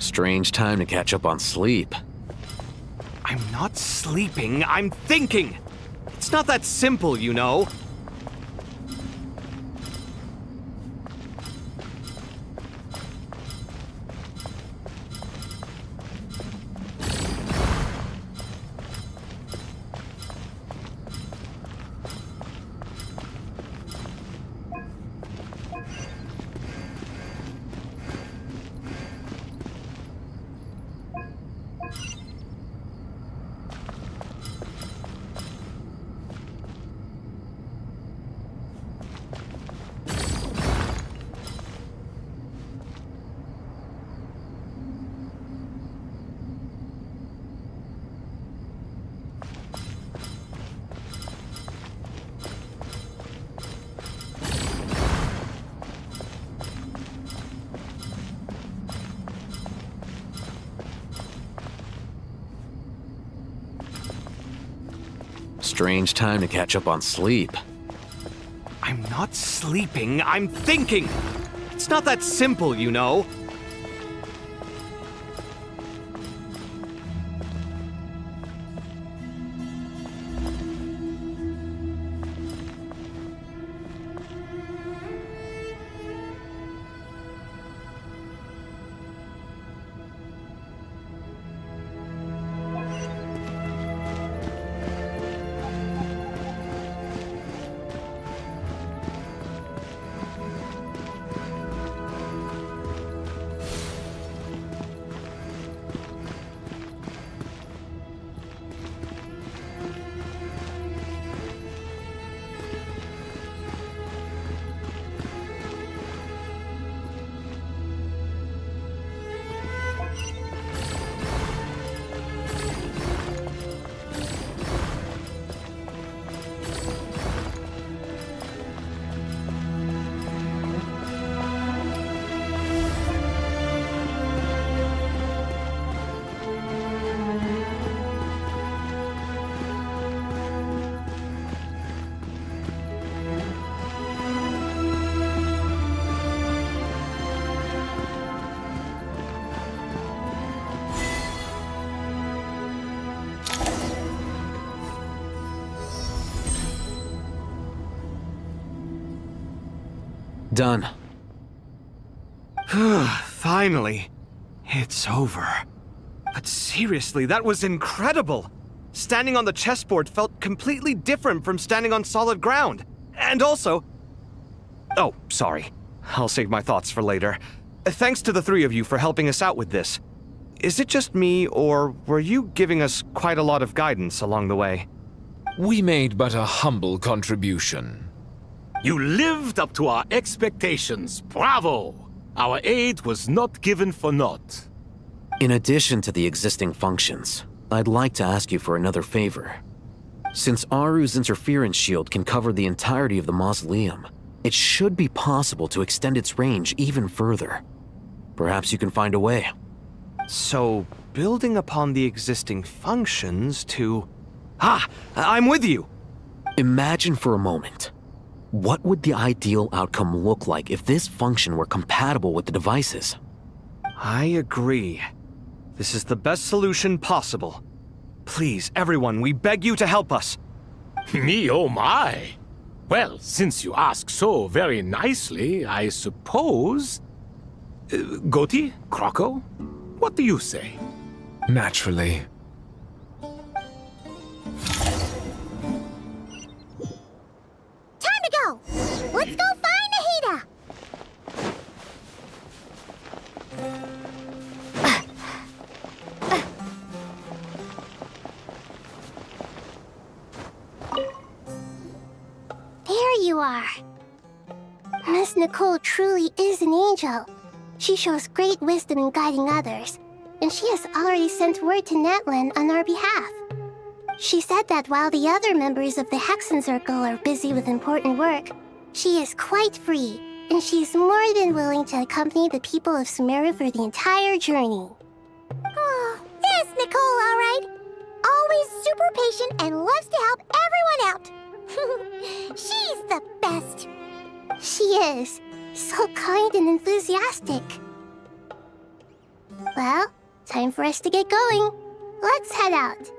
Strange time to catch up on sleep. I'm not sleeping, I'm thinking! It's not that simple, you know. strange time to catch up on sleep. I'm not sleeping, I'm thinking! It's not that simple, you know. Done. Finally. It's over. But seriously, that was incredible! Standing on the chessboard felt completely different from standing on solid ground. And also... Oh, sorry. I'll save my thoughts for later. Thanks to the three of you for helping us out with this. Is it just me, or were you giving us quite a lot of guidance along the way? We made but a humble contribution. You lived up to our expectations. Bravo! Our aid was not given for naught. In addition to the existing functions, I'd like to ask you for another favor. Since Aru's interference shield can cover the entirety of the mausoleum, it should be possible to extend its range even further. Perhaps you can find a way. So, building upon the existing functions to... I'm with you! Imagine for a moment. What would the ideal outcome look like if this function were compatible with the devices? I agree. This is the best solution possible. Please, everyone, we beg you to help us. Me, oh my! Well, since you ask so very nicely, I suppose... Goti? Kroko? What do you say? Naturally. Time to go! Let's go find Nahida! There you are. Miss Nicole truly is an angel. She shows great wisdom in guiding others, and she has already sent word to Natlan on our behalf. She said that while the other members of the Hexen Circle are busy with important work, she is quite free, and she is more than willing to accompany the people of Sumeru for the entire journey. Oh, there's Nicole, all right. Always super patient and loves to help everyone out. She's the best. She is. So kind and enthusiastic. Well, time for us to get going. Let's head out.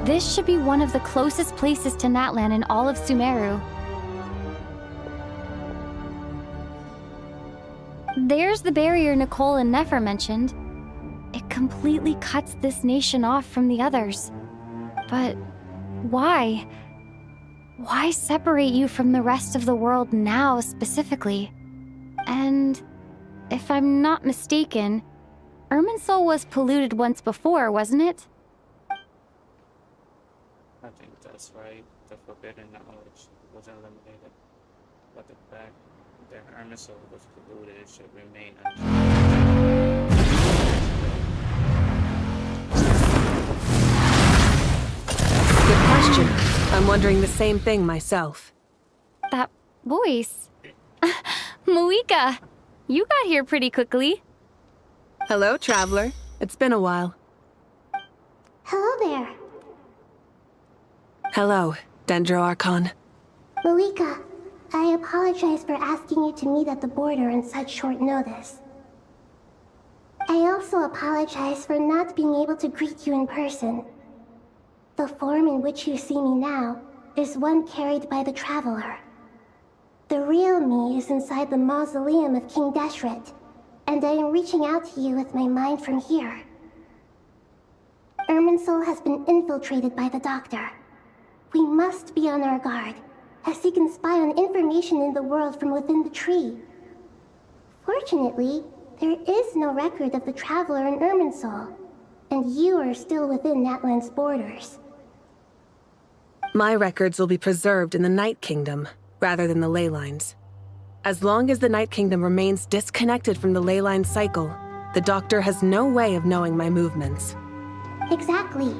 This should be one of the closest places to Natlan in all of Sumeru. There's the barrier Nicole and Nefer mentioned. It completely cuts this nation off from the others. But why? Why separate you from the rest of the world now, specifically? And if I'm not mistaken, Irminsul was polluted once before, wasn't it? I think that's right. The forbidden knowledge was eliminated. But the fact that Irminsul was polluted should remain unchanged. Good question. I'm wondering the same thing myself. That voice. Moika, you got here pretty quickly. Hello, traveler. It's been a while. Hello there. Hello, Dendro Archon. Moika, I apologize for asking you to meet at the border on such short notice. I also apologize for not being able to greet you in person. The form in which you see me now is one carried by the Traveler. The real me is inside the mausoleum of King Deshret, and I am reaching out to you with my mind from here. Irminsul has been infiltrated by the Doctor. We must be on our guard, as he can spy on information in the world from within the tree. Fortunately, there is no record of the Traveler in Irminsul, and you are still within Natlan's borders. My records will be preserved in the Night Kingdom, rather than the ley lines. As long as the Night Kingdom remains disconnected from the ley line cycle, the Doctor has no way of knowing my movements. Exactly.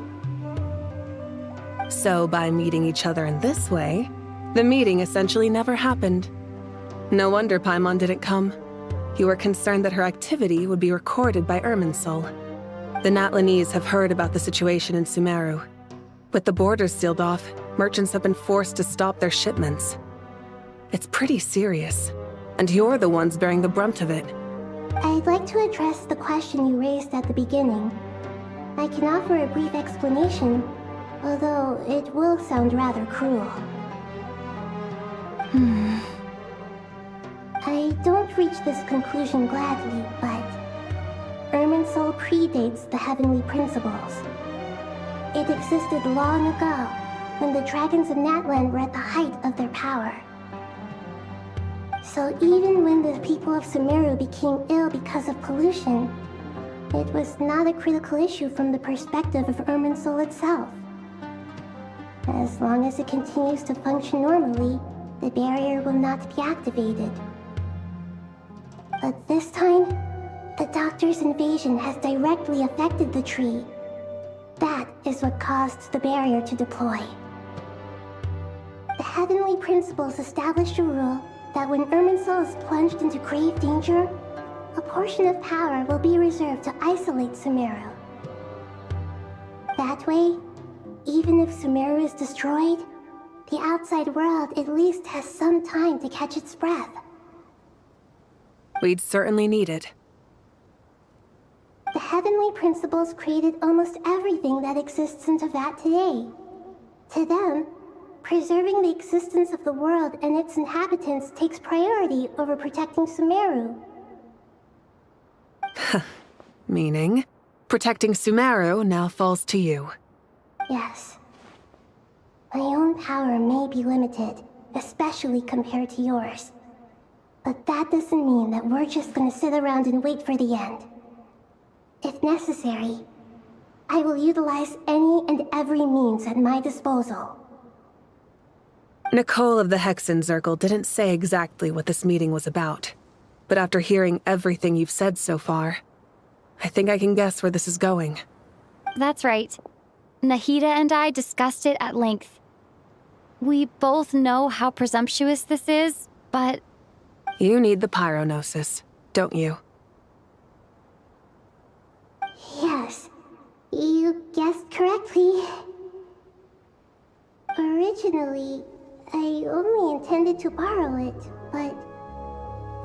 So by meeting each other in this way, the meeting essentially never happened. No wonder Paimon didn't come. You were concerned that her activity would be recorded by Irminsul. The Natlanese have heard about the situation in Sumeru. With the borders sealed off, merchants have been forced to stop their shipments. It's pretty serious, and you're the ones bearing the brunt of it. I'd like to address the question you raised at the beginning. I can offer a brief explanation, although it will sound rather cruel. I don't reach this conclusion gladly, but Irminsul predates the heavenly principles. It existed long ago, when the dragons of Natlan were at the height of their power. So even when the people of Sumeru became ill because of pollution, it was not a critical issue from the perspective of Irminsul itself. As long as it continues to function normally, the barrier will not be activated. But this time, the Doctor's invasion has directly affected the tree. That is what caused the barrier to deploy. The heavenly principles established a rule that when Irminsul is plunged into grave danger, a portion of power will be reserved to isolate Sumeru. That way, even if Sumeru is destroyed, the outside world at least has some time to catch its breath. We'd certainly need it. The heavenly principles created almost everything that exists in Teyvat today. To them, preserving the existence of the world and its inhabitants takes priority over protecting Sumeru. Meaning, protecting Sumeru now falls to you. Yes. My own power may be limited, especially compared to yours. But that doesn't mean that we're just gonna sit around and wait for the end. If necessary, I will utilize any and every means at my disposal. Nicole of the Hexen Circle didn't say exactly what this meeting was about, but after hearing everything you've said so far, I think I can guess where this is going. That's right. Nahida and I discussed it at length. We both know how presumptuous this is, but... You need the pyronosis, don't you? Yes, you guessed correctly. Originally, I only intended to borrow it, but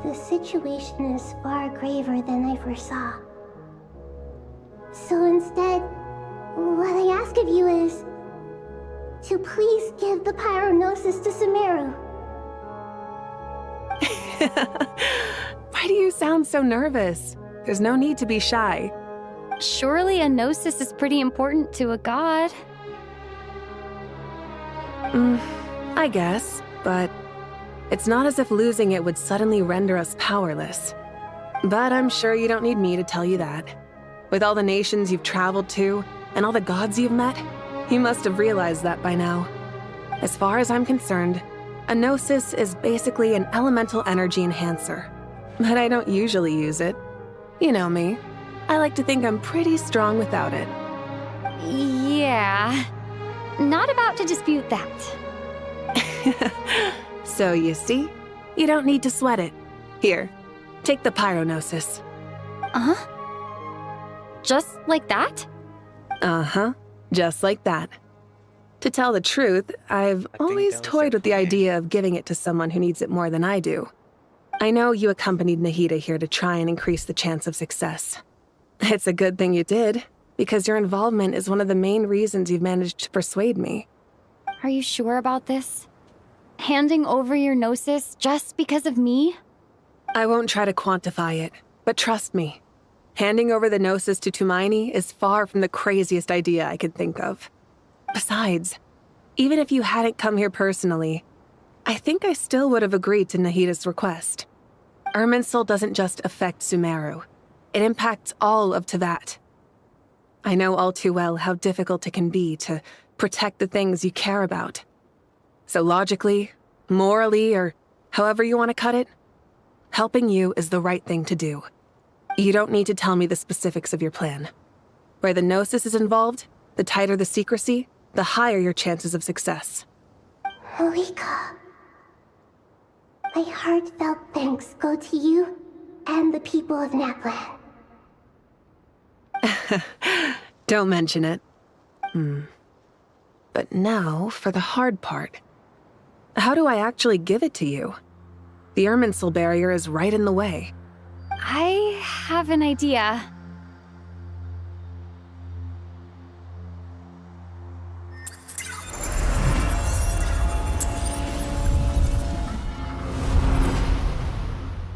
the situation is far graver than I foresaw. So instead, what I ask of you is, to please give the pyronosis to Sumeru. Why do you sound so nervous? There's no need to be shy. Surely a gnosis is pretty important to a god. I guess, but it's not as if losing it would suddenly render us powerless. But I'm sure you don't need me to tell you that. With all the nations you've traveled to, and all the gods you've met, you must have realized that by now. As far as I'm concerned, a gnosis is basically an elemental energy enhancer. But I don't usually use it. You know me. I like to think I'm pretty strong without it. Yeah. Not about to dispute that. So you see, you don't need to sweat it. Here, take the pyronosis. Just like that? Uh-huh, just like that. To tell the truth, I've always toyed with the idea of giving it to someone who needs it more than I do. I know you accompanied Nahida here to try and increase the chance of success. It's a good thing you did, because your involvement is one of the main reasons you've managed to persuade me. Are you sure about this? Handing over your gnosis just because of me? I won't try to quantify it, but trust me. Handing over the gnosis to Tumaini is far from the craziest idea I could think of. Besides, even if you hadn't come here personally, I think I still would have agreed to Nahida's request. Irminsul doesn't just affect Sumeru. It impacts all of Teyvat. I know all too well how difficult it can be to protect the things you care about. So logically, morally, or however you want to cut it, helping you is the right thing to do. You don't need to tell me the specifics of your plan. Where the gnosis is involved, the tighter the secrecy, the higher your chances of success. Malika, my heartfelt thanks go to you and the people of Naplan. Don't mention it. But now for the hard part. How do I actually give it to you? The Irminsul barrier is right in the way. I have an idea.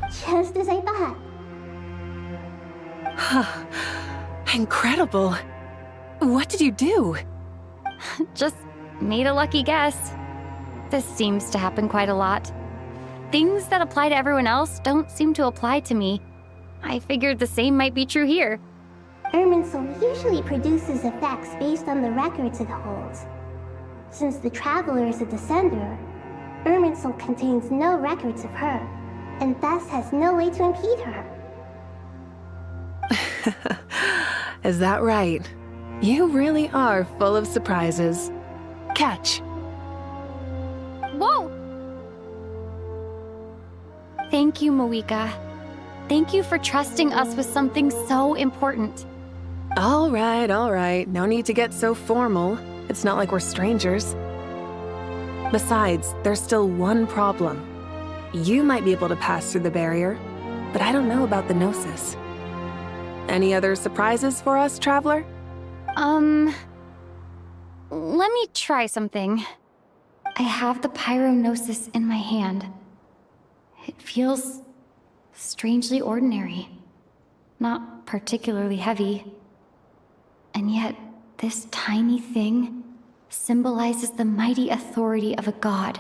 Just as I thought. Incredible. What did you do? Just made a lucky guess. This seems to happen quite a lot. Things that apply to everyone else don't seem to apply to me. I figured the same might be true here. Irminsul usually produces effects based on the records it holds. Since the Traveler is a Descender, Irminsul contains no records of her, and thus has no way to impede her. Is that right? You really are full of surprises. Catch. Whoa! Thank you, Moika. Thank you for trusting us with something so important. All right. No need to get so formal. It's not like we're strangers. Besides, there's still one problem. You might be able to pass through the barrier, but I don't know about the Gnosis. Any other surprises for us, Traveler? Let me try something. I have the pyronosis in my hand. It feels strangely ordinary. Not particularly heavy. And yet, this tiny thing symbolizes the mighty authority of a god.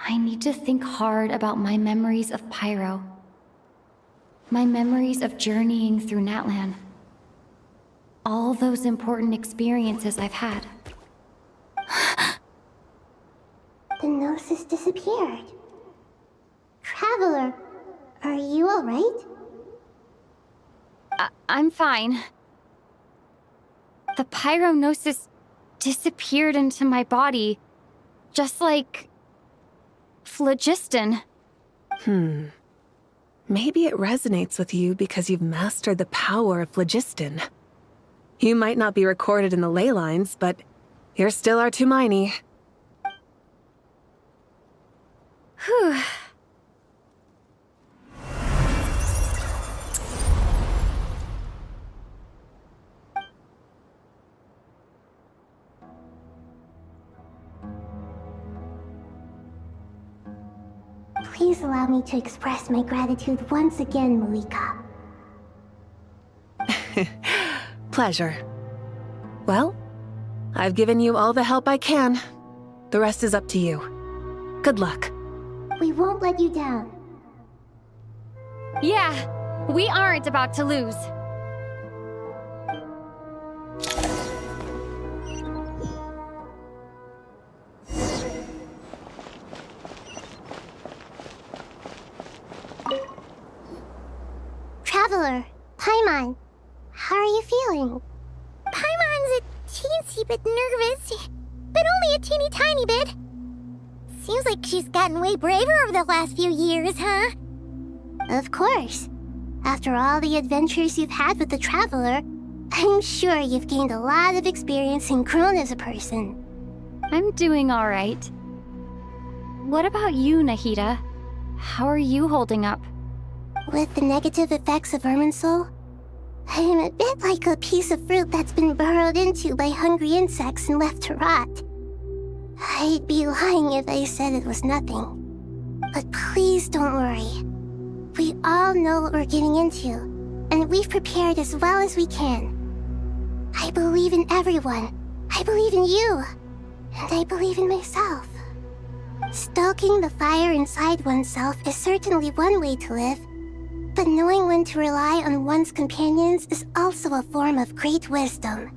I need to think hard about my memories of Pyro. My memories of journeying through Natlan. All those important experiences I've had. The Gnosis disappeared. Traveler, are you alright? I'm fine. The pyronosis disappeared into my body, just like phlogiston. Maybe it resonates with you because you've mastered the power of phlogiston. You might not be recorded in the ley lines, but you're still our Tumaini. Whew. Please allow me to express my gratitude once again, Malika. Pleasure. Well, I've given you all the help I can. The rest is up to you. Good luck. We won't let you down. Yeah, we aren't about to lose. Traveler, Paimon, how are you feeling? Paimon's a teensy bit nervous, but only a teeny tiny bit. Seems like she's gotten way braver over the last few years, huh? Of course. After all the adventures you've had with the Traveler, I'm sure you've gained a lot of experience and grown as a person. I'm doing all right. What about you, Nahida? How are you holding up? With the negative effects of Irminsul, I'm a bit like a piece of fruit that's been burrowed into by hungry insects and left to rot. I'd be lying if I said it was nothing. But please don't worry. We all know what we're getting into, and we've prepared as well as we can. I believe in everyone. I believe in you. And I believe in myself. Stoking the fire inside oneself is certainly one way to live, but knowing when to rely on one's companions is also a form of great wisdom.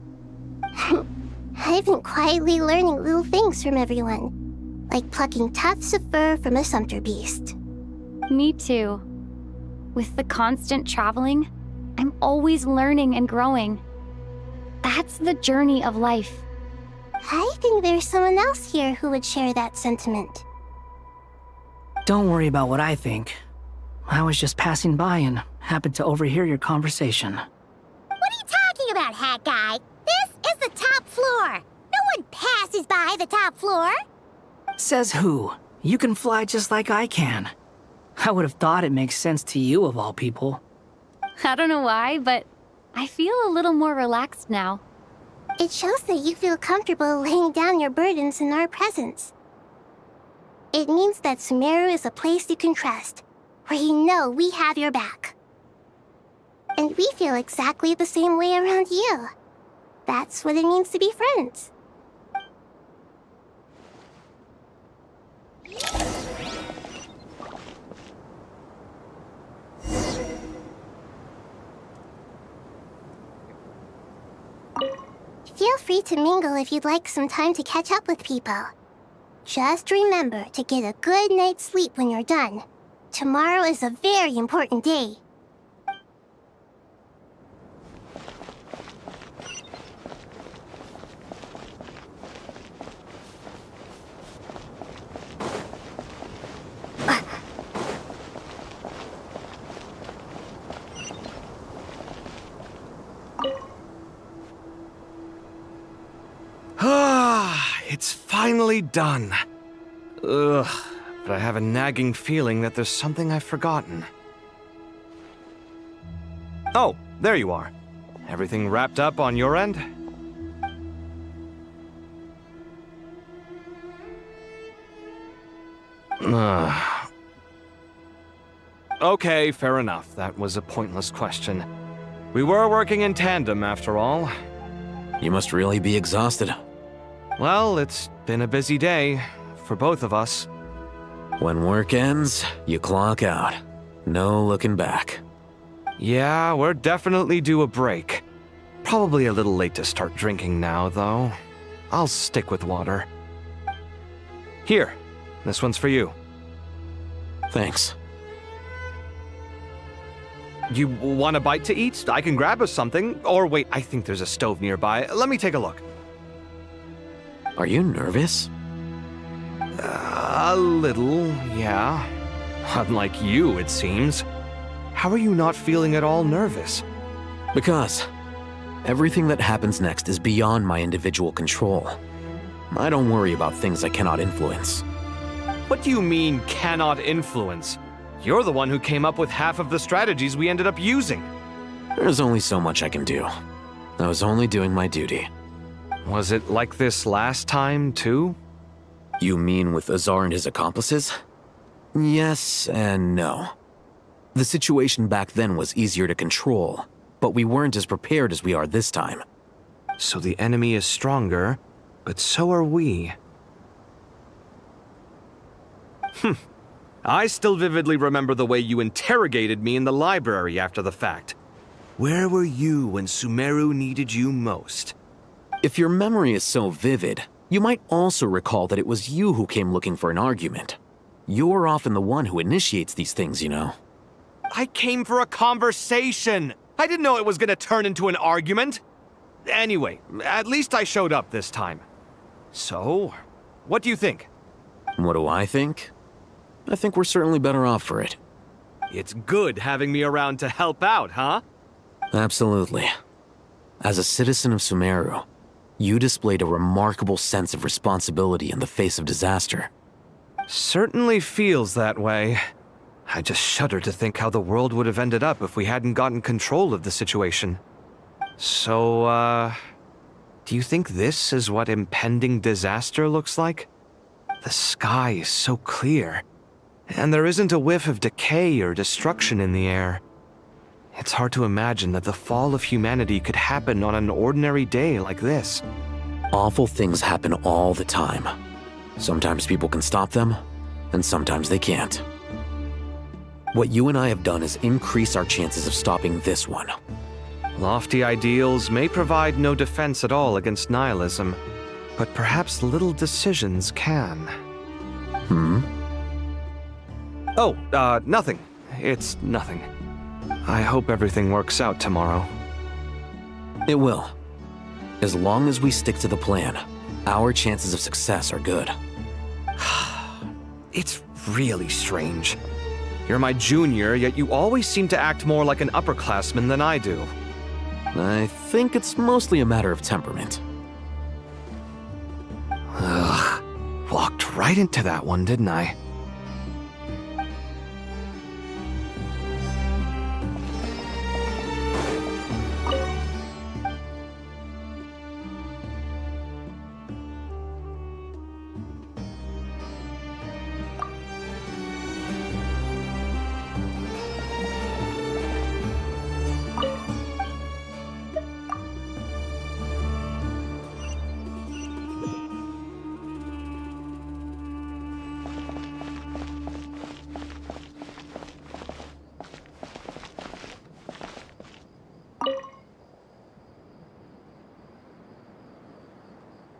I've been quietly learning little things from everyone, like plucking tufts of fur from a sumpter beast. Me too. With the constant traveling, I'm always learning and growing. That's the journey of life. I think there's someone else here who would share that sentiment. Don't worry about what I think. I was just passing by and happened to overhear your conversation. What are you talking about, hat guy? This is the top floor. No one passes by the top floor. Says who? You can fly just like I can. I would have thought it makes sense to you of all people. I don't know why, but I feel a little more relaxed now. It shows that you feel comfortable laying down your burdens in our presence. It means that Sumeru is a place you can trust, where you know we have your back. And we feel exactly the same way around you. That's what it means to be friends. Feel free to mingle if you'd like some time to catch up with people. Just remember to get a good night's sleep when you're done. Tomorrow is a very important day. It's finally done. Ugh, but I have a nagging feeling that there's something I've forgotten. Oh, there you are. Everything wrapped up on your end? Okay, fair enough. That was a pointless question. We were working in tandem, after all. You must really be exhausted. Well, it's been a busy day for both of us. When work ends, you clock out. No looking back. Yeah, we're definitely due a break. Probably a little late to start drinking now, though. I'll stick with water. Here, this one's for you. Thanks. You want a bite to eat? I can grab us something. Or wait, I think there's a stove nearby. Let me take a look. Are you nervous? A little, yeah. Unlike you, it seems. How are you not feeling at all nervous? Because everything that happens next is beyond my individual control. I don't worry about things I cannot influence. What do you mean, cannot influence? You're the one who came up with half of the strategies we ended up using. There's only so much I can do. I was only doing my duty. Was it like this last time, too? You mean with Azar and his accomplices? Yes and no. The situation back then was easier to control, but we weren't as prepared as we are this time. So the enemy is stronger, but so are we. I still vividly remember the way you interrogated me in the library after the fact. Where were you when Sumeru needed you most? If your memory is so vivid, you might also recall that it was you who came looking for an argument. You're often the one who initiates these things, you know. I came for a conversation! I didn't know it was gonna turn into an argument! Anyway, at least I showed up this time. So, what do you think? What do I think? I think we're certainly better off for it. It's good having me around to help out, huh? Absolutely. As a citizen of Sumeru, you displayed a remarkable sense of responsibility in the face of disaster. Certainly feels that way. I just shudder to think how the world would have ended up if we hadn't gotten control of the situation. So, do you think this is what impending disaster looks like? The sky is so clear, and there isn't a whiff of decay or destruction in the air. It's hard to imagine that the fall of humanity could happen on an ordinary day like this. Awful things happen all the time. Sometimes people can stop them, and sometimes they can't. What you and I have done is increase our chances of stopping this one. Lofty ideals may provide no defense at all against nihilism, but perhaps little decisions can. Oh, nothing. It's nothing. I hope everything works out tomorrow. It will. As long as we stick to the plan, our chances of success are good. It's really strange. You're my junior, yet you always seem to act more like an upperclassman than I do. I think it's mostly a matter of temperament. Ugh. Walked right into that one, didn't I?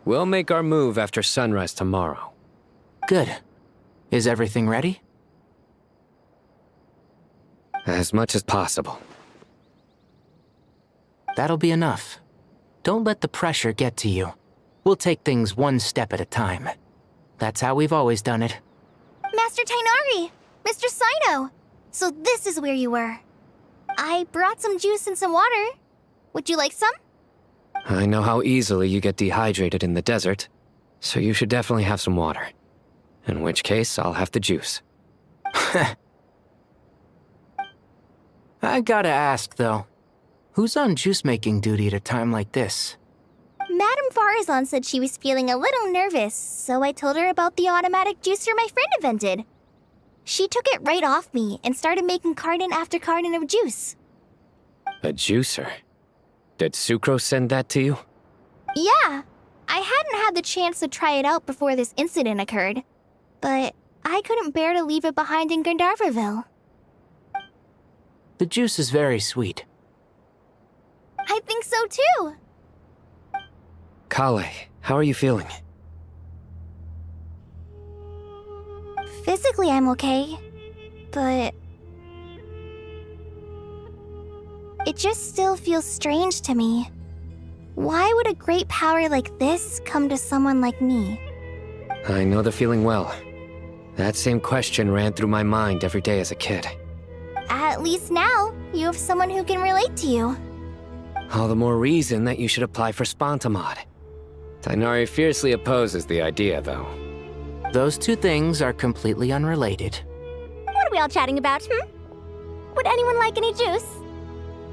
We'll make our move after sunrise tomorrow. Good. Is everything ready? As much as possible. That'll be enough. Don't let the pressure get to you. We'll take things one step at a time. That's how we've always done it. Master Tainari! Mr. Sino! So this is where you were. I brought some juice and some water. Would you like some? I know how easily you get dehydrated in the desert, so you should definitely have some water. In which case, I'll have the juice. I gotta ask, though. Who's on juice-making duty at a time like this? Madame Farazan said she was feeling a little nervous, so I told her about the automatic juicer my friend invented. She took it right off me and started making carton after carton of juice. A juicer? Did Sucrose send that to you? Yeah. I hadn't had the chance to try it out before this incident occurred, but I couldn't bear to leave it behind in Gandharvaville. The juice is very sweet. I think so too. Kale, how are you feeling? Physically, I'm okay, but it just still feels strange to me. Why would a great power like this come to someone like me? I know the feeling well. That same question ran through my mind every day as a kid. At least now, you have someone who can relate to you. All the more reason that you should apply for Spontamod. Tainari fiercely opposes the idea, though. Those two things are completely unrelated. What are we all chatting about, Would anyone like any juice?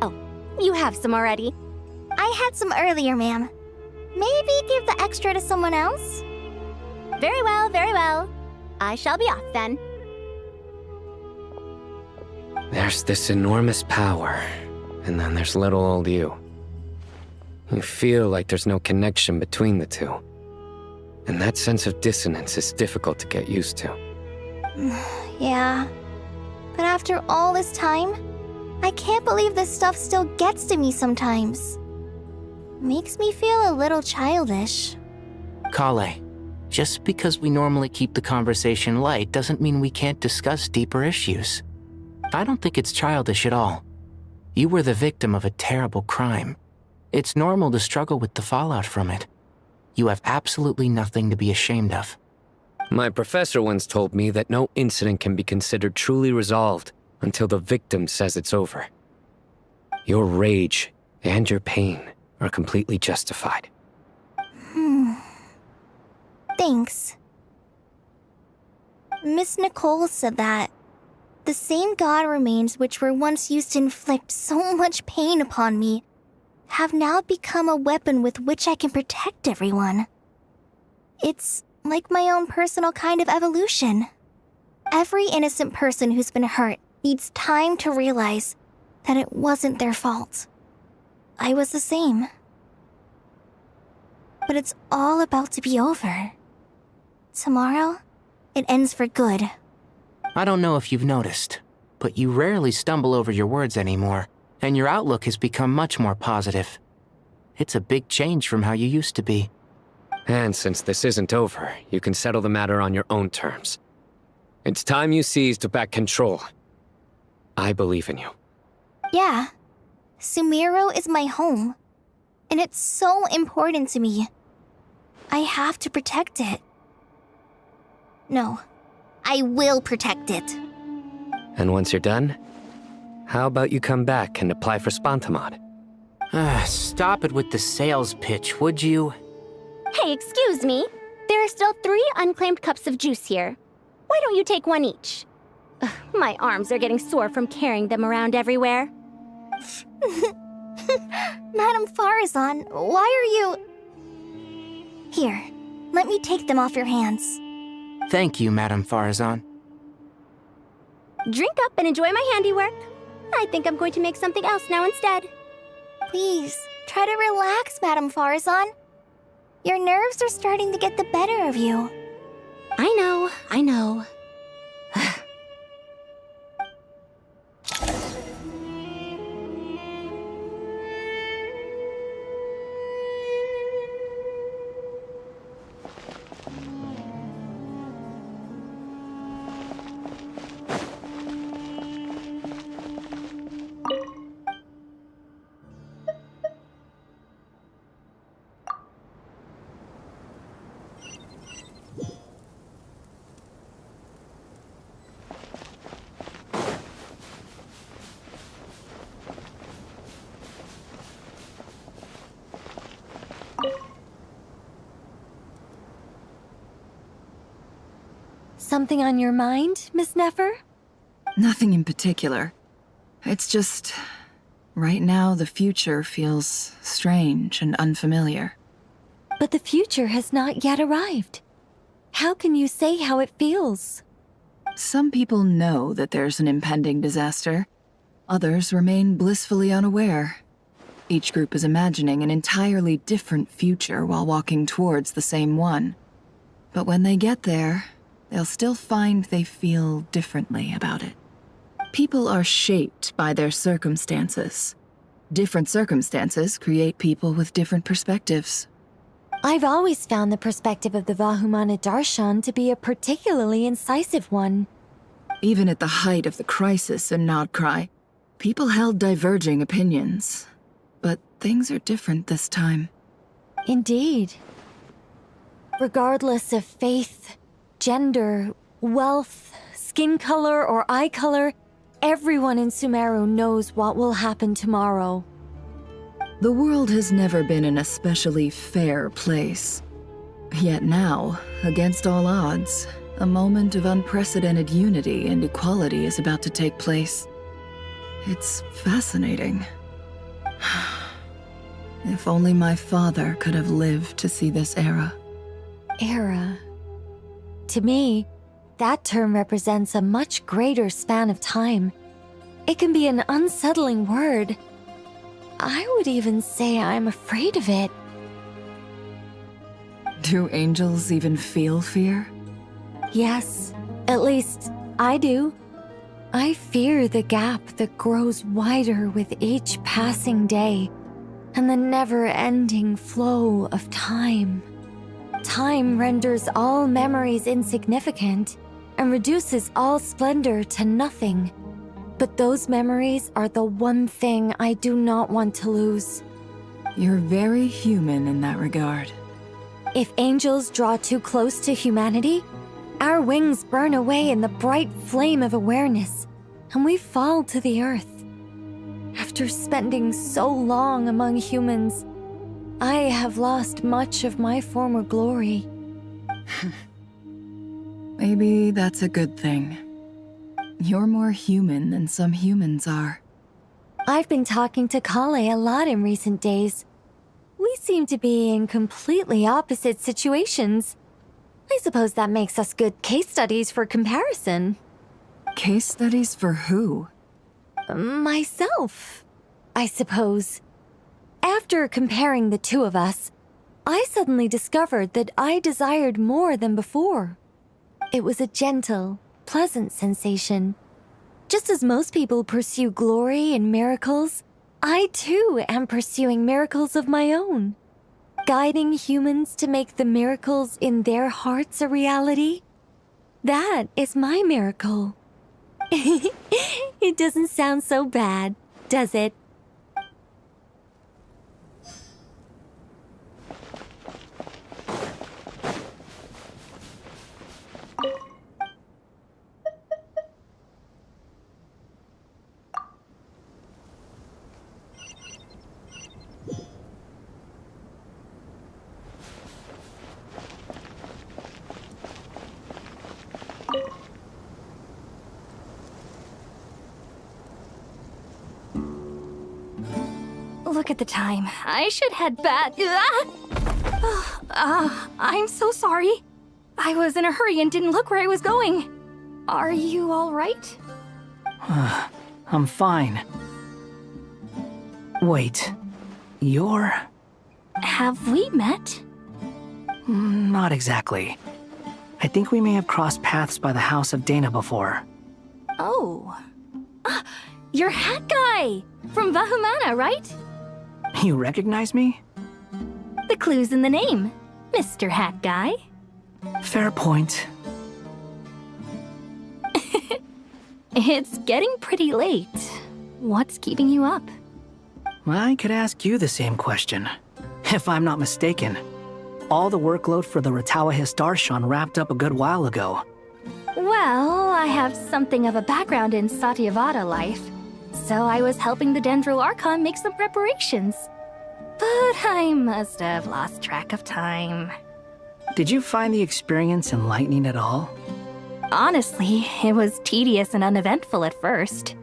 Oh, you have some already. I had some earlier, ma'am. Maybe give the extra to someone else? Very well, very well. I shall be off then. There's this enormous power, and then there's little old you. You feel like there's no connection between the two. And that sense of dissonance is difficult to get used to. Yeah. But after all this time, I can't believe this stuff still gets to me sometimes. Makes me feel a little childish. Kale, just because we normally keep the conversation light doesn't mean we can't discuss deeper issues. I don't think it's childish at all. You were the victim of a terrible crime. It's normal to struggle with the fallout from it. You have absolutely nothing to be ashamed of. My professor once told me that no incident can be considered truly resolved until the victim says it's over. Your rage and your pain are completely justified. Thanks. Miss Nicole said that the same god remains which were once used to inflict so much pain upon me have now become a weapon with which I can protect everyone. It's like my own personal kind of evolution. Every innocent person who's been hurt needs time to realize that it wasn't their fault. I was the same. But it's all about to be over. Tomorrow, it ends for good. I don't know if you've noticed, but you rarely stumble over your words anymore, and your outlook has become much more positive. It's a big change from how you used to be. And since this isn't over, you can settle the matter on your own terms. It's time you seized back control. I believe in you. Yeah. Sumeru is my home. And it's so important to me. I have to protect it. No. I will protect it. And once you're done, how about you come back and apply for Spontamod? Stop it with the sales pitch, would you? Hey, excuse me. There are still 3 unclaimed cups of juice here. Why don't you take one each? Ugh, my arms are getting sore from carrying them around everywhere. Madame Farazan, why are you... Here, let me take them off your hands. Thank you, Madame Farazan. Drink up and enjoy my handiwork. I think I'm going to make something else now instead. Please, try to relax, Madame Farazan. Your nerves are starting to get the better of you. I know. Something on your mind, Miss Nefer? Nothing in particular. It's just... right now, the future feels strange and unfamiliar. But the future has not yet arrived. How can you say how it feels? Some people know that there's an impending disaster. Others remain blissfully unaware. Each group is imagining an entirely different future while walking towards the same one. But when they get there, they'll still find they feel differently about it. People are shaped by their circumstances. Different circumstances create people with different perspectives. I've always found the perspective of the Vahumana Darshan to be a particularly incisive one. Even at the height of the crisis in Nodcry, people held diverging opinions. But things are different this time. Indeed. Regardless of faith, gender, wealth, skin color, or eye color, everyone in Sumeru knows what will happen tomorrow. The world has never been an especially fair place. Yet now, against all odds, a moment of unprecedented unity and equality is about to take place. It's fascinating. If only my father could have lived to see this era. Era. To me, that term represents a much greater span of time. It can be an unsettling word. I would even say I'm afraid of it. Do angels even feel fear? Yes, at least I do. I fear the gap that grows wider with each passing day and the never-ending flow of time. Time renders all memories insignificant and reduces all splendor to nothing. But those memories are the one thing I do not want to lose. You're very human in that regard. If angels draw too close to humanity, our wings burn away in the bright flame of awareness, and we fall to the earth. After spending so long among humans, I have lost much of my former glory. Maybe that's a good thing. You're more human than some humans are. I've been talking to Kale a lot in recent days. We seem to be in completely opposite situations. I suppose that makes us good case studies for comparison. Case studies for who? Myself, I suppose. After comparing the two of us, I suddenly discovered that I desired more than before. It was a gentle, pleasant sensation. Just as most people pursue glory and miracles, I too am pursuing miracles of my own. Guiding humans to make the miracles in their hearts a reality. That is my miracle. It doesn't sound so bad, does it? Look at the time. I should head back. I'm so sorry. I was in a hurry and didn't look where I was going. Are you all right? I'm fine. Wait, you're... Have we met? Not exactly. I think we may have crossed paths by the house of Dana before. Oh. You're Hat Guy! From Vahumana, right? You recognize me? The clue's in the name, Mr. Hat Guy. Fair point. It's getting pretty late. What's keeping you up? I could ask you the same question. If I'm not mistaken, all the workload for the Ratawahist Archon wrapped up a good while ago. Well, I have something of a background in Satyavada life, so I was helping the Dendro Archon make some preparations. But I must have lost track of time. Did you find the experience enlightening at all? Honestly, it was tedious and uneventful at first.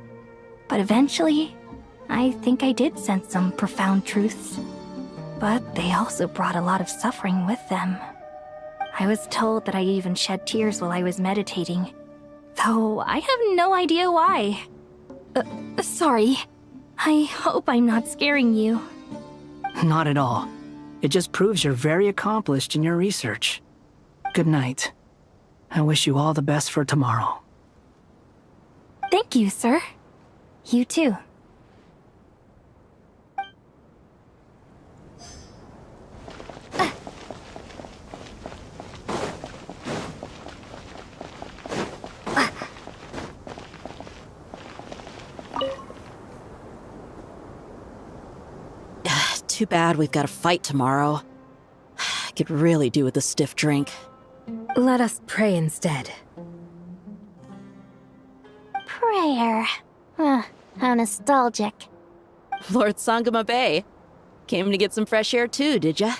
But eventually, I think I did sense some profound truths. But they also brought a lot of suffering with them. I was told that I even shed tears while I was meditating, though I have no idea why. Sorry. I hope I'm not scaring you. Not at all. It just proves you're very accomplished in your research. Good night. I wish you all the best for tomorrow. Thank you, sir. You too. Too bad we've got a fight tomorrow. I could really do with a stiff drink. Let us pray instead. Prayer. How nostalgic. Lord Sangama Bay. Came to get some fresh air too, did ya?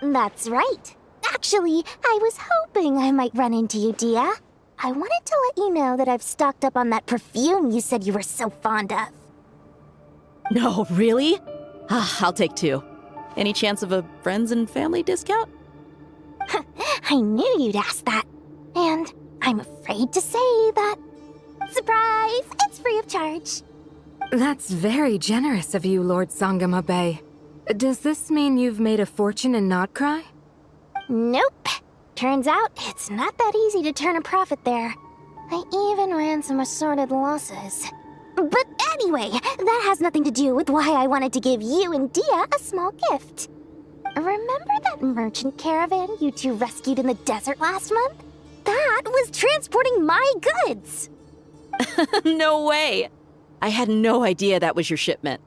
That's right. Actually, I was hoping I might run into you, Dia. I wanted to let you know that I've stocked up on that perfume you said you were so fond of. No, really? I'll take 2. Any chance of a friends and family discount? I knew you'd ask that. And I'm afraid to say that... Surprise! It's free of charge. That's very generous of you, Lord Sangama Bay. Does this mean you've made a fortune in Nodcry? Nope. Turns out it's not that easy to turn a profit there. I even ran some assorted losses. But anyway, that has nothing to do with why I wanted to give you and Dia a small gift. Remember that merchant caravan you two rescued in the desert last month? That was transporting my goods! No way! I had no idea that was your shipment.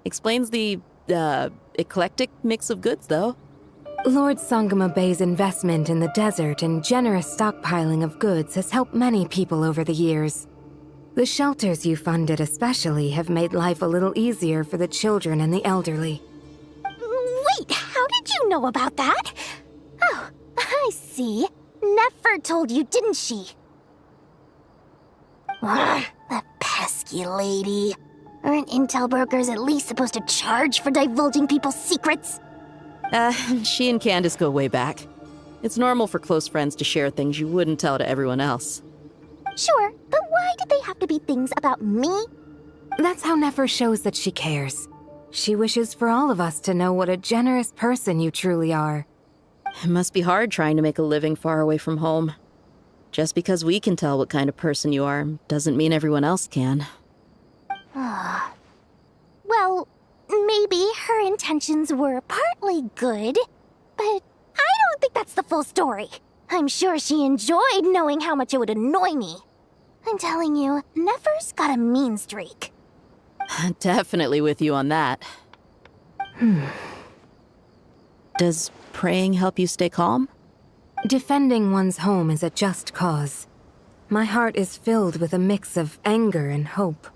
Explains the, eclectic mix of goods, though. Lord Sangama Bay's investment in the desert and generous stockpiling of goods has helped many people over the years. The shelters you funded especially have made life a little easier for the children and the elderly. Wait, how did you know about that? Oh, I see. Nefer told you, didn't she? Ugh, that pesky lady. Aren't intel brokers at least supposed to charge for divulging people's secrets? She and Candace go way back. It's normal for close friends to share things you wouldn't tell to everyone else. Sure, but why did they have to be things about me? That's how Nefer shows that she cares. She wishes for all of us to know what a generous person you truly are. It must be hard trying to make a living far away from home. Just because we can tell what kind of person you are doesn't mean everyone else can. Well, maybe her intentions were partly good, but I don't think that's the full story. I'm sure she enjoyed knowing how much it would annoy me. I'm telling you, Nefer's got a mean streak. Definitely with you on that. Does praying help you stay calm? Defending one's home is a just cause. My heart is filled with a mix of anger and hope.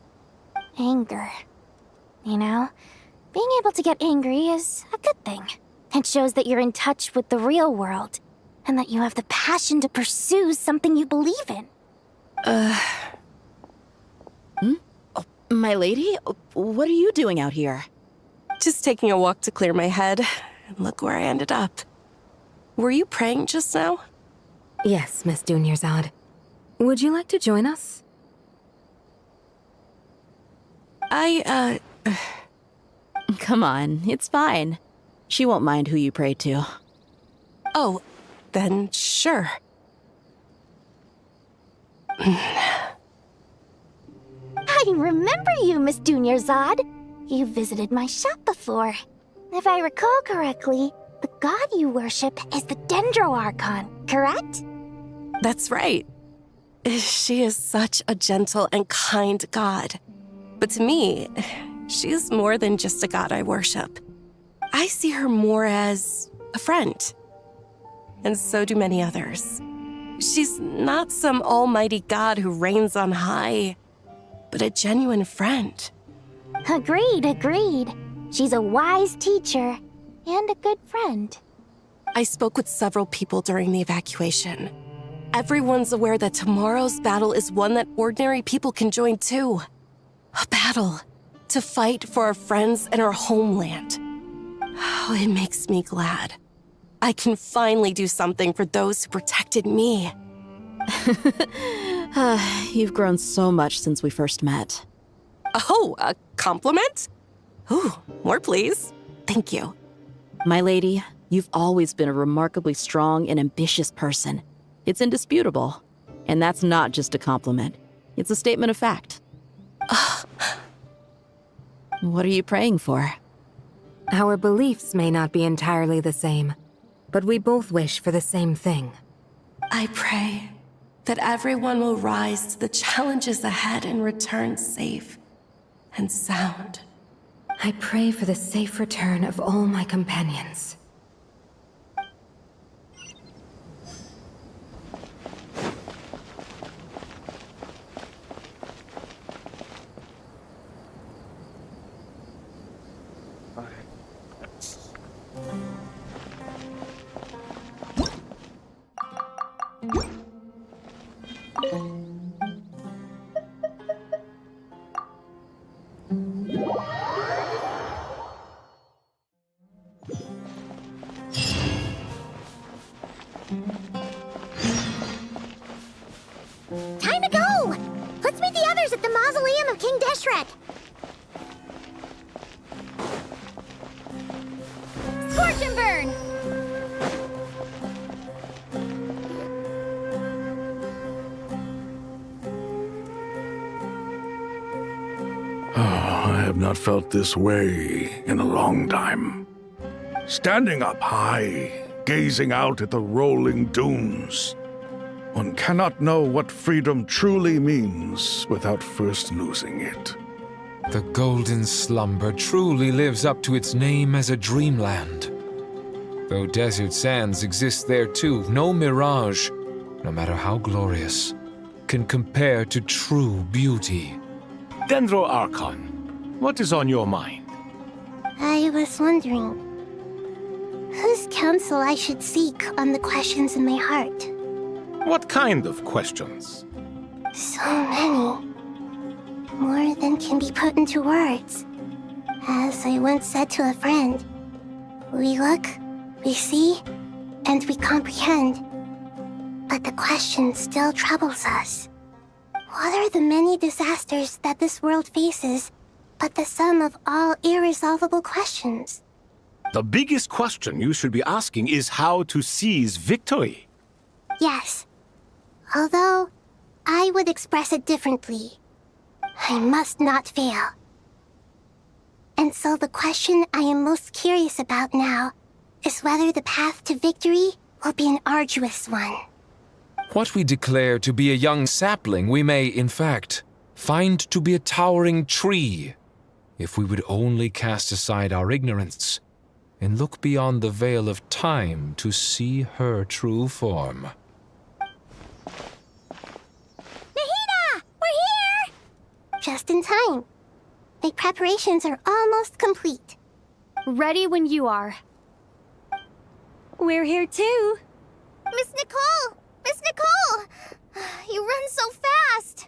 Anger. You know, being able to get angry is a good thing. It shows that you're in touch with the real world, and that you have the passion to pursue something you believe in. Oh, my lady? What are you doing out here? Just taking a walk to clear my head. And look where I ended up. Were you praying just now? Yes, Miss Dunyarzad. Would you like to join us? Come on, it's fine. She won't mind who you pray to. Oh, then sure. I remember you, Miss Dunyarzad. You visited my shop before. If I recall correctly, the god you worship is the Dendro Archon, correct? That's right. She is such a gentle and kind god. But to me, she is more than just a god I worship. I see her more as a friend. And so do many others. She's not some almighty god who reigns on high, but a genuine friend. Agreed. She's a wise teacher and a good friend. I spoke with several people during the evacuation. Everyone's aware that tomorrow's battle is one that ordinary people can join too. A battle to fight for our friends and our homeland. Oh, it makes me glad. I can finally do something for those who protected me. You've grown so much since we first met. Oh, a compliment? Ooh, more please. Thank you. My lady, you've always been a remarkably strong and ambitious person. It's indisputable. And that's not just a compliment. It's a statement of fact. What are you praying for? Our beliefs may not be entirely the same, but we both wish for the same thing. I pray that everyone will rise to the challenges ahead and return safe and sound. I pray for the safe return of all my companions. disasters at the mausoleum of King Deshret. Scorch and burn! I have not felt this way in a long time. Standing up high, gazing out at the rolling dunes. One cannot know what freedom truly means without first losing it. The golden slumber truly lives up to its name as a dreamland. Though desert sands exist there too, no mirage, no matter how glorious, can compare to true beauty. Dendro Archon, what is on your mind? I was wondering whose counsel I should seek on the questions in my heart. What kind of questions? So many. More than can be put into words. As I once said to a friend, we look, we see, and we comprehend. But the question still troubles us. What are the many disasters that this world faces, but the sum of all irresolvable questions? The biggest question you should be asking is how to seize victory. Yes. Although, I would express it differently. I must not fail. And so the question I am most curious about now is whether the path to victory will be an arduous one. What we declare to be a young sapling, we may, in fact, find to be a towering tree, if we would only cast aside our ignorance and look beyond the veil of time to see her true form. Nahida! We're here! Just in time. The preparations are almost complete. Ready when you are. We're here too. Miss Nicole! Miss Nicole! You run so fast!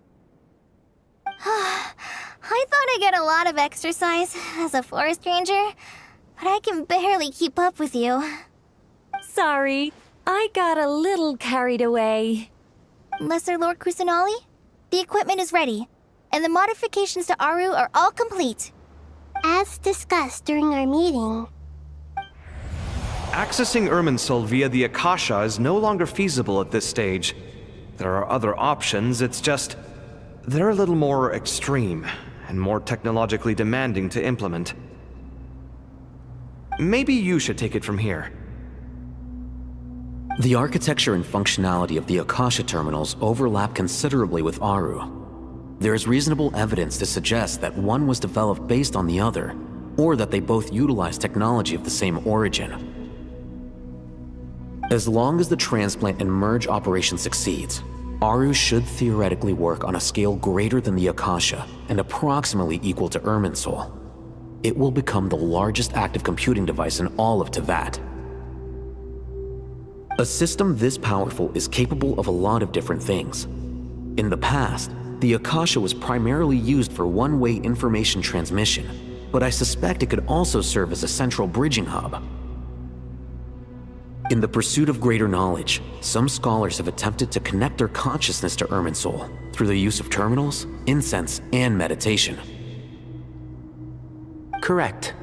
I thought I'd get a lot of exercise as a forest ranger, but I can barely keep up with you. Sorry, I got a little carried away. Lesser Lord Kusanali, the equipment is ready, and the modifications to Aru are all complete. As discussed during our meeting, Accessing Irminsul via the Akasha is no longer feasible at this stage. There are other options, it's just... they're a little more extreme, and more technologically demanding to implement. Maybe you should take it from here. The architecture and functionality of the Akasha terminals overlap considerably with Aru. There is reasonable evidence to suggest that one was developed based on the other, or that they both utilize technology of the same origin. As long as the transplant and merge operation succeeds, Aru should theoretically work on a scale greater than the Akasha and approximately equal to Irminsul. It will become the largest active computing device in all of Teyvat. A system this powerful is capable of a lot of different things. In the past, the Akasha was primarily used for one-way information transmission, but I suspect it could also serve as a central bridging hub. In the pursuit of greater knowledge, some scholars have attempted to connect their consciousness to Irminsul through the use of terminals, incense, and meditation. Correct.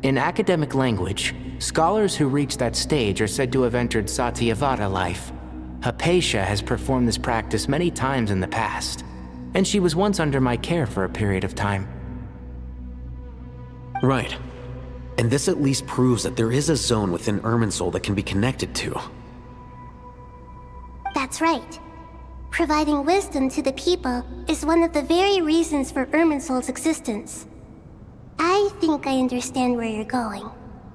In academic language, scholars who reach that stage are said to have entered Satyavada life. Hypatia has performed this practice many times in the past, and she was once under my care for a period of time. Right. And this at least proves that there is a zone within Irminsul that can be connected to. that's right. Providing wisdom to the people is one of the very reasons for Irminsul's existence. I think I understand where you're going.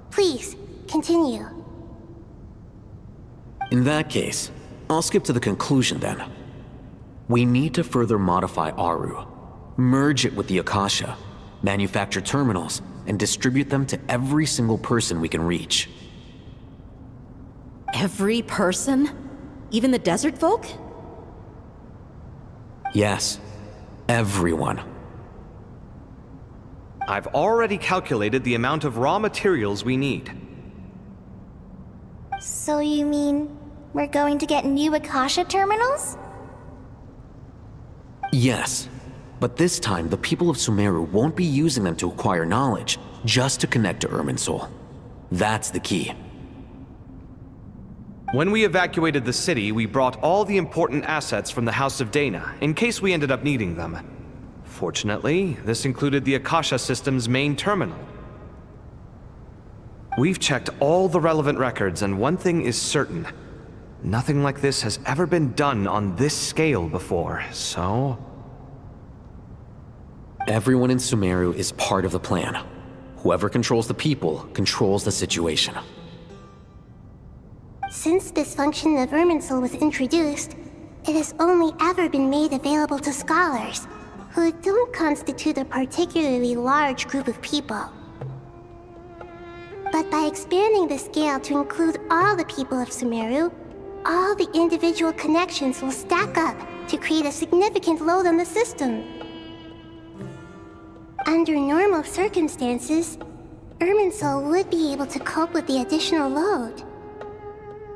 Please, continue. In that case, I'll skip to the conclusion then. We need to further modify Aru, merge it with the Akasha, manufacture terminals, and distribute them to every single person we can reach. Every person? Even the desert folk? Yes, everyone. I've already calculated the amount of raw materials we need. So you mean we're going to get new Akasha terminals? Yes, But this time, the people of Sumeru won't be using them to acquire knowledge, just to connect to Irminsul. That's the key. When we evacuated the city, we brought all the important assets from the House of Dana, in case we ended up needing them. Fortunately, this included the Akasha system's main terminal. We've checked all the relevant records, and one thing is certain. Nothing like this has ever been done on this scale before, so... Everyone in Sumeru is part of the plan. Whoever controls the people controls the situation. Since this function of Irminsul was introduced, it has only ever been made available to scholars, who don't constitute a particularly large group of people. But by expanding the scale to include all the people of Sumeru, all the individual connections will stack up to create a significant load on the system. Under normal circumstances, Irminsul would be able to cope with the additional load.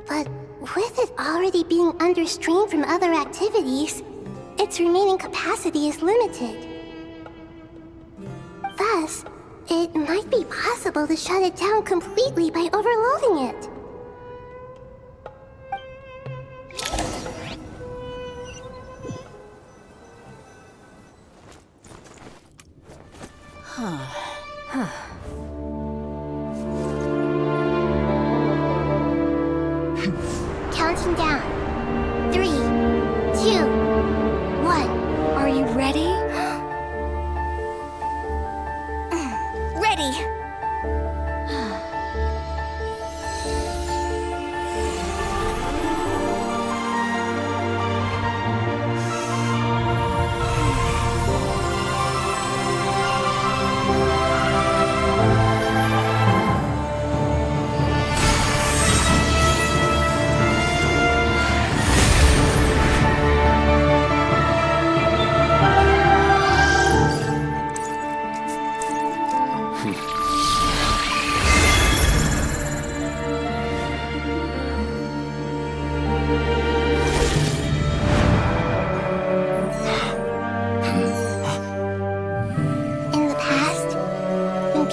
But with it already being under strain from other activities, its remaining capacity is limited. Thus, it might be possible to shut it down completely by overloading it. Counting down. 3, 2, 1. Are you ready? Ready!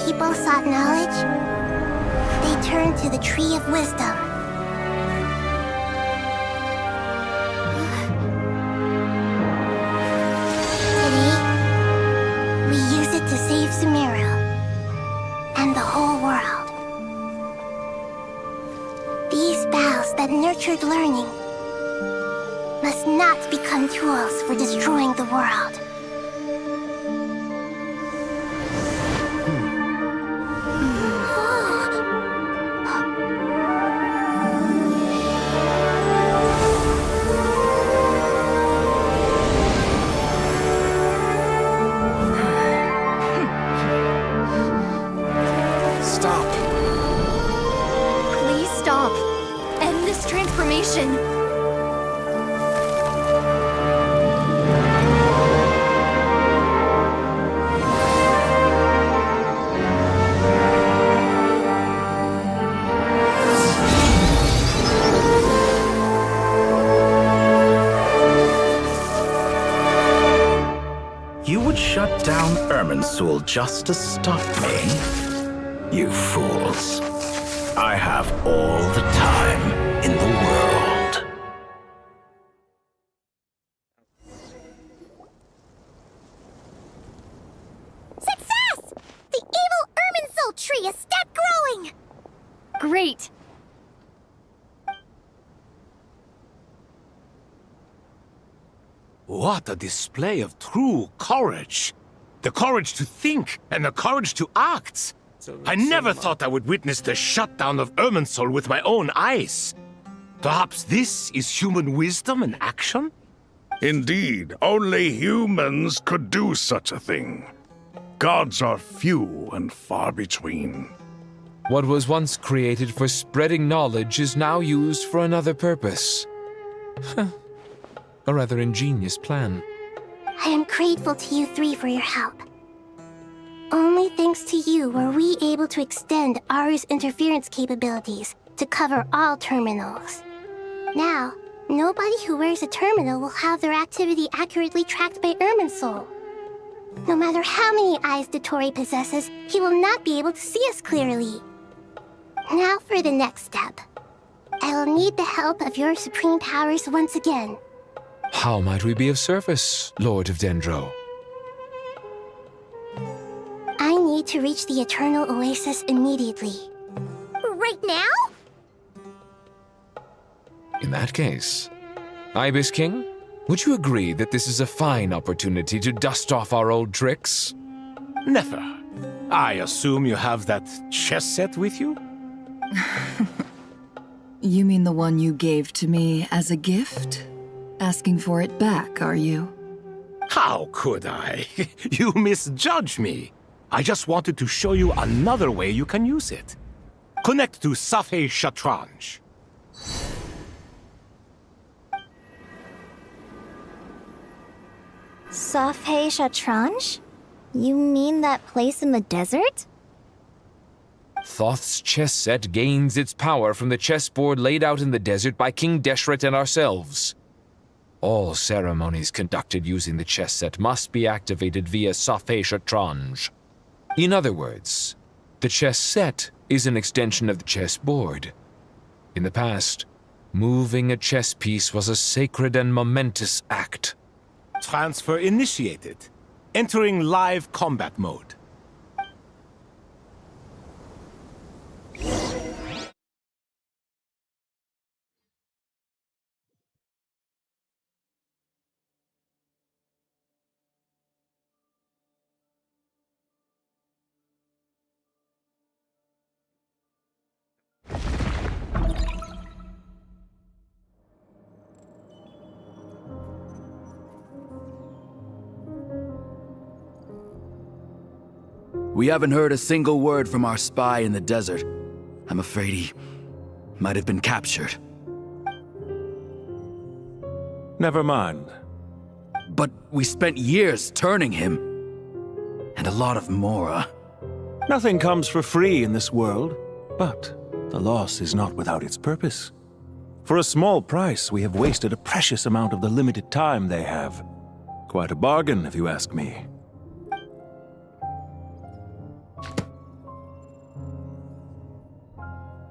People sought knowledge, they turned to the Tree of Wisdom. Today, we use it to save Sumeru and the whole world. These vows that nurtured learning must not become tools for destroying the world. Shut down Irminsul just to stop me? You fools. I have all the time in the world. Success! The evil Irminsul tree has stopped growing! Great! What a display of true courage! The courage to think and the courage to act! I never thought I would witness the shutdown of Irminsul with my own eyes. Perhaps this is human wisdom in action? Indeed, only humans could do such a thing. Gods are few and far between. What was once created for spreading knowledge is now used for another purpose. A rather ingenious plan. I am grateful to you three for your help. Only thanks to you were we able to extend Aru's interference capabilities to cover all terminals. Now, nobody who wears a terminal will have their activity accurately tracked by Irminsul. No matter how many eyes Dottore possesses, he will not be able to see us clearly. Now for the next step. I will need the help of your supreme powers once again. How might we be of service, Lord of Dendro? I need to reach the Eternal Oasis immediately. Right now? In that case, Ibis King, would you agree that this is a fine opportunity to dust off our old tricks? Never. I assume you have that chess set with you? You mean the one you gave to me as a gift? Asking for it back, are you? How could I? You misjudge me. I just wanted to show you another way you can use it. Connect to Safei Shatranj. Safei Shatranj? You mean that place in the desert? Thoth's chess set gains its power from the chessboard laid out in the desert by King Deshret and ourselves. All ceremonies conducted using the chess set must be activated via Safei Shatranj. In other words, the chess set is an extension of the chessboard. In the past, moving a chess piece was a sacred and momentous act. Transfer initiated. Entering live combat mode. We haven't heard a single word from our spy in the desert. I'm afraid he might have been captured. Never mind. But we spent years turning him. And a lot of Mora. Nothing comes for free in this world, but the loss is not without its purpose. For a small price, we have wasted a precious amount of the limited time they have. Quite a bargain, if you ask me.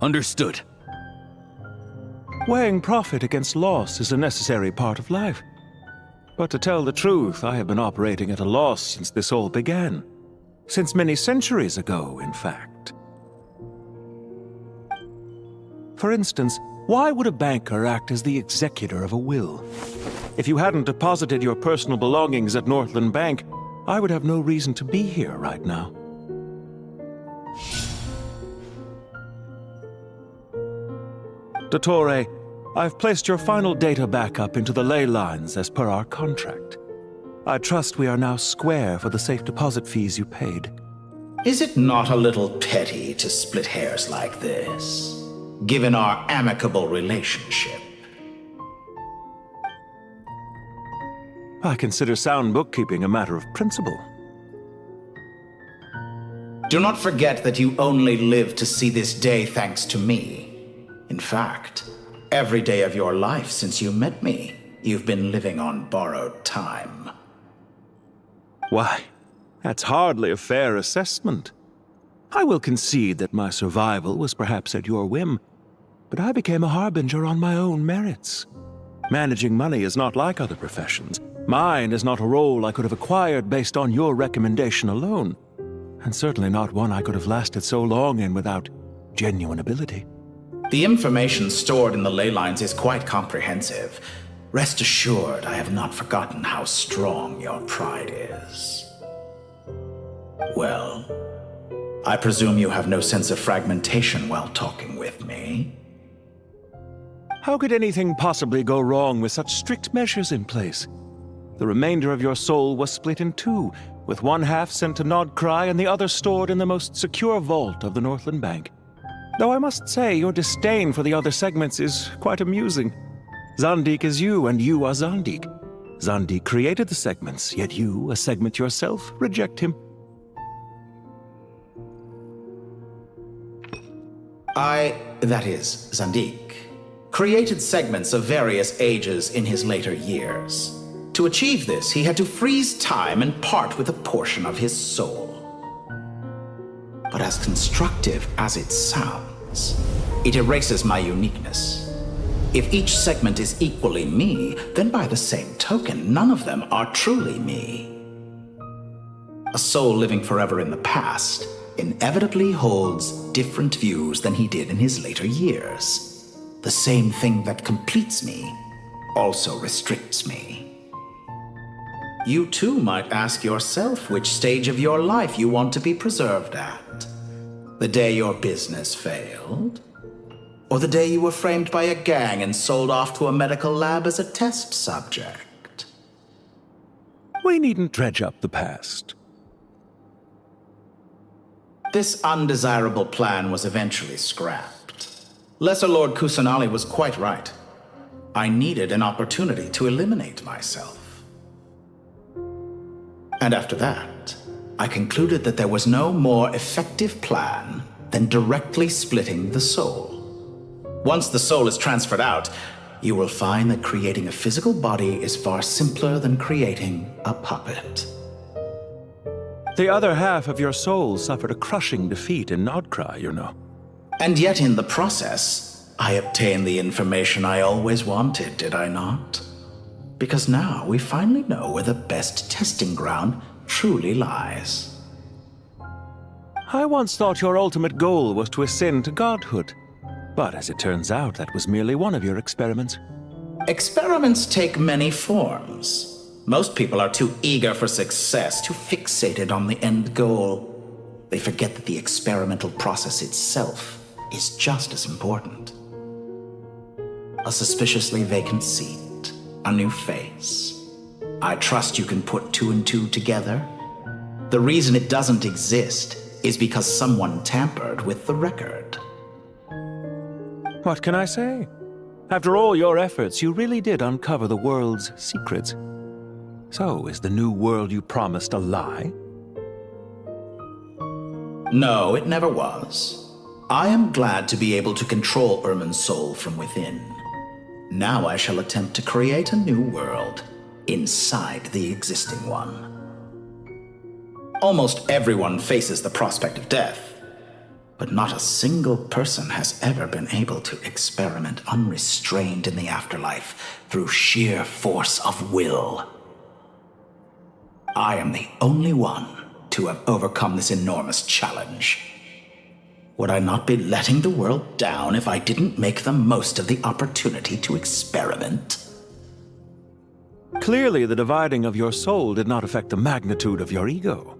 Understood. Weighing profit against loss is a necessary part of life. But to tell the truth, I have been operating at a loss since this all began. Since many centuries ago, in fact. For instance, why would a banker act as the executor of a will? If you hadn't deposited your personal belongings at Northland Bank, I would have no reason to be here right now. Dottore, I've placed your final data backup into the ley lines as per our contract. I trust we are now square for the safe deposit fees you paid. Is it not a little petty to split hairs like this, given our amicable relationship? I consider sound bookkeeping a matter of principle. Do not forget that you only live to see this day thanks to me. In fact, every day of your life since you met me, you've been living on borrowed time. Why, that's hardly a fair assessment. I will concede that my survival was perhaps at your whim, but I became a harbinger on my own merits. Managing money is not like other professions. Mine is not a role I could have acquired based on your recommendation alone, and certainly not one I could have lasted so long in without genuine ability. The information stored in the ley lines is quite comprehensive. Rest assured, I have not forgotten how strong your pride is. Well, I presume you have no sense of fragmentation while talking with me. How could anything possibly go wrong with such strict measures in place? The remainder of your soul was split in two, with one half sent to Nodcry and the other stored in the most secure vault of the Northland Bank. Though I must say, your disdain for the other segments is quite amusing. Zandik is you, and you are Zandik. Zandik created the segments, yet you, a segment yourself, reject him. That is, Zandik, created segments of various ages in his later years. To achieve this, he had to freeze time and part with a portion of his soul. But as constructive as it sounds, it erases my uniqueness. If each segment is equally me, then by the same token, none of them are truly me. A soul living forever in the past inevitably holds different views than he did in his later years. The same thing that completes me also restricts me. You too might ask yourself which stage of your life you want to be preserved at. The day your business failed? Or the day you were framed by a gang and sold off to a medical lab as a test subject? We needn't dredge up the past. This undesirable plan was eventually scrapped. Lesser Lord Kusanali was quite right. I needed an opportunity to eliminate myself. And after that, I concluded that there was no more effective plan than directly splitting the soul. Once the soul is transferred out, you will find that creating a physical body is far simpler than creating a puppet. The other half of your soul suffered a crushing defeat in Nodcry, you know. And yet in the process, I obtained the information I always wanted, did I not? Because now we finally know where the best testing ground truly lies. I once thought your ultimate goal was to ascend to godhood. But as it turns out, that was merely one of your experiments. Experiments take many forms. Most people are too eager for success, too fixated on the end goal. They forget that the experimental process itself is just as important. A suspiciously vacant seat, a new face. I trust you can put two and two together. The reason it doesn't exist is because someone tampered with the record. What can I say? After all your efforts, you really did uncover the world's secrets. So, is the new world you promised a lie? No, it never was. I am glad to be able to control Irmin's soul from within. Now I shall attempt to create a new world inside the existing one. Almost everyone faces the prospect of death, but not a single person has ever been able to experiment unrestrained in the afterlife through sheer force of will. I am the only one to have overcome this enormous challenge. Would I not be letting the world down if I didn't make the most of the opportunity to experiment? Clearly, the dividing of your soul did not affect the magnitude of your ego.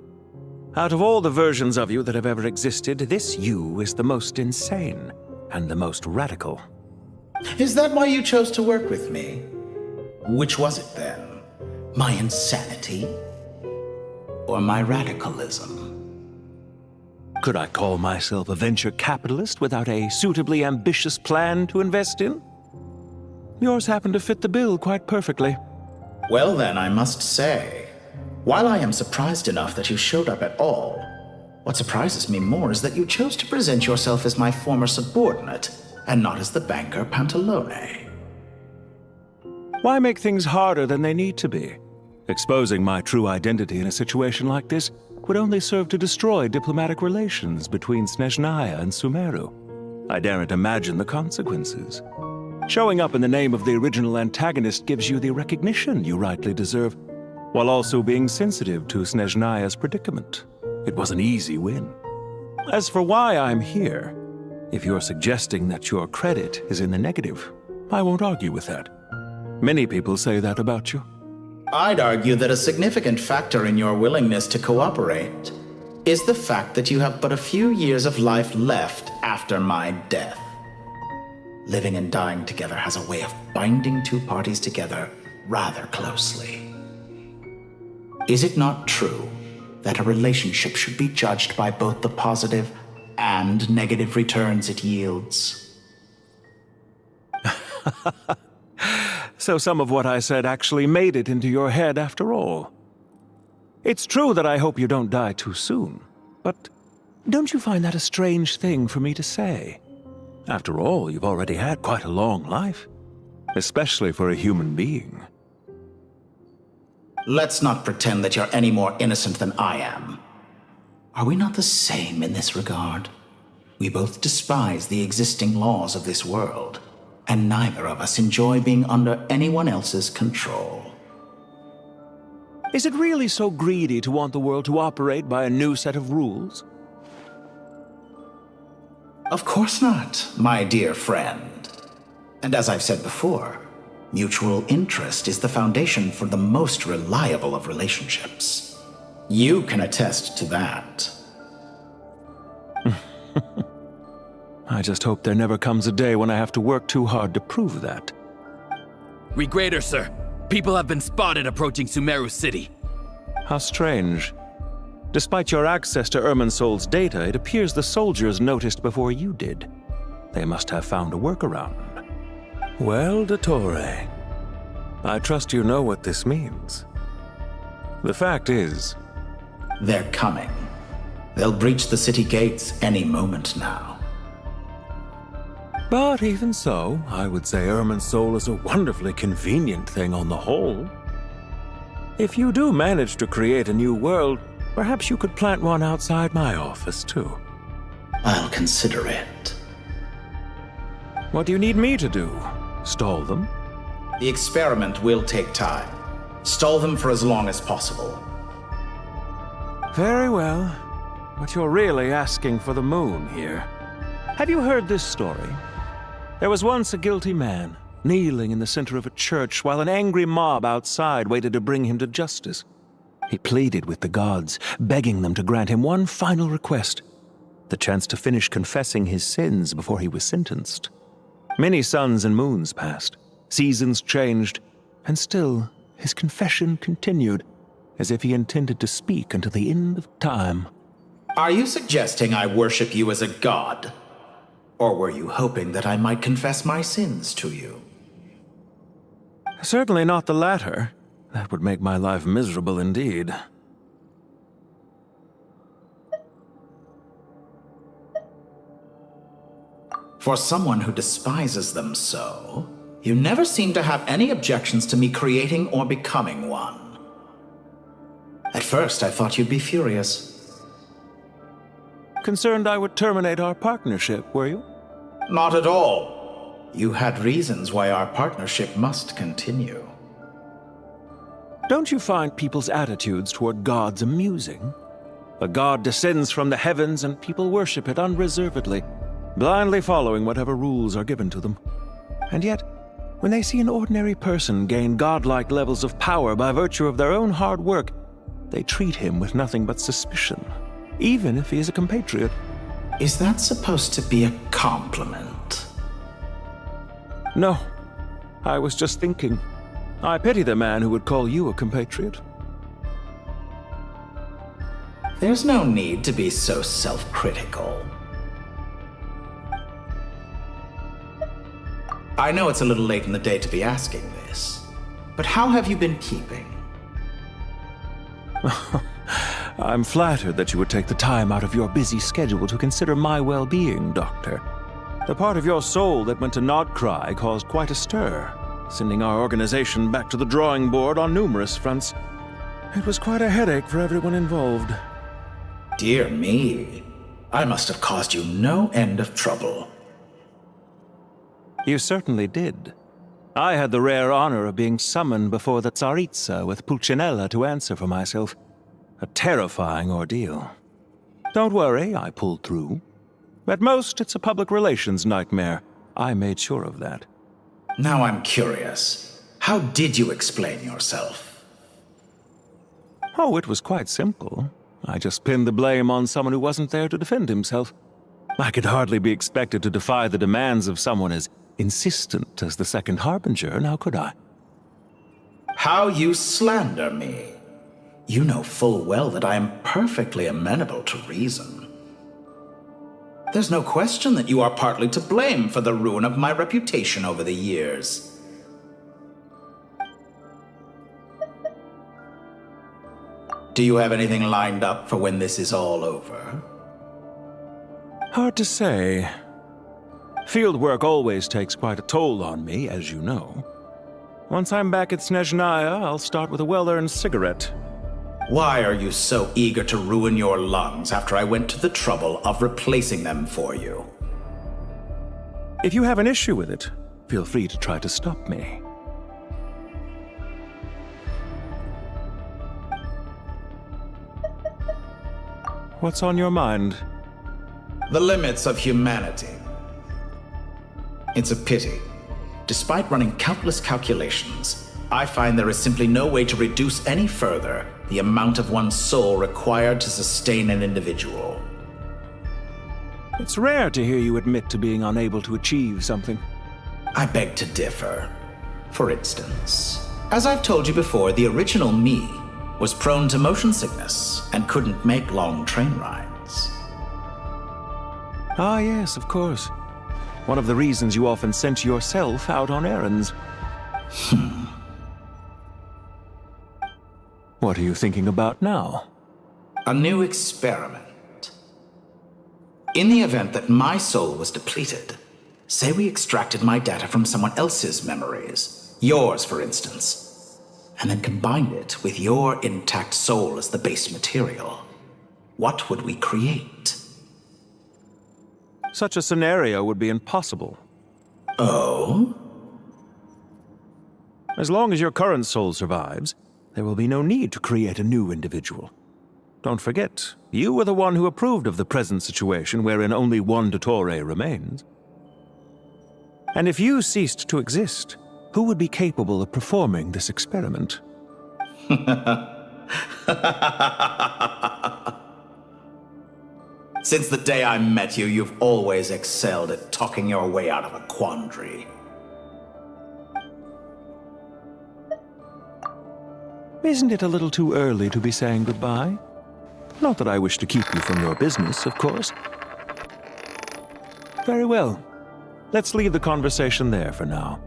Out of all the versions of you that have ever existed, this you is the most insane and the most radical. Is that why you chose to work with me? Which was it then? My insanity? Or my radicalism? Could I call myself a venture capitalist without a suitably ambitious plan to invest in? Yours happened to fit the bill quite perfectly. Well then, I must say, while I am surprised enough that you showed up at all, what surprises me more is that you chose to present yourself as my former subordinate, and not as the banker Pantalone. Why make things harder than they need to be? Exposing my true identity in a situation like this would only serve to destroy diplomatic relations between Snezhnaya and Sumeru. I daren't imagine the consequences. Showing up in the name of the original antagonist gives you the recognition you rightly deserve, while also being sensitive to Snezhnaya's predicament. It was an easy win. As for why I'm here, if you're suggesting that your credit is in the negative, I won't argue with that. Many people say that about you. I'd argue that a significant factor in your willingness to cooperate is the fact that you have but a few years of life left after my death. Living and dying together has a way of binding two parties together rather closely. Is it not true that a relationship should be judged by both the positive and negative returns it yields? So some of what I said actually made it into your head after all. It's true that I hope you don't die too soon, but don't you find that a strange thing for me to say? After all, you've already had quite a long life, especially for a human being. Let's not pretend that you're any more innocent than I am. Are we not the same in this regard? We both despise the existing laws of this world, and neither of us enjoy being under anyone else's control. Is it really so greedy to want the world to operate by a new set of rules? Of course not, my dear friend. And as I've said before, mutual interest is the foundation for the most reliable of relationships. You can attest to that. I just hope there never comes a day when I have to work too hard to prove that. Regrader, sir. People have been spotted approaching Sumeru City. How strange. Despite your access to Irminsol's data, it appears the soldiers noticed before you did. They must have found a workaround. Well, Dottore, I trust you know what this means. The fact is... They're coming. They'll breach the city gates any moment now. But even so, I would say Irminsol is a wonderfully convenient thing on the whole. If you do manage to create a new world, perhaps you could plant one outside my office, too. I'll consider it. What do you need me to do? Stall them? The experiment will take time. Stall them for as long as possible. Very well. But you're really asking for the moon here. Have you heard this story? There was once a guilty man, kneeling in the center of a church while an angry mob outside waited to bring him to justice. He pleaded with the gods, begging them to grant him one final request, the chance to finish confessing his sins before he was sentenced. Many suns and moons passed, seasons changed, and still his confession continued, as if he intended to speak until the end of time. Are you suggesting I worship you as a god? Or were you hoping that I might confess my sins to you? Certainly not the latter. That would make my life miserable indeed. For someone who despises them so, you never seem to have any objections to me creating or becoming one. At first, I thought you'd be furious. Concerned I would terminate our partnership, were you? Not at all. You had reasons why our partnership must continue. Don't you find people's attitudes toward gods amusing? A god descends from the heavens and people worship it unreservedly, blindly following whatever rules are given to them. And yet, when they see an ordinary person gain godlike levels of power by virtue of their own hard work, they treat him with nothing but suspicion, even if he is a compatriot. Is that supposed to be a compliment? No. I was just thinking. I pity the man who would call you a compatriot. There's no need to be so self-critical. I know it's a little late in the day to be asking this, but how have you been keeping? I'm flattered that you would take the time out of your busy schedule to consider my well-being, Doctor. The part of your soul that went to Nodcry caused quite a stir, sending our organization back to the drawing board on numerous fronts. It was quite a headache for everyone involved. Dear me, I must have caused you no end of trouble. You certainly did. I had the rare honor of being summoned before the Tsaritsa with Pulcinella to answer for myself. A terrifying ordeal. Don't worry, I pulled through. At most, it's a public relations nightmare. I made sure of that. Now I'm curious. How did you explain yourself? Oh, it was quite simple. I just pinned the blame on someone who wasn't there to defend himself. I could hardly be expected to defy the demands of someone as insistent as the Second Harbinger, now could I? How you slander me. You know full well that I am perfectly amenable to reason. There's no question that you are partly to blame for the ruin of my reputation over the years. Do you have anything lined up for when this is all over? Hard to say. Field work always takes quite a toll on me, as you know. Once I'm back at Snezhnaya, I'll start with a well-earned cigarette. Why are you so eager to ruin your lungs after I went to the trouble of replacing them for you? If you have an issue with it, feel free to try to stop me. What's on your mind? The limits of humanity. It's a pity. Despite running countless calculations, I find there is simply no way to reduce any further the amount of one's soul required to sustain an individual. It's rare to hear you admit to being unable to achieve something. I beg to differ. For instance, as I've told you before, the original me was prone to motion sickness and couldn't make long train rides. Ah, yes, of course. One of the reasons you often sent yourself out on errands. What are you thinking about now? A new experiment. In the event that my soul was depleted, say we extracted my data from someone else's memories, yours for instance, and then combined it with your intact soul as the base material, what would we create? Such a scenario would be impossible. Oh? As long as your current soul survives, there will be no need to create a new individual. Don't forget, you were the one who approved of the present situation wherein only one Dottore remains. And if you ceased to exist, who would be capable of performing this experiment? Since the day I met you, you've always excelled at talking your way out of a quandary. Isn't it a little too early to be saying goodbye? Not that I wish to keep you from your business, of course. Very well. Let's leave the conversation there for now.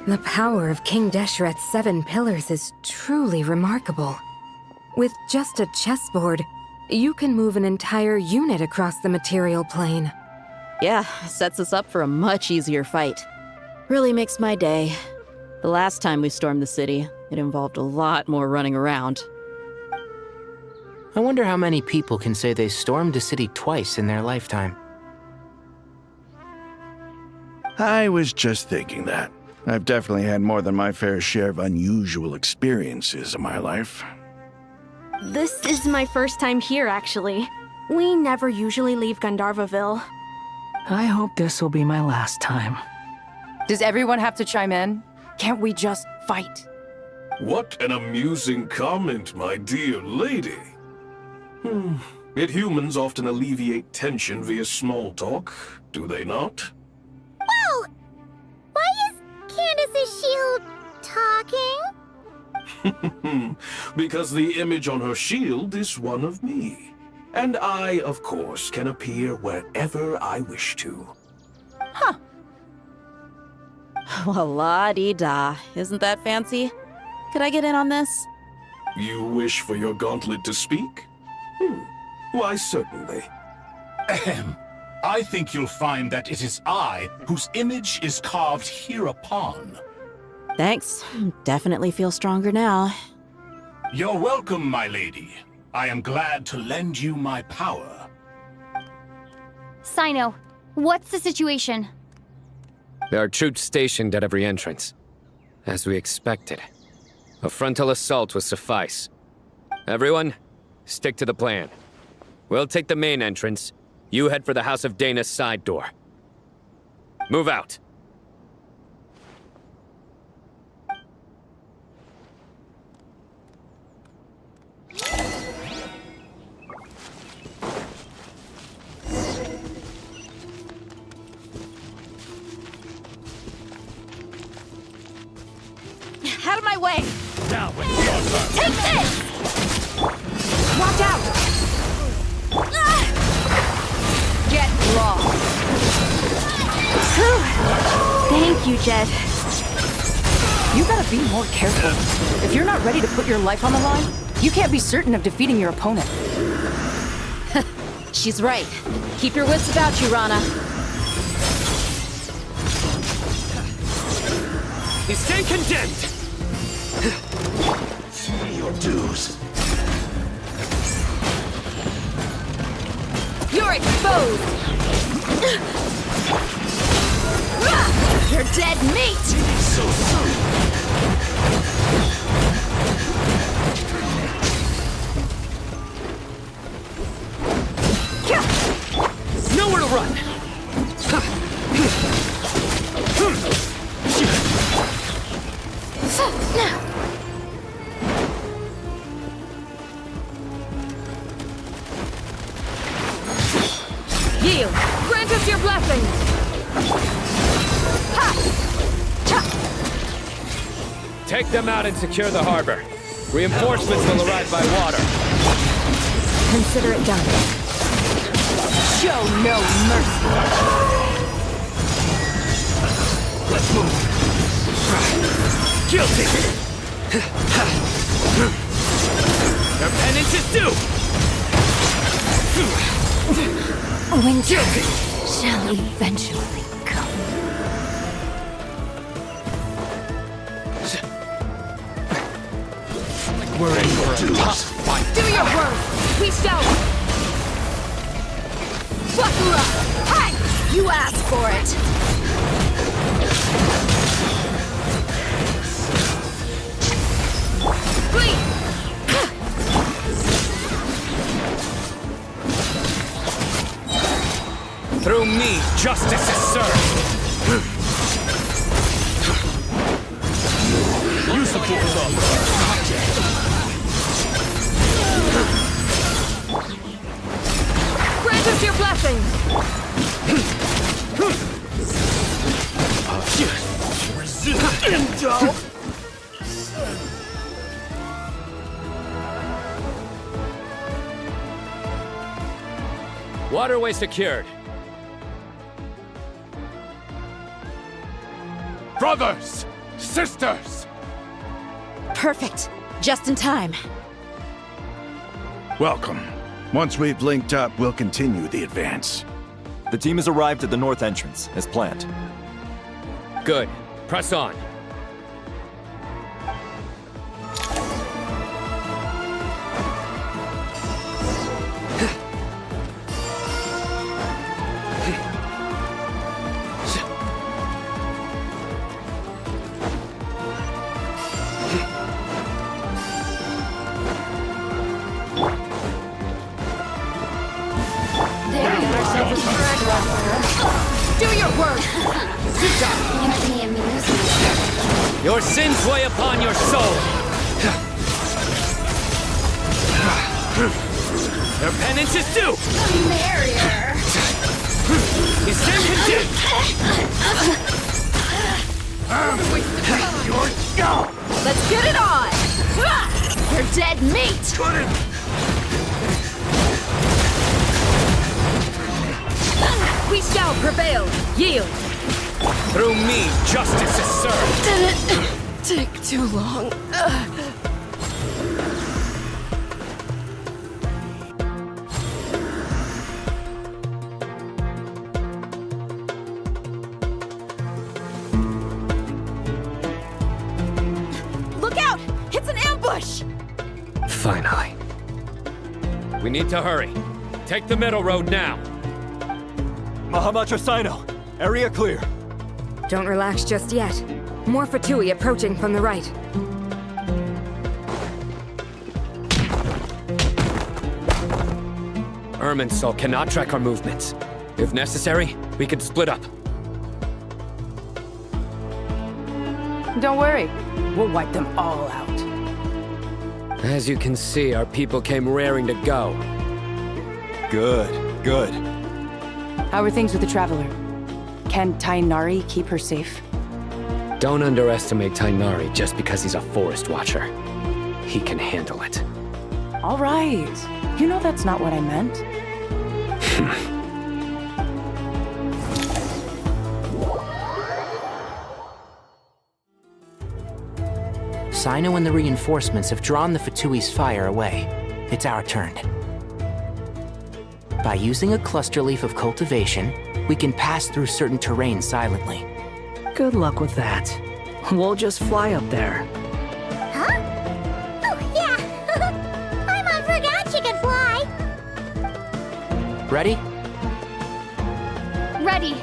The power of King Deshret's 7 pillars is truly remarkable. With just a chessboard, you can move an entire unit across the material plane. Yeah, sets us up for a much easier fight. Really makes my day. The last time we stormed the city, it involved a lot more running around. I wonder how many people can say they stormed a city twice in their lifetime. I was just thinking that. I've definitely had more than my fair share of unusual experiences in my life. This is my first time here, actually. We never usually leave Gandharvaville. I hope this will be my last time. Does everyone have to chime in? Can't we just fight? What an amusing comment, my dear lady. Yet humans often alleviate tension via small talk, do they not? Well, why is Candace's shield talking? Because the image on her shield is one of me. And I, of course, can appear wherever I wish to. Huh. Well, la-dee-da. Isn't that fancy? Could I get in on this? You wish for your gauntlet to speak? Why, certainly. Ahem. I think you'll find that it is I whose image is carved hereupon. Thanks. Definitely feel stronger now. You're welcome, my lady. I am glad to lend you my power. Sino, what's the situation? There are troops stationed at every entrance. As we expected. A frontal assault will suffice. Everyone, stick to the plan. We'll take the main entrance. You head for the House of Dana's side door. Move out. way! Now with your turn. Take this! Watch out! Get lost! Whew. Thank you, Jed. You gotta be more careful. If you're not ready to put your life on the line, you can't be certain of defeating your opponent. She's right. Keep your wits about you, Rana. You stand condemned! Your dues. You're exposed! You're dead meat! So soon. Nowhere to run! Yield! Grant us your blessing! Ha! Cha! Take them out and secure the harbor. Reinforcements will arrive by water. Consider it done. Show no mercy! Let's move! Guilty! Their penance is due! Winter shall eventually come. We're in for a tough fight. Do your work! We shall... Buckle up! Hey! You asked for it! Flee! Through me, justice is served. Use the force on them. Grant us your blessing! Resist Indo! Waterway secured. Brothers! Sisters! Perfect. Just in time. Welcome. Once we've linked up, we'll continue the advance. The team has arrived at the north entrance, as planned. Good. Press on. Do your work! Your sins weigh upon your soul. Their penance is due. Barrier! You stand condemned! Let's get it on! You're dead meat! We shall prevail! Yield! Through me, justice is served. Didn't take too long. Look out! It's an ambush! Finally. We need to hurry. Take the middle road now. Mahamacha Sino, area clear. Don't relax just yet. More Fatui approaching from the right. Irminsul cannot track our movements. If necessary, we could split up. Don't worry, we'll wipe them all out. As you can see, our people came raring to go. Good, good. How are things with the Traveler? Can Tainari keep her safe? Don't underestimate Tainari just because he's a forest watcher. He can handle it. All right. You know that's not what I meant. Sino and the reinforcements have drawn the Fatui's fire away. It's our turn. By using a cluster leaf of cultivation, we can pass through certain terrain silently. Good luck with that. We'll just fly up there. Huh? Oh, yeah! I forgot she could fly! Ready? Ready.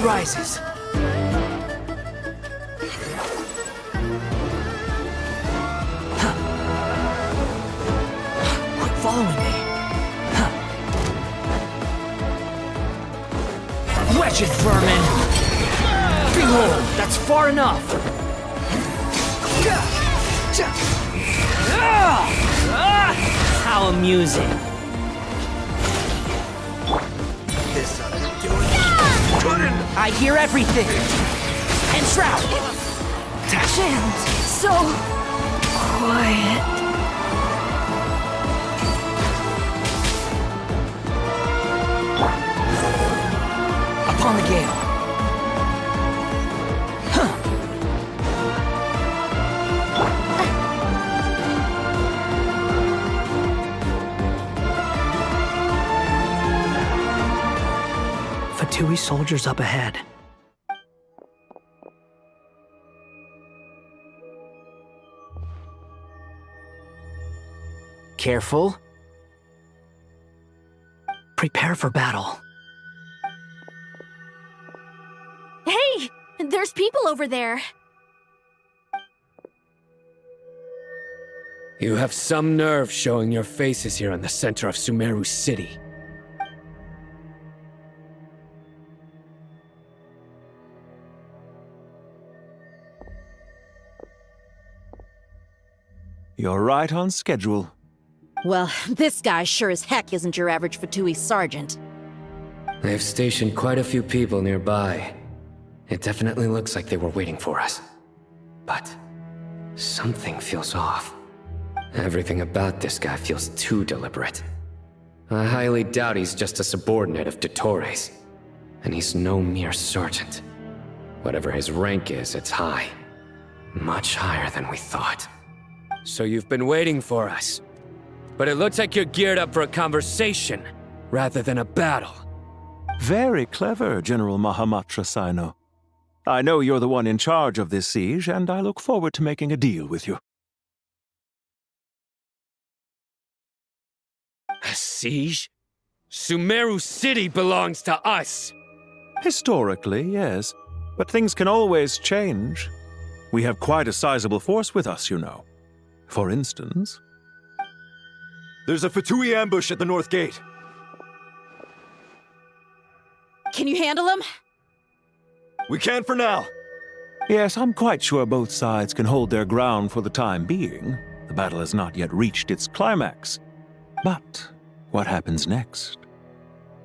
Rises. Quit following me. Wretched vermin! Behold, that's far enough! How amusing. I hear everything! Enshroud! Shand, so quiet. Upon the gale. Fatui soldiers up ahead. Careful. Prepare for battle. Hey! There's people over there. You have some nerve showing your faces here in the center of Sumeru City. You're right on schedule. Well, this guy sure as heck isn't your average Fatui sergeant. They've stationed quite a few people nearby. It definitely looks like they were waiting for us. But something feels off. Everything about this guy feels too deliberate. I highly doubt he's just a subordinate of Dottores. And he's no mere sergeant. Whatever his rank is, it's high. Much higher than we thought. So you've been waiting for us. But it looks like you're geared up for a conversation, rather than a battle. Very clever, General Mahamatra Sino. I know you're the one in charge of this siege, and I look forward to making a deal with you. A siege? Sumeru City belongs to us! Historically, yes. But things can always change. We have quite a sizable force with us, you know. For instance... There's a Fatui ambush at the north gate. Can you handle him? We can for now. Yes, I'm quite sure both sides can hold their ground for the time being. The battle has not yet reached its climax. But what happens next?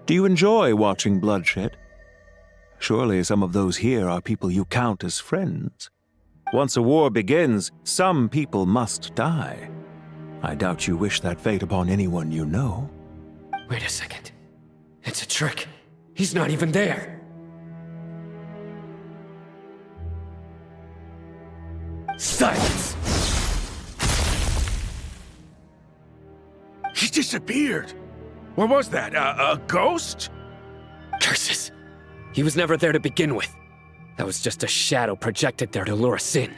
Do you enjoy watching bloodshed? Surely some of those here are people you count as friends. Once a war begins, some people must die. I doubt you wish that fate upon anyone you know. Wait a second. It's a trick. He's not even there. Silence! He disappeared. What was that? A ghost? Curses. He was never there to begin with. That was just a shadow projected there to lure us in.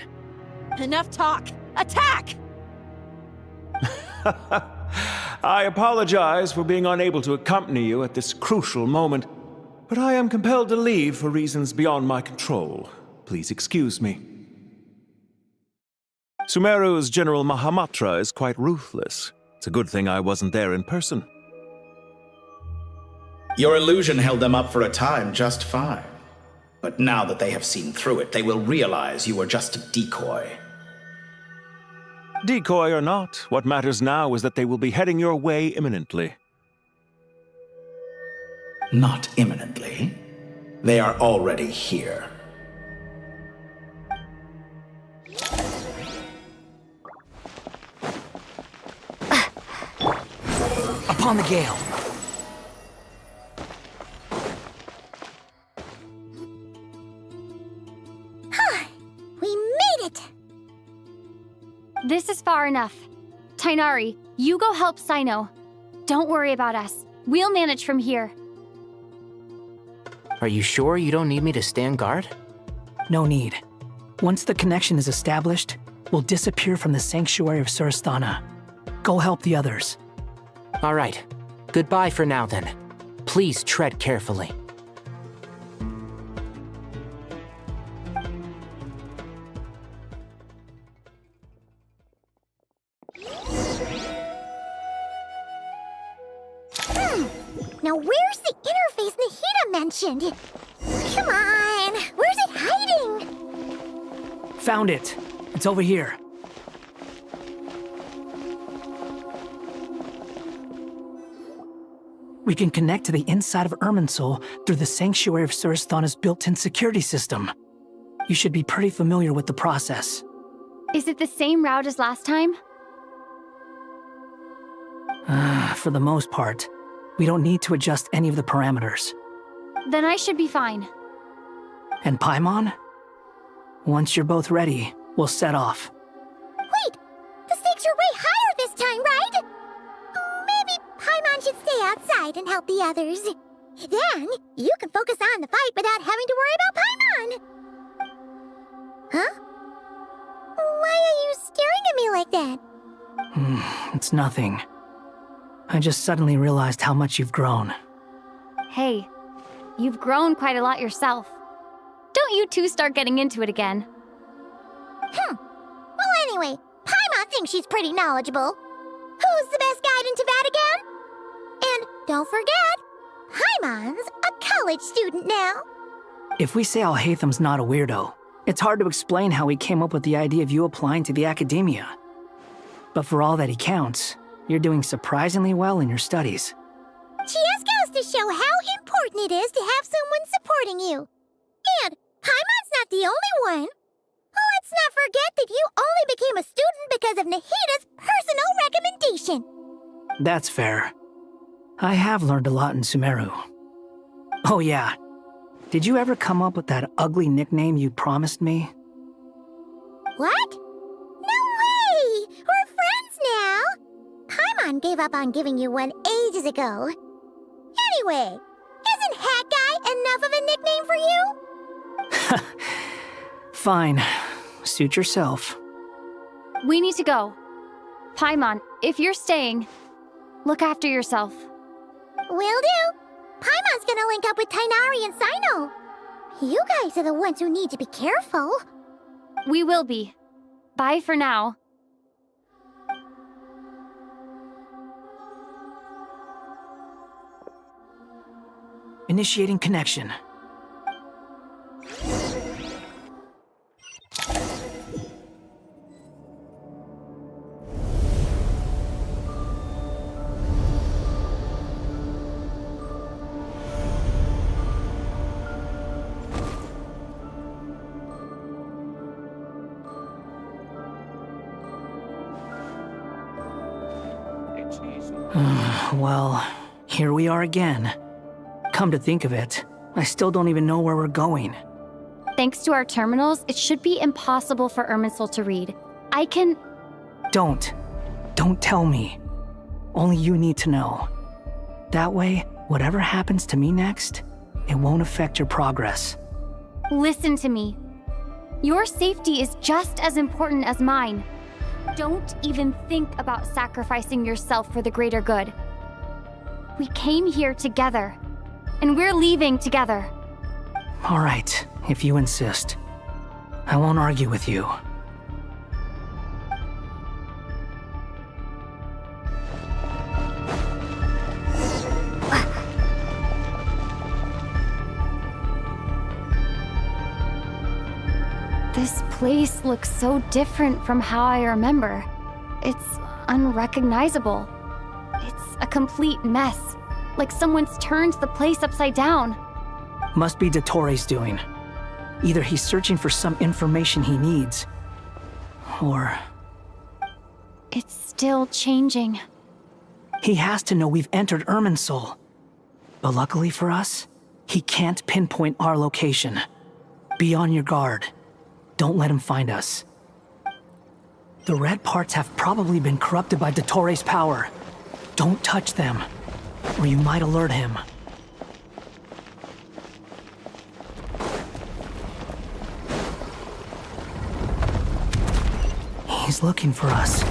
Enough talk! Attack! I apologize for being unable to accompany you at this crucial moment, but I am compelled to leave for reasons beyond my control. Please excuse me. Sumeru's General Mahamatra is quite ruthless. It's a good thing I wasn't there in person. Your illusion held them up for a time just fine. But now that they have seen through it, they will realize you were just a decoy. Decoy or not, what matters now is that they will be heading your way imminently. Not imminently. They are already here. Upon the gale. We made it! This is far enough. Tainari, you go help Sino. Don't worry about us. We'll manage from here. Are you sure you don't need me to stand guard? No need. Once the connection is established, we'll disappear from the sanctuary of Surasthana. Go help the others. All right. Goodbye for now, then. Please tread carefully. Now where's the interface Nahida mentioned? Come on! Where's it hiding? Found it. It's over here. We can connect to the inside of Irminsul through the Sanctuary of Surasthana's built-in security system. You should be pretty familiar with the process. Is it the same route as last time? For the most part, we don't need to adjust any of the parameters. Then I should be fine. And Paimon? Once you're both ready, we'll set off. Wait! The stakes are way higher this time, right? Maybe Paimon should stay outside and help the others. Then, you can focus on the fight without having to worry about Paimon. Huh? Why are you staring at me like that? It's nothing. I just suddenly realized how much you've grown. Hey, you've grown quite a lot yourself. Don't you two start getting into it again. Well, anyway, Paimon thinks she's pretty knowledgeable. Who's the best guide in Tavatigan? And don't forget, Paimon's a college student now. If we say Alhatham's not a weirdo, it's hard to explain how he came up with the idea of you applying to the academia. But for all that he counts, you're doing surprisingly well in your studies. She just goes to show how important it is to have someone supporting you. And Paimon's not the only one. Let's not forget that you only became a student because of Nahida's personal recommendation. That's fair. I have learned a lot in Sumeru. Oh yeah, did you ever come up with that ugly nickname you promised me? What? No way! We're friends now! Paimon gave up on giving you one ages ago. Anyway, isn't Hat Guy enough of a nickname for you? Fine. Suit yourself. We need to go. Paimon, if you're staying, look after yourself. Will do. Paimon's gonna link up with Tainari and Sino. You guys are the ones who need to be careful. We will be. Bye for now. Initiating connection. Well, here we are again. Come to think of it, I still don't even know where we're going. Thanks to our terminals, it should be impossible for Irminsul to read. I can... Don't tell me. Only you need to know. That way, whatever happens to me next, it won't affect your progress. Listen to me. Your safety is just as important as mine. Don't even think about sacrificing yourself for the greater good. We came here together, and we're leaving together. All right, if you insist. I won't argue with you. This place looks so different from how I remember. It's unrecognizable. It's a complete mess, like someone's turned the place upside down. Must be Dottoro's doing. Either he's searching for some information he needs, or... It's still changing. He has to know we've entered Irminsul. But luckily for us, he can't pinpoint our location. Be on your guard. Don't let him find us. The red parts have probably been corrupted by Dottoro's power. Don't touch them, or you might alert him. He's looking for us.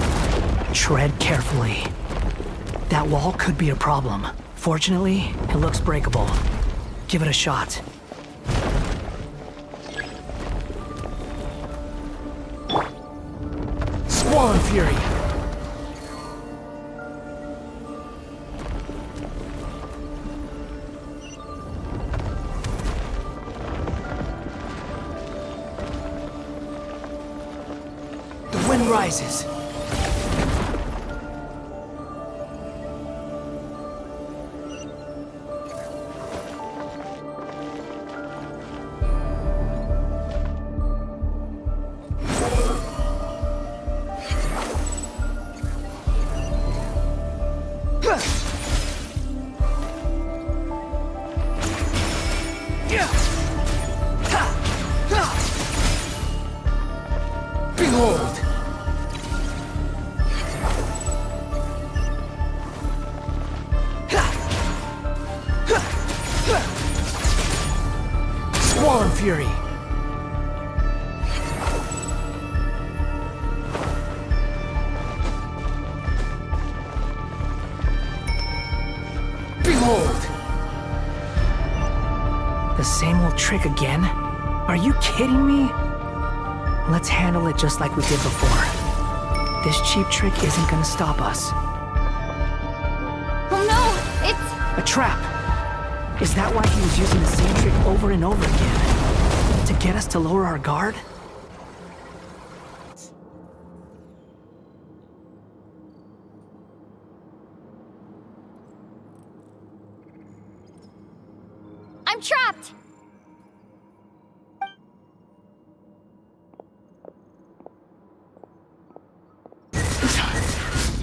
Tread carefully. That wall could be a problem. Fortunately, it looks breakable. Give it a shot. Squall and Fury! The wind rises. Behold! Squall and Fury! Behold! The same old trick again? Are you kidding me? Let's handle it just like we did before. This cheap trick isn't gonna stop us. Oh no! It's... A trap! Is that why he was using the same trick over and over again? To get us to lower our guard? I'm trapped!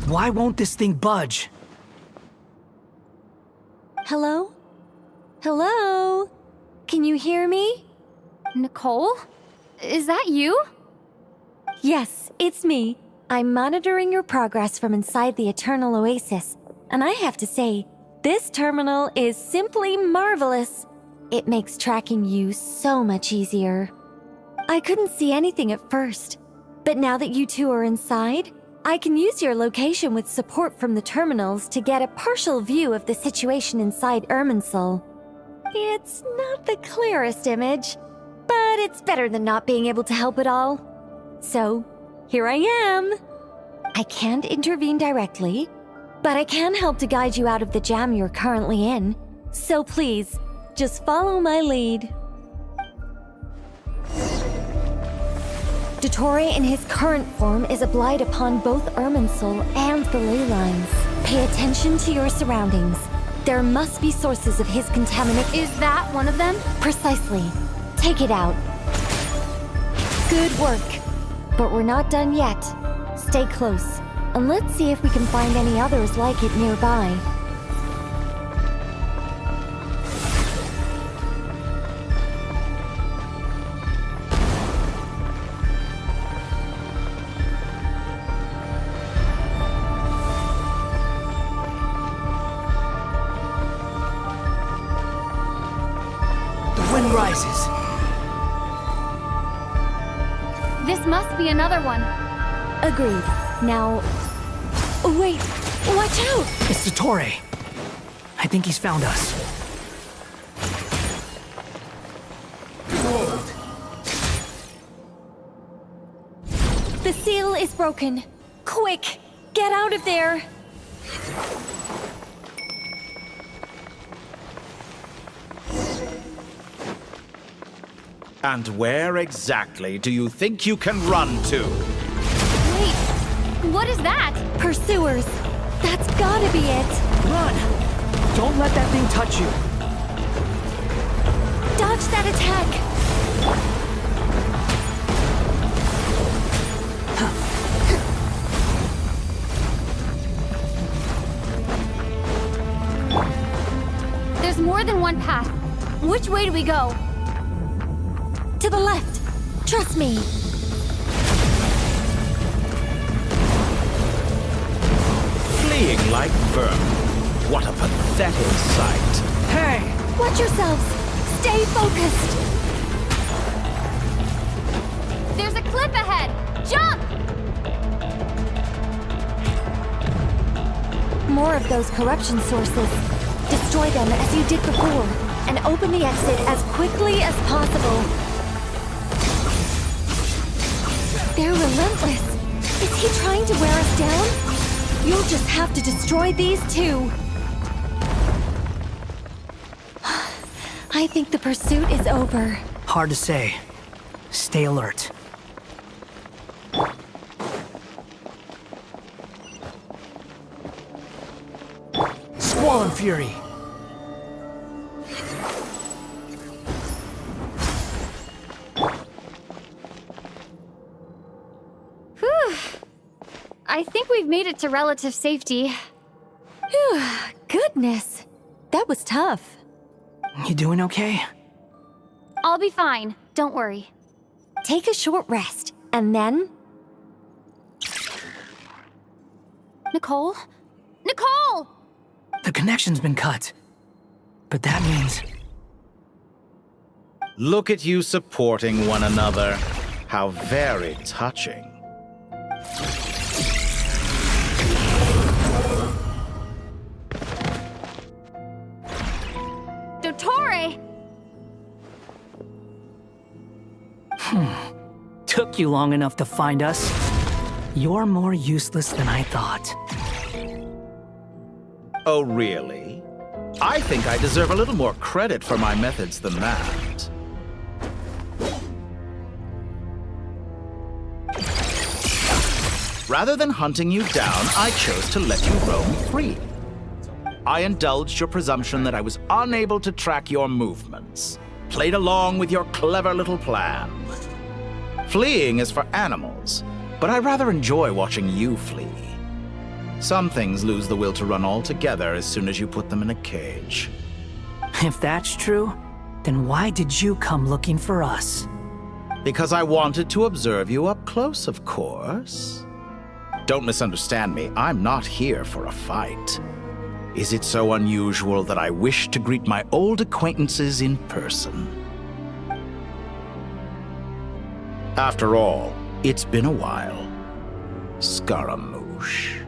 Why won't this thing budge? Hello? Hello? Can you hear me? Nicole? Is that you? Yes, it's me. I'm monitoring your progress from inside the Eternal Oasis, and I have to say, this terminal is simply marvelous. It makes tracking you so much easier. I couldn't see anything at first, but now that you two are inside, I can use your location with support from the terminals to get a partial view of the situation inside Irminsul. It's not the clearest image, but it's better than not being able to help at all. So, here I am. I can't intervene directly, but I can help to guide you out of the jam you're currently in. So please, just follow my lead. Dottore in his current form is a blight upon both Irminsul and the ley lines. Pay attention to your surroundings. There must be sources of his contaminant. Is that one of them? Precisely. Take it out. Good work. But we're not done yet. Stay close, and let's see if we can find any others like it nearby. Rises. This must be another one. Agreed. Now... Wait! Watch out! It's Dottore. I think he's found us. The seal is broken. Quick! Get out of there! And where exactly do you think you can run to? Wait, what is that? Pursuers! That's gotta be it! Run! Don't let that thing touch you! Dodge that attack! There's more than one path. Which way do we go? To the left! Trust me! Fleeing like vermin. What a pathetic sight. Hey! Watch yourselves! Stay focused! There's a cliff ahead! Jump! More of those corruption sources. Destroy them as you did before, and open the exit as quickly as possible. They're relentless. Is he trying to wear us down? You'll just have to destroy these too. I think the pursuit is over. Hard to say. Stay alert. Squall and Fury! Whew. I think we've made it to relative safety. Phew, goodness. That was tough. You doing okay? I'll be fine. Don't worry. Take a short rest, and then... Nicole? Nicole! The connection's been cut. But that means... Look at you supporting one another. How very touching. Dottore! Took you long enough to find us. You're more useless than I thought. Oh, really? I think I deserve a little more credit for my methods than that. Rather than hunting you down, I chose to let you roam free. I indulged your presumption that I was unable to track your movements, played along with your clever little plan. Fleeing is for animals, but I rather enjoy watching you flee. Some things lose the will to run altogether as soon as you put them in a cage. If that's true, then why did you come looking for us? Because I wanted to observe you up close, of course. Don't misunderstand me, I'm not here for a fight. Is it so unusual that I wish to greet my old acquaintances in person? After all, it's been a while. Scaramouche.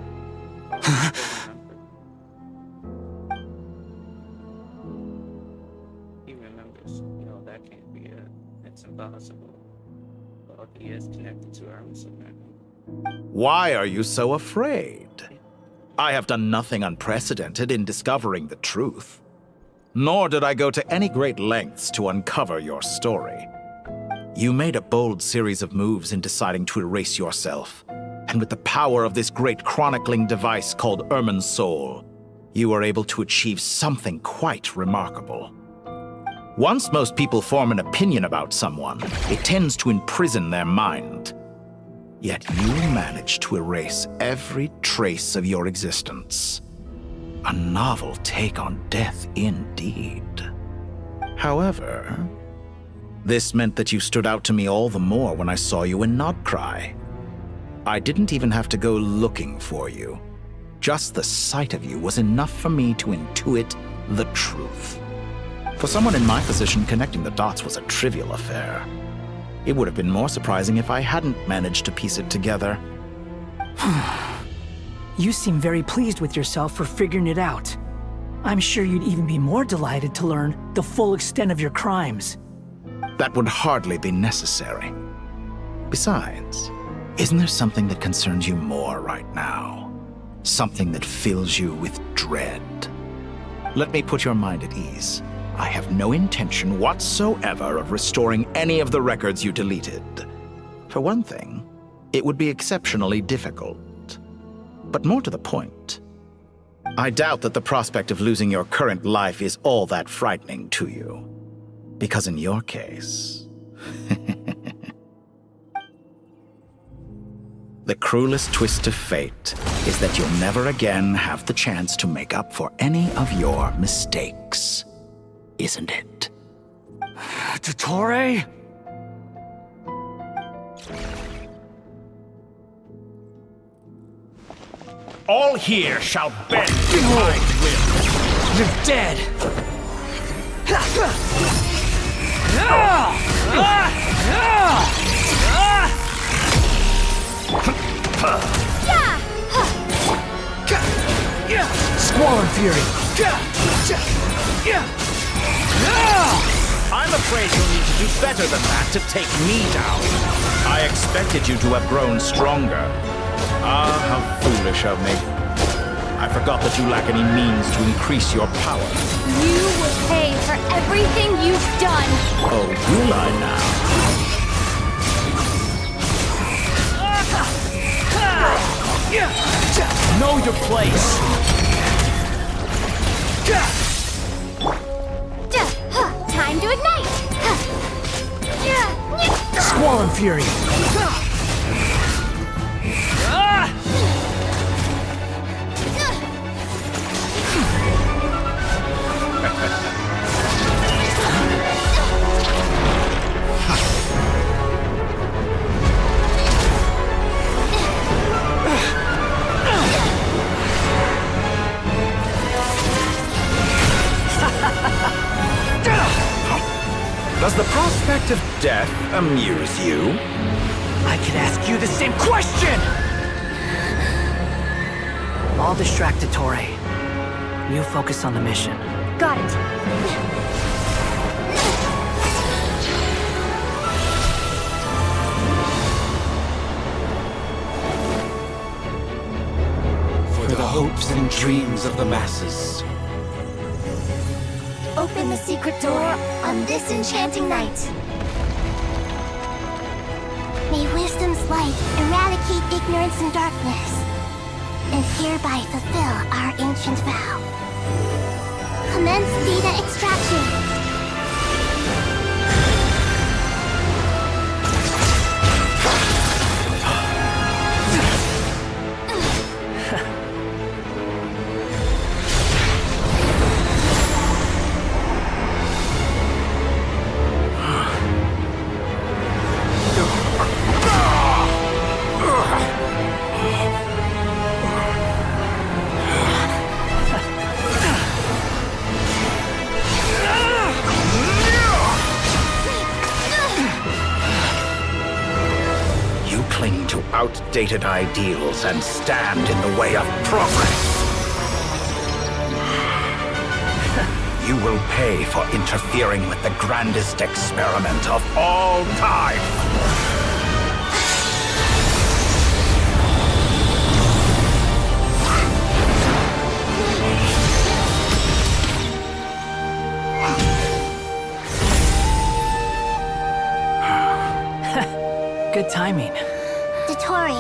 He remembers, that can't be it. It's impossible. But he is connected to our Sumeru. Why are you so afraid? I have done nothing unprecedented in discovering the truth. Nor did I go to any great lengths to uncover your story. You made a bold series of moves in deciding to erase yourself. And with the power of this great chronicling device called Irmin's Soul, you were able to achieve something quite remarkable. Once most people form an opinion about someone, it tends to imprison their mind. Yet you managed to erase every trace of your existence. A novel take on death indeed. However, this meant that you stood out to me all the more when I saw you in Nodcry. I didn't even have to go looking for you. Just the sight of you was enough for me to intuit the truth. For someone in my position, connecting the dots was a trivial affair. It would have been more surprising if I hadn't managed to piece it together. You seem very pleased with yourself for figuring it out. I'm sure you'd even be more delighted to learn the full extent of your crimes. That would hardly be necessary. Besides, isn't there something that concerns you more right now? Something that fills you with dread? Let me put your mind at ease. I have no intention whatsoever of restoring any of the records you deleted. For one thing, it would be exceptionally difficult. But more to the point, I doubt that the prospect of losing your current life is all that frightening to you. Because in your case, the cruelest twist of fate is that you'll never again have the chance to make up for any of your mistakes. Isn't it? Dottore? All here shall bend to my will. You're dead! Squall and Fury! I'm afraid you'll need to do better than that to take me down. I expected you to have grown stronger. Ah, how foolish of me. I forgot that you lack any means to increase your power. You will pay for everything you've done. Oh, will I now? Know your place. Time to ignite. Squall and Fury! Does the prospect of death amuse you? I could ask you the same question! I'll distract Dottore. You focus on the mission. Got it. For the hopes and dreams of the masses. Open the secret door on this enchanting night. May wisdom's light eradicate ignorance and darkness, and hereby fulfill our ancient vow. Commence data extraction. Outdated ideals and stand in the way of progress. You will pay for interfering with the grandest experiment of all time. Good timing. Dottore,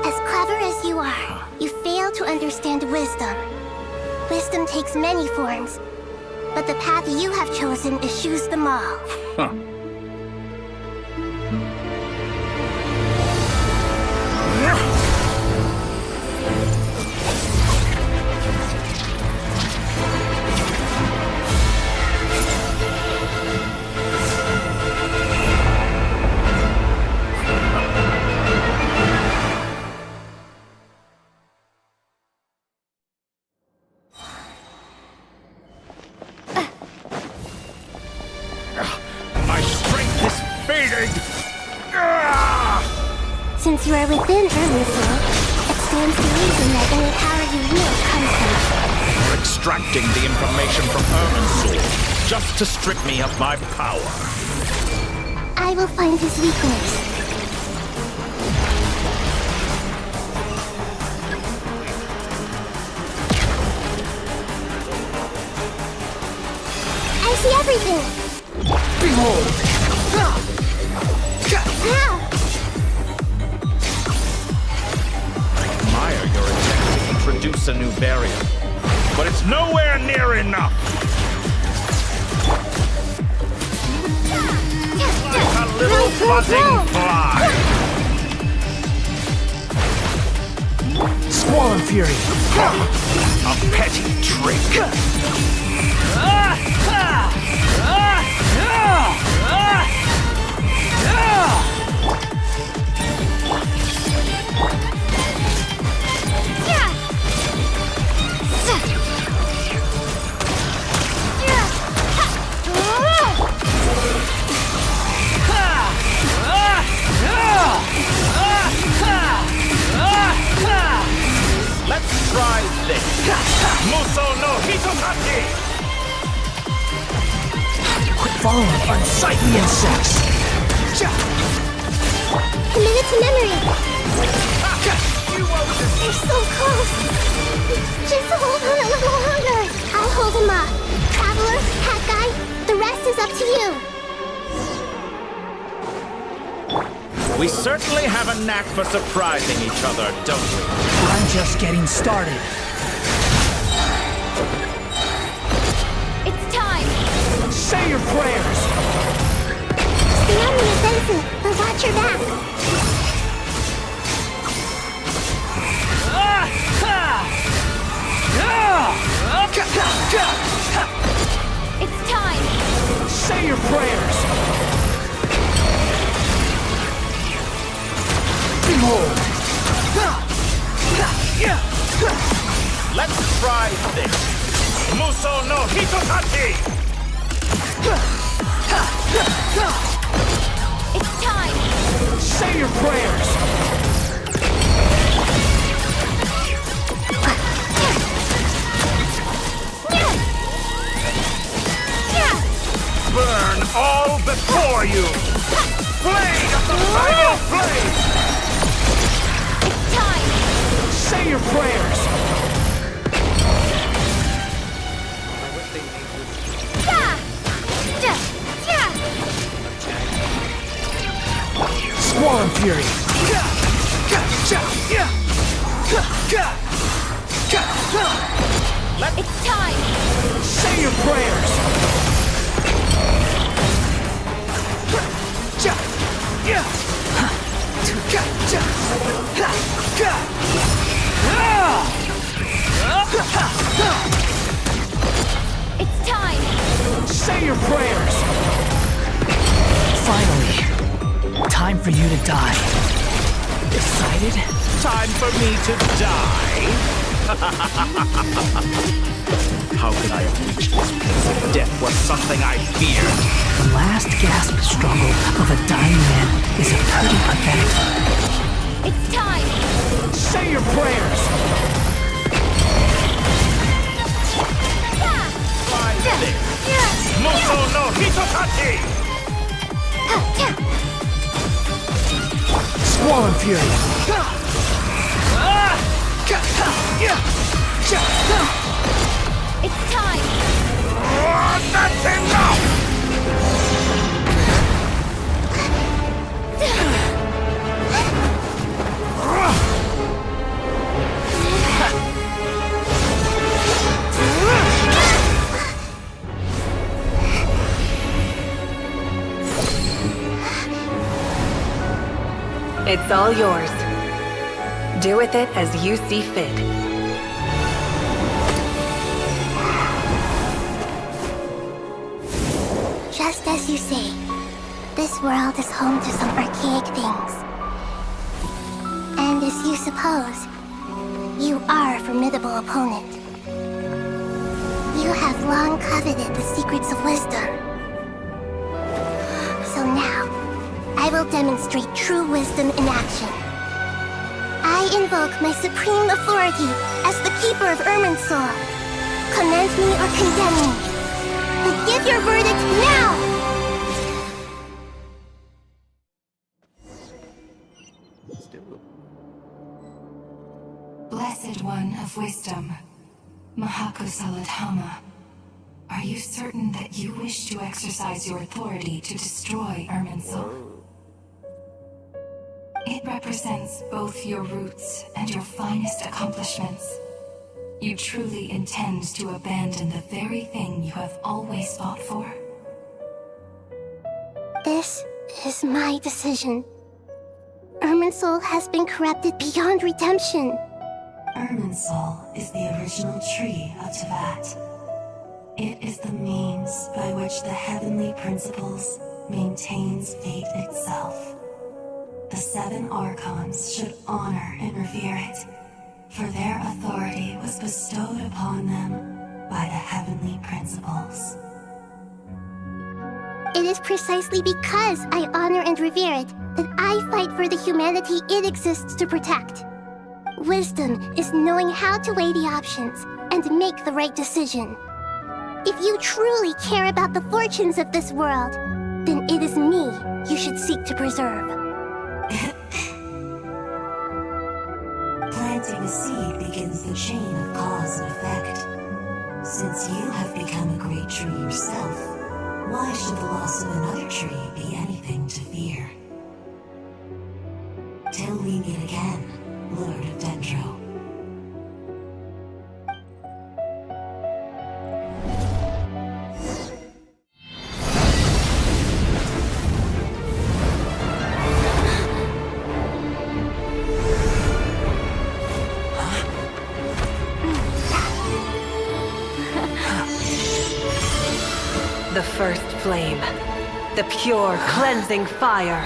as clever as you are, you fail to understand wisdom. Wisdom takes many forms, but the path you have chosen eschews them all. Huh. Since you are within Irminsul, it stands to reason that any power you wield comes from it. You're extracting the information from Irminsul just to strip me of my power. I will find his weakness. I see everything! Behold! I admire your attempt to introduce a new barrier, but it's nowhere near enough! Like a little buzzing fly! Squall and Fury! A petty trick! Let's try this! Muso no Hitokaki! Quit following unsightly insects! Commit it to memory! You're so close! Just hold on a little longer! I'll hold him up. Traveler, Hat Guy, the rest is up to you! We certainly have a knack for surprising each other, don't we? I'm just getting started. It's time! Say your prayers! Stay on the offensive, but watch your back! It's time! Say your prayers! Behold! Let's try this! Muso no Hitokaki! It's time! Say your prayers! Burn all before you! Blade of the final flame! It's time! Say your prayers! Squall and Fury! It's time! Say your prayers! It's time! Say your prayers! Finally, time for you to die. Excited? Time for me to die? How could I have reached this place if death was something I feared? The last gasp struggle of a dying man is a pretty pathetic. It's time! Say your prayers! Try this! Muso no Hitokaki! Squall and Fury! It's time! That's enough! It's all yours. Do with it as you see fit. Just as you say, this world is home to some archaic things. And as you suppose, you are a formidable opponent. You have long coveted the secrets of wisdom. So now, I will demonstrate true wisdom in action. I invoke my supreme authority as the keeper of Irminsul. Commend me or condemn me. But give your verdict now! Blessed One of Wisdom, Mahakosaladhama, are you certain that you wish to exercise your authority to destroy Irminsul? It represents both your roots and your finest accomplishments. You truly intend to abandon the very thing you have always fought for? This is my decision. Irminsul has been corrupted beyond redemption. Irminsul is the original tree of Tevat. It is the means by which the heavenly principles maintains fate itself. The 7 Archons should honor and revere it, for their authority was bestowed upon them by the heavenly principles. It is precisely because I honor and revere it that I fight for the humanity it exists to protect. Wisdom is knowing how to weigh the options and make the right decision. If you truly care about the fortunes of this world, then it is me you should seek to preserve. Planting a seed begins the chain of cause and effect. Since you have become a great tree yourself, why should the loss of another tree be anything to fear? Till we meet again, Lord of Dendro. The first flame. The pure, cleansing fire.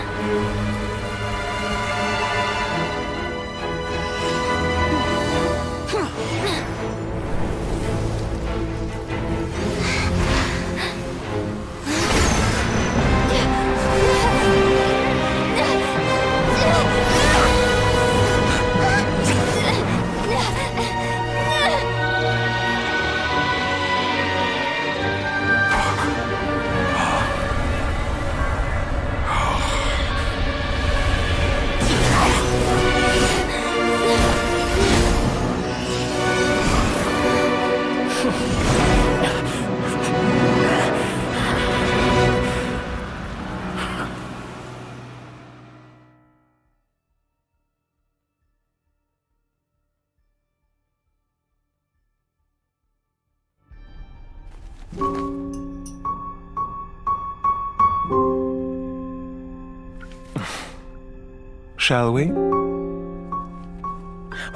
Shall we?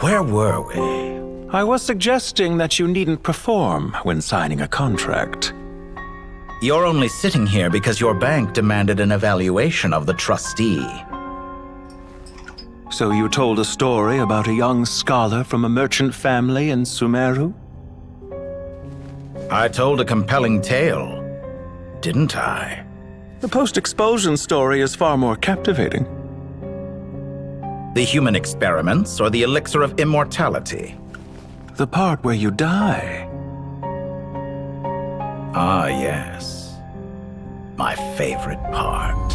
Where were we? I was suggesting that you needn't perform when signing a contract. You're only sitting here because your bank demanded an evaluation of the trustee. So you told a story about a young scholar from a merchant family in Sumeru? I told a compelling tale, didn't I? The post-expulsion story is far more captivating. The human experiments or the elixir of immortality? The part where you die. Ah, yes. My favorite part.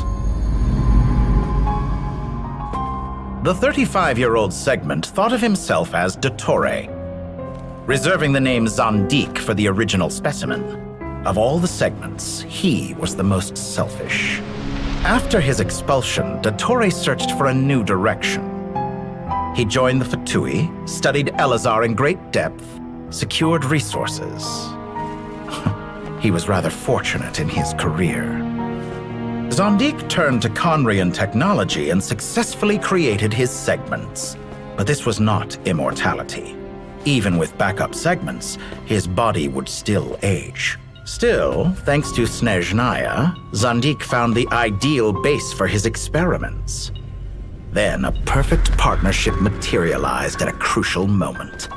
The 35-year-old Segment thought of himself as Dottore, reserving the name Zandik for the original specimen. Of all the Segments, he was the most selfish. After his expulsion, Dottore searched for a new direction. He joined the Fatui, studied Elazar in great depth, secured resources. He was rather fortunate in his career. Zandik turned to Conrian technology and successfully created his segments. But this was not immortality. Even with backup segments, his body would still age. Still, thanks to Snezhnaya, Zandik found the ideal base for his experiments. Then a perfect partnership materialized at a crucial moment.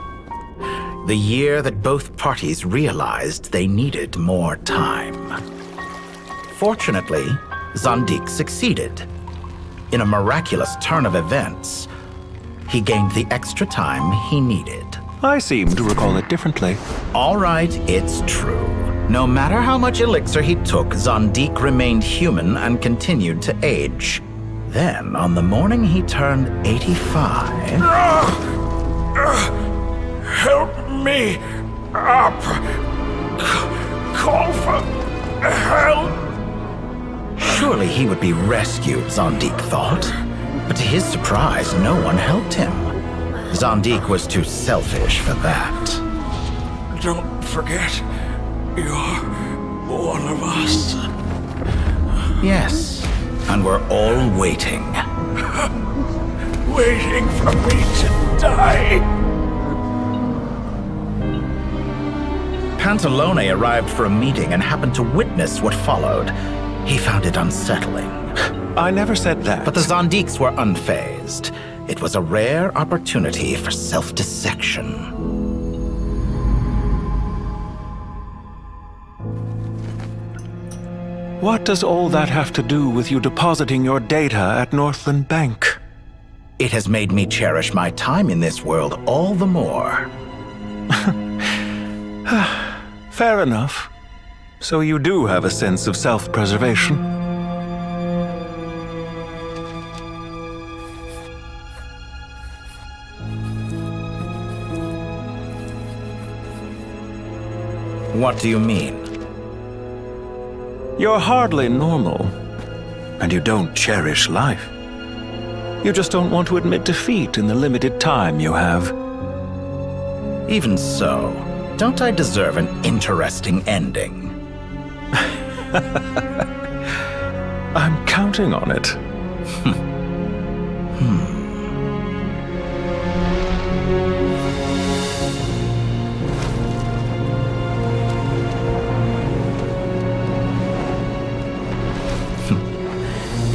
The year that both parties realized they needed more time. Fortunately, Zandik succeeded. In a miraculous turn of events, he gained the extra time he needed. I seem to recall it differently. All right, it's true. No matter how much elixir he took, Zondique remained human and continued to age. Then, on the morning he turned 85... Help me up! Call for help! Surely he would be rescued, Zondique thought. But to his surprise, no one helped him. Zondique was too selfish for that. Don't forget, you're one of us. Yes, and we're all waiting. Waiting for me to die. Pantalone arrived for a meeting and happened to witness what followed. He found it unsettling. I never said that. But the Zondiques were unfazed. It was a rare opportunity for self-dissection. What does all that have to do with you depositing your data at Northland Bank? It has made me cherish my time in this world all the more. Fair enough. So you do have a sense of self-preservation. What do you mean? You're hardly normal, and you don't cherish life. You just don't want to admit defeat in the limited time you have. Even so, don't I deserve an interesting ending? I'm counting on it.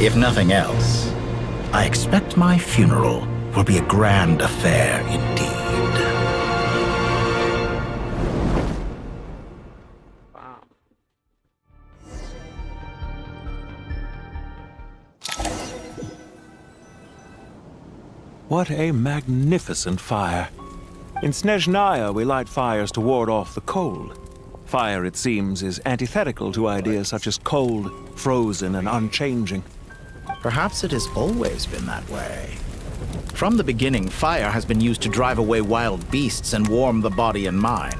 If nothing else, I expect my funeral will be a grand affair indeed. What a magnificent fire. In Snezhnaya, we light fires to ward off the cold. Fire, it seems, is antithetical to ideas such as cold, frozen, and unchanging. Perhaps it has always been that way. From the beginning, fire has been used to drive away wild beasts and warm the body and mind.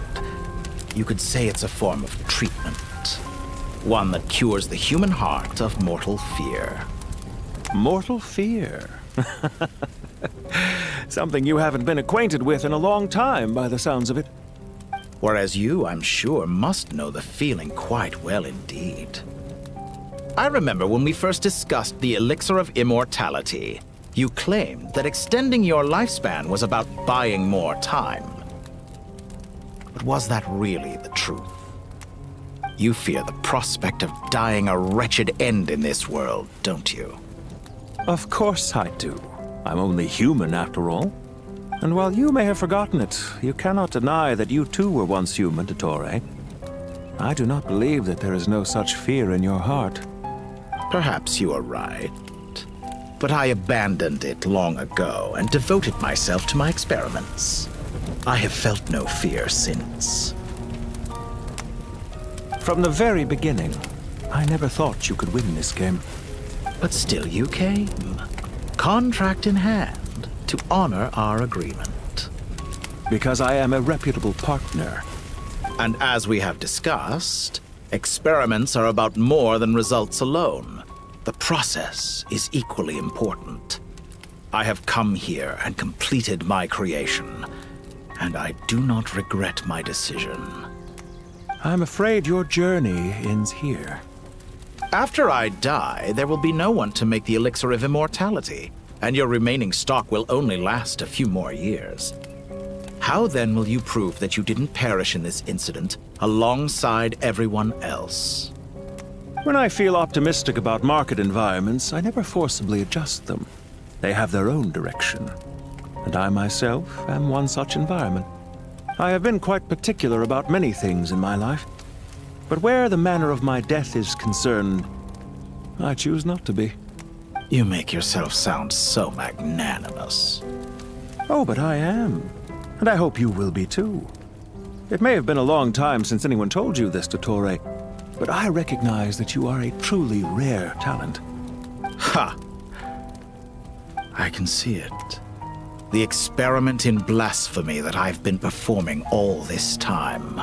You could say it's a form of treatment. One that cures the human heart of mortal fear. Mortal fear? Something you haven't been acquainted with in a long time, by the sounds of it. Whereas you, I'm sure, must know the feeling quite well indeed. I remember when we first discussed the elixir of immortality. You claimed that extending your lifespan was about buying more time. But was that really the truth? You fear the prospect of dying a wretched end in this world, don't you? Of course I do. I'm only human, after all. And while you may have forgotten it, you cannot deny that you too were once human, Dottore. I do not believe that there is no such fear in your heart. Perhaps you are right. But I abandoned it long ago and devoted myself to my experiments. I have felt no fear since. From the very beginning, I never thought you could win this game. But still you came. Contract in hand, to honor our agreement. Because I am a reputable partner. And as we have discussed, experiments are about more than results alone. The process is equally important. I have come here and completed my creation, and I do not regret my decision. I'm afraid your journey ends here. After I die, there will be no one to make the elixir of immortality, and your remaining stock will only last a few more years. How then will you prove that you didn't perish in this incident alongside everyone else? When I feel optimistic about market environments, I never forcibly adjust them. They have their own direction. And I myself am one such environment. I have been quite particular about many things in my life. But where the manner of my death is concerned, I choose not to be. You make yourself sound so magnanimous. Oh, but I am. And I hope you will be too. It may have been a long time since anyone told you this, Dottore, but I recognize that you are a truly rare talent. Ha! I can see it. The experiment in blasphemy that I've been performing all this time.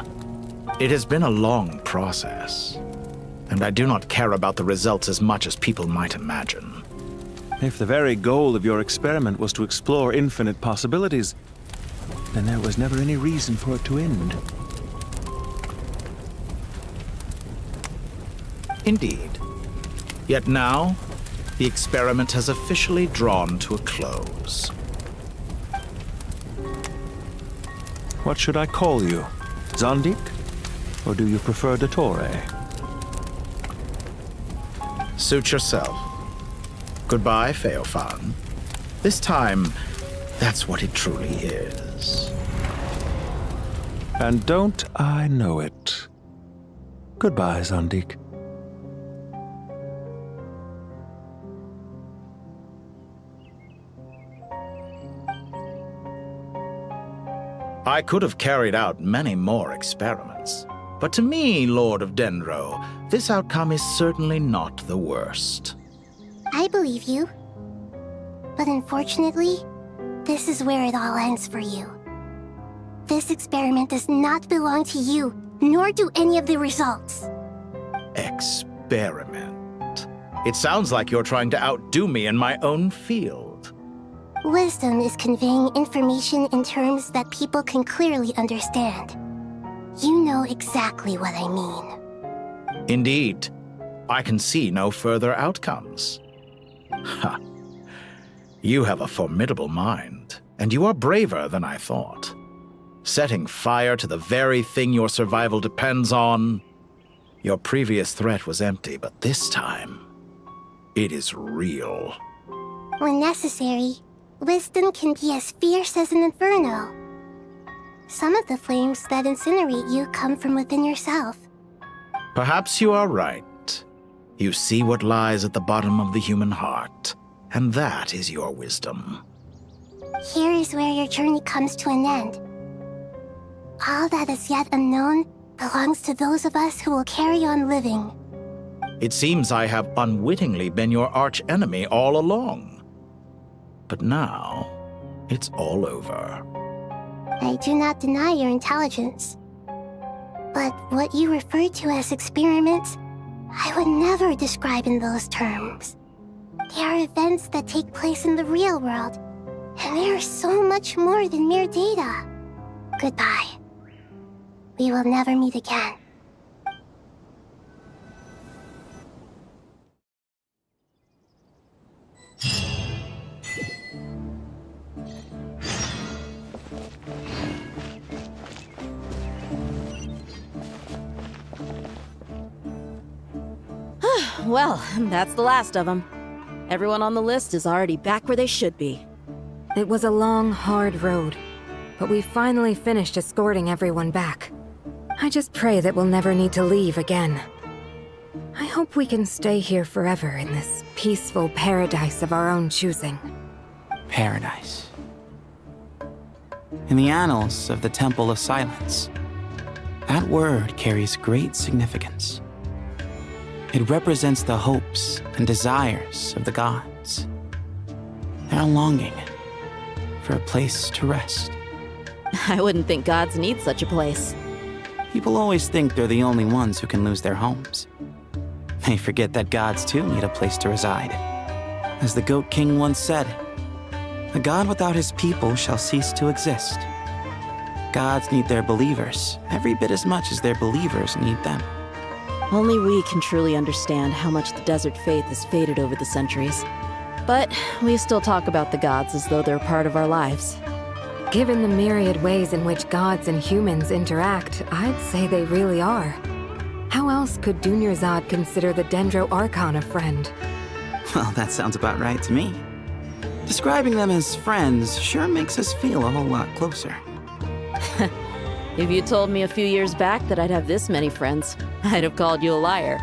It has been a long process, and I do not care about the results as much as people might imagine. If the very goal of your experiment was to explore infinite possibilities, then there was never any reason for it to end. Indeed. Yet now, the experiment has officially drawn to a close. What should I call you? Zondik? Or do you prefer Dottore? Suit yourself. Goodbye, Feofan. This time, that's what it truly is. And don't I know it? Goodbye, Zondik. I could have carried out many more experiments, but to me, Lord of Dendro, this outcome is certainly not the worst. I believe you. But unfortunately, this is where it all ends for you. This experiment does not belong to you, nor do any of the results. Experiment? It sounds like you're trying to outdo me in my own field. Wisdom is conveying information in terms that people can clearly understand. You know exactly what I mean. Indeed. I can see no further outcomes. Ha. You have a formidable mind, and you are braver than I thought. Setting fire to the very thing your survival depends on. Your previous threat was empty, but this time, it is real. When necessary, wisdom can be as fierce as an inferno. Some of the flames that incinerate you come from within yourself. Perhaps you are right. You see what lies at the bottom of the human heart, and that is your wisdom. Here is where your journey comes to an end. All that is yet unknown belongs to those of us who will carry on living. It seems I have unwittingly been your arch-enemy all along. But now, it's all over. I do not deny your intelligence. But what you refer to as experiments, I would never describe in those terms. They are events that take place in the real world, and they are so much more than mere data. Goodbye. We will never meet again. Well, that's the last of them. Everyone on the list is already back where they should be. It was a long, hard road, but we finally finished escorting everyone back. I just pray that we'll never need to leave again. I hope we can stay here forever in this peaceful paradise of our own choosing. Paradise. In the annals of the Temple of Silence, that word carries great significance. It represents the hopes and desires of the gods. Their longing for a place to rest. I wouldn't think gods need such a place. People always think they're the only ones who can lose their homes. They forget that gods too need a place to reside. As the Goat King once said, "A god without his people shall cease to exist." Gods need their believers every bit as much as their believers need them. Only we can truly understand how much the desert faith has faded over the centuries. But we still talk about the gods as though they're part of our lives. Given the myriad ways in which gods and humans interact, I'd say they really are. How else could Dunyarzad consider the Dendro Archon a friend? Well, that sounds about right to me. Describing them as friends sure makes us feel a whole lot closer. If you told me a few years back that I'd have this many friends, I'd have called you a liar.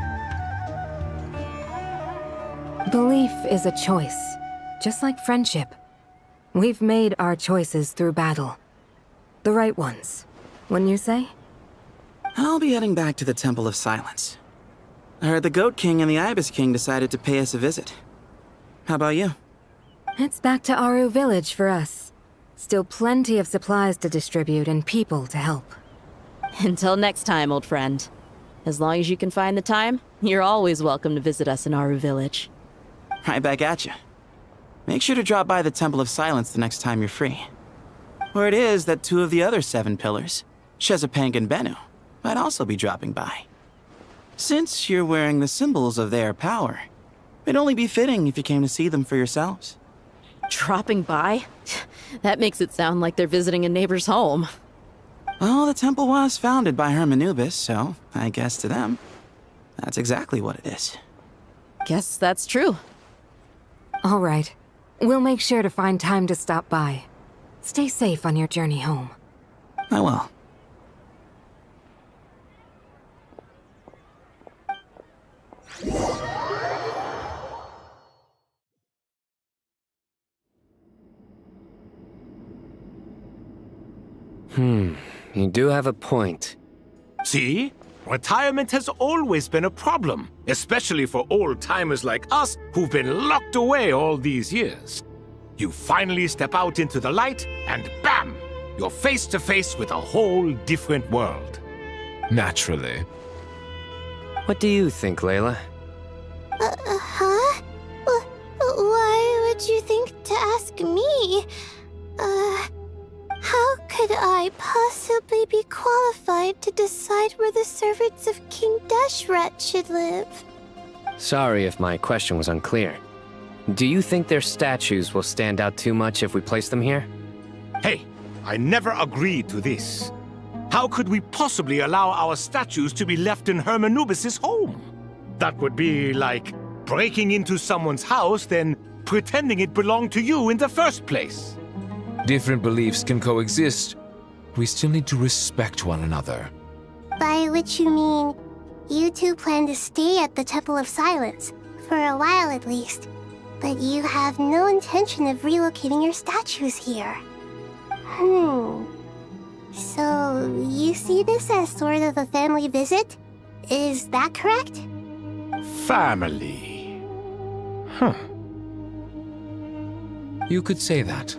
Belief is a choice, just like friendship. We've made our choices through battle. The right ones, wouldn't you say? I'll be heading back to the Temple of Silence. I heard the Goat King and the Ibis King decided to pay us a visit. How about you? It's back to Aru Village for us. Still plenty of supplies to distribute and people to help. Until next time, old friend. As long as you can find the time, you're always welcome to visit us in Aru Village. Right back at you. Make sure to drop by the Temple of Silence the next time you're free. Word is that 2 of the other 7 pillars, Shezapang and Bennu, might also be dropping by. Since you're wearing the symbols of their power, it'd only be fitting if you came to see them for yourselves. Dropping by? That makes it sound like they're visiting a neighbor's home. Well, the temple was founded by Hermanubis, so I guess to them, that's exactly what it is. Guess that's true. All right. We'll make sure to find time to stop by. Stay safe on your journey home. I will. You do have a point. See? Retirement has always been a problem, especially for old-timers like us who've been locked away all these years. You finally step out into the light, and bam! You're face to face with a whole different world. Naturally. What do you think, Layla? Huh? Why would you think to ask me? How could I possibly be qualified to decide where the servants of King Deshret should live? Sorry if my question was unclear. Do you think their statues will stand out too much if we place them here? Hey, I never agreed to this. How could we possibly allow our statues to be left in Hermanubis' home? That would be like breaking into someone's house, then pretending it belonged to you in the first place. Different beliefs can coexist. We still need to respect one another. By which you mean, you two plan to stay at the Temple of Silence, for a while at least, but you have no intention of relocating your statues here. So, you see this as sort of a family visit? Is that correct? Family. Huh. You could say that.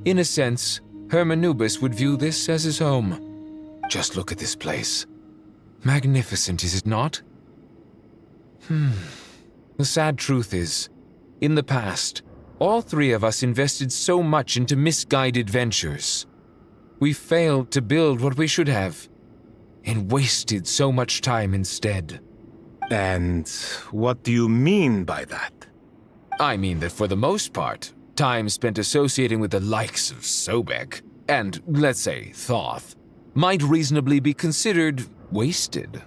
In a sense, Hermanubis would view this as his home. Just look at this place. Magnificent, is it not? The sad truth is, in the past, all 3 of us invested so much into misguided ventures. We failed to build what we should have, and wasted so much time instead. And what do you mean by that? I mean that for the most part, time spent associating with the likes of Sobek, and, let's say, Thoth, might reasonably be considered wasted.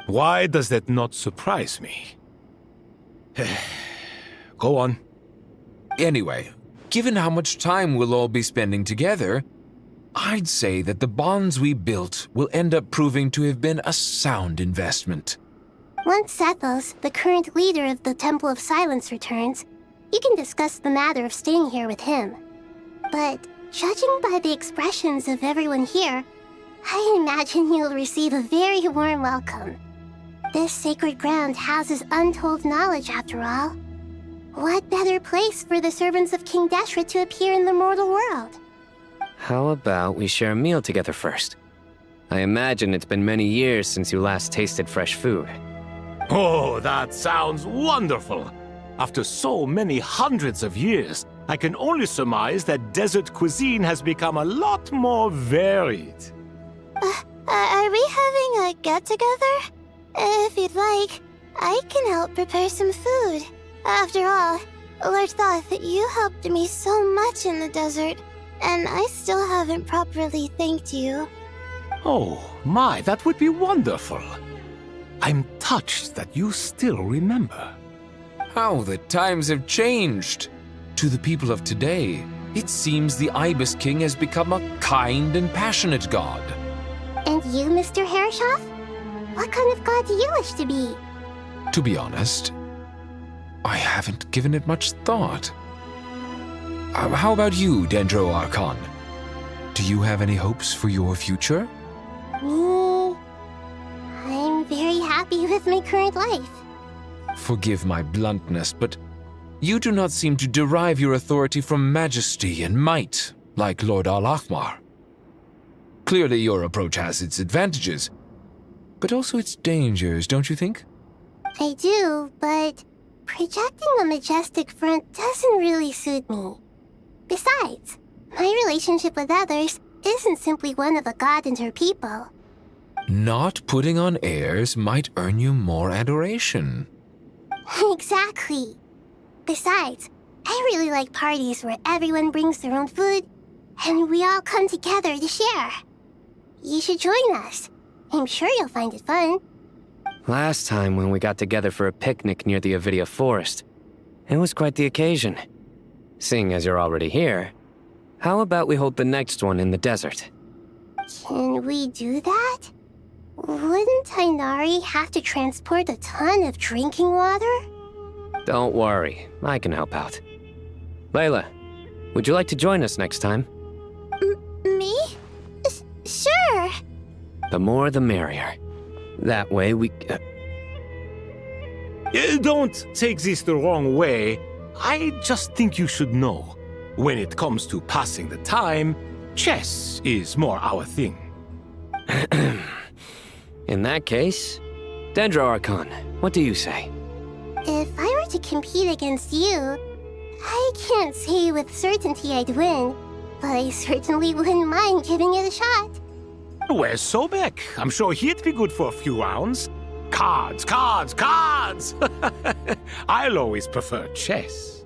Why does that not surprise me? Go on. Anyway, given how much time we'll all be spending together, I'd say that the bonds we built will end up proving to have been a sound investment. Once Sethos, the current leader of the Temple of Silence, returns, you can discuss the matter of staying here with him. But judging by the expressions of everyone here, I imagine you'll receive a very warm welcome. This sacred ground houses untold knowledge, after all. What better place for the servants of King Deshret to appear in the mortal world? How about we share a meal together first? I imagine it's been many years since you last tasted fresh food. Oh, that sounds wonderful! After so many hundreds of years, I can only surmise that desert cuisine has become a lot more varied. Are we having a get-together? If you'd like, I can help prepare some food. After all, Lord Thoth, you helped me so much in the desert, and I still haven't properly thanked you. Oh, my, that would be wonderful. I'm touched that you still remember. How the times have changed! To the people of today, it seems the Ibis King has become a kind and passionate god. And you, Mr. Herreshoff? What kind of god do you wish to be? To be honest, I haven't given it much thought. How about you, Dendro Archon? Do you have any hopes for your future? Me? I'm very happy with my current life. Forgive my bluntness, but you do not seem to derive your authority from majesty and might, like Lord Al-Ahmar. Clearly your approach has its advantages, but also its dangers, don't you think? I do, but projecting a majestic front doesn't really suit me. Besides, my relationship with others isn't simply one of a god and her people. Not putting on airs might earn you more adoration. Exactly. Besides, I really like parties where everyone brings their own food and we all come together to share. You should join us. I'm sure you'll find it fun. Last time when we got together for a picnic near the Avidia Forest, it was quite the occasion. Seeing as you're already here, how about we hold the next one in the desert? Can we do that? Wouldn't Tainari have to transport a ton of drinking water? Don't worry, I can help out. Layla, would you like to join us next time? Me? Sure. The more the merrier. That way we... Don't take this the wrong way. I just think you should know. When it comes to passing the time, chess is more our thing. In that case, Dendro Archon, what do you say? If I were to compete against you, I can't say with certainty I'd win, but I certainly wouldn't mind giving it a shot. Where's Sobek? I'm sure he'd be good for a few rounds. Cards, cards, cards! I'll always prefer chess.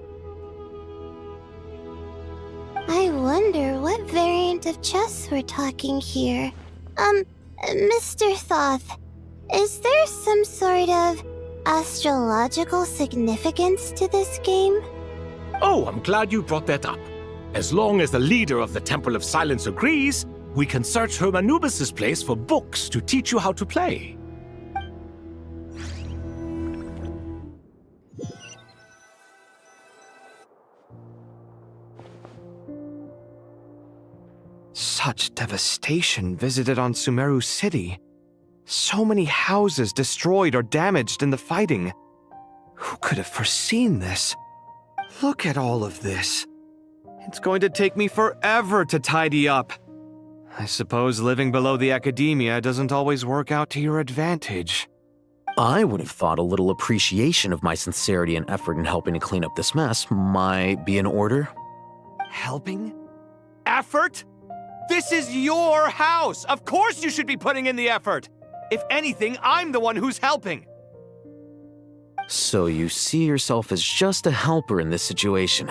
I wonder what variant of chess we're talking here. Mr. Thoth, is there some sort of astrological significance to this game? Oh, I'm glad you brought that up. As long as the leader of the Temple of Silence agrees, we can search Herm Anubis' place for books to teach you how to play. Such devastation visited on Sumeru City. So many houses destroyed or damaged in the fighting. Who could have foreseen this? Look at all of this. It's going to take me forever to tidy up. I suppose living below the academia doesn't always work out to your advantage. I would have thought a little appreciation of my sincerity and effort in helping to clean up this mess might be in order. Helping? Effort? This is your house! Of course you should be putting in the effort! If anything, I'm the one who's helping! So you see yourself as just a helper in this situation.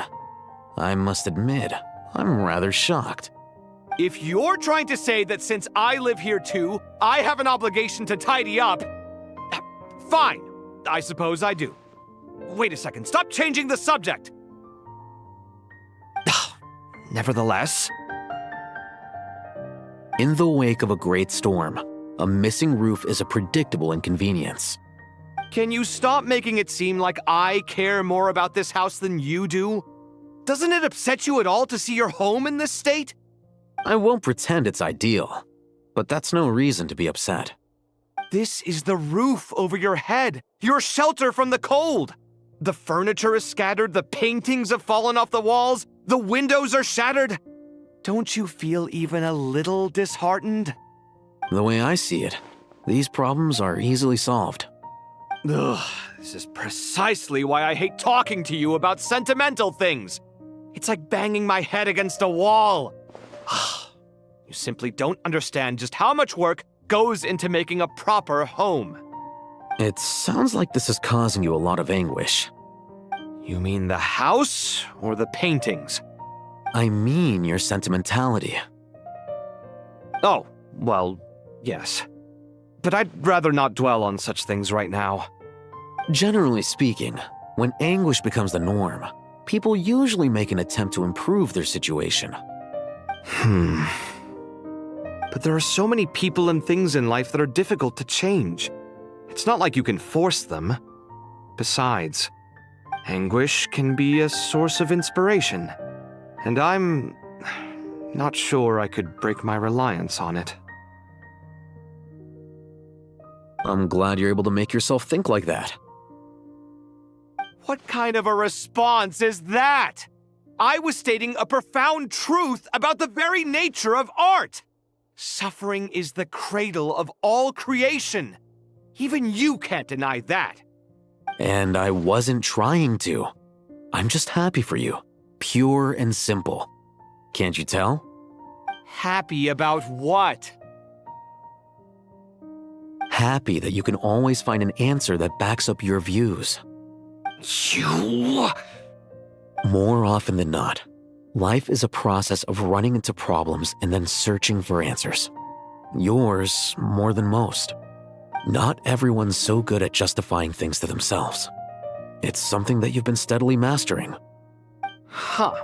I must admit, I'm rather shocked. If you're trying to say that since I live here too, I have an obligation to tidy up, fine, I suppose I do. Wait a second, stop changing the subject! Nevertheless... In the wake of a great storm, a missing roof is a predictable inconvenience. Can you stop making it seem like I care more about this house than you do? Doesn't it upset you at all to see your home in this state? I won't pretend it's ideal, but that's no reason to be upset. This is the roof over your head, your shelter from the cold. The furniture is scattered, the paintings have fallen off the walls, the windows are shattered. Don't you feel even a little disheartened? The way I see it, these problems are easily solved. Ugh, this is precisely why I hate talking to you about sentimental things. It's like banging my head against a wall. You simply don't understand just how much work goes into making a proper home. It sounds like this is causing you a lot of anguish. You mean the house or the paintings? I mean your sentimentality. Oh, well, yes. But I'd rather not dwell on such things right now. Generally speaking, when anguish becomes the norm, people usually make an attempt to improve their situation. But there are so many people and things in life that are difficult to change. It's not like you can force them. Besides, anguish can be a source of inspiration. and I'm not sure I could break my reliance on it. I'm glad you're able to make yourself think like that. What kind of a response is that? I was stating a profound truth about the very nature of art. Suffering is the cradle of all creation. Even you can't deny that. And I wasn't trying to. I'm just happy for you. Pure and simple. Can't you tell? Happy about what? Happy that you can always find an answer that backs up your views. You... More often than not, life is a process of running into problems and then searching for answers. Yours more than most. Not everyone's so good at justifying things to themselves. It's something that you've been steadily mastering. Huh.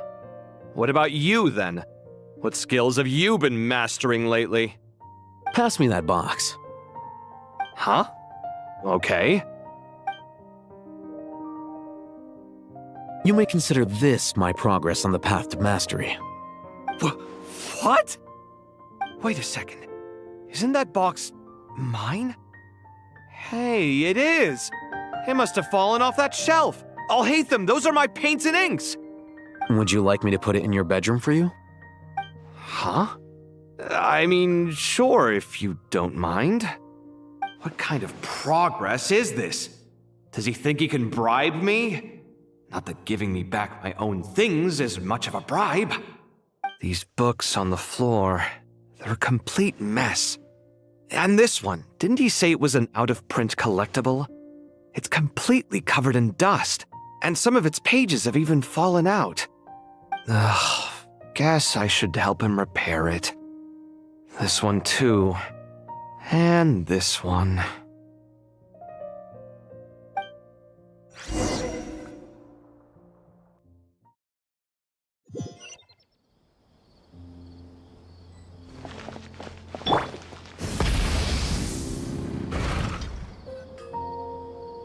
What about you, then? What skills have you been mastering lately? Pass me that box. Huh? Okay. You may consider this my progress on the path to mastery. What? Wait a second. Isn't that box mine? Hey, it is! It must have fallen off that shelf. I'll hate them. Those are my paints and inks. Would you like me to put it in your bedroom for you? Huh? I mean, sure, if you don't mind. What kind of progress is this? Does he think he can bribe me? Not that giving me back my own things is much of a bribe. These books on the floor, they're a complete mess. And this one, didn't he say it was an out-of-print collectible? It's completely covered in dust, and some of its pages have even fallen out. Ugh, guess I should help him repair it. This one too. And this one.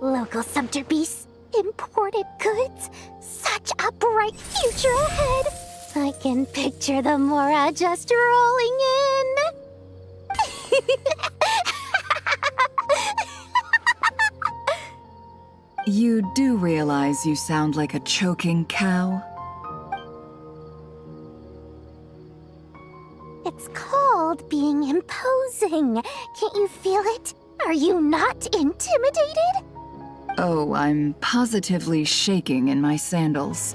Local sumpter beasts, imported goods, such a bright future ahead. I can picture the Mora just rolling in. You do realize you sound like a choking cow? It's called being imposing. Can't you feel it? Are you not intimidated? Oh, I'm positively shaking in my sandals.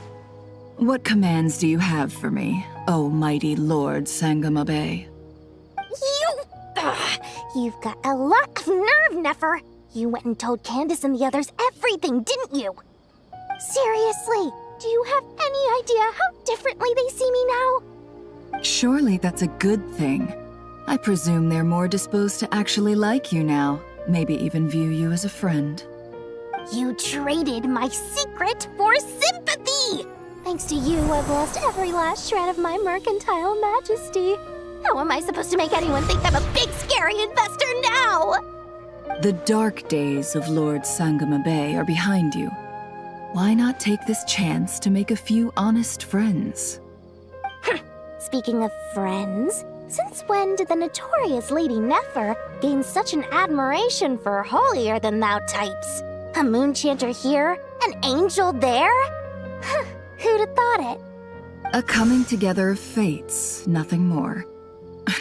What commands do you have for me, oh mighty Lord Sangamabe? You've got a lot of nerve, Nefer. You went and told Candace and the others everything, didn't you? Seriously, do you have any idea how differently they see me now? Surely that's a good thing. I presume they're more disposed to actually like you now, maybe even view you as a friend. You traded my secret for sympathy! Thanks to you, I've lost every last shred of my mercantile majesty. How am I supposed to make anyone think I'm a big, scary investor now? The dark days of Lord Sangamabe are behind you. Why not take this chance to make a few honest friends? Speaking of friends, since when did the notorious Lady Nefer gain such an admiration for holier-than-thou types? A moonchanter here? An angel there? Who'd have thought it? A coming together of fates, nothing more.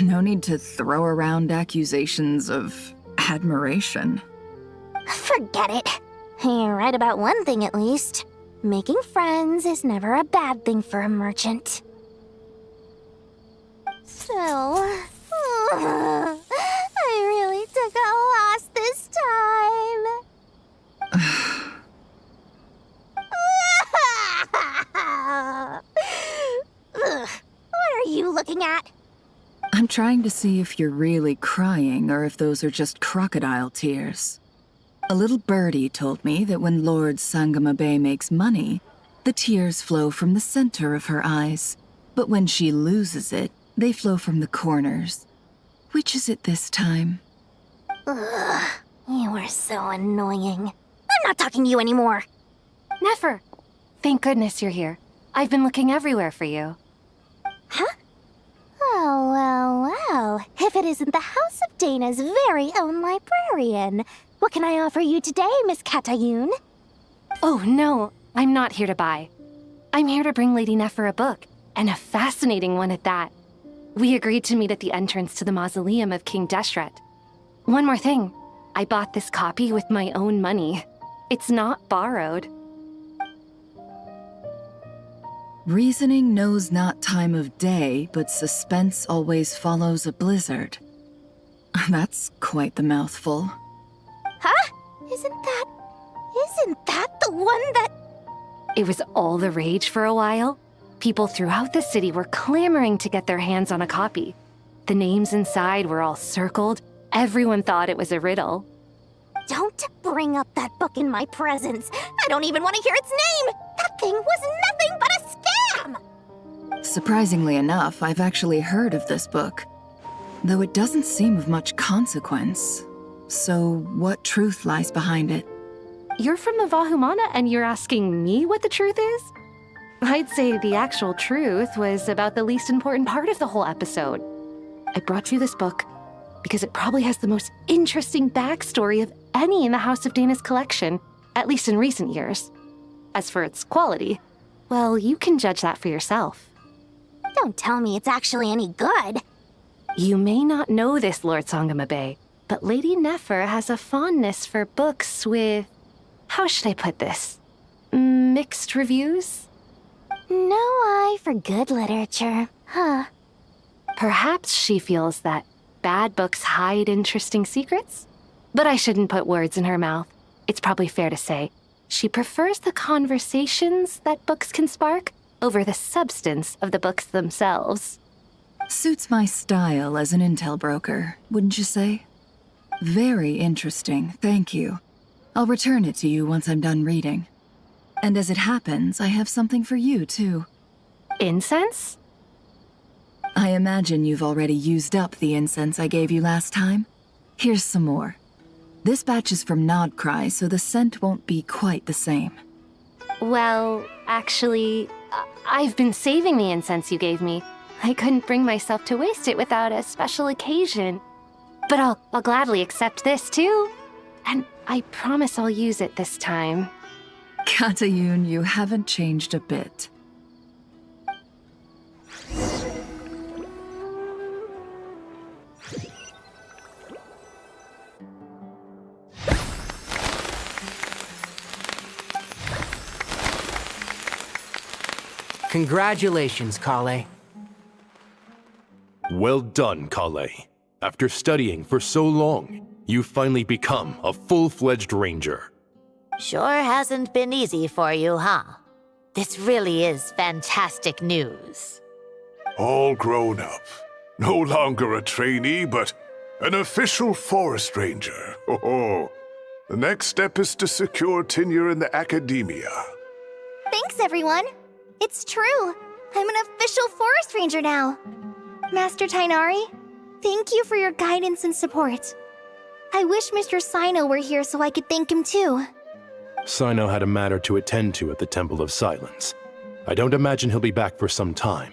No need to throw around accusations of admiration. Forget it. You're right about one thing at least. Making friends is never a bad thing for a merchant. So, I really took a loss this time. What are you looking at? I'm trying to see if you're really crying or if those are just crocodile tears. A little birdie told me that when Lord Sangamabe makes money, the tears flow from the center of her eyes. But when she loses it, they flow from the corners. Which is it this time? Ugh, you are so annoying. I'm not talking to you anymore. Nefer! Thank goodness you're here. I've been looking everywhere for you. Well, if it isn't the House of Dana's very own librarian. What can I offer you today, Miss Katayun? Oh, no, I'm not here to buy. I'm here to bring Lady Nefer a book, and a fascinating one at that. We agreed to meet at the entrance to the mausoleum of King Deshret. One more thing, I bought this copy with my own money. It's not borrowed. Reasoning knows not time of day, but suspense always follows a blizzard. That's quite the mouthful. Huh? Isn't that the one that... It was all the rage for a while. People throughout the city were clamoring to get their hands on a copy. The names inside were all circled. Everyone thought it was a riddle. Don't bring up that book in my presence. I don't even want to hear its name. That thing was nothing but a scam. Surprisingly enough, I've actually heard of this book, though it doesn't seem of much consequence. So, what truth lies behind it? You're from the Vahumana and you're asking me what the truth is? I'd say the actual truth was about the least important part of the whole episode. I brought you this book because it probably has the most interesting backstory of any in the House of Dana's collection, at least in recent years. As for its quality, well, you can judge that for yourself. Don't tell me it's actually any good. You may not know this, Lord Sangamabe, but Lady Nefer has a fondness for books with... how should I put this? Mixed reviews? No eye for good literature, huh? Perhaps she feels that bad books hide interesting secrets? But I shouldn't put words in her mouth. It's probably fair to say she prefers the conversations that books can spark over the substance of the books themselves. Suits my style as an intel broker, wouldn't you say? Very interesting, thank you. I'll return it to you once I'm done reading. And as it happens, I have something for you, too. Incense? I imagine you've already used up the incense I gave you last time. Here's some more. This batch is from Nodcry, so the scent won't be quite the same. Well, actually, I've been saving the incense you gave me. I couldn't bring myself to waste it without a special occasion. But I'll gladly accept this, too. And I promise I'll use it this time. Katayun, you haven't changed a bit. Congratulations, Kale. Well done, Kale. After studying for so long, you've finally become a full-fledged ranger. Sure hasn't been easy for you, huh? This really is fantastic news. All grown up. No longer a trainee, but an official forest ranger. Oh, the next step is to secure tenure in the academia. Thanks, everyone. It's true. I'm an official forest ranger now. Master Tainari, thank you for your guidance and support. I wish Mr. Sino were here so I could thank him too. Sino had a matter to attend to at the Temple of Silence. I don't imagine he'll be back for some time.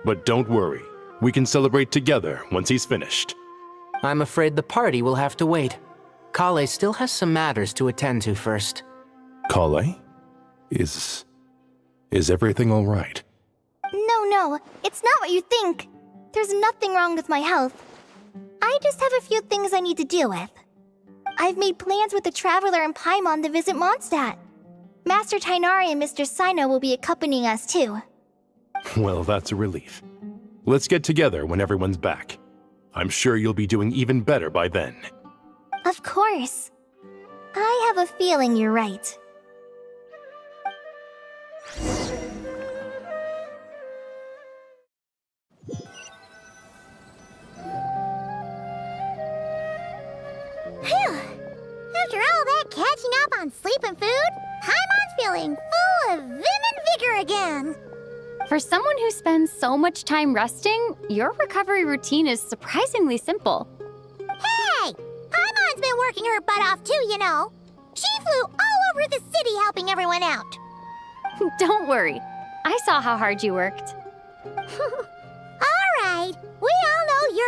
But don't worry, we can celebrate together once he's finished. I'm afraid the party will have to wait. Kale still has some matters to attend to first. Kale? Is everything all right? No, it's not what you think. There's nothing wrong with my health. I just have a few things I need to deal with. I've made plans with the Traveler and Paimon to visit Mondstadt. Master Tainari and Mr. Sino will be accompanying us too. Well, that's a relief. Let's get together when everyone's back. I'm sure you'll be doing even better by then. Of course. I have a feeling you're right. Phew! After all that catching up on sleep and food, Paimon's feeling full of vim and vigor again. For someone who spends so much time resting, your recovery routine is surprisingly simple. Hey! Paimon's been working her butt off too, you know. She flew all over the city helping everyone out. Don't worry. I saw how hard you worked. All right, we all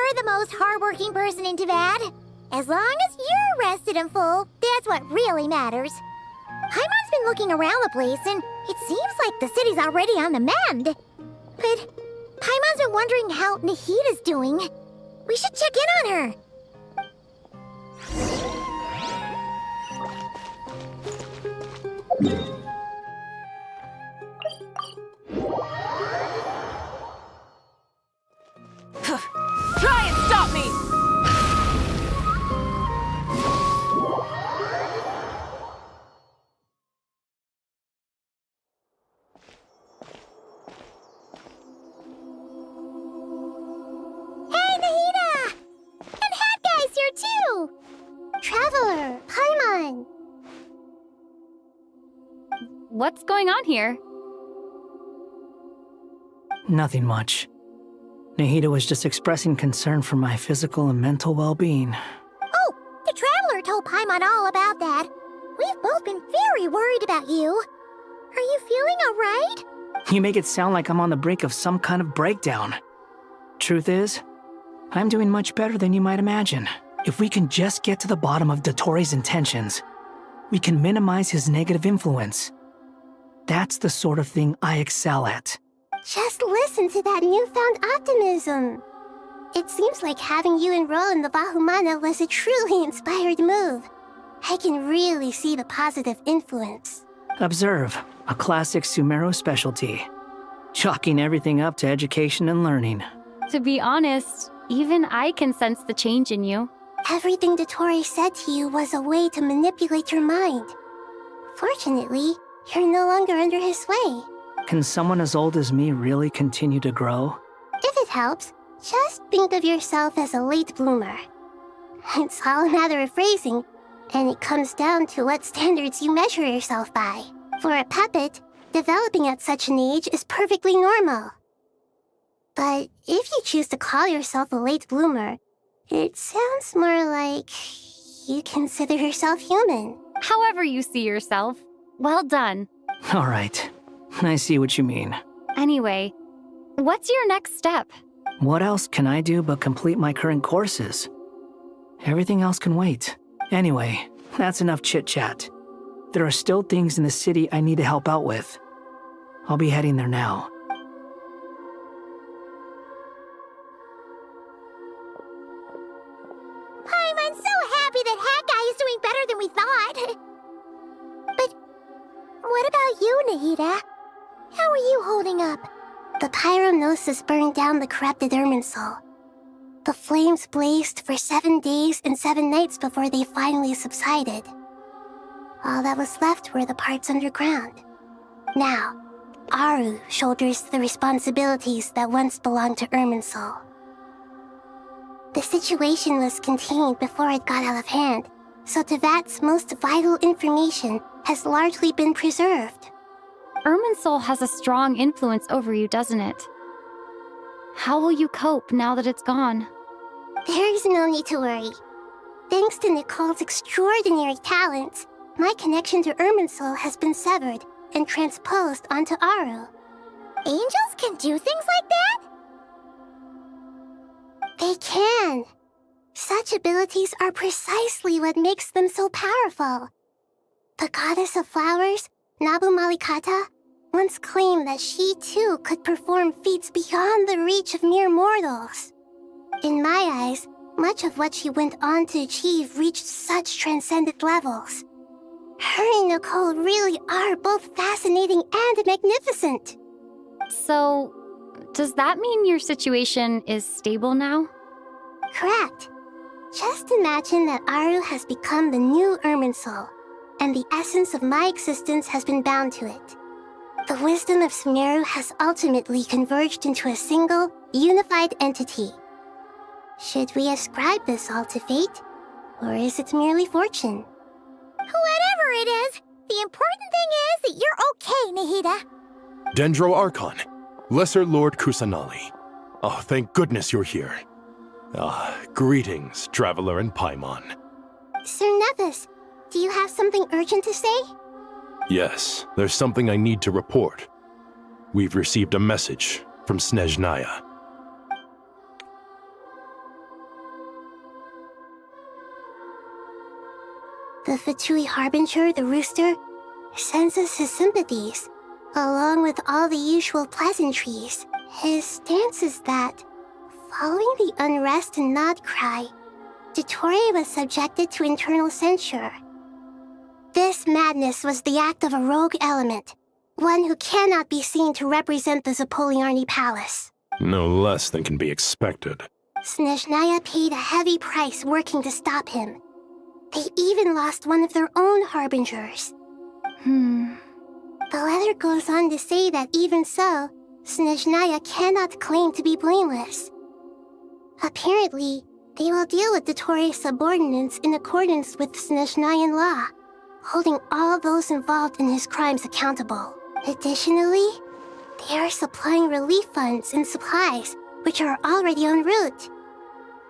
you're the most hardworking person in Tavad. As long as you're rested and full, that's what really matters. Paimon's been looking around the place, and it seems like the city's already on the mend. But Paimon's been wondering how Nahida's doing. We should check in on her. Try and stop me! Hey, Nahida! And Hat Guy's here too! Traveler, Paimon! What's going on here? Nothing much. Nahida was just expressing concern for my physical and mental well-being. Oh, the Traveler told Paimon all about that. We've both been very worried about you. Are you feeling alright? You make it sound like I'm on the brink of some kind of breakdown. Truth is, I'm doing much better than you might imagine. If we can just get to the bottom of Dottoro's intentions, we can minimize his negative influence. That's the sort of thing I excel at. Just listen to that newfound optimism. It seems like having you enroll in the Vahumana was a truly inspired move. I can really see the positive influence. Observe, a classic Sumeru specialty. Chalking everything up to education and learning. To be honest, even I can sense the change in you. Everything Dottori said to you was a way to manipulate your mind. Fortunately, you're no longer under his sway. Can someone as old as me really continue to grow? If it helps, just think of yourself as a late bloomer. It's all a matter of phrasing, and it comes down to what standards you measure yourself by. For a puppet, developing at such an age is perfectly normal. But if you choose to call yourself a late bloomer, it sounds more like you consider yourself human. However you see yourself. Well done. All right. I see what you mean. Anyway, what's your next step? What else can I do but complete my current courses? Everything else can wait. Anyway, that's enough chit-chat. There are still things in the city I need to help out with. I'll be heading there now. I'm so happy that Hat Guy is doing better than we thought. But what about you, Nahida? How are you holding up? The pyronosis burned down the corrupted Irminsul. The flames blazed for 7 days and 7 nights before they finally subsided. All that was left were the parts underground. Now, Aru shoulders the responsibilities that once belonged to Irminsul. The situation was contained before it got out of hand, so Tevat's most vital information has largely been preserved. Irminsul has a strong influence over you, doesn't it? How will you cope now that it's gone? There is no need to worry. Thanks to Nicole's extraordinary talents, my connection to Irminsul has been severed and transposed onto Aru. Angels can do things like that? They can. Such abilities are precisely what makes them so powerful. The goddess of flowers, Nabu Malikata, once claimed that she too could perform feats beyond the reach of mere mortals. In my eyes, much of what she went on to achieve reached such transcendent levels. Her and Nicole really are both fascinating and magnificent. So, does that mean your situation is stable now? Correct. Just imagine that Aru has become the new Irminsul, and the essence of my existence has been bound to it. The wisdom of Sumeru has ultimately converged into a single, unified entity. Should we ascribe this all to fate, or is it merely fortune? Whatever it is, the important thing is that you're okay, Nahida. Dendro Archon, Lesser Lord Kusanali. Oh, thank goodness you're here. Greetings, Traveler and Paimon. Sir Nevis, do you have something urgent to say? Yes, there's something I need to report. We've received a message from Snezhnaya. The Fatui Harbinger, the rooster, sends us his sympathies, along with all the usual pleasantries. His stance is that, following the unrest and Nod Cry, Dottore was subjected to internal censure. This madness was the act of a rogue element, one who cannot be seen to represent the Zapoliarni Palace. No less than can be expected. Snezhnaya paid a heavy price working to stop him. They even lost one of their own harbingers. The letter goes on to say that even so, Snezhnaya cannot claim to be blameless. Apparently, they will deal with Dottore's subordinates in accordance with Snezhnayan law, holding all those involved in his crimes accountable. Additionally, they are supplying relief funds and supplies, which are already en route.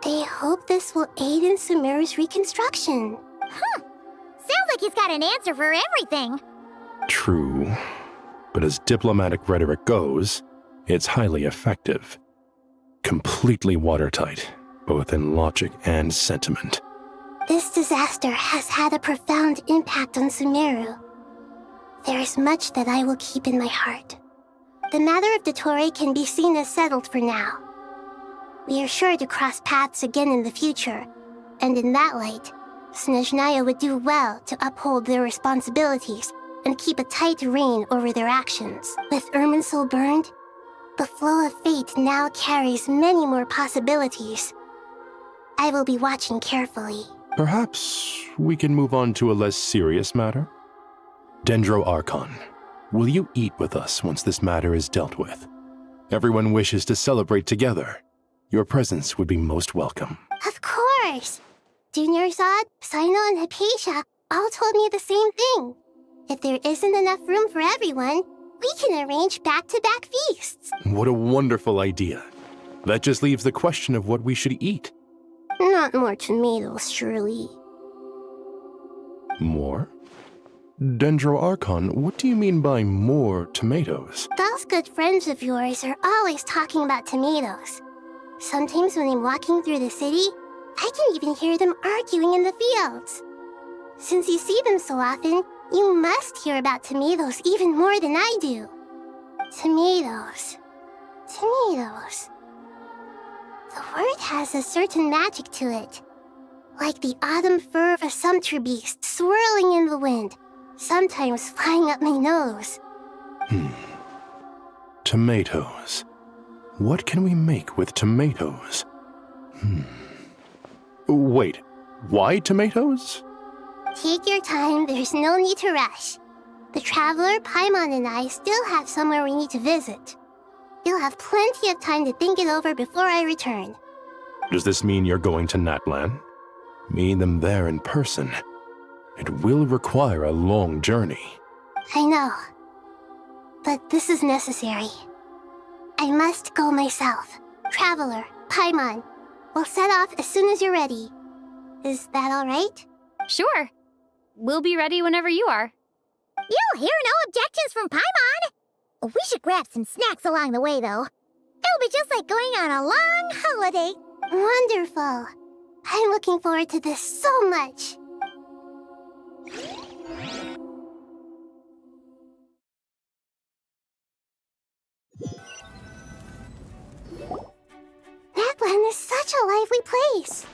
They hope this will aid in Sumeru's reconstruction. Sounds like he's got an answer for everything. True. But as diplomatic rhetoric goes, it's highly effective. Completely watertight, both in logic and sentiment. This disaster has had a profound impact on Sumeru. There is much that I will keep in my heart. The matter of Dottore can be seen as settled for now. We are sure to cross paths again in the future, and in that light, Snezhnaya would do well to uphold their responsibilities and keep a tight rein over their actions. With Irminsul burned, the flow of fate now carries many more possibilities. I will be watching carefully. Perhaps we can move on to a less serious matter? Dendro Archon, will you eat with us once this matter is dealt with? Everyone wishes to celebrate together. Your presence would be most welcome. Of course! Junior Zod, Sino, and Hypatia all told me the same thing. If there isn't enough room for everyone, we can arrange back-to-back feasts. What a wonderful idea. That just leaves the question of what we should eat. Not more tomatoes, surely. More? Dendro Archon, what do you mean by more tomatoes? Those good friends of yours are always talking about tomatoes. Sometimes when I'm walking through the city, I can even hear them arguing in the fields. Since you see them so often, you must hear about tomatoes even more than I do. Tomatoes. Tomatoes. The word has a certain magic to it. Like the autumn fur of a sumpter beast swirling in the wind, sometimes flying up my nose. Tomatoes. What can we make with tomatoes? Wait, why tomatoes? Take your time, there's no need to rush. The Traveler, Paimon, and I still have somewhere we need to visit. You'll have plenty of time to think it over before I return. Does this mean you're going to Natlan? Meeting them there in person. It will require a long journey. I know. But this is necessary. I must go myself. Traveler, Paimon, we'll set off as soon as you're ready. Is that all right? Sure. We'll be ready whenever you are. You'll hear no objections from Paimon. We should grab some snacks along the way, though. It'll be just like going on a long holiday. Wonderful. I'm looking forward to this so much. Natlan is such a lively place.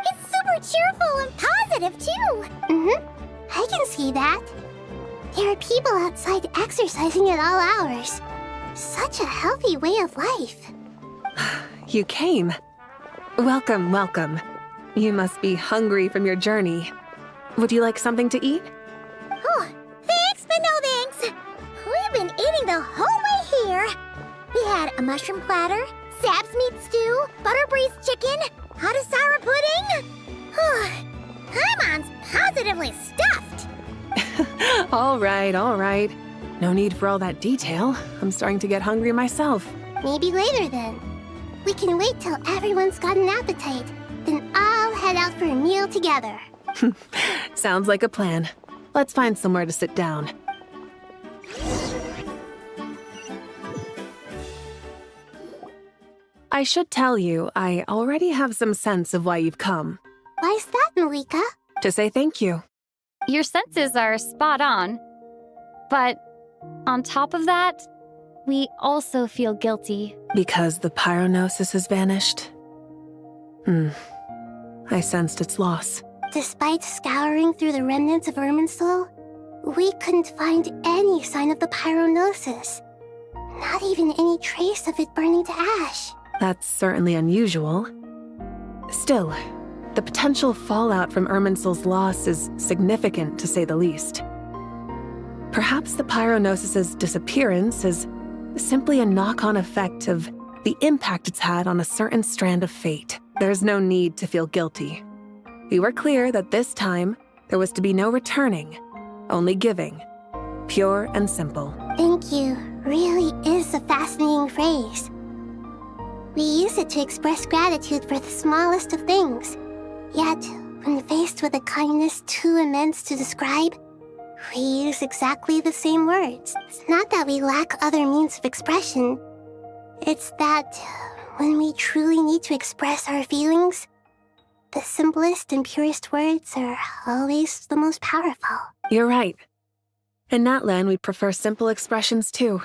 It's super cheerful and positive, too. I can see that. There are people outside exercising at all hours. Such a healthy way of life. You came. Welcome, welcome. You must be hungry from your journey. Would you like something to eat? Oh, thanks, but no thanks. We've been eating the whole way here. We had a mushroom platter, Sab's meat stew, butter braised chicken, hot asara pudding. Paimon's positively stuffed. All right. No need for all that detail. I'm starting to get hungry myself. Maybe later then. We can wait till everyone's got an appetite. Then I'll head out for a meal together. Sounds like a plan. Let's find somewhere to sit down. I should tell you, I already have some sense of why you've come. Why's that, Malika? To say thank you. Your senses are spot on. But on top of that, we also feel guilty. Because the pyronosis has vanished? I sensed its loss. Despite scouring through the remnants of Irminsul, we couldn't find any sign of the pyronosis. Not even any trace of it burning to ash. That's certainly unusual. Still, the potential fallout from Irminsul's loss is significant, to say the least. Perhaps the pyronosis's disappearance is simply a knock-on effect of the impact it's had on a certain strand of fate. There's no need to feel guilty. We were clear that this time, there was to be no returning, only giving. Pure and simple. Thank you really is a fascinating phrase. We use it to express gratitude for the smallest of things. Yet, when faced with a kindness too immense to describe, we use exactly the same words. It's not that we lack other means of expression. It's that when we truly need to express our feelings, the simplest and purest words are always the most powerful. You're right. In Natlan, we prefer simple expressions too.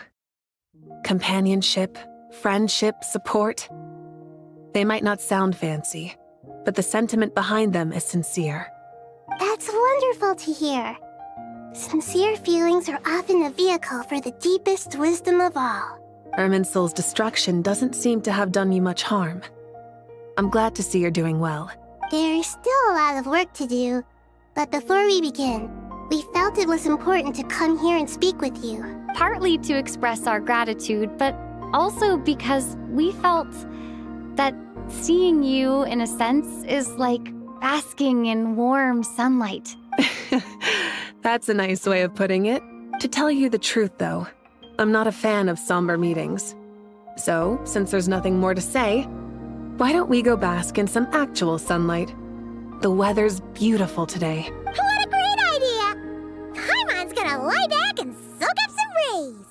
Companionship, friendship, support. They might not sound fancy, but the sentiment behind them is sincere. That's wonderful to hear. Sincere feelings are often a vehicle for the deepest wisdom of all. Irminsul's destruction doesn't seem to have done you much harm. I'm glad to see you're doing well. There's still a lot of work to do, but before we begin, we felt it was important to come here and speak with you. Partly to express our gratitude, but also because we felt that seeing you, in a sense, is like basking in warm sunlight. That's a nice way of putting it. To tell you the truth, though, I'm not a fan of somber meetings. So, since there's nothing more to say, why don't we go bask in some actual sunlight? The weather's beautiful today. What a great idea! Paimon's gonna lie back and soak up some rays.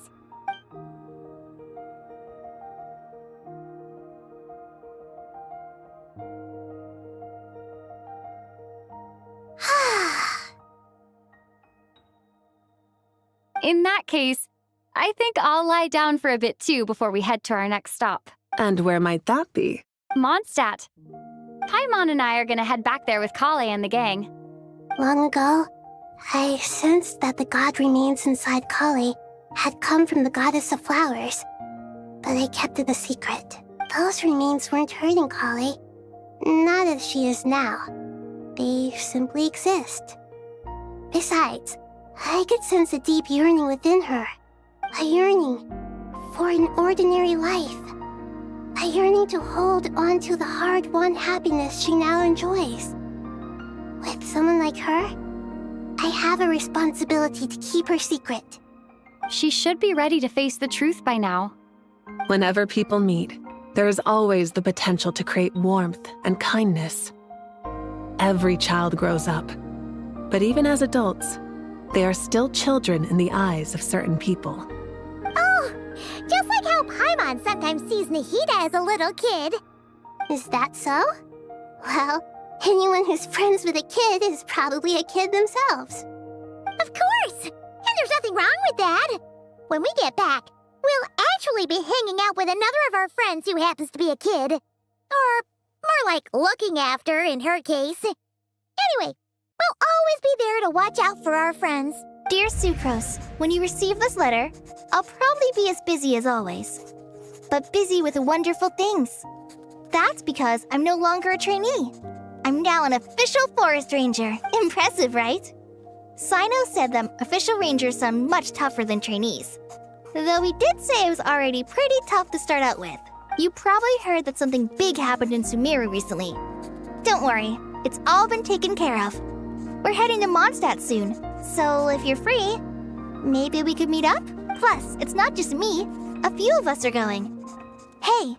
In that case, I think I'll lie down for a bit too before we head to our next stop. And where might that be? Mondstadt. Paimon and I are gonna head back there with Kale and the gang. Long ago, I sensed that the god remains inside Kale had come from the goddess of flowers, but I kept it a secret. Those remains weren't hurting Kale, not as she is now. They simply exist. Besides, I could sense a deep yearning within her. A yearning for an ordinary life. A yearning to hold on to the hard-won happiness she now enjoys. With someone like her, I have a responsibility to keep her secret. She should be ready to face the truth by now. Whenever people meet, there is always the potential to create warmth and kindness. Every child grows up, but even as adults, they are still children in the eyes of certain people. Oh, just like how Paimon sometimes sees Nahida as a little kid. Is that so? Well, anyone who's friends with a kid is probably a kid themselves. Of course! And there's nothing wrong with that. When we get back, we'll actually be hanging out with another of our friends who happens to be a kid. Or more like looking after, in her case. Anyway, we'll always be there to watch out for our friends. Dear Sucrose, when you receive this letter, I'll probably be as busy as always. But busy with wonderful things. That's because I'm no longer a trainee. I'm now an official forest ranger. Impressive, right? Sino said that official rangers sound much tougher than trainees. Though he did say it was already pretty tough to start out with. You probably heard that something big happened in Sumeru recently. Don't worry, it's all been taken care of. We're heading to Mondstadt soon, so if you're free, maybe we could meet up? Plus, it's not just me. A few of us are going. Hey,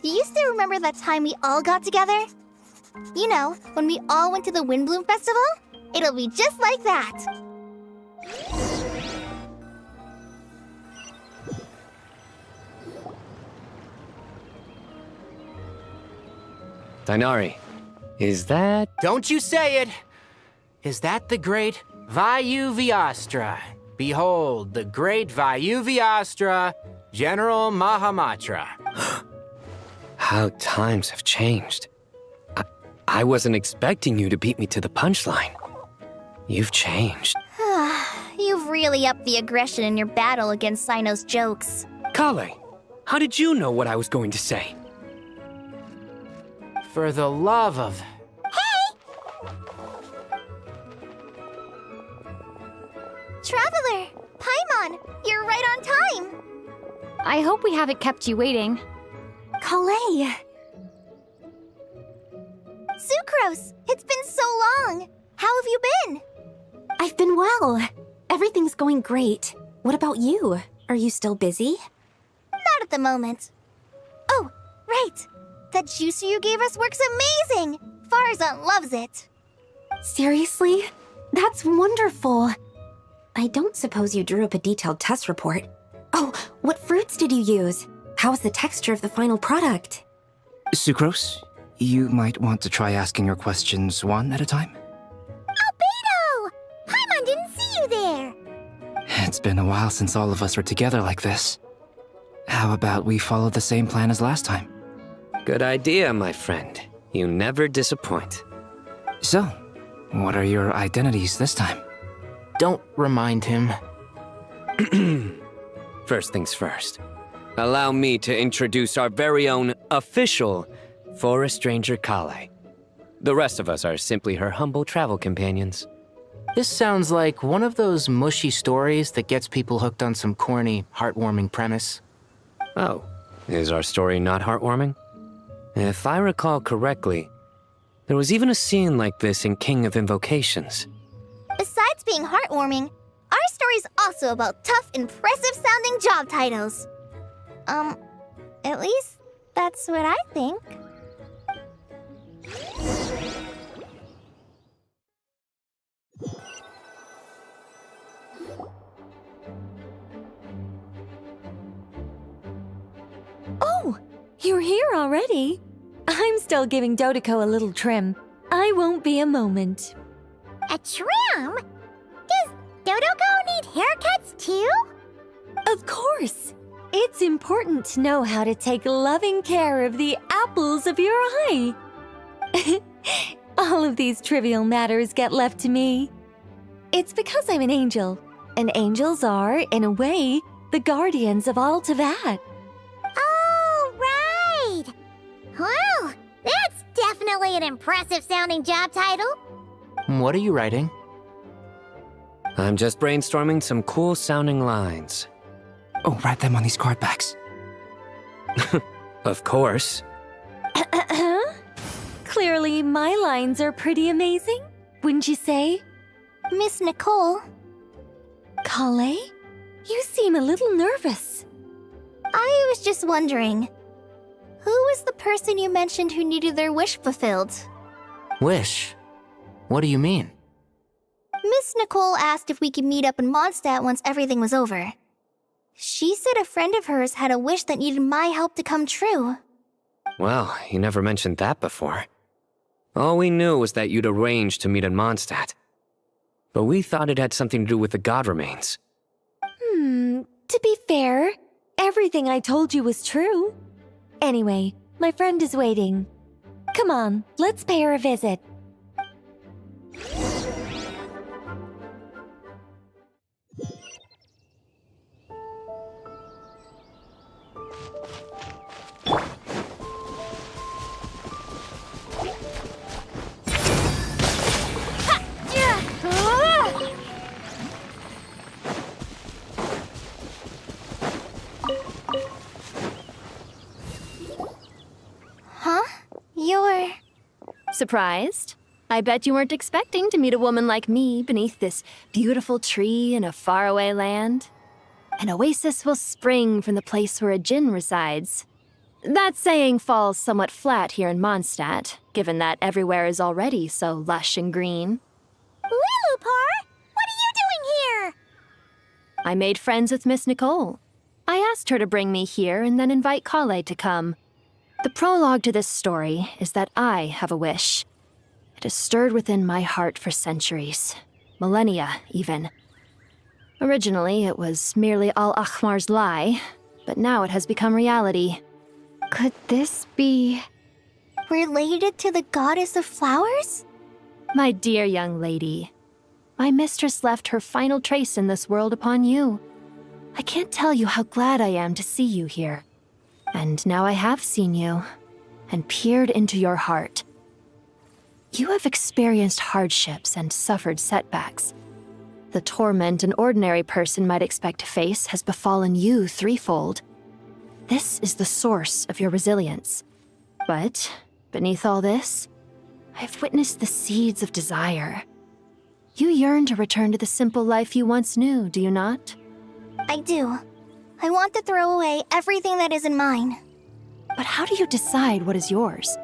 do you still remember that time we all got together? You know, when we all went to the Windbloom Festival? It'll be just like that. Dainari, Is that... Don't you say it! Is that the great Vayuvyastra? Behold, the great Vayuvyastra, General Mahamatra. How times have changed. I wasn't expecting you to beat me to the punchline. You've changed. You've really upped the aggression in your battle against Sino's jokes. Kale, how did you know what I was going to say? For the love of... Traveler! Paimon! You're right on time! I hope we haven't kept you waiting. Kalei! Sucrose! It's been so long! How have you been? I've been well. Everything's going great. What about you? Are you still busy? Not at the moment. Oh, right! That juicer you gave us works amazing! Farzan loves it! Seriously? That's wonderful. I don't suppose you drew up a detailed test report. Oh, what fruits did you use? How's the texture of the final product? Sucrose, you might want to try asking your questions one at a time. Albedo! Paimon didn't see you there! It's been a while since all of us were together like this. How about we follow the same plan as last time? Good idea, my friend. You never disappoint. So, what are your identities this time? Don't remind him. First things first. Allow me to introduce our very own official Forest Ranger Kale. The rest of us are simply her humble travel companions. This sounds like one of those mushy stories that gets people hooked on some corny, heartwarming premise. Oh, is our story not heartwarming? If I recall correctly, there was even a scene like this in King of Invocations. Besides being heartwarming, our story's also about tough, impressive-sounding job titles. At least that's what I think. Oh, you're here already? I'm still giving Dodeko a little trim. I won't be a moment. A trim? Does Dodeko need haircuts too? Of course. It's important to know how to take loving care of the apples of your eye. All of these trivial matters get left to me. It's because I'm an angel, and angels are, in a way, the guardians of all Teyvat. Oh, right! Well, that's definitely an impressive-sounding job title. What are you writing? I'm just brainstorming some cool-sounding lines. Oh, write them on these card backs. Of course. Clearly, my lines are pretty amazing, wouldn't you say? Miss Nicole. Kale? You seem a little nervous. I was just wondering, who was the person you mentioned who needed their wish fulfilled? Wish? What do you mean? Miss Nicole asked if we could meet up in Mondstadt once everything was over. She said a friend of hers had a wish that needed my help to come true. Well, you never mentioned that before. All we knew was that you'd arranged to meet in Mondstadt. But we thought it had something to do with the god remains. To be fair, everything I told you was true. Anyway, my friend is waiting. Come on, let's pay her a visit. Huh? You're... Surprised? I bet you weren't expecting to meet a woman like me beneath this beautiful tree in a faraway land. An oasis will spring from the place where a djinn resides. That saying falls somewhat flat here in Mondstadt, given that everywhere is already so lush and green. Lilupar! What are you doing here? I made friends with Miss Nicole. I asked her to bring me here and then invite Kale to come. The prologue to this story is that I have a wish. It has stirred within my heart for centuries, millennia even. Originally, it was merely Al-Akhmar's lie, but now it has become reality. Could this be related to the goddess of flowers? My dear young lady, my mistress left her final trace in this world upon you. I can't tell you how glad I am to see you here. And now I have seen you, and peered into your heart. You have experienced hardships and suffered setbacks. The torment an ordinary person might expect to face has befallen you threefold. This is the source of your resilience. But beneath all this, I've witnessed the seeds of desire. You yearn to return to the simple life you once knew, do you not? I do. I want to throw away everything that isn't mine. But how do you decide what is yours?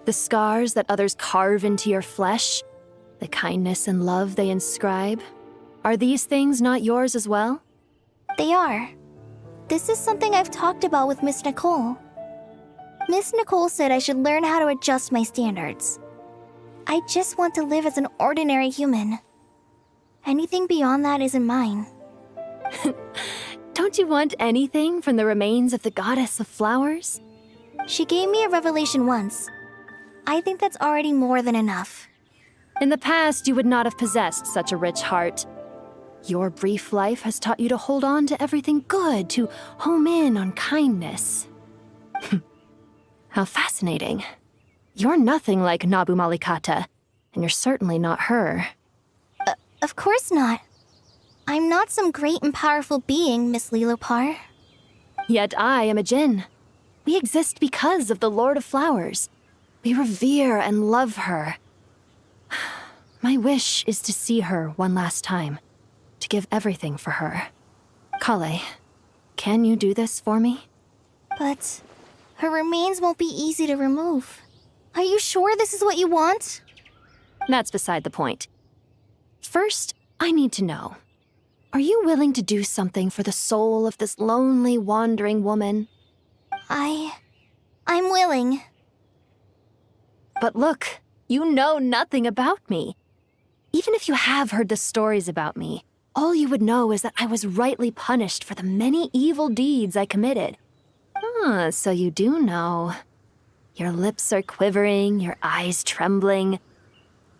The scars that others carve into your flesh? The kindness and love they inscribe? Are these things not yours as well? They are. This is something I've talked about with Miss Nicole. Miss Nicole said I should learn how to adjust my standards. I just want to live as an ordinary human. Anything beyond that isn't mine. Don't you want anything from the remains of the goddess of flowers? She gave me a revelation once. I think that's already more than enough. In the past, you would not have possessed such a rich heart. Your brief life has taught you to hold on to everything good, to home in on kindness. How fascinating. You're nothing like Nabu Malikata, and you're certainly not her. Of course not. I'm not some great and powerful being, Miss Lilopar. Yet I am a Jinn. We exist because of the Lord of Flowers. We revere and love her. My wish is to see her one last time, to give everything for her. Kale, can you do this for me? But her remains won't be easy to remove. Are you sure this is what you want? That's beside the point. First, I need to know. Are you willing to do something for the soul of this lonely, wandering woman? I'm willing. But look, you know nothing about me. Even if you have heard the stories about me, all you would know is that I was rightly punished for the many evil deeds I committed. Ah, so you do know. Your lips are quivering, your eyes trembling,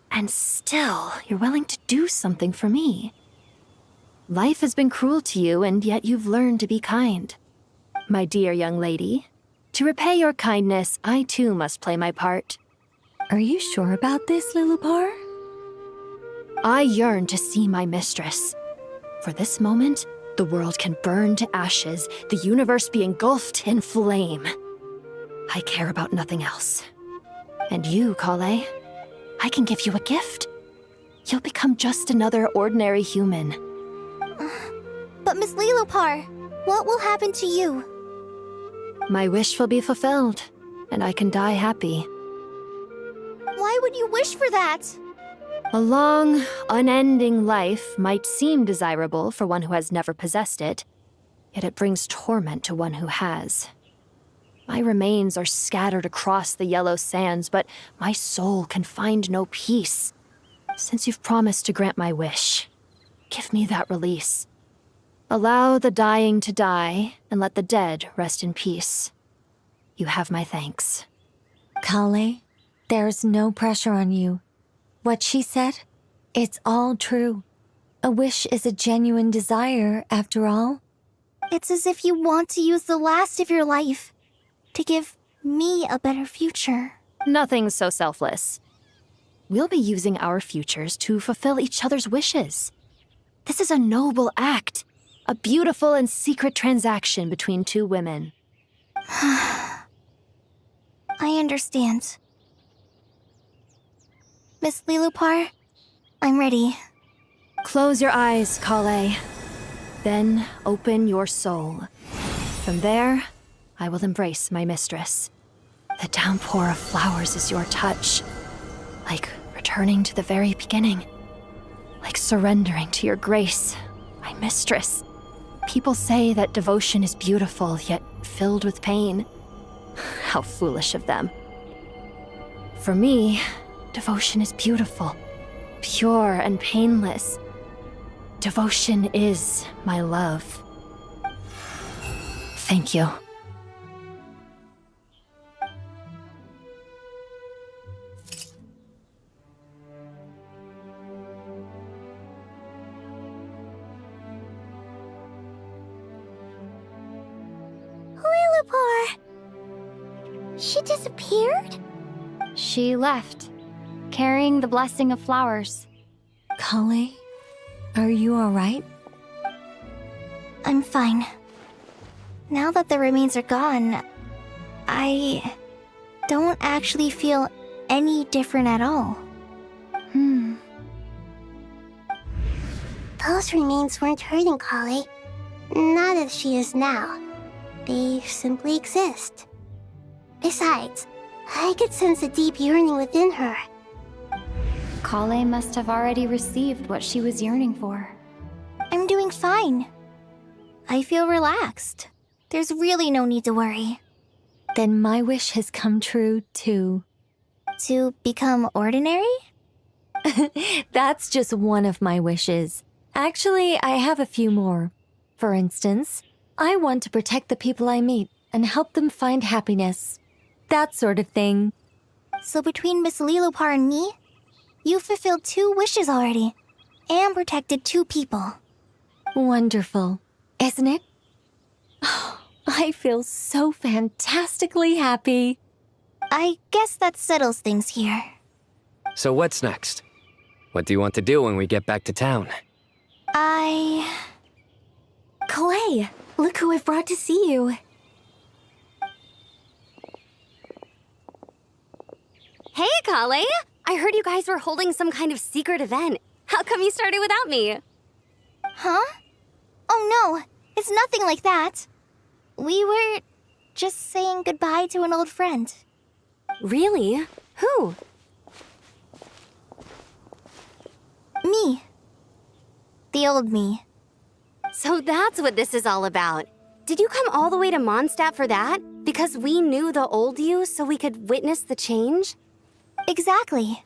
and still you're willing to do something for me. Life has been cruel to you, and yet you've learned to be kind. My dear young lady, to repay your kindness, I too must play my part. Are you sure about this, Lilopar? I yearn to see my mistress. For this moment, the world can burn to ashes, the universe be engulfed in flame. I care about nothing else. And you, Kale, I can give you a gift. You'll become just another ordinary human. But Miss Lilopar, what will happen to you? My wish will be fulfilled, and I can die happy. Why would you wish for that? A long, unending life might seem desirable for one who has never possessed it, yet it brings torment to one who has. My remains are scattered across the yellow sands, but my soul can find no peace. Since you've promised to grant my wish, give me that release. Allow the dying to die, and let the dead rest in peace. You have my thanks. Kale, there's no pressure on you. What she said, it's all true. A wish is a genuine desire, after all. It's as if you want to use the last of your life to give me a better future. Nothing so selfless. We'll be using our futures to fulfill each other's wishes. This is a noble act, a beautiful and secret transaction between two women. I understand. Miss Lilopar, I'm ready. Close your eyes, Kale. Then open your soul. From there, I will embrace my mistress. The downpour of flowers is your touch. Like returning to the very beginning. Like surrendering to your grace, my mistress. People say that devotion is beautiful, yet filled with pain. How foolish of them. For me, Devotion is beautiful, pure and painless. Devotion is my love. Thank you. Lillipore! She disappeared? She left, carrying the blessing of flowers. Kale, are you alright? I'm fine. Now that the remains are gone, I don't actually feel any different at all. Those remains weren't hurting Kale. Not as she is now. They simply exist. Besides, I could sense a deep yearning within her. Kale must have already received what she was yearning for. I'm doing fine. I feel relaxed. There's really no need to worry. Then my wish has come true, too. To become ordinary? That's just one of my wishes. Actually, I have a few more. For instance, I want to protect the people I meet and help them find happiness. That sort of thing. So between Miss Lillipore and me, you've fulfilled 2 wishes already, and protected 2 people. Wonderful, isn't it? I feel so fantastically happy. I guess that settles things here. So what's next? What do you want to do when we get back to town? Clay, look who I've brought to see you. Hey, Kale! I heard you guys were holding some kind of secret event. How come you started without me? Huh? Oh no, it's nothing like that. We were just saying goodbye to an old friend. Really? Who? Me. The old me. So that's what this is all about. Did you come all the way to Mondstadt for that? Because we knew the old you so we could witness the change? Exactly.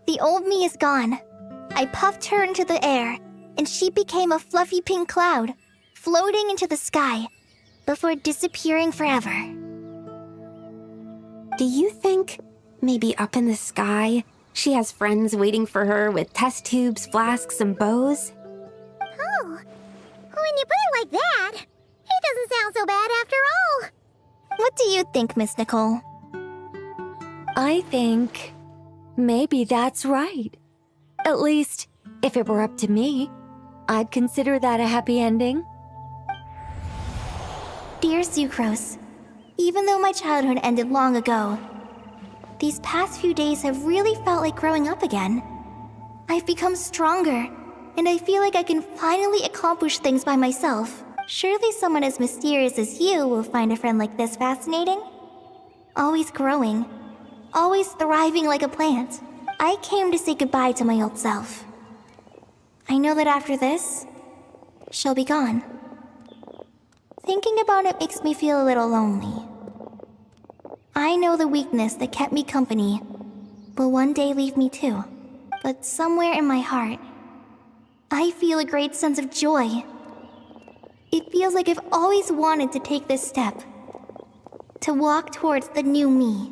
The old me is gone. I puffed her into the air, and she became a fluffy pink cloud, floating into the sky, before disappearing forever. Do you think, maybe up in the sky, she has friends waiting for her with test tubes, flasks, and bows? Oh, when you put it like that, it doesn't sound so bad after all. What do you think, Miss Nicole? I think maybe that's right. At least, if it were up to me, I'd consider that a happy ending. Dear Sucrose, even though my childhood ended long ago, these past few days have really felt like growing up again. I've become stronger, and I feel like I can finally accomplish things by myself. Surely someone as mysterious as you will find a friend like this fascinating? Always growing, always thriving like a plant. I came to say goodbye to my old self. I know that after this, she'll be gone. Thinking about it makes me feel a little lonely. I know the weakness that kept me company will one day leave me too. But somewhere in my heart, I feel a great sense of joy. It feels like I've always wanted to take this step. To walk towards the new me.